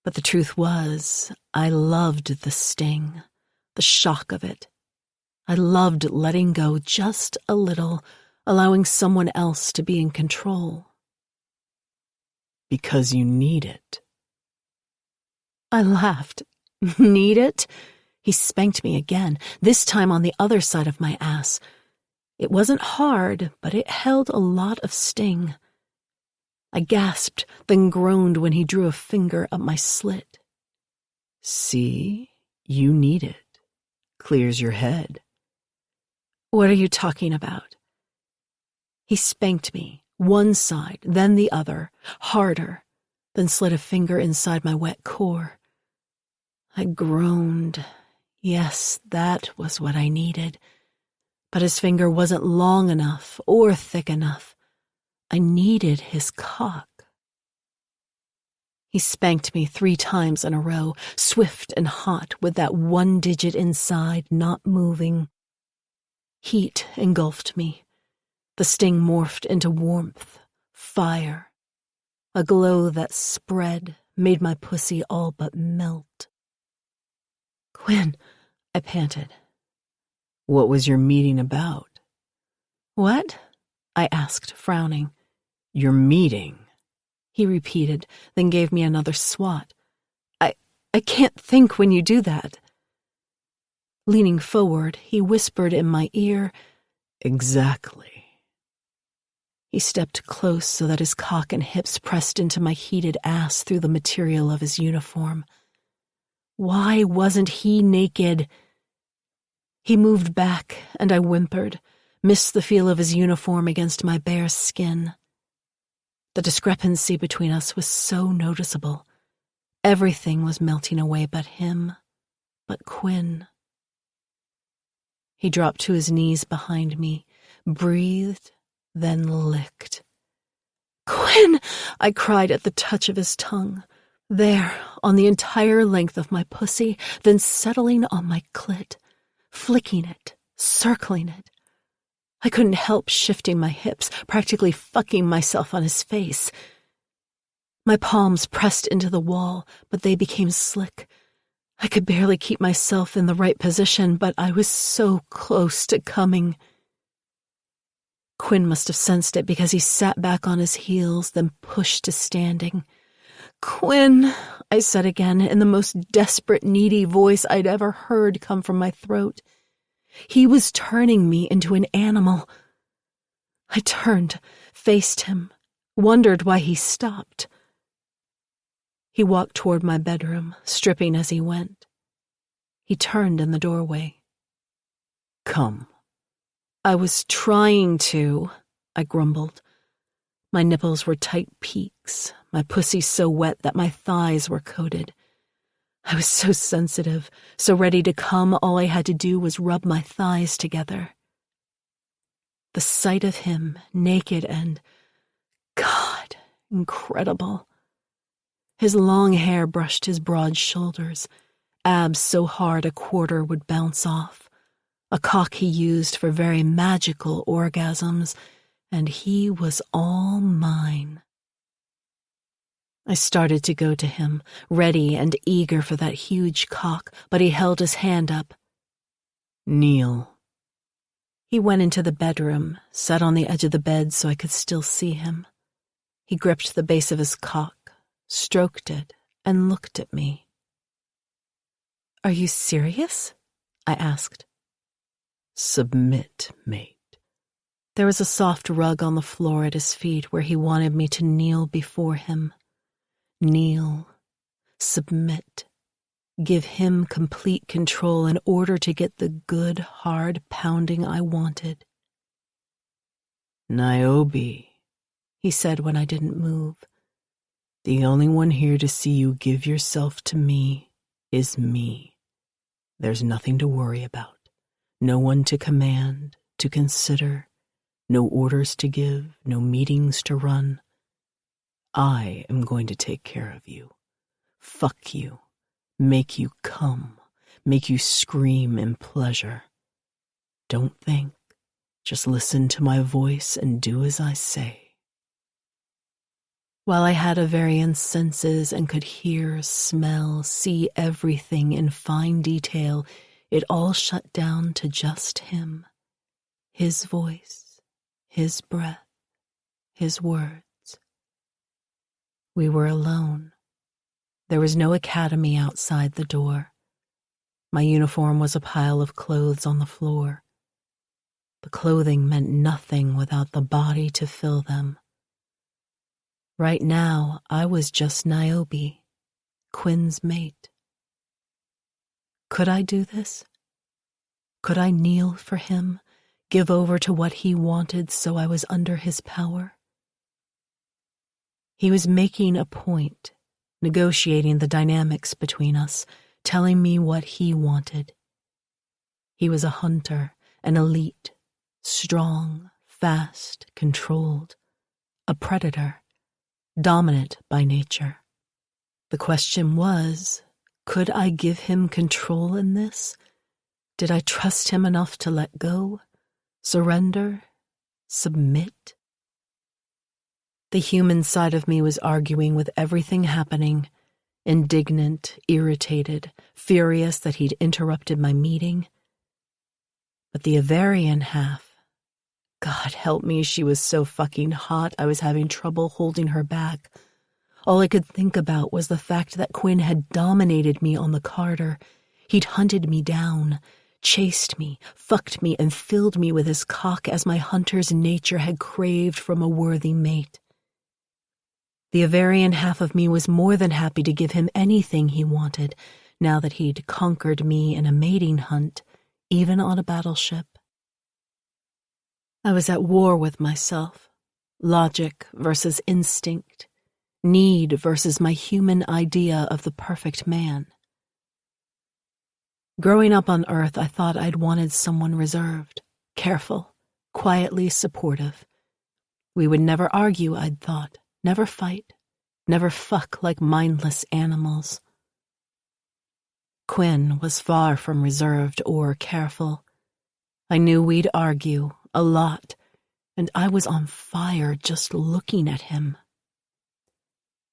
But the truth was, I loved the sting, the shock of it. I loved letting go just a little, allowing someone else to be in control. Because you need it. I laughed. Need it? He spanked me again, this time on the other side of my ass. It wasn't hard, but it held a lot of sting. I gasped, then groaned when he drew a finger up my slit. See? You need it. Clears your head. What are you talking about? He spanked me, one side, then the other, harder, then slid a finger inside my wet core. I groaned. Yes, that was what I needed. But his finger wasn't long enough or thick enough. I needed his cock. He spanked me 3 times in a row, swift and hot, with that one digit inside not moving. Heat engulfed me. The sting morphed into warmth, fire. A glow that spread, made my pussy all but melt. Quinn, I panted. What was your meeting about? What? I asked, frowning. Your meeting, he repeated, then gave me another swat. I can't think when you do that. Leaning forward, he whispered in my ear, Exactly. He stepped close so that his cock and hips pressed into my heated ass through the material of his uniform. Why wasn't he naked? He moved back, and I whimpered, missed the feel of his uniform against my bare skin. The discrepancy between us was so noticeable. Everything was melting away but him, but Quinn. He dropped to his knees behind me, breathed, then licked. Quinn! I cried at the touch of his tongue. There, on the entire length of my pussy, then settling on my clit, flicking it, circling it. I couldn't help shifting my hips, practically fucking myself on his face. My palms pressed into the wall, but they became slick. I could barely keep myself in the right position, but I was so close to coming. Quinn must have sensed it because he sat back on his heels, then pushed to standing. Quinn, I said again, in the most desperate, needy voice I'd ever heard come from my throat. He was turning me into an animal. I turned, faced him, wondered why he stopped. He walked toward my bedroom, stripping as he went. He turned in the doorway. Come. I was trying to, I grumbled. My nipples were tight peaks, my pussy so wet that my thighs were coated. I was so sensitive, so ready to come, all I had to do was rub my thighs together. The sight of him, naked and, God, incredible. His long hair brushed his broad shoulders, abs so hard a quarter would bounce off, a cock he used for very magical orgasms, and he was all mine. I started to go to him, ready and eager for that huge cock, but he held his hand up. Kneel. He went into the bedroom, sat on the edge of the bed so I could still see him. He gripped the base of his cock, stroked it, and looked at me. Are you serious? I asked. Submit, mate. There was a soft rug on the floor at his feet where he wanted me to kneel before him. Kneel, submit, give him complete control in order to get the good, hard pounding I wanted. Niobe, he said when I didn't move. The only one here to see you give yourself to me is me. There's nothing to worry about, no one to command, to consider, no orders to give, no meetings to run. I am going to take care of you, fuck you, make you come, make you scream in pleasure. Don't think. Just listen to my voice and do as I say. While I had a variant senses and could hear, smell, see everything in fine detail, it all shut down to just him, his voice, his breath, his words. We were alone. There was no academy outside the door. My uniform was a pile of clothes on the floor. The clothing meant nothing without the body to fill them. Right now, I was just Niobe, Quinn's mate. Could I do this? Could I kneel for him, give over to what he wanted so I was under his power? He was making a point, negotiating the dynamics between us, telling me what he wanted. He was a hunter, an elite, strong, fast, controlled, a predator, dominant by nature. The question was, could I give him control in this? Did I trust him enough to let go, surrender, submit? The human side of me was arguing with everything happening, indignant, irritated, furious that he'd interrupted my meeting. But the Avarian half, God help me, she was so fucking hot I was having trouble holding her back. All I could think about was the fact that Quinn had dominated me on the Carter. He'd hunted me down, chased me, fucked me, and filled me with his cock as my hunter's nature had craved from a worthy mate. The Avarian half of me was more than happy to give him anything he wanted, now that he'd conquered me in a mating hunt, even on a battleship. I was at war with myself, logic versus instinct, need versus my human idea of the perfect man. Growing up on Earth, I thought I'd wanted someone reserved, careful, quietly supportive. We would never argue, I'd thought, never fight, never fuck like mindless animals. Quinn was far from reserved or careful. I knew we'd argue, a lot, and I was on fire just looking at him.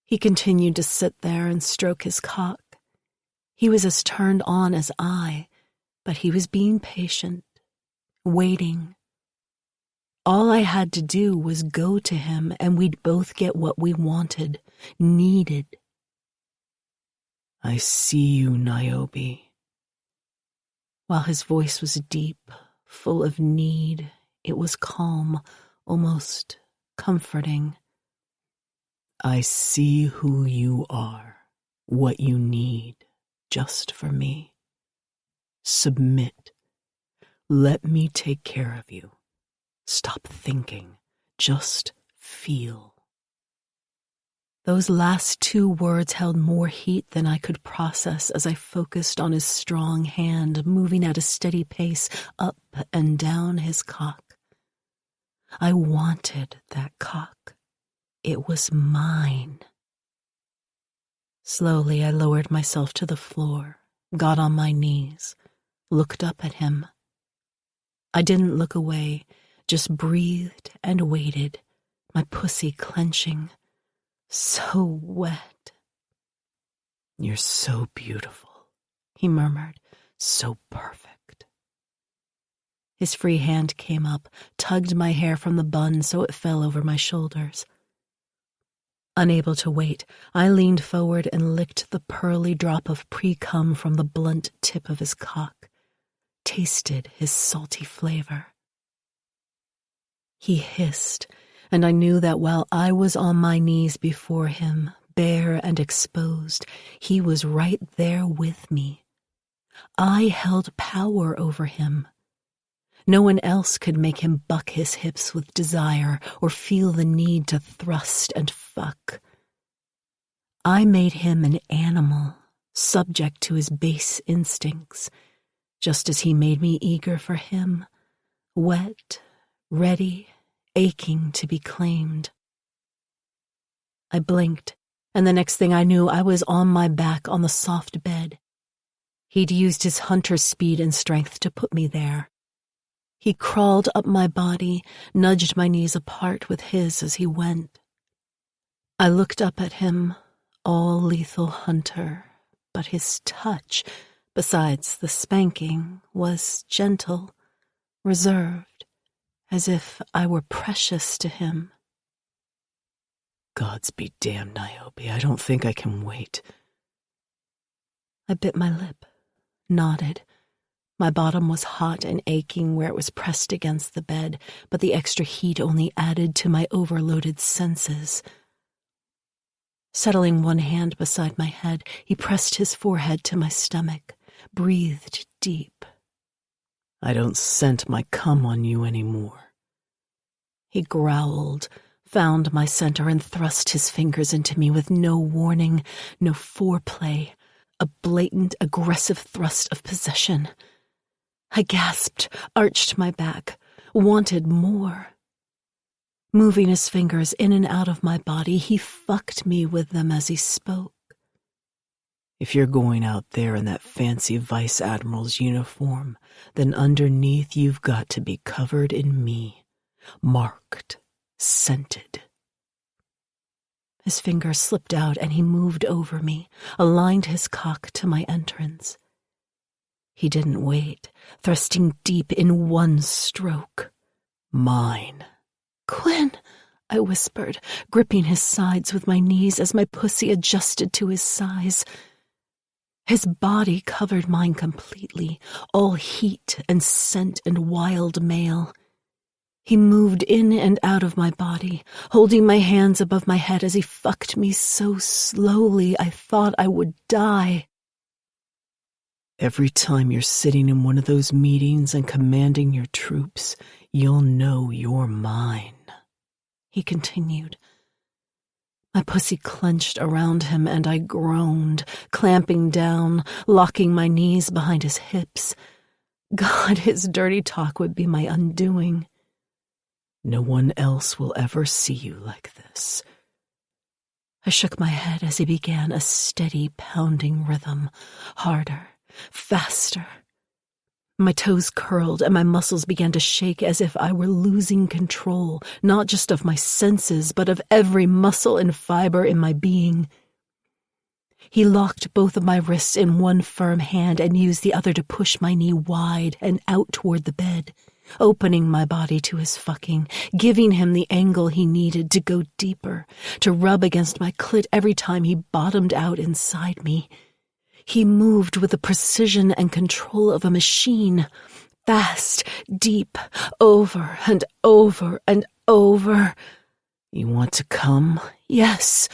He continued to sit there and stroke his cock. He was as turned on as I, but he was being patient, waiting. All I had to do was go to him and we'd both get what we wanted, needed. I see you, Niobe. While his voice was deep, full of need, it was calm, almost comforting. I see who you are, what you need, just for me. Submit. Let me take care of you. Stop thinking. Just feel. Those last two words held more heat than I could process as I focused on his strong hand moving at a steady pace up and down his cock. I wanted that cock. It was mine. Slowly I lowered myself to the floor, got on my knees, looked up at him. I didn't look away, just breathed and waited, my pussy clenching. So wet. You're so beautiful, he murmured, so perfect. His free hand came up, tugged my hair from the bun so it fell over my shoulders. Unable to wait, I leaned forward and licked the pearly drop of pre-cum from the blunt tip of his cock, tasted his salty flavor. He hissed, and I knew that while I was on my knees before him, bare and exposed, he was right there with me. I held power over him. No one else could make him buck his hips with desire or feel the need to thrust and fuck. I made him an animal, subject to his base instincts, just as he made me eager for him, wet, ready, aching to be claimed. I blinked, and the next thing I knew, I was on my back on the soft bed. He'd used his hunter's speed and strength to put me there. He crawled up my body, nudged my knees apart with his as he went. I looked up at him, all-lethal hunter, but his touch, besides the spanking, was gentle, reserved, as if I were precious to him. Gods be damned, Niobe, I don't think I can wait. I bit my lip, nodded. My bottom was hot and aching where it was pressed against the bed, but the extra heat only added to my overloaded senses. Settling one hand beside my head, he pressed his forehead to my stomach, breathed deep. I don't scent my cum on you anymore. He growled, found my center, and thrust his fingers into me with no warning, no foreplay, a blatant, aggressive thrust of possession. I gasped, arched my back, wanted more. Moving his fingers in and out of my body, he fucked me with them as he spoke. If you're going out there in that fancy vice admiral's uniform, then underneath you've got to be covered in me, marked, scented. His fingers slipped out and he moved over me, aligned his cock to my entrance. He didn't wait, thrusting deep in one stroke. Mine. Quinn, I whispered, gripping his sides with my knees as my pussy adjusted to his size. His body covered mine completely, all heat and scent and wild male. He moved in and out of my body, holding my hands above my head as he fucked me so slowly I thought I would die. Every time you're sitting in one of those meetings and commanding your troops, you'll know you're mine, he continued. My pussy clenched around him and I groaned, clamping down, locking my knees behind his hips. God, his dirty talk would be my undoing. No one else will ever see you like this. I shook my head as he began a steady pounding rhythm, harder, faster. My toes curled and my muscles began to shake as if I were losing control, not just of my senses, but of every muscle and fiber in my being. He locked both of my wrists in one firm hand and used the other to push my knee wide and out toward the bed, opening my body to his fucking, giving him the angle he needed to go deeper, to rub against my clit every time he bottomed out inside me. He moved with the precision and control of a machine, fast, deep, over and over and over. You want to come? Yes.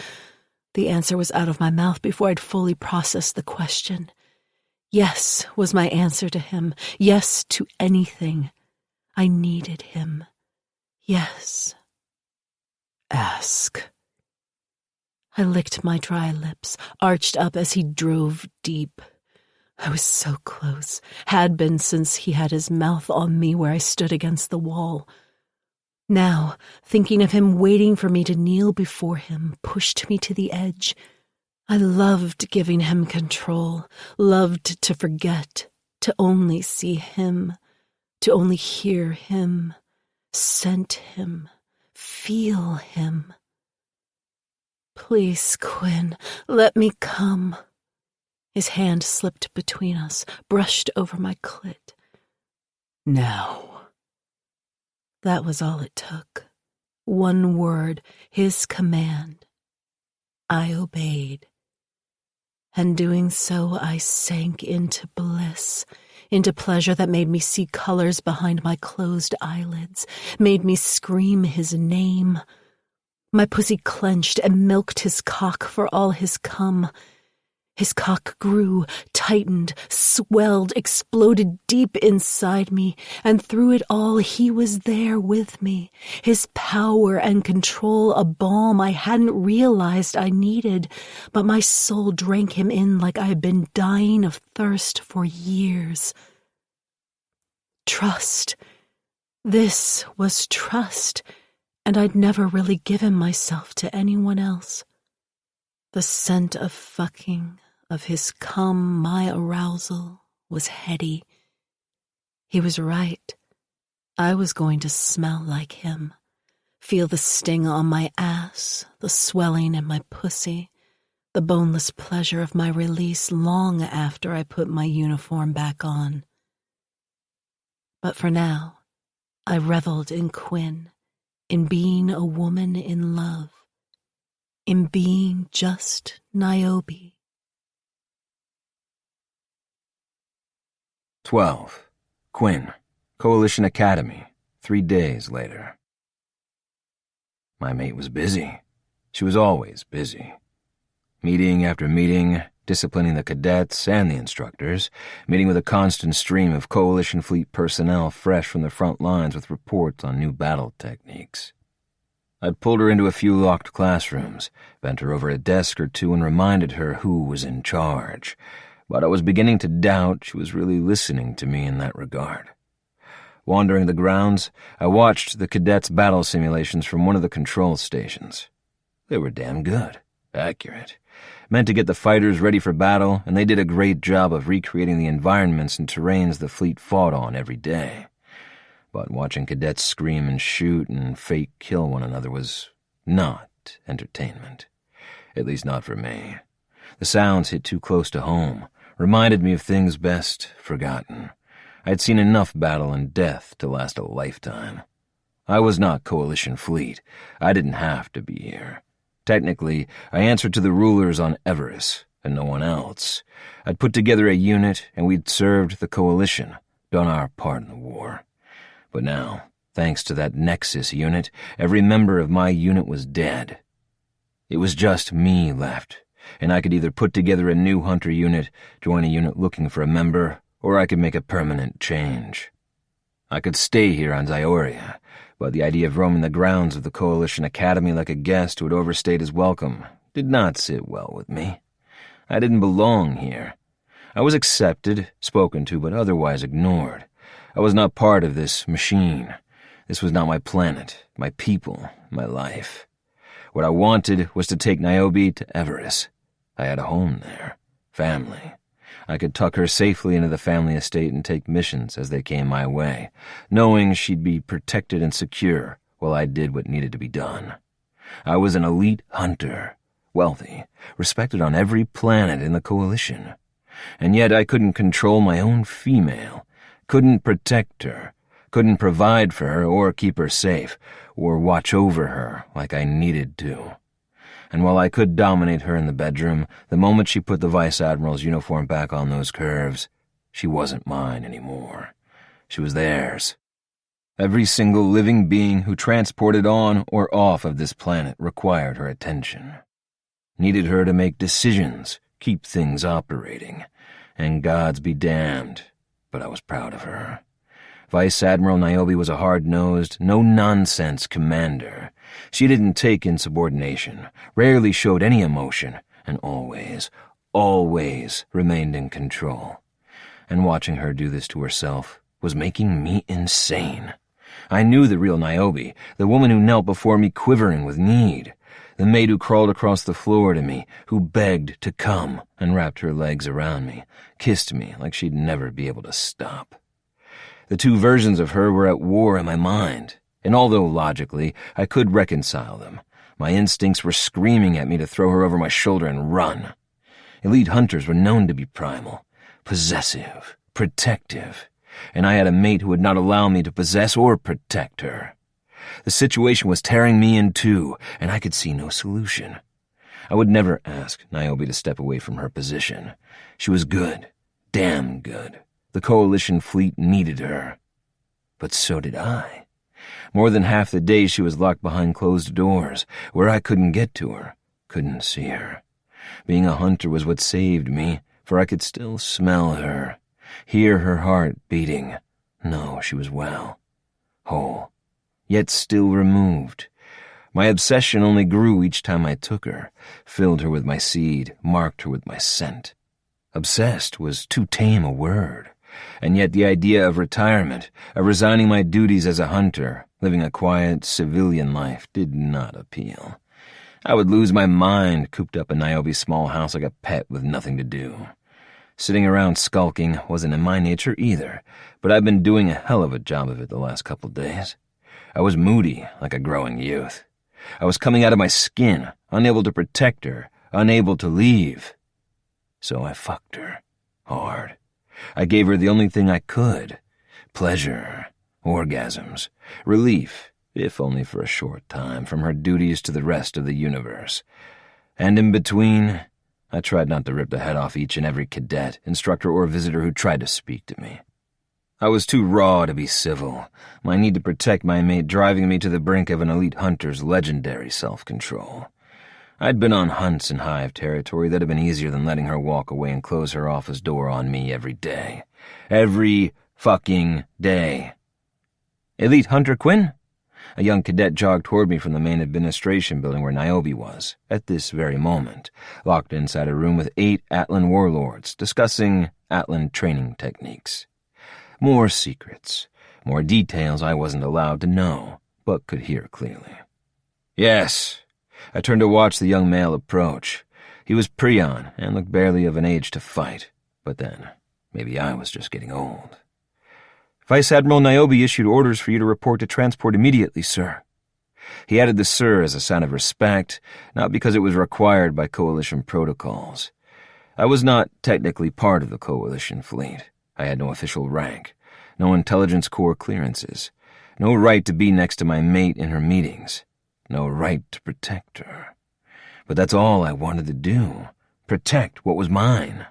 The answer was out of my mouth before I'd fully processed the question. Yes was my answer to him. Yes to anything. I needed him. Yes. Ask. I licked my dry lips, arched up as he drove deep. I was so close, had been since he had his mouth on me where I stood against the wall. Now, thinking of him waiting for me to kneel before him, pushed me to the edge. I loved giving him control, loved to forget, to only see him, to only hear him, scent him, feel him. Please, Quinn, let me come. His hand slipped between us, brushed over my clit. Now. That was all it took. One word, his command. I obeyed. And doing so, I sank into bliss, into pleasure that made me see colors behind my closed eyelids, made me scream his name. My pussy clenched and milked his cock for all his cum. His cock grew, tightened, swelled, exploded deep inside me, and through it all he was there with me, his power and control a balm I hadn't realized I needed, but my soul drank him in like I had been dying of thirst for years. Trust. This was trust. And I'd never really given myself to anyone else. The scent of fucking, of his cum, my arousal, was heady. He was right. I was going to smell like him, feel the sting on my ass, the swelling in my pussy, the boneless pleasure of my release long after I put my uniform back on. But for now, I reveled in Quinn, in being a woman in love, in being just Niobe. 12. Quinn, Coalition Academy, 3 days later. My mate was busy. She was always busy. Meeting after meeting, disciplining the cadets and the instructors, meeting with a constant stream of Coalition Fleet personnel fresh from the front lines with reports on new battle techniques. I'd pulled her into a few locked classrooms, bent her over a desk or two and reminded her who was in charge, but I was beginning to doubt she was really listening to me in that regard. Wandering the grounds, I watched the cadets' battle simulations from one of the control stations. They were damn good, accurate, meant to get the fighters ready for battle, and they did a great job of recreating the environments and terrains the fleet fought on every day. But watching cadets scream and shoot and fake kill one another was not entertainment. At least not for me. The sounds hit too close to home, reminded me of things best forgotten. I'd seen enough battle and death to last a lifetime. I was not Coalition Fleet. I didn't have to be here. Technically, I answered to the rulers on Everest, and no one else. I'd put together a unit, and we'd served the Coalition, done our part in the war. But now, thanks to that Nexus unit, every member of my unit was dead. It was just me left, and I could either put together a new hunter unit, join a unit looking for a member, or I could make a permanent change. I could stay here on Zioria, but the idea of roaming the grounds of the Coalition Academy like a guest who had overstayed his welcome did not sit well with me. I didn't belong here. I was accepted, spoken to, but otherwise ignored. I was not part of this machine. This was not my planet, my people, my life. What I wanted was to take Niobe to Everest. I had a home there, family. I could tuck her safely into the family estate and take missions as they came my way, knowing she'd be protected and secure while I did what needed to be done. I was an elite hunter, wealthy, respected on every planet in the Coalition. And yet I couldn't control my own female, couldn't protect her, couldn't provide for her or keep her safe, or watch over her like I needed to. And while I could dominate her in the bedroom, the moment she put the Vice Admiral's uniform back on those curves, she wasn't mine anymore. She was theirs. Every single living being who transported on or off of this planet required her attention. Needed her to make decisions, keep things operating. And gods be damned, but I was proud of her. Vice Admiral Niobe was a hard-nosed, no-nonsense commander. She didn't take insubordination, rarely showed any emotion, and always, always remained in control. And watching her do this to herself was making me insane. I knew the real Niobe, the woman who knelt before me quivering with need, the maid who crawled across the floor to me, who begged to come and wrapped her legs around me, kissed me like she'd never be able to stop. The two versions of her were at war in my mind, and although logically I could reconcile them, my instincts were screaming at me to throw her over my shoulder and run. Elite hunters were known to be primal, possessive, protective, and I had a mate who would not allow me to possess or protect her. The situation was tearing me in two, and I could see no solution. I would never ask Niobe to step away from her position. She was good, damn good. The Coalition Fleet needed her. But so did I. More than half the day she was locked behind closed doors, where I couldn't get to her, couldn't see her. Being a hunter was what saved me, for I could still smell her, hear her heart beating. No, she was well, whole, yet still removed. My obsession only grew each time I took her, filled her with my seed, marked her with my scent. Obsessed was too tame a word. And yet the idea of retirement, of resigning my duties as a hunter, living a quiet, civilian life, did not appeal. I would lose my mind cooped up in Niobe's small house like a pet with nothing to do. Sitting around skulking wasn't in my nature either, but I've been doing a hell of a job of it the last couple days. I was moody like a growing youth. I was coming out of my skin, unable to protect her, unable to leave. So I fucked her. Hard. I gave her the only thing I could. Pleasure. Orgasms. Relief, if only for a short time, from her duties to the rest of the universe. And in between, I tried not to rip the head off each and every cadet, instructor, or visitor who tried to speak to me. I was too raw to be civil, my need to protect my mate driving me to the brink of an elite hunter's legendary self-control. I'd been on hunts in hive territory that had been easier than letting her walk away and close her office door on me every day. Every fucking day. Elite Hunter Quinn? A young cadet jogged toward me from the main administration building where Niobe was, at this very moment, locked inside a room with 8 Atlan warlords, discussing Atlan training techniques. More secrets, more details I wasn't allowed to know, but could hear clearly. Yes. I turned to watch the young male approach. He was Prion and looked barely of an age to fight, but then, maybe I was just getting old. Vice Admiral Niobe issued orders for you to report to transport immediately, sir. He added the sir as a sign of respect, not because it was required by Coalition protocols. I was not technically part of the Coalition fleet. I had no official rank, no intelligence corps clearances, no right to be next to my mate in her meetings, no right to protect her. But that's all I wanted to do, protect what was mine.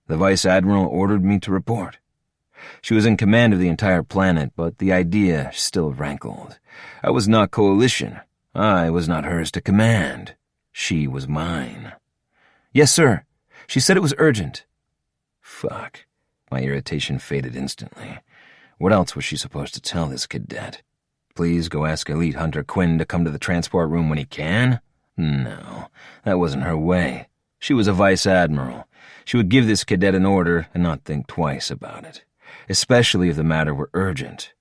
The Vice Admiral ordered me to report. She was in command of the entire planet, but the idea still rankled. I was not Coalition. I was not hers to command. She was mine. Yes, sir. She said it was urgent. Fuck. My irritation faded instantly. What else was she supposed to tell this cadet? Please go ask Elite Hunter Quinn to come to the transport room when he can? No, that wasn't her way. She was a Vice Admiral. She would give this cadet an order and not think twice about it, especially if the matter were urgent.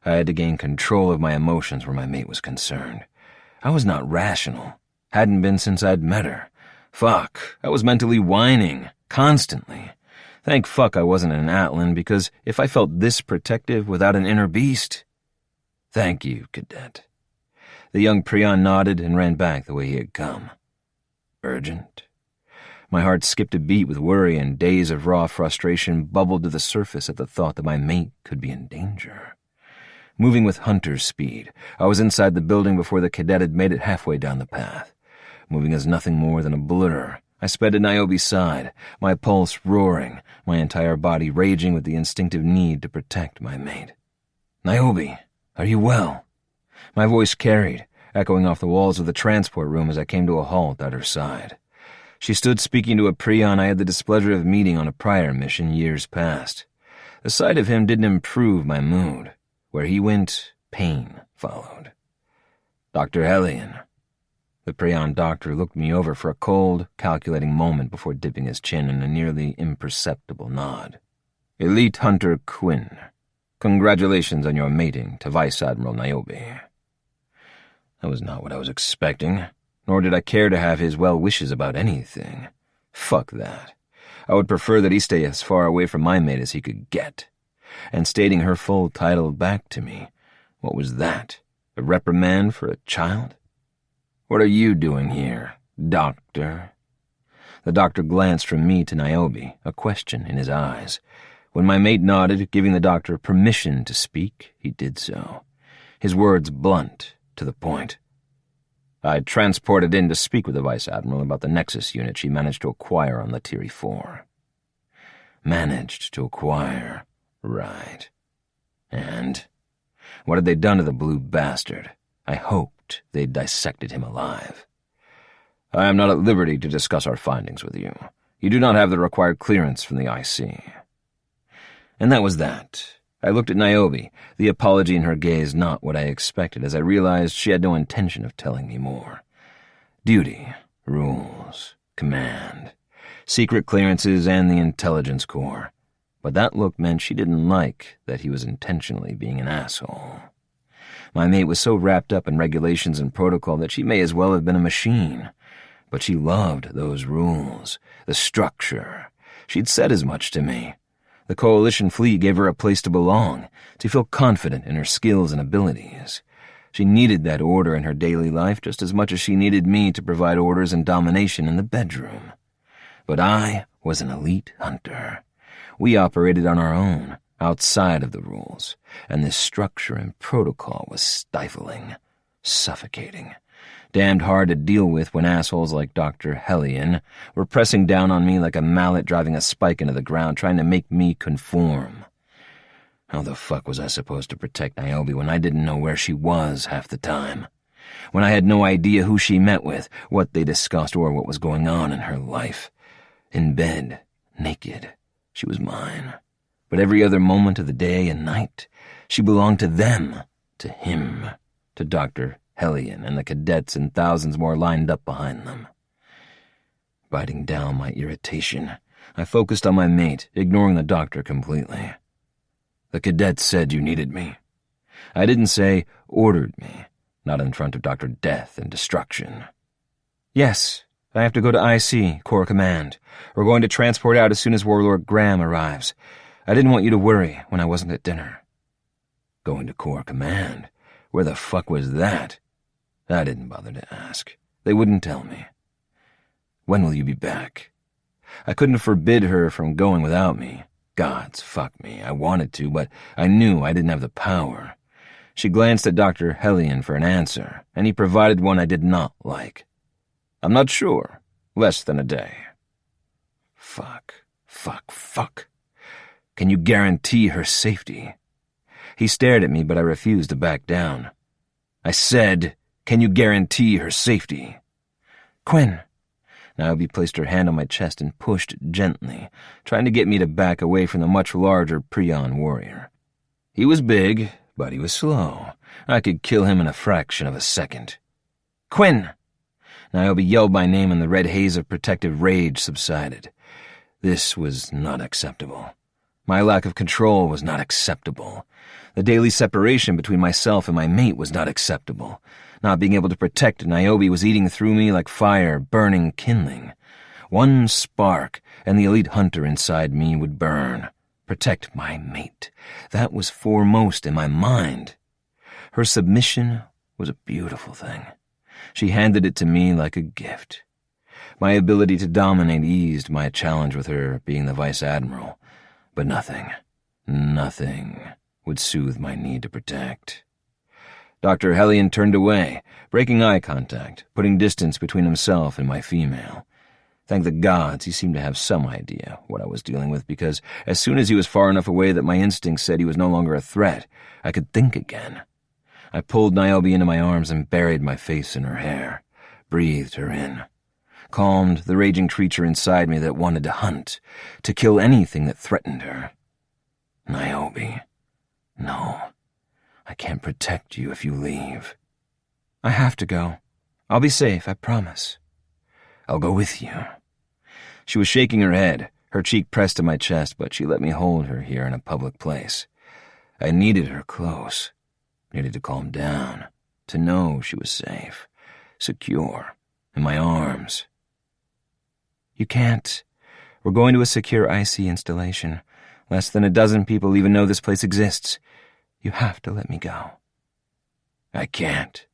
I had to gain control of my emotions where my mate was concerned. I was not rational. Hadn't been since I'd met her. Fuck, I was mentally whining, constantly. Thank fuck I wasn't an Atlan, because if I felt this protective without an inner beast... Thank you, cadet. The young Prion nodded and ran back the way he had come. Urgent? My heart skipped a beat with worry, and days of raw frustration bubbled to the surface at the thought that my mate could be in danger. Moving with hunter's speed, I was inside the building before the cadet had made it halfway down the path. Moving as nothing more than a blur, I sped to Niobe's side, my pulse roaring, my entire body raging with the instinctive need to protect my mate. Niobe, are you well? My voice carried, echoing off the walls of the transport room as I came to a halt at her side. She stood speaking to a Prion I had the displeasure of meeting on a prior mission years past. The sight of him didn't improve my mood. Where he went, pain followed. Dr. Hellion. The Prion doctor looked me over for a cold, calculating moment before dipping his chin in a nearly imperceptible nod. Elite Hunter Quinn, congratulations on your mating to Vice Admiral Niobe. That was not what I was expecting, nor did I care to have his well wishes about anything. Fuck that. I would prefer that he stay as far away from my mate as he could get. And stating her full title back to me, what was that? A reprimand for a child? What are you doing here, doctor? The doctor glanced from me to Niobe, a question in his eyes. When my mate nodded, giving the doctor permission to speak, he did so. His words blunt, to the point. I transported in to speak with the Vice Admiral about the Nexus unit she managed to acquire on Latiri 4. Managed to acquire, right. And what had they done to the blue bastard? I hoped they'd dissected him alive. I am not at liberty to discuss our findings with you. You do not have the required clearance from the IC. And that was that. I looked at Niobe, the apology in her gaze not what I expected, as I realized she had no intention of telling me more. Duty, rules, command, secret clearances, and the intelligence corps. But that look meant she didn't like that he was intentionally being an asshole. My mate was so wrapped up in regulations and protocol that she may as well have been a machine. But she loved those rules, the structure. She'd said as much to me. The Coalition fleet gave her a place to belong, to feel confident in her skills and abilities. She needed that order in her daily life just as much as she needed me to provide orders and domination in the bedroom. But I was an elite hunter. We operated on our own, outside of the rules, and this structure and protocol was stifling, suffocating, damned hard to deal with when assholes like Dr. Hellion were pressing down on me like a mallet driving a spike into the ground, trying to make me conform. How the fuck was I supposed to protect Niobe when I didn't know where she was half the time? When I had no idea who she met with, what they discussed, or what was going on in her life? In bed, naked, she was mine. But every other moment of the day and night, she belonged to them, to him, to Dr. Hellion and the cadets and thousands more lined up behind them. Biting down my irritation, I focused on my mate, ignoring the doctor completely. The cadets said you needed me. I didn't say ordered me, not in front of Dr. Death and Destruction. Yes, I have to go to IC, Corps Command. We're going to transport out as soon as Warlord Graham arrives. I didn't want you to worry when I wasn't at dinner. Going to Corps Command? Where the fuck was that? I didn't bother to ask. They wouldn't tell me. When will you be back? I couldn't forbid her from going without me. Gods, fuck me. I wanted to, but I knew I didn't have the power. She glanced at Dr. Hellion for an answer, and he provided one I did not like. I'm not sure. Less than a day. Fuck. Can you guarantee her safety? He stared at me, but I refused to back down. I said, can you guarantee her safety? Quinn. Niobe placed her hand on my chest and pushed gently, trying to get me to back away from the much larger Prion warrior. He was big, but he was slow. I could kill him in a fraction of a second. Quinn! Niobe yelled my name and the red haze of protective rage subsided. This was not acceptable. My lack of control was not acceptable. The daily separation between myself and my mate was not acceptable. Not being able to protect Niobe was eating through me like fire, burning kindling. One spark, and the elite hunter inside me would burn. Protect my mate. That was foremost in my mind. Her submission was a beautiful thing. She handed it to me like a gift. My ability to dominate eased my challenge with her being the Vice Admiral, but nothing would soothe my need to protect. Dr. Hellion turned away, breaking eye contact, putting distance between himself and my female. Thank the gods he seemed to have some idea what I was dealing with, because as soon as he was far enough away that my instincts said he was no longer a threat, I could think again. I pulled Niobe into my arms and buried my face in her hair, breathed her in, calmed the raging creature inside me that wanted to hunt, to kill anything that threatened her. Niobe, no, I can't protect you if you leave. I have to go. I'll be safe, I promise. I'll go with you. She was shaking her head, her cheek pressed to my chest, but she let me hold her here in a public place. I needed her close, needed to calm down, to know she was safe, secure, in my arms. You can't. We're going to a secure IC installation. Less than a dozen people even know this place exists. You have to let me go. I can't.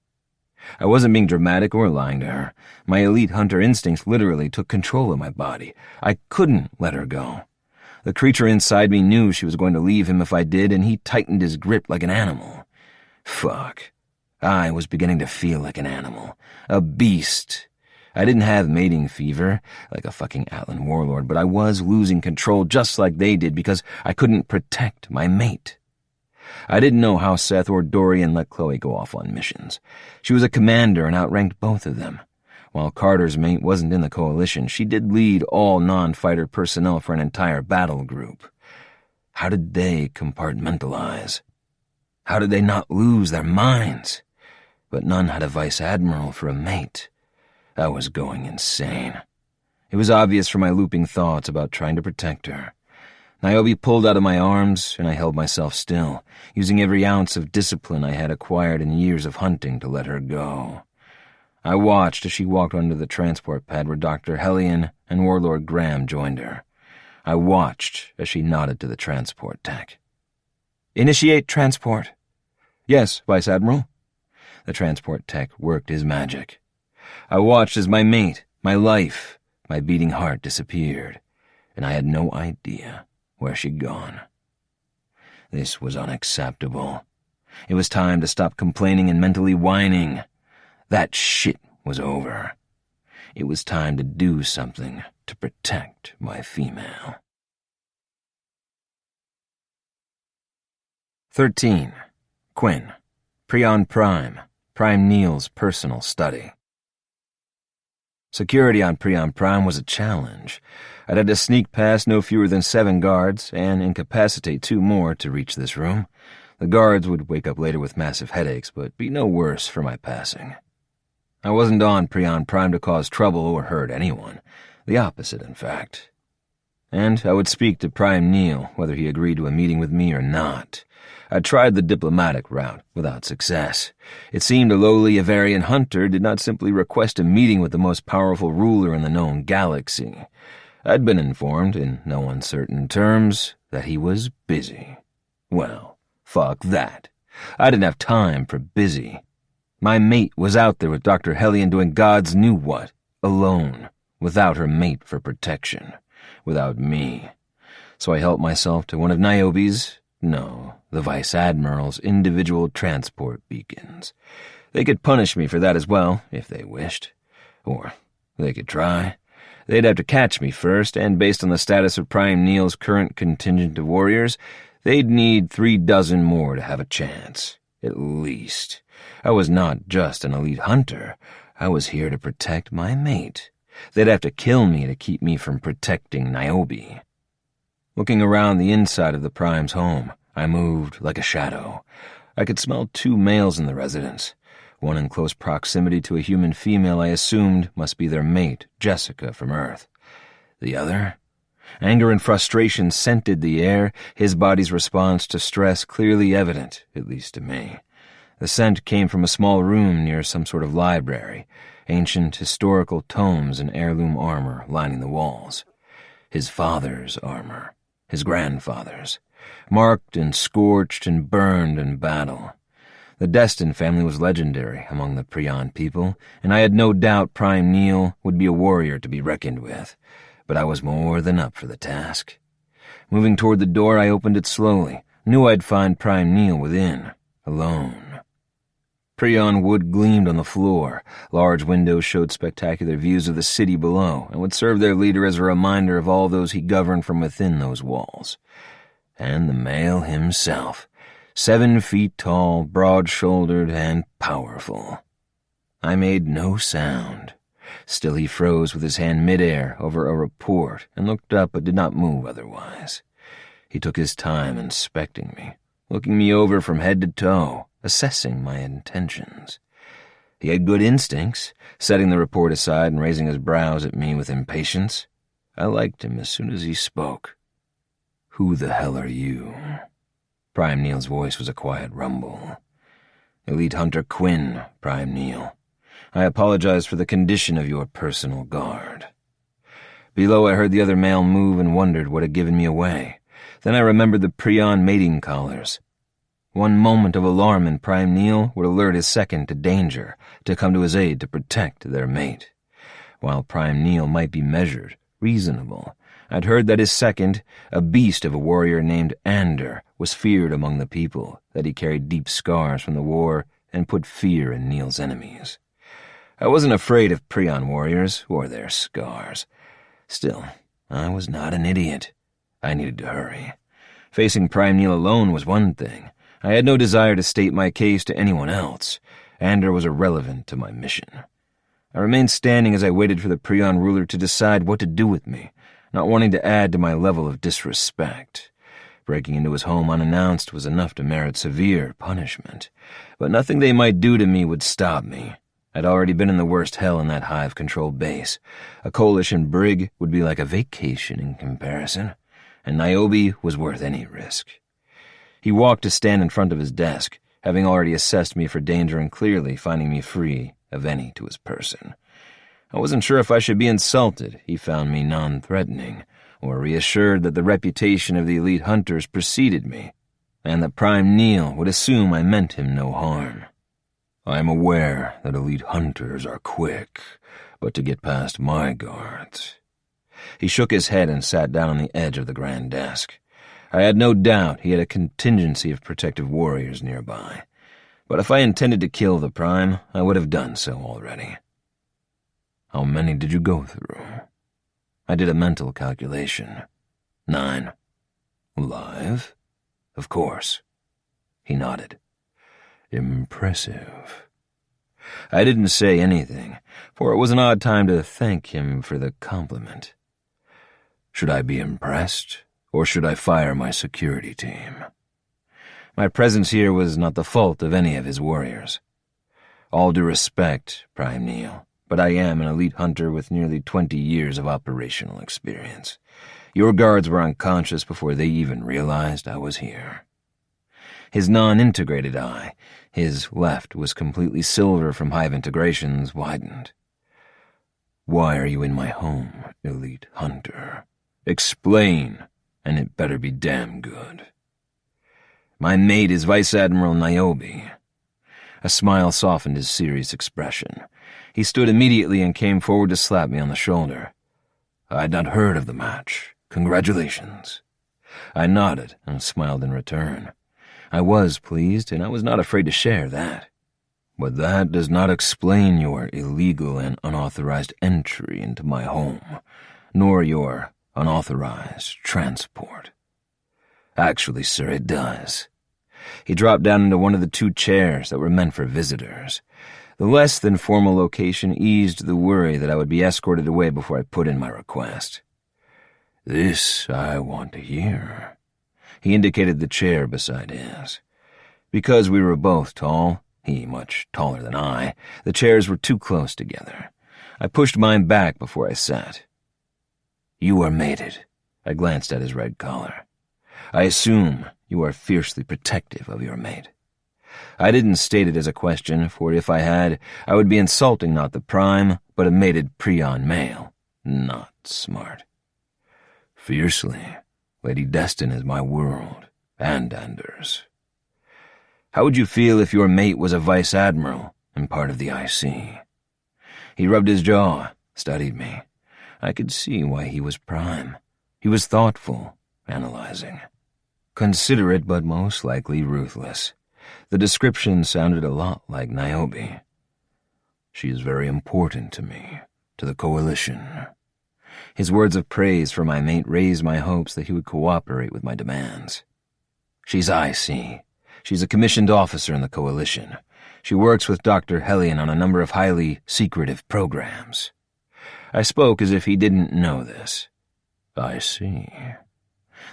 I wasn't being dramatic or lying to her. My elite hunter instincts literally took control of my body. I couldn't let her go. The creature inside me knew she was going to leave him if I did, and he tightened his grip like an animal. Fuck. I was beginning to feel like an animal. A beast. I didn't have mating fever, like a fucking Atlan warlord, but I was losing control just like they did because I couldn't protect my mate. I didn't know how Seth or Dorian let Chloe go off on missions. She was a commander and outranked both of them. While Carter's mate wasn't in the Coalition, she did lead all non-fighter personnel for an entire battle group. How did they compartmentalize? How did they not lose their minds? But none had a vice admiral for a mate. I was going insane. It was obvious from my looping thoughts about trying to protect her. Niobe pulled out of my arms, and I held myself still, using every ounce of discipline I had acquired in years of hunting to let her go. I watched as she walked onto the transport pad where Dr. Hellion and Warlord Graham joined her. I watched as she nodded to the transport tech. "Initiate transport." "Yes, Vice Admiral." The transport tech worked his magic. I watched as my mate, my life, my beating heart disappeared, and I had no idea where she'd gone. This was unacceptable. It was time to stop complaining and mentally whining. That shit was over. It was time to do something to protect my female. 13. Quinn. Prion Prime. Prime Neal's personal study. Security on Prion Prime was a challenge. I'd had to sneak past no fewer than 7 guards and incapacitate 2 more to reach this room. The guards would wake up later with massive headaches, but be no worse for my passing. I wasn't on Prion Prime to cause trouble or hurt anyone. The opposite, in fact. And I would speak to Prime Neal, whether he agreed to a meeting with me or not. I tried the diplomatic route, without success. It seemed a lowly Avarian hunter did not simply request a meeting with the most powerful ruler in the known galaxy. I'd been informed, in no uncertain terms, that he was busy. Well, fuck that. I didn't have time for busy. My mate was out there with Dr. Hellion doing God's knew what, alone, without her mate for protection, without me. So I helped myself to one of Niobe's, no, the Vice Admiral's individual transport beacons. They could punish me for that as well, if they wished. Or they could try. They'd have to catch me first, and based on the status of Prime Neal's current contingent of warriors, they'd need 3 dozen more to have a chance, at least. I was not just an elite hunter. I was here to protect my mate. They'd have to kill me to keep me from protecting Niobe. Looking around the inside of the Prime's home, I moved like a shadow. I could smell 2 males in the residence, one in close proximity to a human female I assumed must be their mate, Jessica, from Earth. The other? Anger and frustration scented the air, his body's response to stress clearly evident, at least to me. The scent came from a small room near some sort of library, ancient historical tomes and heirloom armor lining the walls. His father's armor. His grandfather's, marked and scorched and burned in battle. The Destin family was legendary among the Prion people, and I had no doubt Prime Neal would be a warrior to be reckoned with, but I was more than up for the task. Moving toward the door, I opened it slowly, knew I'd find Prime Neal within, alone. Prion wood gleamed on the floor. Large windows showed spectacular views of the city below and would serve their leader as a reminder of all those he governed from within those walls. And the male himself, 7 feet tall, broad-shouldered, and powerful. I made no sound. Still he froze with his hand midair over a report and looked up but did not move otherwise. He took his time inspecting me, looking me over from head to toe, assessing my intentions. He had good instincts, setting the report aside and raising his brows at me with impatience. I liked him as soon as he spoke. "Who the hell are you?" Prime Neal's voice was a quiet rumble. "Elite Hunter Quinn, Prime Neal. I apologize for the condition of your personal guard." Below I heard the other male move and wondered what had given me away. Then I remembered the Prion mating collars. One moment of alarm in Prime Neal would alert his second to danger, to come to his aid to protect their mate. While Prime Neal might be measured, reasonable, I'd heard that his second, a beast of a warrior named Ander, was feared among the people, that he carried deep scars from the war and put fear in Neal's enemies. I wasn't afraid of Prion warriors or their scars. Still, I was not an idiot. I needed to hurry. Facing Prime Neal alone was one thing. I had no desire to state my case to anyone else. Ander was irrelevant to my mission. I remained standing as I waited for the Prion ruler to decide what to do with me, not wanting to add to my level of disrespect. Breaking into his home unannounced was enough to merit severe punishment, but nothing they might do to me would stop me. I'd already been in the worst hell in that hive-controlled base. A coalition brig would be like a vacation in comparison, and Niobe was worth any risk. He walked to stand in front of his desk, having already assessed me for danger and clearly finding me free of any to his person. I wasn't sure if I should be insulted. He found me non-threatening, or reassured that the reputation of the elite hunters preceded me, and that Prime Neil would assume I meant him no harm. I am aware that elite hunters are quick, but to get past my guards... He shook his head and sat down on the edge of the grand desk. I had no doubt he had a contingency of protective warriors nearby, but if I intended to kill the Prime, I would have done so already. How many did you go through? I did a mental calculation. 9. Alive? Of course. He nodded. Impressive. I didn't say anything, for it was an odd time to thank him for the compliment. Should I be impressed, or should I fire my security team? My presence here was not the fault of any of his warriors. All due respect, Prime Neil, but I am an elite hunter with nearly 20 years of operational experience. Your guards were unconscious before they even realized I was here. His non-integrated eye, his left was completely silver from hive integrations, widened. Why are you in my home, elite hunter? Explain, and it better be damn good. My mate is Vice Admiral Niobe. A smile softened his serious expression. He stood immediately and came forward to slap me on the shoulder. I'd not heard of the match. Congratulations. I nodded and smiled in return. I was pleased, and I was not afraid to share that. But that does not explain your illegal and unauthorized entry into my home, nor your unauthorized transport. Actually, sir, it does. He dropped down into one of the 2 chairs that were meant for visitors. The less than formal location eased the worry that I would be escorted away before I put in my request. This I want to hear. He indicated the chair beside his. Because we were both tall, he much taller than I, the chairs were too close together. I pushed mine back before I sat. You are mated. I glanced at his red collar. I assume you are fiercely protective of your mate. I didn't state it as a question, for if I had, I would be insulting not the Prime, but a mated Prion male. Not smart. Fiercely. Lady Destin is my world, and Anders. How would you feel if your mate was a Vice Admiral and part of the IC? He rubbed his jaw, studied me. I could see why he was Prime. He was thoughtful, analyzing. Considerate, but most likely ruthless. The description sounded a lot like Niobe. She is very important to me, to the Coalition. His words of praise for my mate raised my hopes that he would cooperate with my demands. She's IC. She's a commissioned officer in the Coalition. She works with Dr. Hellion on a number of highly secretive programs. I spoke as if he didn't know this. I see.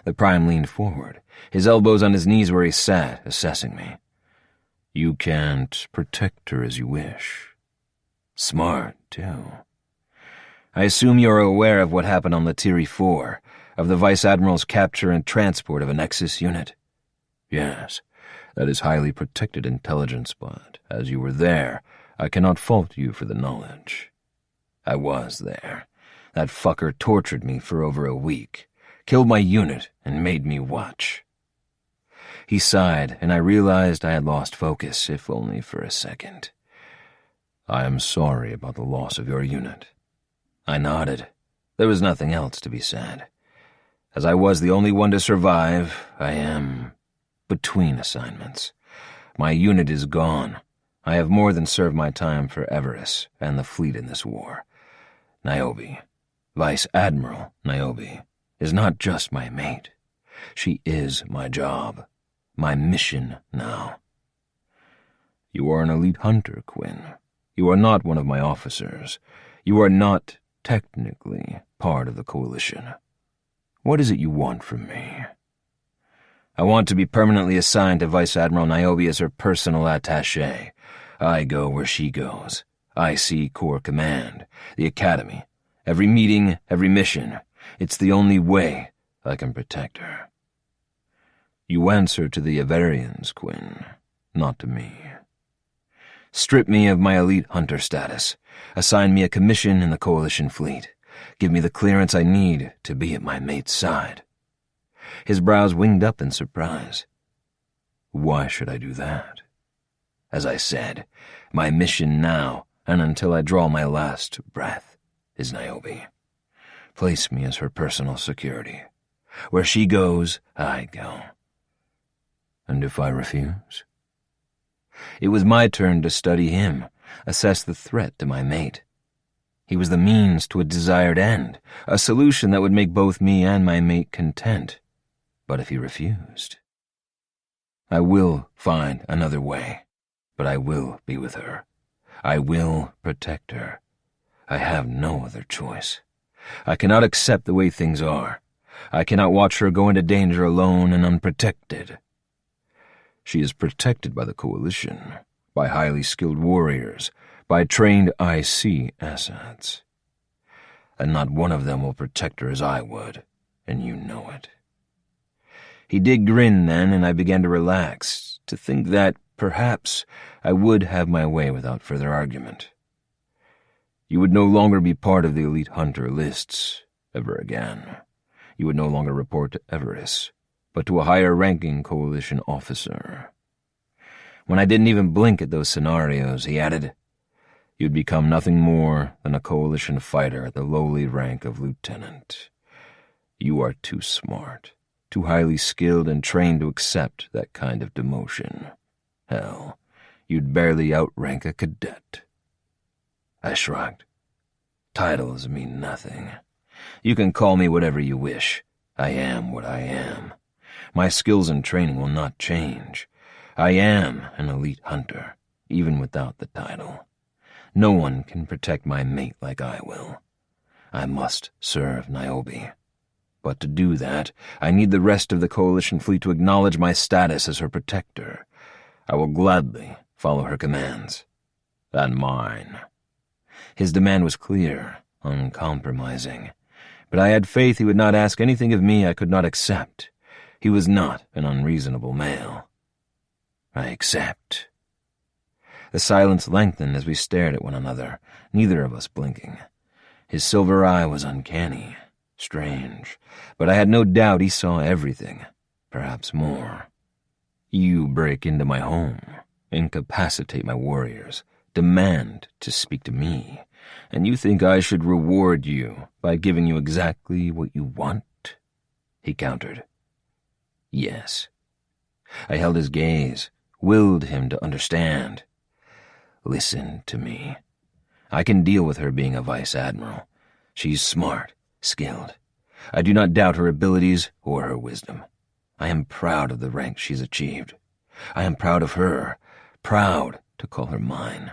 The Prime leaned forward, his elbows on his knees where he sat, assessing me. You can't protect her as you wish. Smart, too. I assume you're aware of what happened on Latiri 4, of the Vice Admiral's capture and transport of a Nexus unit? Yes, that is highly protected intelligence, but as you were there, I cannot fault you for the knowledge. I was there. That fucker tortured me for over a week, killed my unit, and made me watch. He sighed, and I realized I had lost focus, if only for a second. I am sorry about the loss of your unit. I nodded. There was nothing else to be said. As I was the only one to survive, I am between assignments. My unit is gone. I have more than served my time for Everest and the fleet in this war. Niobe, Vice Admiral Niobe, is not just my mate. She is my job, my mission now. You are an elite hunter, Quinn. You are not one of my officers. You are not technically part of the Coalition. What is it you want from me? I want to be permanently assigned to Vice Admiral Niobe as her personal attaché. I go where she goes. I see Corps Command, the Academy, every meeting, every mission. It's the only way I can protect her. You answer to the Avarians, Quinn, not to me. Strip me of my elite hunter status. Assign me a commission in the Coalition fleet. Give me the clearance I need to be at my mate's side. His brows winged up in surprise. Why should I do that? As I said, my mission now, and until I draw my last breath, is Niobe. Place me as her personal security. Where she goes, I go. And if I refuse? It was my turn to study him, assess the threat to my mate. He was the means to a desired end, a solution that would make both me and my mate content. But if he refused? I will find another way, but I will be with her. I will protect her. I have no other choice. I cannot accept the way things are. I cannot watch her go into danger alone and unprotected. She is protected by the Coalition, by highly skilled warriors, by trained IC assets. And not one of them will protect her as I would, and you know it. He did grin then, and I began to relax, to think that, perhaps, I would have my way without further argument. You would no longer be part of the elite hunter lists, ever again. You would no longer report to Everest, but to a higher-ranking Coalition officer. When I didn't even blink at those scenarios, he added, You'd become nothing more than a Coalition fighter at the lowly rank of lieutenant. You are too smart, too highly skilled and trained to accept that kind of demotion. Hell, you'd barely outrank a cadet. I shrugged. Titles mean nothing. You can call me whatever you wish. I am what I am. My skills and training will not change. I am an elite hunter, even without the title. No one can protect my mate like I will. I must serve Niobe. But to do that, I need the rest of the Coalition fleet to acknowledge my status as her protector. I will gladly follow her commands. And mine. His demand was clear, uncompromising. But I had faith he would not ask anything of me I could not accept. He was not an unreasonable male. I accept. The silence lengthened as we stared at one another, neither of us blinking. His silver eye was uncanny, strange, but I had no doubt he saw everything, perhaps more. You break into my home, incapacitate my warriors, demand to speak to me, and you think I should reward you by giving you exactly what you want? He countered. Yes. I held his gaze, willed him to understand. Listen to me. I can deal with her being a vice admiral. She's smart, skilled. I do not doubt her abilities or her wisdom. I am proud of the rank she's achieved. I am proud of her, proud to call her mine.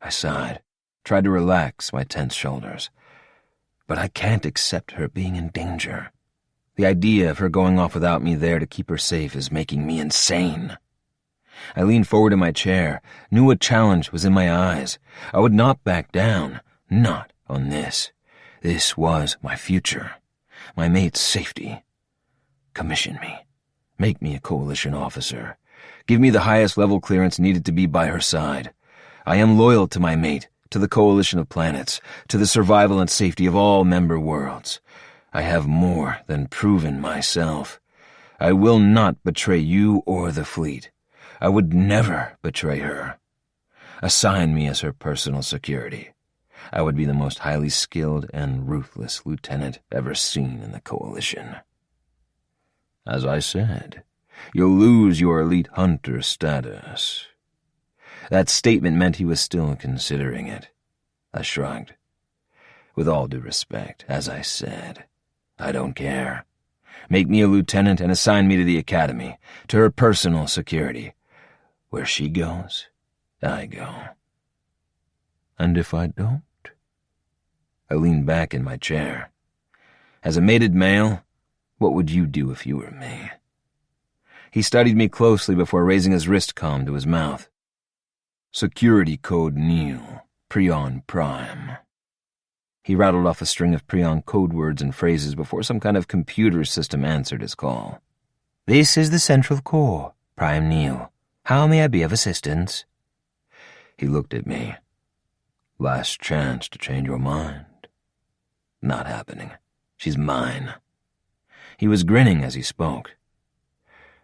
I sighed, tried to relax my tense shoulders. But I can't accept her being in danger. The idea of her going off without me there to keep her safe is making me insane. I leaned forward in my chair, knew a challenge was in my eyes. I would not back down, not on this. This was my future, my mate's safety. Commission me. Make me a Coalition officer. Give me the highest level clearance needed to be by her side. I am loyal to my mate, to the Coalition of planets, to the survival and safety of all member worlds. I have more than proven myself. I will not betray you or the fleet. I would never betray her. Assign me as her personal security. I would be the most highly skilled and ruthless lieutenant ever seen in the Coalition. As I said, you'll lose your elite hunter status. That statement meant he was still considering it. I shrugged. With all due respect, as I said, I don't care. Make me a lieutenant and assign me to the academy, to her personal security. Where she goes, I go. And if I don't? I leaned back in my chair. As a mated male, what would you do if you were me? He studied me closely before raising his wrist comb to his mouth. Security code Neil, Prion Prime. He rattled off a string of Prion code words and phrases before some kind of computer system answered his call. This is the Central Core, Prime Neil. How may I be of assistance? He looked at me. Last chance to change your mind. Not happening. She's mine. He was grinning as he spoke.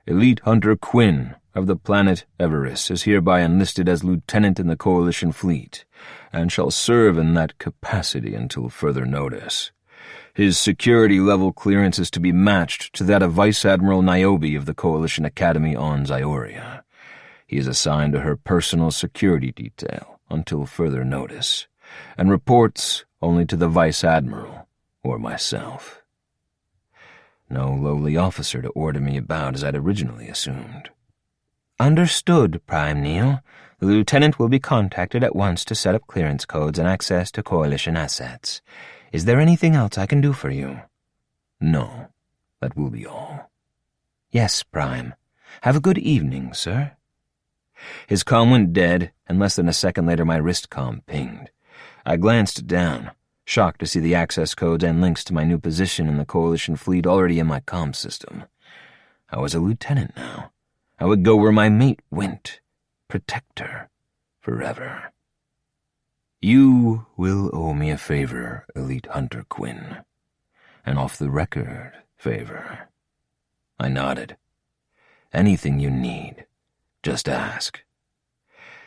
Elite Hunter Quinn of the planet Everest is hereby enlisted as lieutenant in the Coalition fleet, and shall serve in that capacity until further notice. His security level clearance is to be matched to that of Vice Admiral Niobe of the Coalition Academy on Zyoria. He is assigned to her personal security detail until further notice, and reports only to the Vice Admiral or myself. No lowly officer to order me about as I'd originally assumed. Understood, Prime Neil. The lieutenant will be contacted at once to set up clearance codes and access to Coalition assets. Is there anything else I can do for you? No, that will be all. Yes, Prime. Have a good evening, sir. His comm went dead, and less than a second later my wrist comm pinged. I glanced down, shocked to see the access codes and links to my new position in the Coalition fleet already in my comm system. I was a lieutenant now. I would go where my mate went. Protect her. Forever. You will owe me a favor, Elite Hunter Quinn. An off-the-record favor. I nodded. Anything you need, just ask.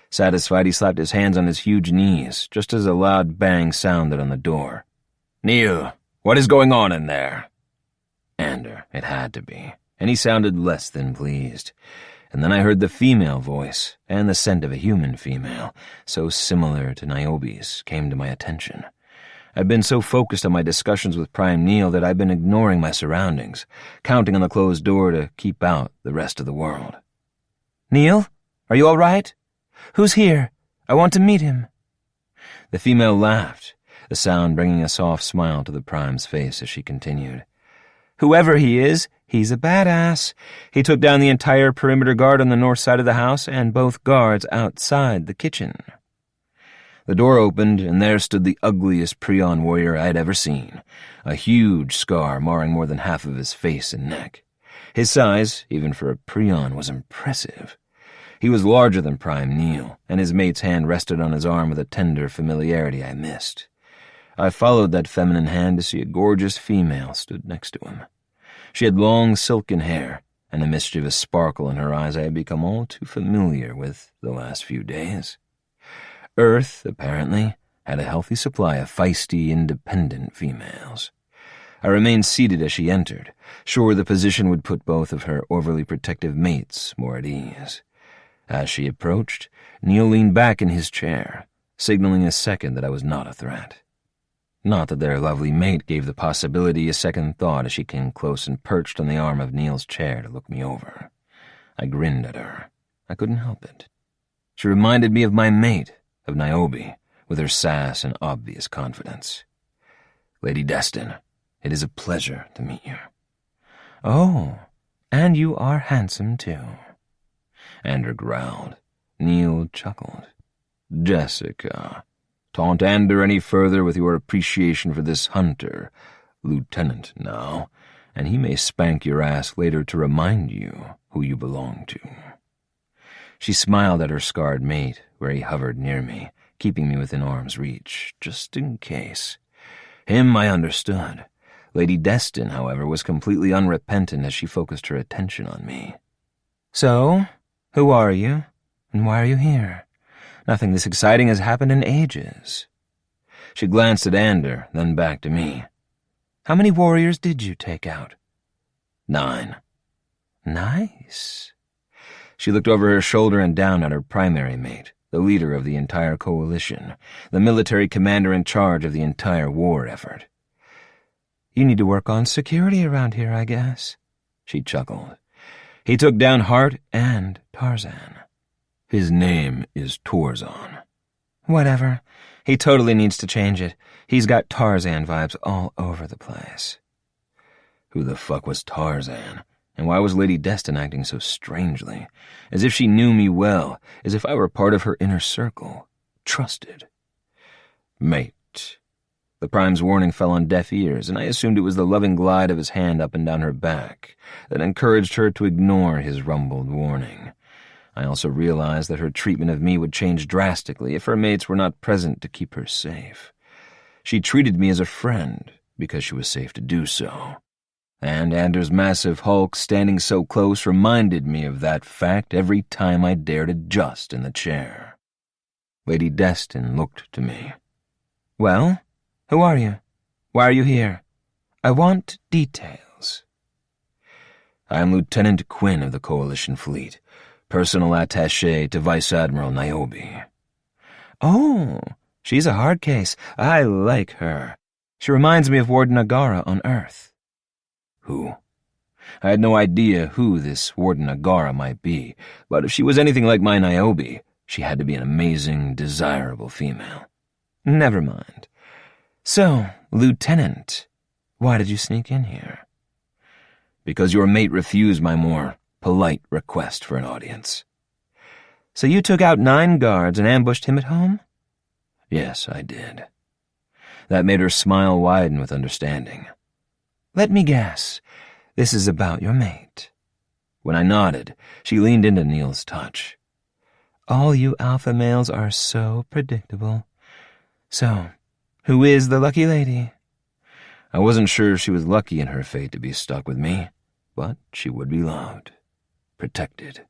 Satisfied, he slapped his hands on his huge knees, just as a loud bang sounded on the door. Neil, what is going on in there? Ander, it had to be, and he sounded less than pleased. And then I heard the female voice, and the scent of a human female, so similar to Niobe's, came to my attention. I'd been so focused on my discussions with Prime Neil that I'd been ignoring my surroundings, counting on the closed door to keep out the rest of the world. Neil, are you all right? Who's here? I want to meet him. The female laughed, the sound bringing a soft smile to the Prime's face as she continued. Whoever he is, he's a badass. He took down the entire perimeter guard on the north side of the house and both guards outside the kitchen. The door opened, and there stood the ugliest Prion warrior I had ever seen, a huge scar marring more than half of his face and neck. His size, even for a Prion, was impressive. He was larger than Prime Neil, and his mate's hand rested on his arm with a tender familiarity I missed. I followed that feminine hand to see a gorgeous female stood next to him. She had long silken hair, and a mischievous sparkle in her eyes I had become all too familiar with the last few days. Earth, apparently, had a healthy supply of feisty, independent females. I remained seated as she entered, sure the position would put both of her overly protective mates more at ease. As she approached, Neil leaned back in his chair, signaling a second that I was not a threat. Not that their lovely mate gave the possibility a second thought as she came close and perched on the arm of Neil's chair to look me over. I grinned at her. I couldn't help it. She reminded me of my mate, of Niobe, with her sass and obvious confidence. Lady Destin, it is a pleasure to meet you. Oh, and you are handsome, too. Ander growled. Neil chuckled. Jessica, taunt Ander any further with your appreciation for this hunter, lieutenant now, and he may spank your ass later to remind you who you belong to. She smiled at her scarred mate, where he hovered near me, keeping me within arm's reach, just in case. Him I understood. Lady Destin, however, was completely unrepentant as she focused her attention on me. So, who are you, and why are you here? Nothing this exciting has happened in ages. She glanced at Ander, then back to me. How many warriors did you take out? 9. Nice. She looked over her shoulder and down at her primary mate, the leader of the entire coalition, the military commander in charge of the entire war effort. You need to work on security around here, I guess. She chuckled. He took down Hart and Tarzan. His name is Torzan. Whatever. He totally needs to change it. He's got Tarzan vibes all over the place. Who the fuck was Tarzan? And why was Lady Destin acting so strangely? As if she knew me well, as if I were part of her inner circle. Trusted. Mate. The Prime's warning fell on deaf ears, and I assumed it was the loving glide of his hand up and down her back that encouraged her to ignore his rumbled warning. I also realized that her treatment of me would change drastically if her mates were not present to keep her safe. She treated me as a friend because she was safe to do so. And Anders' massive hulk standing so close reminded me of that fact every time I dared adjust in the chair. Lady Destin looked to me. "Well, who are you? Why are you here? I want details." I am Lieutenant Quinn of the Coalition Fleet, personal attaché to Vice Admiral Niobe. "Oh, she's a hard case. I like her. She reminds me of Warden Agara on Earth." Who? I had no idea who this Warden Agara might be, but if she was anything like my Niobe, she had to be an amazing, desirable female. Never mind. So, Lieutenant, why did you sneak in here? Because your mate refused my more polite request for an audience. So you took out 9 guards and ambushed him at home? Yes, I did. That made her smile widen with understanding. Let me guess. This is about your mate. When I nodded, she leaned into Neil's touch. All you alpha males are so predictable. So, who is the lucky lady? I wasn't sure she was lucky in her fate to be stuck with me, but she would be loved, protected.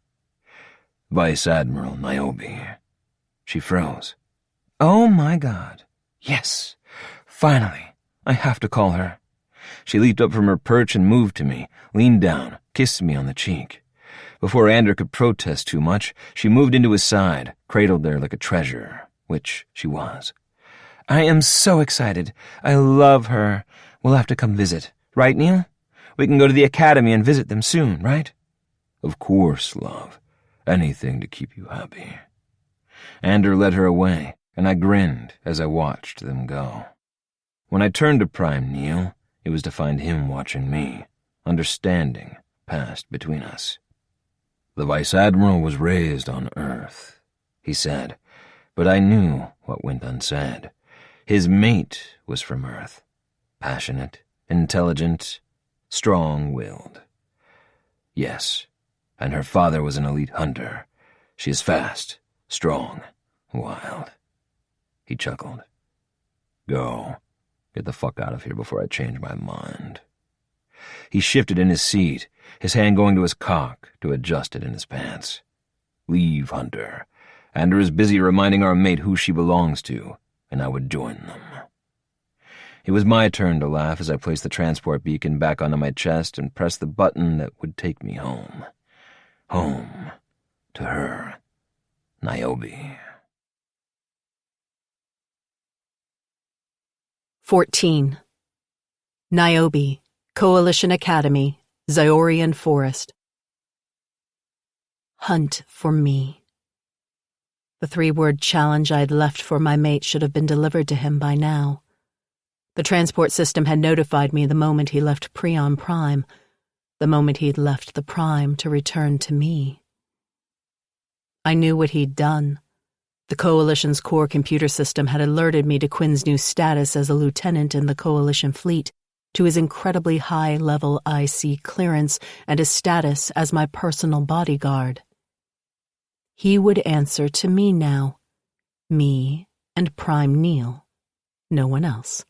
Vice Admiral Niobe. She froze. Oh my God. Yes. Finally. I have to call her. She leaped up from her perch and moved to me, leaned down, kissed me on the cheek. Before Ander could protest too much, she moved into his side, cradled there like a treasure, which she was. I am so excited. I love her. We'll have to come visit. Right, Neil? We can go to the academy and visit them soon, right? Of course, love. Anything to keep you happy. Ander led her away, and I grinned as I watched them go. When I turned to Prime Neil, it was to find him watching me. Understanding passed between us. The Vice Admiral was raised on Earth, he said, but I knew what went unsaid. His mate was from Earth. Passionate, intelligent, strong-willed. Yes, and her father was an elite hunter. She is fast, strong, wild. He chuckled. Go. Get the fuck out of here before I change my mind. He shifted in his seat, his hand going to his cock to adjust it in his pants. Leave, Hunter. Ander is busy reminding our mate who she belongs to, and I would join them. It was my turn to laugh as I placed the transport beacon back onto my chest and pressed the button that would take me home. Home. To her. Niobe. 14. Niobe, Coalition Academy, Zyorian Forest. Hunt for me. The 3-word challenge I'd left for my mate should have been delivered to him by now. The transport system had notified me the moment he left Prion Prime, the moment he'd left the Prime to return to me. I knew what he'd done. The Coalition's core computer system had alerted me to Quinn's new status as a lieutenant in the Coalition fleet, to his incredibly high-level IC clearance and his status as my personal bodyguard. He would answer to me now. Me and Prime Neil. No one else.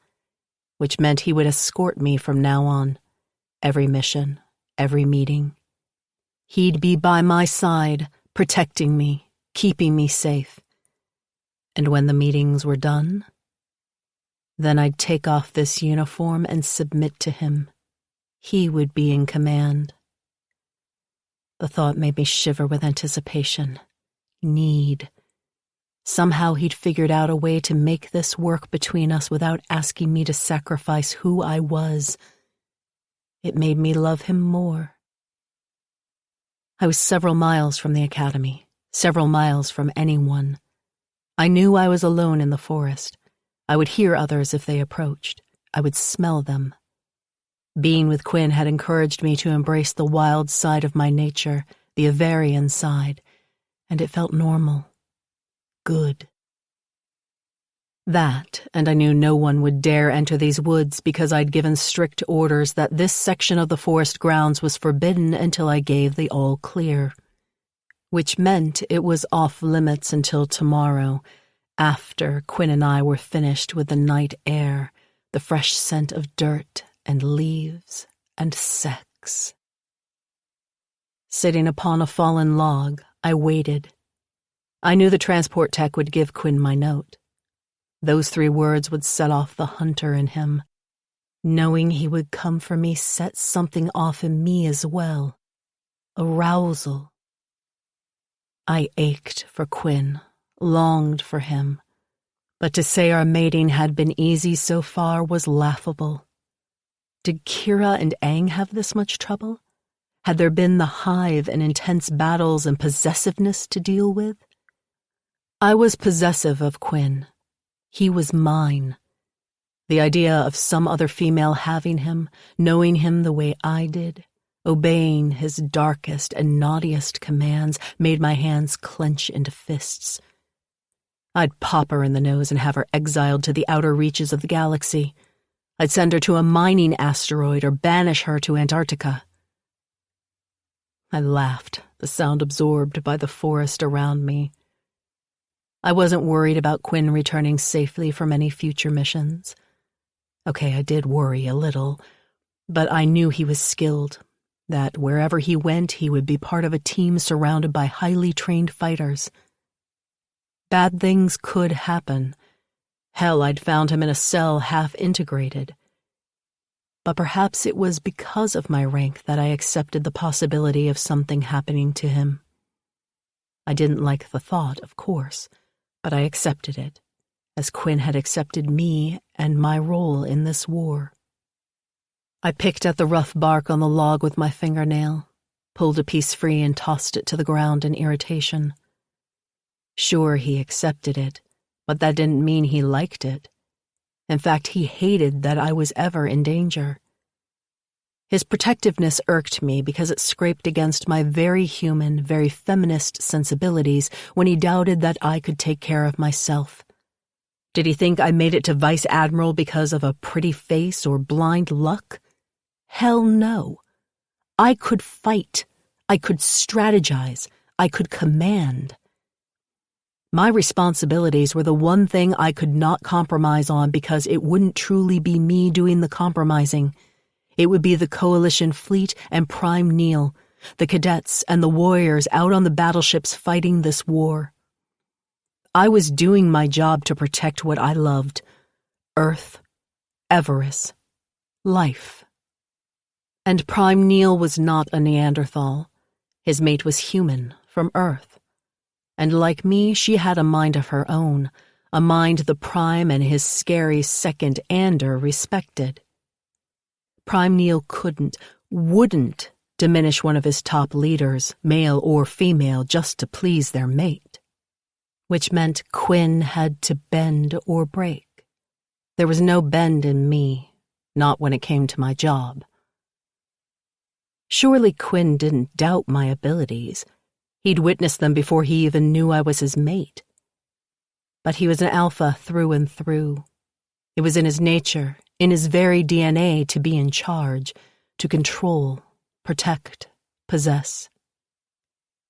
Which meant he would escort me from now on. Every mission, every meeting. He'd be by my side, protecting me, keeping me safe. And when the meetings were done, then I'd take off this uniform and submit to him. He would be in command. The thought made me shiver with anticipation. Need. Somehow he'd figured out a way to make this work between us without asking me to sacrifice who I was. It made me love him more. I was several miles from the academy, several miles from anyone. I knew I was alone in the forest. I would hear others if they approached. I would smell them. Being with Quinn had encouraged me to embrace the wild side of my nature, the Avarian side, and it felt normal. Good. That, and I knew no one would dare enter these woods because I'd given strict orders that this section of the forest grounds was forbidden until I gave the all-clear. Which meant it was off-limits until tomorrow, After Quinn and I were finished with the night air, the fresh scent of dirt and leaves and sex. Sitting upon a fallen log, I waited. I knew the transport tech would give Quinn my note. Those 3 words would set off the hunter in him. Knowing he would come for me set something off in me as well. Arousal. I ached for Quinn, longed for him. But to say our mating had been easy so far was laughable. Did Kira and Aang have this much trouble? Had there been the hive and intense battles and possessiveness to deal with? I was possessive of Quinn. He was mine. The idea of some other female having him, knowing him the way I did, obeying his darkest and naughtiest commands, made my hands clench into fists. I'd pop her in the nose and have her exiled to the outer reaches of the galaxy. I'd send her to a mining asteroid or banish her to Antarctica. I laughed, the sound absorbed by the forest around me. I wasn't worried about Quinn returning safely from any future missions. Okay, I did worry a little, but I knew he was skilled, that wherever he went, he would be part of a team surrounded by highly trained fighters. Bad things could happen. Hell, I'd found him in a cell half-integrated. But perhaps it was because of my rank that I accepted the possibility of something happening to him. I didn't like the thought, of course, but I accepted it, as Quinn had accepted me and my role in this war. I picked at the rough bark on the log with my fingernail, pulled a piece free and tossed it to the ground in irritation. Sure, he accepted it, but that didn't mean he liked it. In fact, he hated that I was ever in danger. His protectiveness irked me because it scraped against my very human, very feminist sensibilities when he doubted that I could take care of myself. Did he think I made it to Vice Admiral because of a pretty face or blind luck? Hell no. I could fight. I could strategize. I could command. My responsibilities were the one thing I could not compromise on because it wouldn't truly be me doing the compromising. It would be the Coalition fleet and Prime Neil, the cadets and the warriors out on the battleships fighting this war. I was doing my job to protect what I loved: Earth, Everest, life. And Prime Neil was not a Neanderthal. His mate was human, from Earth. And like me, she had a mind of her own, a mind the Prime and his scary second Ander respected. Prime Neil wouldn't diminish one of his top leaders, male or female, just to please their mate. Which meant Quinn had to bend or break. There was no bend in me, not when it came to my job. Surely Quinn didn't doubt my abilities. He'd witnessed them before he even knew I was his mate. But he was an alpha through and through. It was in his nature, in his very DNA, to be in charge, to control, protect, possess.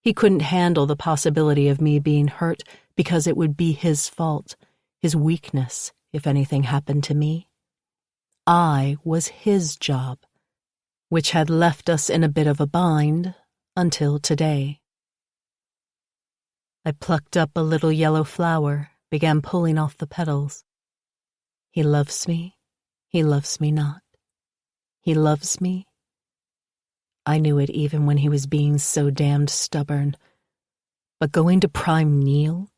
He couldn't handle the possibility of me being hurt because it would be his fault, his weakness, if anything happened to me. I was his job, which had left us in a bit of a bind until today. I plucked up a little yellow flower, began pulling off the petals. He loves me not. He loves me. I knew it even when he was being so damned stubborn. But going to Prime Neil,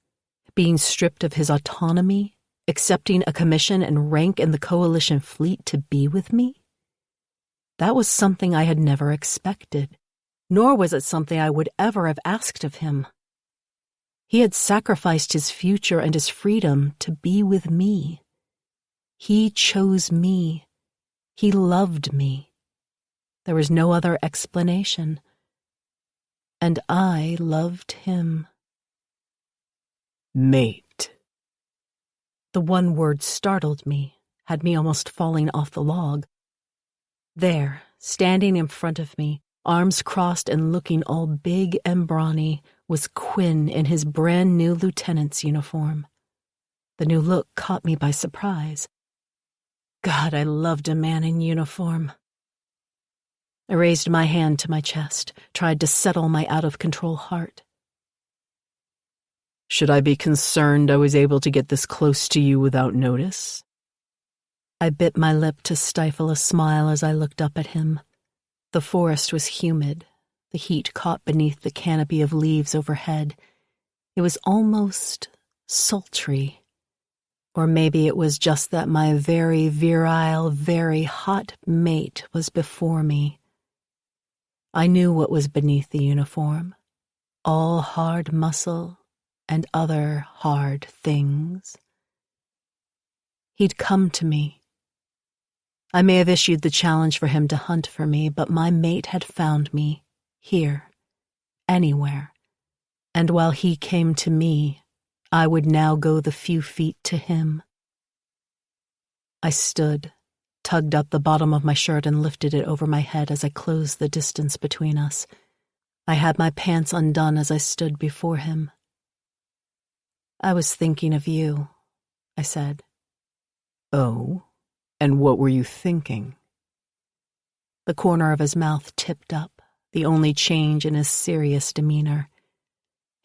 being stripped of his autonomy, accepting a commission and rank in the Coalition fleet to be with me? That was something I had never expected, nor was it something I would ever have asked of him. He had sacrificed his future and his freedom to be with me. He chose me. He loved me. There was no other explanation. And I loved him. Mate. The one word startled me, had me almost falling off the log. There, standing in front of me, arms crossed and looking all big and brawny, was Quinn in his brand-new lieutenant's uniform. The new look caught me by surprise. God, I loved a man in uniform. I raised my hand to my chest, tried to settle my out-of-control heart. Should I be concerned I was able to get this close to you without notice? I bit my lip to stifle a smile as I looked up at him. The forest was humid, the heat caught beneath the canopy of leaves overhead. It was almost sultry. Or maybe it was just that my very virile, very hot mate was before me. I knew what was beneath the uniform. All hard muscle and other hard things. He'd come to me. I may have issued the challenge for him to hunt for me, but my mate had found me, here, anywhere. And while he came to me, I would now go the few feet to him. I stood, tugged up the bottom of my shirt and lifted it over my head as I closed the distance between us. I had my pants undone as I stood before him. I was thinking of you, I said. Oh? And what were you thinking? The corner of his mouth tipped up, the only change in his serious demeanor.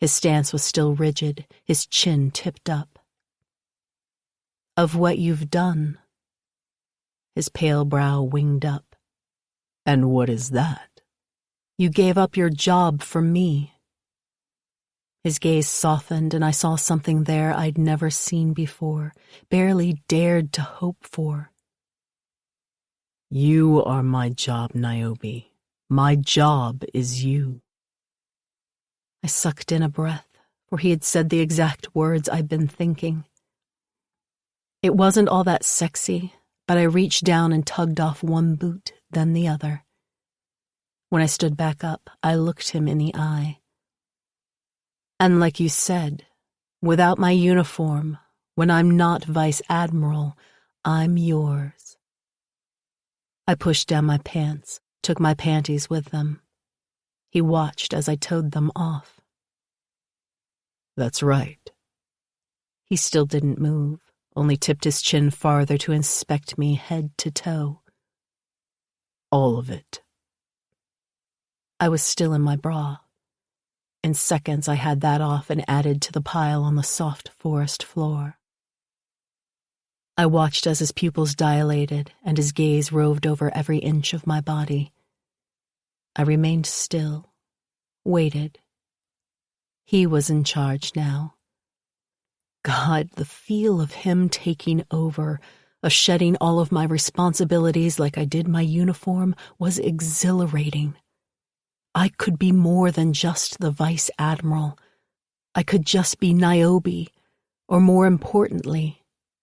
His stance was still rigid, his chin tipped up. Of what you've done. His pale brow winged up. And what is that? You gave up your job for me. His gaze softened, and I saw something there I'd never seen before, barely dared to hope for. You are my job, Niobe. My job is you. I sucked in a breath, for he had said the exact words I'd been thinking. It wasn't all that sexy, but I reached down and tugged off one boot, then the other. When I stood back up, I looked him in the eye. And like you said, without my uniform, when I'm not Vice Admiral, I'm yours. I pushed down my pants, took my panties with them. He watched as I towed them off. That's right. He still didn't move, only tipped his chin farther to inspect me head to toe. All of it. I was still in my bra. In seconds I had that off and added to the pile on the soft forest floor. I watched as his pupils dilated and his gaze roved over every inch of my body. I remained still, waited. He was in charge now. God, the feel of him taking over, of shedding all of my responsibilities like I did my uniform, was exhilarating. I could be more than just the Vice Admiral. I could just be Niobe, or more importantly,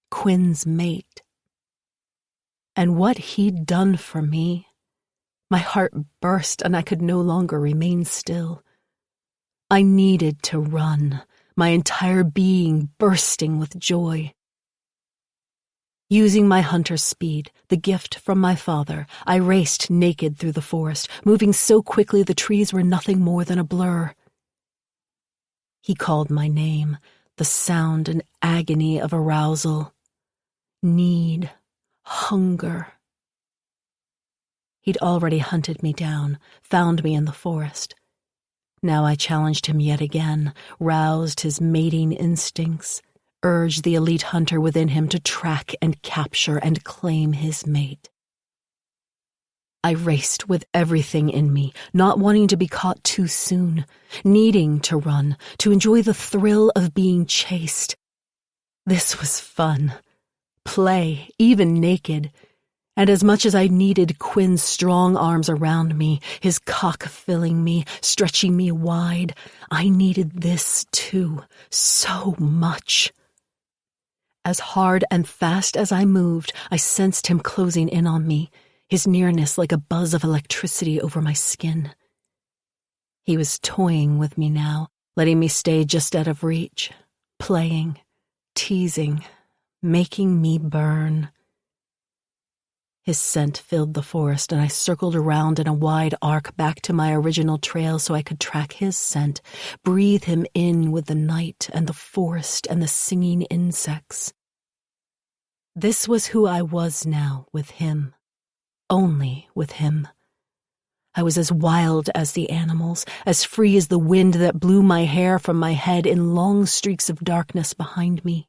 Quinn's mate. And what he'd done for me, my heart burst and I could no longer remain still. I needed to run, my entire being bursting with joy. Using my hunter's speed, the gift from my father, I raced naked through the forest, moving so quickly the trees were nothing more than a blur. He called my name, the sound and agony of arousal. Need, hunger. He'd already hunted me down, found me in the forest. Now I challenged him yet again, roused his mating instincts, urged the elite hunter within him to track and capture and claim his mate. I raced with everything in me, not wanting to be caught too soon, needing to run, to enjoy the thrill of being chased. This was fun. Play, even naked. And as much as I needed Quinn's strong arms around me, his cock filling me, stretching me wide, I needed this too, so much. As hard and fast as I moved, I sensed him closing in on me, his nearness like a buzz of electricity over my skin. He was toying with me now, letting me stay just out of reach, playing, teasing, making me burn. His scent filled the forest, and I circled around in a wide arc back to my original trail so I could track his scent, breathe him in with the night and the forest and the singing insects. This was who I was now, with him. Only with him. I was as wild as the animals, as free as the wind that blew my hair from my head in long streaks of darkness behind me.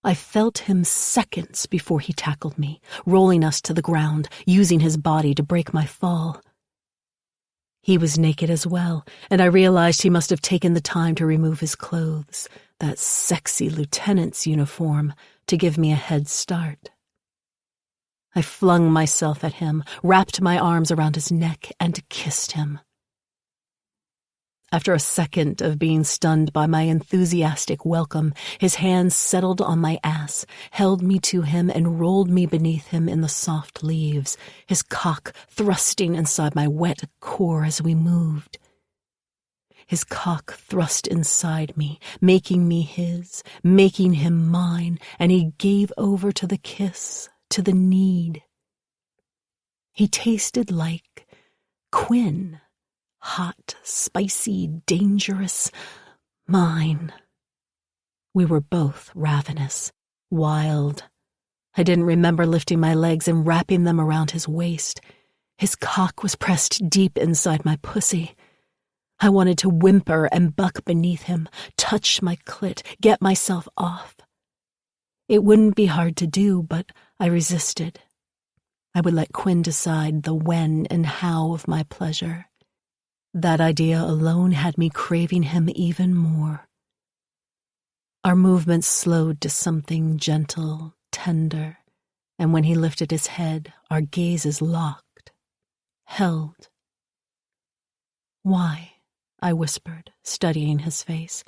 I felt him seconds before he tackled me, rolling us to the ground, using his body to break my fall. He was naked as well, and I realized he must have taken the time to remove his clothes, that sexy lieutenant's uniform, to give me a head start. I flung myself at him, wrapped my arms around his neck, and kissed him. After a second of being stunned by my enthusiastic welcome, his hands settled on my ass, held me to him, and rolled me beneath him in the soft leaves, his cock thrusting inside my wet core as we moved. His cock thrust inside me, making me his, making him mine, and he gave over to the kiss, to the need. He tasted like Quinn. Hot, spicy, dangerous, mine. We were both ravenous, wild. I didn't remember lifting my legs and wrapping them around his waist. His cock was pressed deep inside my pussy. I wanted to whimper and buck beneath him, touch my clit, get myself off. It wouldn't be hard to do, but I resisted. I would let Quinn decide the when and how of my pleasure. That idea alone had me craving him even more. Our movements slowed to something gentle, tender, and when he lifted his head, our gazes locked, held. "Why?" I whispered, studying his face.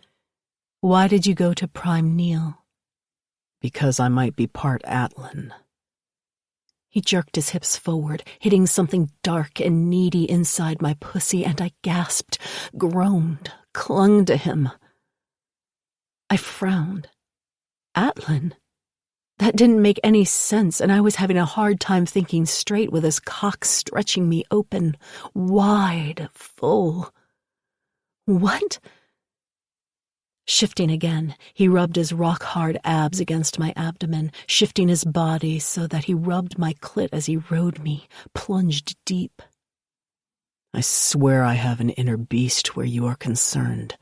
"Why did you go to Prime Neil?" "Because I might be part Atlan." He jerked his hips forward, hitting something dark and needy inside my pussy, and I gasped, groaned, clung to him. I frowned. Atlan? That didn't make any sense, and I was having a hard time thinking straight with his cock stretching me open, wide, full. What? Shifting again, he rubbed his rock-hard abs against my abdomen, shifting his body so that he rubbed my clit as he rode me, plunged deep. "I swear I have an inner beast where you are concerned.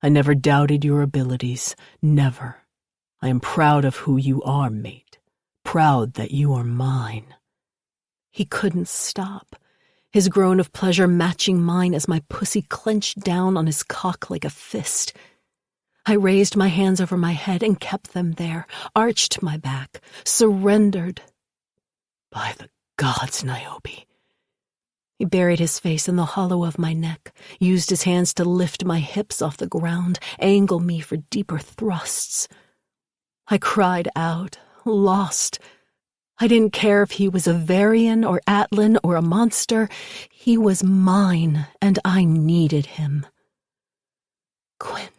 I never doubted your abilities, never. I am proud of who you are, mate. Proud that you are mine." He couldn't stop, his groan of pleasure matching mine as my pussy clenched down on his cock like a fist. I raised my hands over my head and kept them there, arched my back, surrendered. "By the gods, Niobe." He buried his face in the hollow of my neck, used his hands to lift my hips off the ground, angle me for deeper thrusts. I cried out, lost. I didn't care if he was a Varian or Atlan or a monster. He was mine, and I needed him. "Quinn."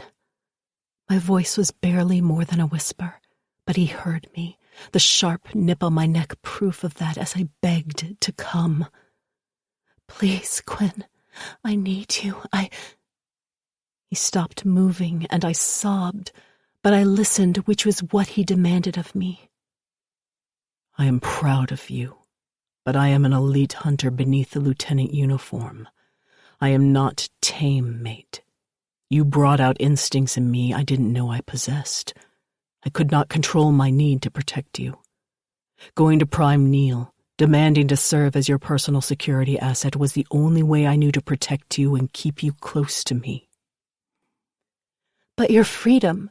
My voice was barely more than a whisper, but he heard me, the sharp nip on my neck proof of that as I begged to come. "Please, Quinn, I need you, He stopped moving, and I sobbed, but I listened, which was what he demanded of me. "I am proud of you, but I am an elite hunter beneath the lieutenant uniform. I am not tame, mate. You brought out instincts in me I didn't know I possessed. I could not control my need to protect you. Going to Prime Neil, demanding to serve as your personal security asset was the only way I knew to protect you and keep you close to me." "But your freedom,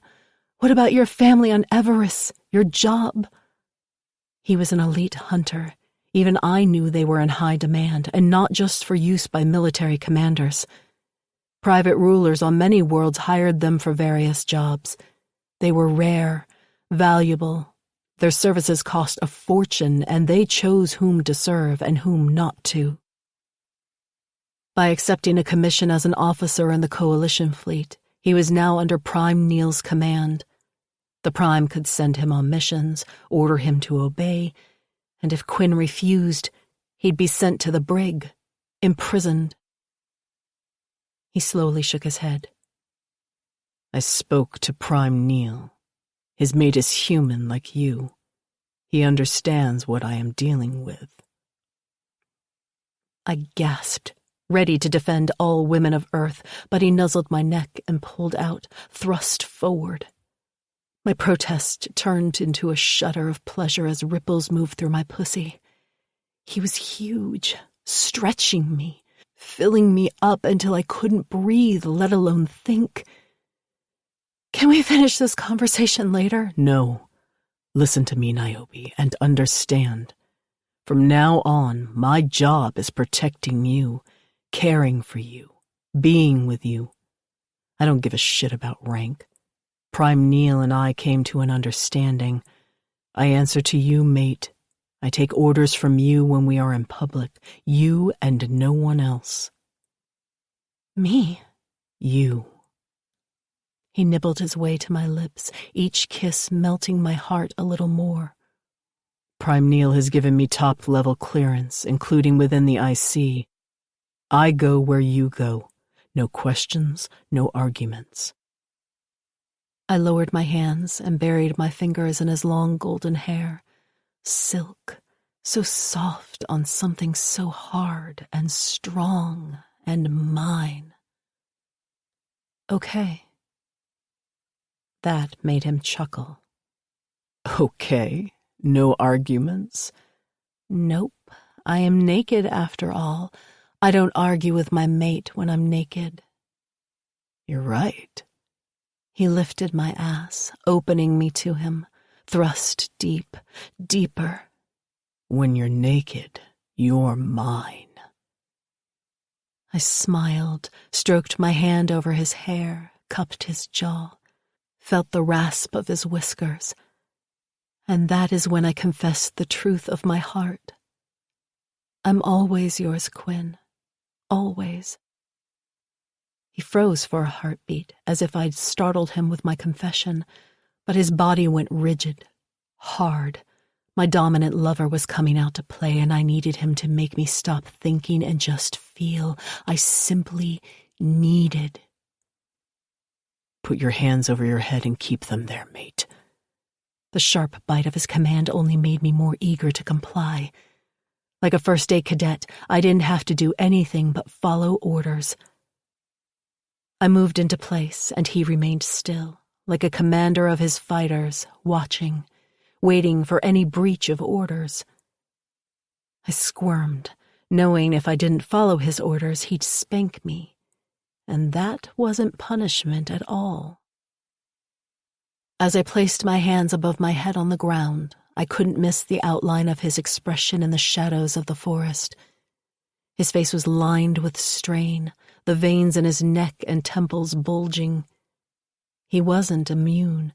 what about your family on Everest, your job?" He was an elite hunter. Even I knew they were in high demand, and not just for use by military commanders. Private rulers on many worlds hired them for various jobs. They were rare, valuable. Their services cost a fortune, and they chose whom to serve and whom not to. By accepting a commission as an officer in the Coalition fleet, he was now under Prime Neil's command. The Prime could send him on missions, order him to obey, And if Quinn refused, he'd be sent to the brig, imprisoned. He slowly shook his head. I spoke to Prime Neil. His mate is human like you. He understands what I am dealing with. I gasped, ready to defend all women of Earth, but he nuzzled my neck and pulled out, thrust forward. My protest turned into a shudder of pleasure as ripples moved through my pussy. He was huge, stretching me, filling me up until I couldn't breathe, let alone think. Can we finish this conversation later? No. Listen to me, Niobe, and understand. From now on, my job is protecting you, caring for you, being with you. I don't give a shit about rank. Prime Neil and I came to an understanding. I answer to you, mate. I take orders from you when we are in public. You and no one else. Me? You. He nibbled his way to my lips, each kiss melting my heart a little more. Prime Neil has given me top-level clearance, including within the IC. I go where you go. No questions, no arguments. I lowered my hands and buried my fingers in his long golden hair. Silk, so soft on something so hard and strong and mine. Okay. That made him chuckle. Okay, no arguments? Nope, I am naked after all. I don't argue with my mate when I'm naked. You're right. He lifted my ass, opening me to him, thrust deep, deeper. When you're naked, you're mine. I smiled, stroked my hand over his hair, cupped his jaw, felt the rasp of his whiskers. And that is when I confessed the truth of my heart. I'm always yours, Quinn. Always. He froze for a heartbeat, as if I'd startled him with my confession, but his body went rigid, hard. My dominant lover was coming out to play, and I needed him to make me stop thinking and just feel. I simply needed. Put your hands over your head and keep them there, mate. The sharp bite of his command only made me more eager to comply. Like a first-aid cadet, I didn't have to do anything but follow orders. I moved into place, and he remained still, like a commander of his fighters, watching, waiting for any breach of orders. I squirmed, knowing if I didn't follow his orders, he'd spank me, and that wasn't punishment at all. As I placed my hands above my head on the ground, I couldn't miss the outline of his expression in the shadows of the forest. His face was lined with strain, the veins in his neck and temples bulging. He wasn't immune.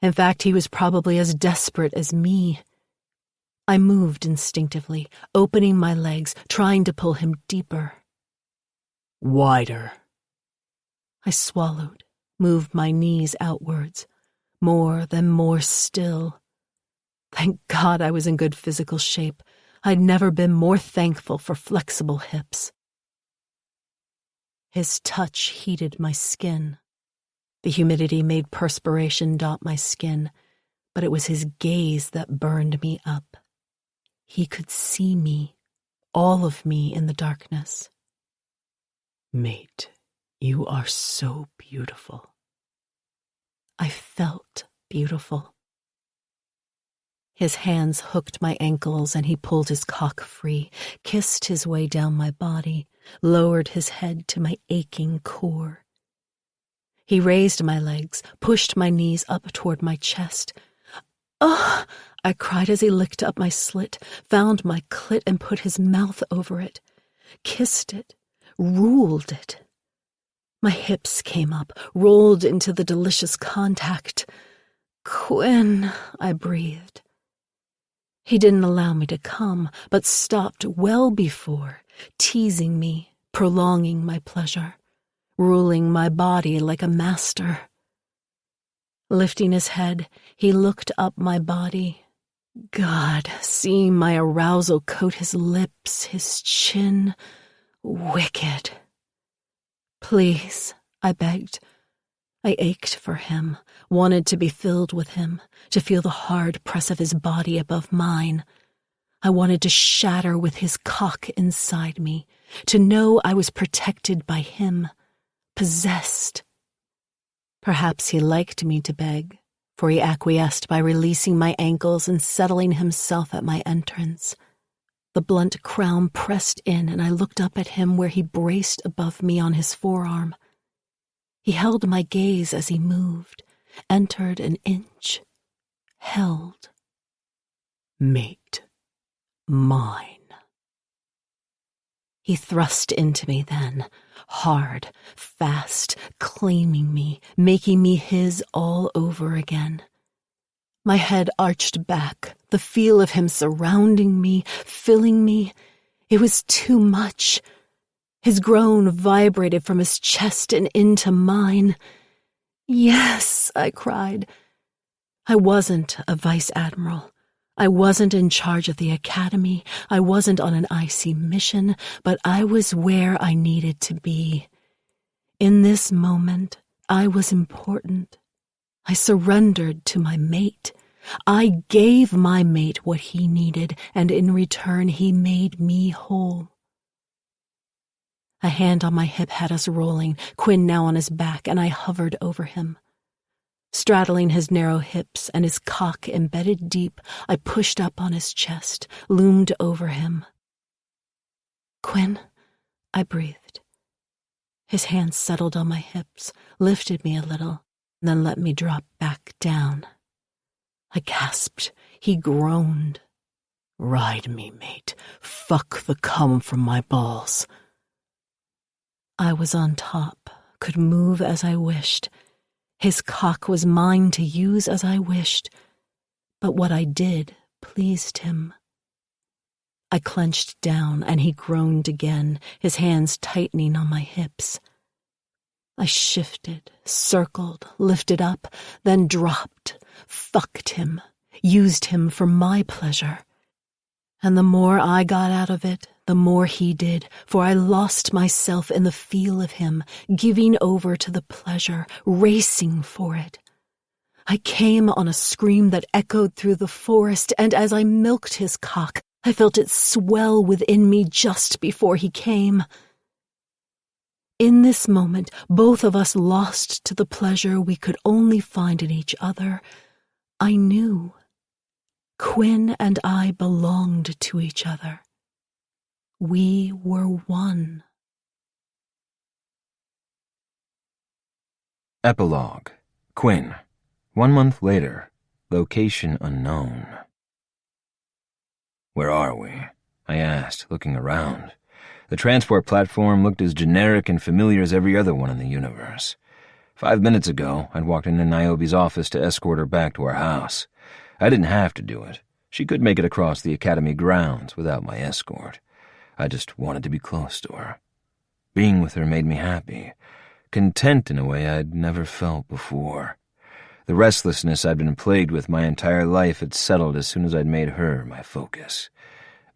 In fact, he was probably as desperate as me. I moved instinctively, opening my legs, trying to pull him deeper. Wider. I swallowed, moved my knees outwards. More, then more still. Thank God I was in good physical shape. I'd never been more thankful for flexible hips. His touch heated my skin. The humidity made perspiration dot my skin, but it was his gaze that burned me up. He could see me, all of me in the darkness. Mate, you are so beautiful. I felt beautiful. His hands hooked my ankles and he pulled his cock free, kissed his way down my body, lowered his head to my aching core. He raised my legs, pushed my knees up toward my chest. "Ugh!" I cried as he licked up my slit, found my clit and put his mouth over it, kissed it, ruled it. My hips came up, rolled into the delicious contact. "Quinn," I breathed. He didn't allow me to come, but stopped well before, teasing me, prolonging my pleasure, ruling my body like a master. Lifting his head, he looked up my body, God, seeing my arousal coat his lips, his chin, wicked. Please, I begged. I ached for him, wanted to be filled with him, to feel the hard press of his body above mine. I wanted to shatter with his cock inside me, to know I was protected by him, possessed. Perhaps he liked me to beg, for he acquiesced by releasing my ankles and settling himself at my entrance. The blunt crown pressed in, and I looked up at him where he braced above me on his forearm. He held my gaze as he moved, entered an inch, held. Mate. Mine. He thrust into me then, hard, fast, claiming me, making me his all over again. My head arched back, the feel of him surrounding me, filling me. It was too much. His groan vibrated from his chest and into mine. Yes, I cried. I wasn't a vice admiral. I wasn't in charge of the academy. I wasn't on an icy mission, but I was where I needed to be. In this moment, I was important. I surrendered to my mate. I gave my mate what he needed, and in return he made me whole. A hand on my hip had us rolling, Quinn now on his back, and I hovered over him. Straddling his narrow hips and his cock embedded deep, I pushed up on his chest, loomed over him. Quinn, I breathed. His hands settled on my hips, lifted me a little, then let me drop back down. I gasped. He groaned. Ride me, mate. Fuck the cum from my balls. I was on top, could move as I wished. His cock was mine to use as I wished, but what I did pleased him. I clenched down, and he groaned again, his hands tightening on my hips. I shifted, circled, lifted up, then dropped, fucked him, used him for my pleasure. And the more I got out of it, the more he did, for I lost myself in the feel of him, giving over to the pleasure, racing for it. I came on a scream that echoed through the forest, and as I milked his cock, I felt it swell within me just before he came. In this moment, both of us lost to the pleasure we could only find in each other. I knew. Quinn and I belonged to each other. We were one. Epilogue. Quinn. 1 month later. Location unknown. Where are we? I asked, looking around. The transport platform looked as generic and familiar as every other one in the universe. 5 minutes ago, I'd walked into Niobe's office to escort her back to our house. I didn't have to do it. She could make it across the academy grounds without my escort. I just wanted to be close to her. Being with her made me happy, content in a way I'd never felt before. The restlessness I'd been plagued with my entire life had settled as soon as I'd made her my focus,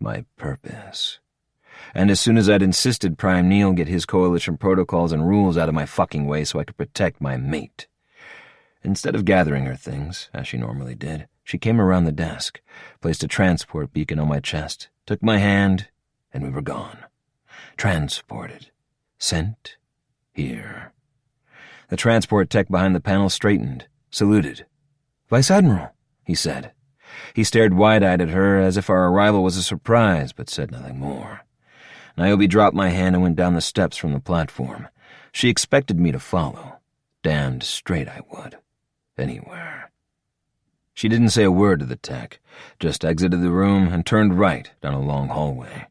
my purpose. And as soon as I'd insisted Prime Neil get his coalition protocols and rules out of my fucking way so I could protect my mate. Instead of gathering her things, as she normally did, she came around the desk, placed a transport beacon on my chest, took my hand, and we were gone. Transported. Sent. Here. The transport tech behind the panel straightened, saluted. "Vice Admiral," he said. He stared wide-eyed at her as if our arrival was a surprise, but said nothing more. Niobe dropped my hand and went down the steps from the platform. She expected me to follow. Damned straight I would. Anywhere. She didn't say a word to the tech, just exited the room and turned right down a long hallway.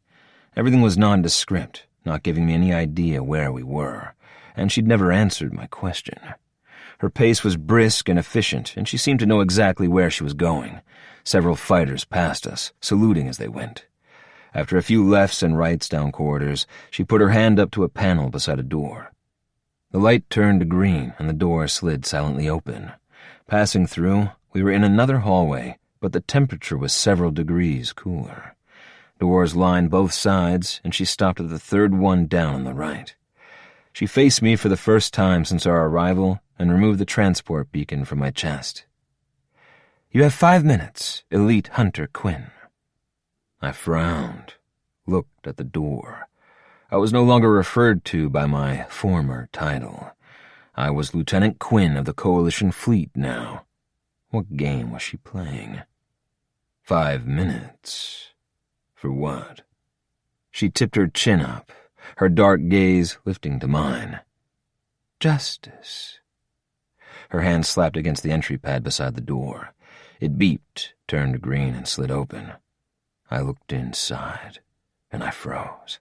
Everything was nondescript, not giving me any idea where we were, and she'd never answered my question. Her pace was brisk and efficient, and she seemed to know exactly where she was going. Several fighters passed us, saluting as they went. After a few lefts and rights down corridors, she put her hand up to a panel beside a door. The light turned to green, and the door slid silently open. Passing through, we were in another hallway, but the temperature was several degrees cooler. Doors lined both sides, and she stopped at the third one down on the right. She faced me for the first time since our arrival and removed the transport beacon from my chest. "You have 5 minutes, Elite Hunter Quinn." I frowned, looked at the door. I was no longer referred to by my former title. I was Lieutenant Quinn of the Coalition Fleet now. What game was she playing? 5 minutes? For what? She tipped her chin up, her dark gaze lifting to mine. "Justice." Her hand slapped against the entry pad beside the door. It beeped, turned green, and slid open. I looked inside, and I froze.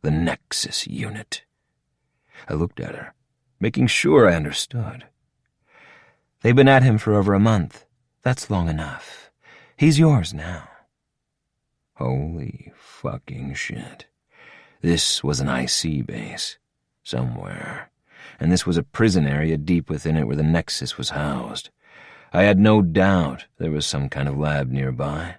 The Nexus unit. I looked at her, making sure I understood. "They've been at him for over a month. That's long enough. He's yours now." Holy fucking shit. This was an IC base, somewhere, and this was a prison area deep within it where the Nexus was housed. I had no doubt there was some kind of lab nearby.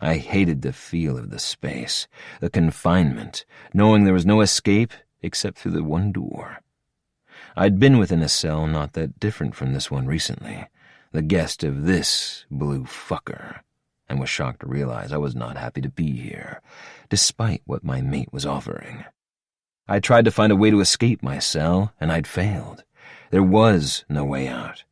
I hated the feel of the space, the confinement, knowing there was no escape except through the one door. I'd been within a cell not that different from this one recently, the guest of this blue fucker, and was shocked to realize I was not happy to be here, despite what my mate was offering. I tried to find a way to escape my cell, and I'd failed. There was no way out.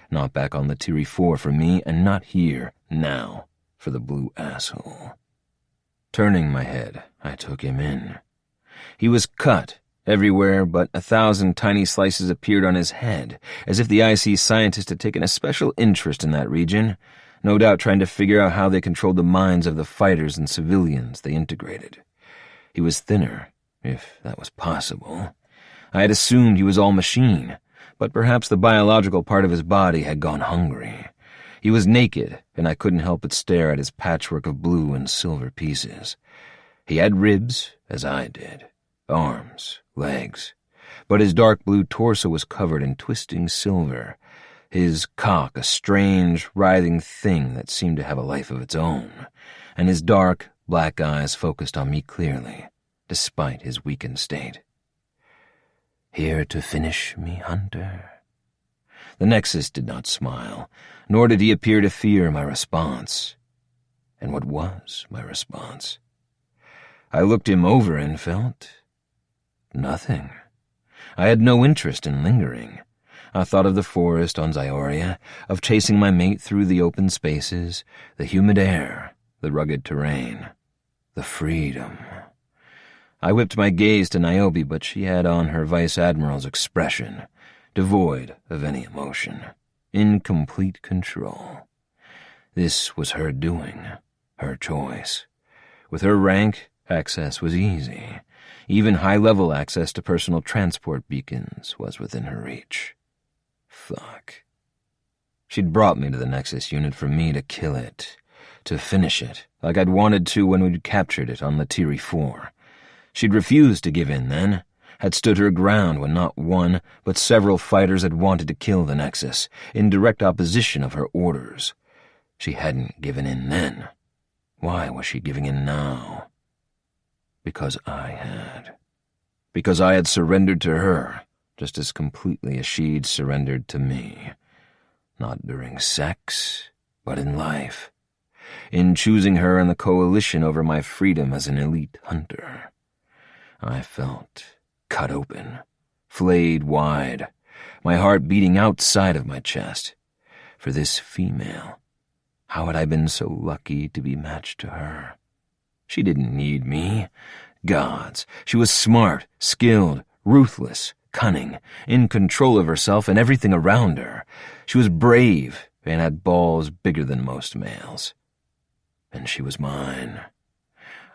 Not back on the Tiri 4 for me, and not here, now, for the blue asshole. Turning my head, I took him in. He was cut everywhere, but 1,000 tiny slices appeared on his head, as if the IC scientist had taken a special interest in that region, no doubt trying to figure out how they controlled the minds of the fighters and civilians they integrated. He was thinner, if that was possible. I had assumed he was all machine, but perhaps the biological part of his body had gone hungry. He was naked, and I couldn't help but stare at his patchwork of blue and silver pieces. He had ribs, as I did, arms, legs, but his dark blue torso was covered in twisting silver, his cock a strange, writhing thing that seemed to have a life of its own, and his dark, black eyes focused on me clearly, despite his weakened state. "Here to finish me, Hunter?" The Nexus did not smile, nor did he appear to fear my response. And what was my response? I looked him over and felt nothing. I had no interest in lingering. I thought of the forest on Zioria, of chasing my mate through the open spaces, the humid air, the rugged terrain, the freedom. I whipped my gaze to Niobe, but she had on her vice admiral's expression, devoid of any emotion, in complete control. This was her doing, her choice. With her rank, access was easy. Even high-level access to personal transport beacons was within her reach. Fuck. She'd brought me to the Nexus unit for me to kill it, to finish it, like I'd wanted to when we'd captured it on the Tiri 4. She'd refused to give in then, had stood her ground when not one, but several fighters had wanted to kill the Nexus, in direct opposition of her orders. She hadn't given in then. Why was she giving in now? Because I had. Because I had surrendered to her, just as completely as she'd surrendered to me. Not during sex, but in life. In choosing her and the Coalition over my freedom as an elite hunter. I felt cut open, flayed wide, my heart beating outside of my chest. For this female, how had I been so lucky to be matched to her? She didn't need me. Gods, she was smart, skilled, ruthless, cunning, in control of herself and everything around her. She was brave and had balls bigger than most males. And she was mine.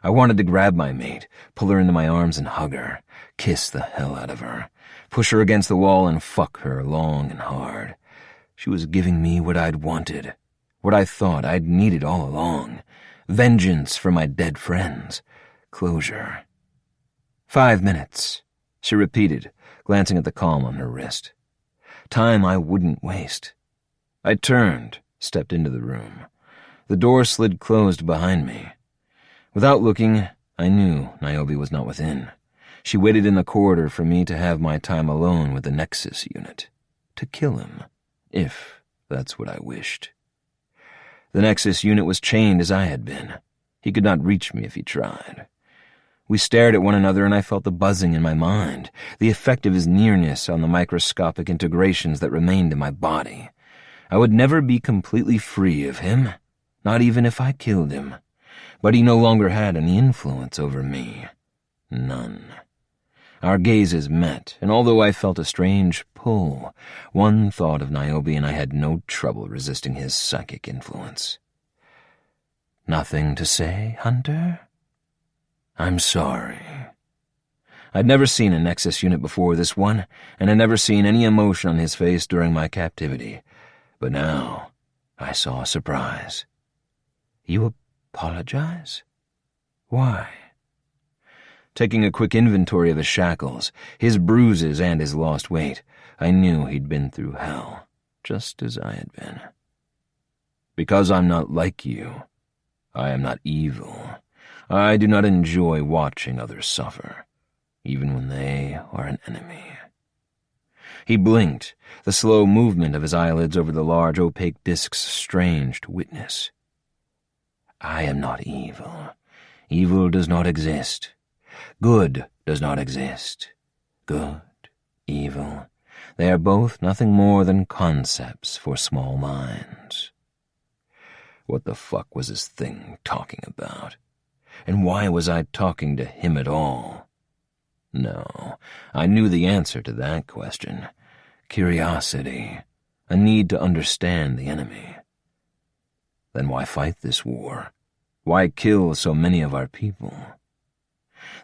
I wanted to grab my mate, pull her into my arms and hug her, kiss the hell out of her, push her against the wall and fuck her long and hard. She was giving me what I'd wanted, what I thought I'd needed all along. Vengeance for my dead friends. Closure. 5 minutes, she repeated, glancing at the palm on her wrist. Time I wouldn't waste. I turned, stepped into the room. The door slid closed behind me. Without looking, I knew Niobe was not within. She waited in the corridor for me to have my time alone with the Nexus unit. To kill him, if that's what I wished. The Nexus unit was chained as I had been. He could not reach me if he tried. We stared at one another, and I felt the buzzing in my mind, the effect of his nearness on the microscopic integrations that remained in my body. I would never be completely free of him, not even if I killed him. But he no longer had any influence over me. None. Our gazes met, and although I felt a strange pull, one thought of Niobe and I had no trouble resisting his psychic influence. "Nothing to say, Hunter?" "I'm sorry." I'd never seen a Nexus unit before this one, and had never seen any emotion on his face during my captivity. But now I saw a surprise. "You apologize? Why?" Taking a quick inventory of his shackles, his bruises, and his lost weight, I knew he'd been through hell, just as I had been. "Because I'm not like you. I am not evil. I do not enjoy watching others suffer, even when they are an enemy." He blinked, the slow movement of his eyelids over the large opaque discs strange to witness. "I am not evil. Evil does not exist. Good does not exist. Good, evil, they are both nothing more than concepts for small minds." What the fuck was this thing talking about? And why was I talking to him at all? No, I knew the answer to that question. Curiosity, a need to understand the enemy. Then why fight this war? Why kill so many of our people?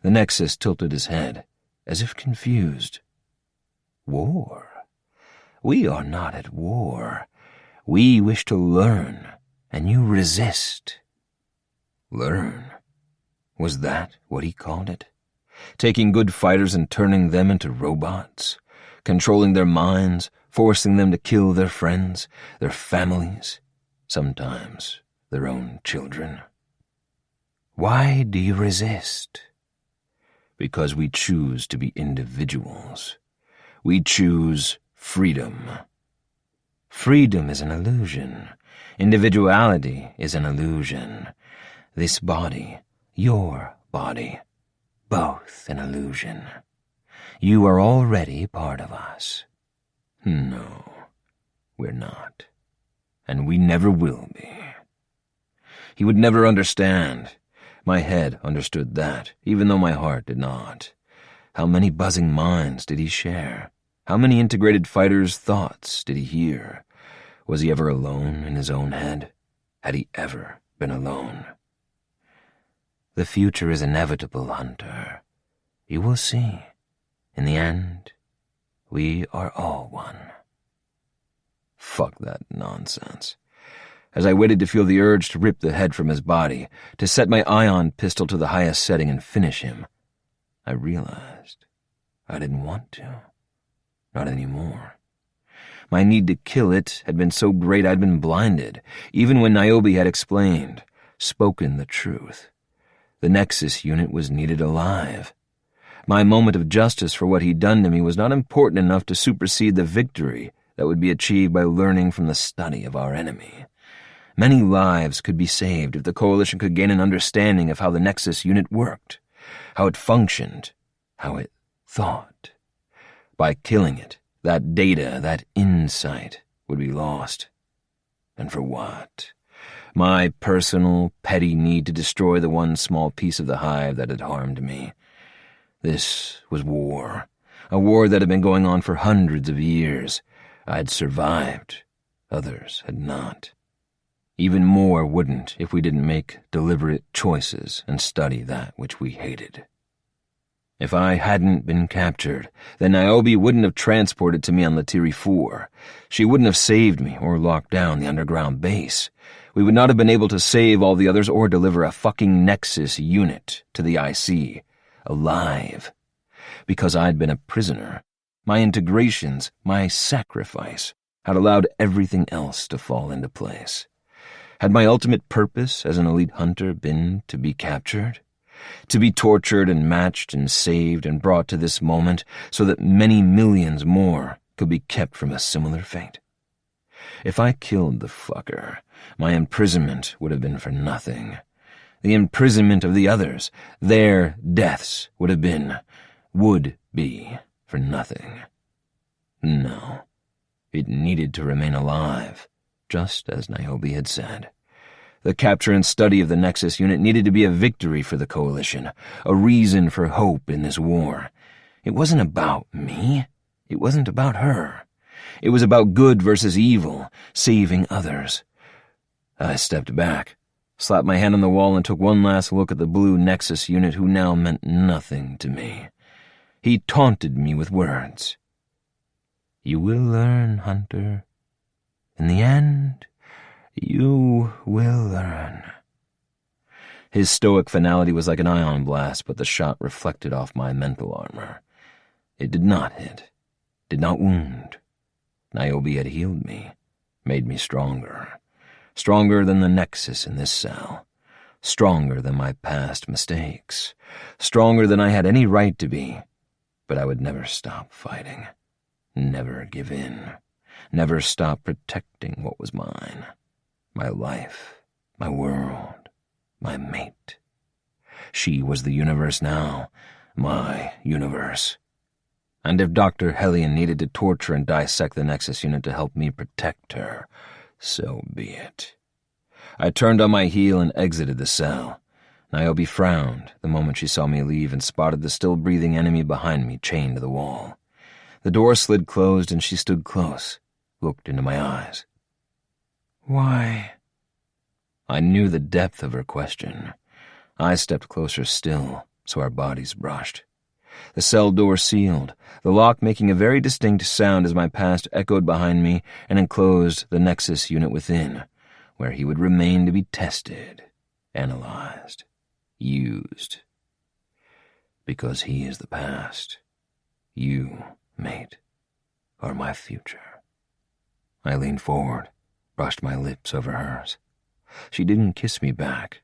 The Nexus tilted his head, as if confused. "War? We are not at war. We wish to learn, and you resist." Learn? Was that what he called it? Taking good fighters and turning them into robots? Controlling their minds, forcing them to kill their friends, their families, sometimes their own children? "Why do you resist?" "Because we choose to be individuals. We choose freedom." "Freedom is an illusion. Individuality is an illusion. This body, your body, both an illusion. You are already part of us." "No, we're not. And we never will be." He would never understand. My head understood that, even though my heart did not. How many buzzing minds did he share? How many integrated fighters' thoughts did he hear? Was he ever alone in his own head? Had he ever been alone? "The future is inevitable, Hunter. You will see. In the end, we are all one." Fuck that nonsense. As I waited to feel the urge to rip the head from his body, to set my ion pistol to the highest setting and finish him, I realized I didn't want to. Not anymore. My need to kill it had been so great I'd been blinded, even when Niobe had explained, spoken the truth. The Nexus unit was needed alive. My moment of justice for what he'd done to me was not important enough to supersede the victory that would be achieved by learning from the study of our enemy. Many lives could be saved if the Coalition could gain an understanding of how the Nexus unit worked, how it functioned, how it thought. By killing it, that data, that insight, would be lost. And for what? My personal, petty need to destroy the one small piece of the hive that had harmed me. This was war, a war that had been going on for hundreds of years. I'd survived. Others had not. Even more wouldn't if we didn't make deliberate choices and study that which we hated. If I hadn't been captured, then Niobe wouldn't have transported to me on Latiri 4. She wouldn't have saved me or locked down the underground base. We would not have been able to save all the others or deliver a fucking Nexus unit to the IC, alive. Because I'd been a prisoner, my integrations, my sacrifice, had allowed everything else to fall into place. Had my ultimate purpose as an elite hunter been to be captured? To be tortured and matched and saved and brought to this moment so that many millions more could be kept from a similar fate? If I killed the fucker, my imprisonment would have been for nothing. The imprisonment of the others, their deaths would be for nothing. No, it needed to remain alive, just as Niobe had said. The capture and study of the Nexus unit needed to be a victory for the Coalition, a reason for hope in this war. It wasn't about me. It wasn't about her. It was about good versus evil, saving others. I stepped back, slapped my hand on the wall, and took one last look at the blue Nexus unit who now meant nothing to me. He taunted me with words. "You will learn, Hunter. In the end, you will learn." His stoic finality was like an ion blast, but the shot reflected off my mental armor. It did not hit, did not wound. Niobe had healed me, made me stronger. Stronger than the Nexus in this cell. Stronger than my past mistakes. Stronger than I had any right to be. But I would never stop fighting. Never give in. Never stop protecting what was mine. My life, my world, my mate. She was the universe now, my universe. And if Dr. Hellion needed to torture and dissect the Nexus unit to help me protect her, so be it. I turned on my heel and exited the cell. Niobe frowned the moment she saw me leave and spotted the still-breathing enemy behind me chained to the wall. The door slid closed and she stood close, looked into my eyes. "Why?" I knew the depth of her question. I stepped closer still, so our bodies brushed. The cell door sealed, the lock making a very distinct sound as my past echoed behind me and enclosed the Nexus unit within, where he would remain to be tested, analyzed, used. Because he is the past. You, mate, are my future. I leaned forward, brushed my lips over hers. She didn't kiss me back,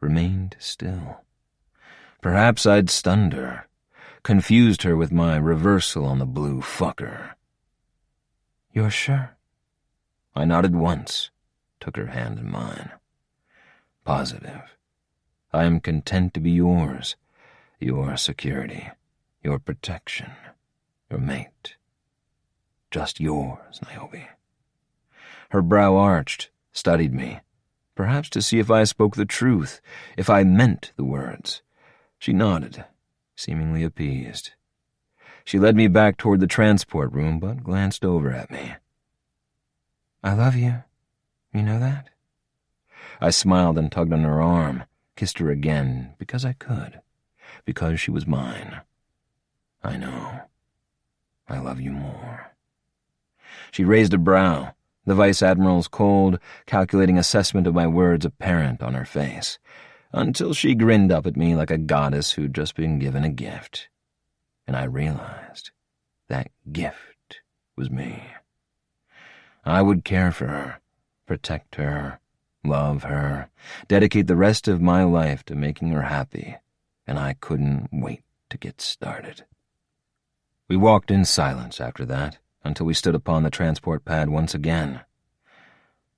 remained still. Perhaps I'd stunned her, confused her with my reversal on the blue fucker. "You're sure?" I nodded once, took her hand in mine. "Positive. I am content to be yours, your security, your protection, your mate. Just yours, Niobe." Her brow arched, studied me, perhaps to see if I spoke the truth, if I meant the words. She nodded, seemingly appeased. She led me back toward the transport room, but glanced over at me. "I love you. You know that?" I smiled and tugged on her arm, kissed her again, because I could, because she was mine. "I know. I love you more." She raised a brow, the Vice Admiral's cold, calculating assessment of my words apparent on her face, until she grinned up at me like a goddess who'd just been given a gift. And I realized that gift was me. I would care for her, protect her, love her, dedicate the rest of my life to making her happy, and I couldn't wait to get started. We walked in silence after that, until we stood upon the transport pad once again.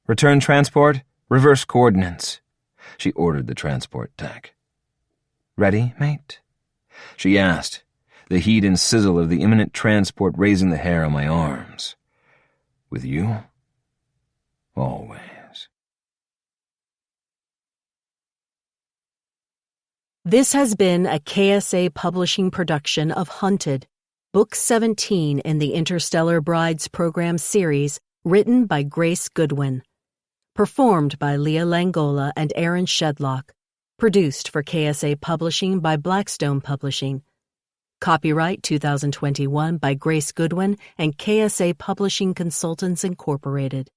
"Return transport, reverse coordinates," she ordered the transport tech. "Ready, mate?" she asked, the heat and sizzle of the imminent transport raising the hair on my arms. "With you? Always." This has been a KSA Publishing production of Hunted, Book 17 in the Interstellar Brides program series, written by Grace Goodwin. Performed by Leah Langola and Aaron Shedlock. Produced for KSA Publishing by Blackstone Publishing. Copyright 2021 by Grace Goodwin and KSA Publishing Consultants Incorporated.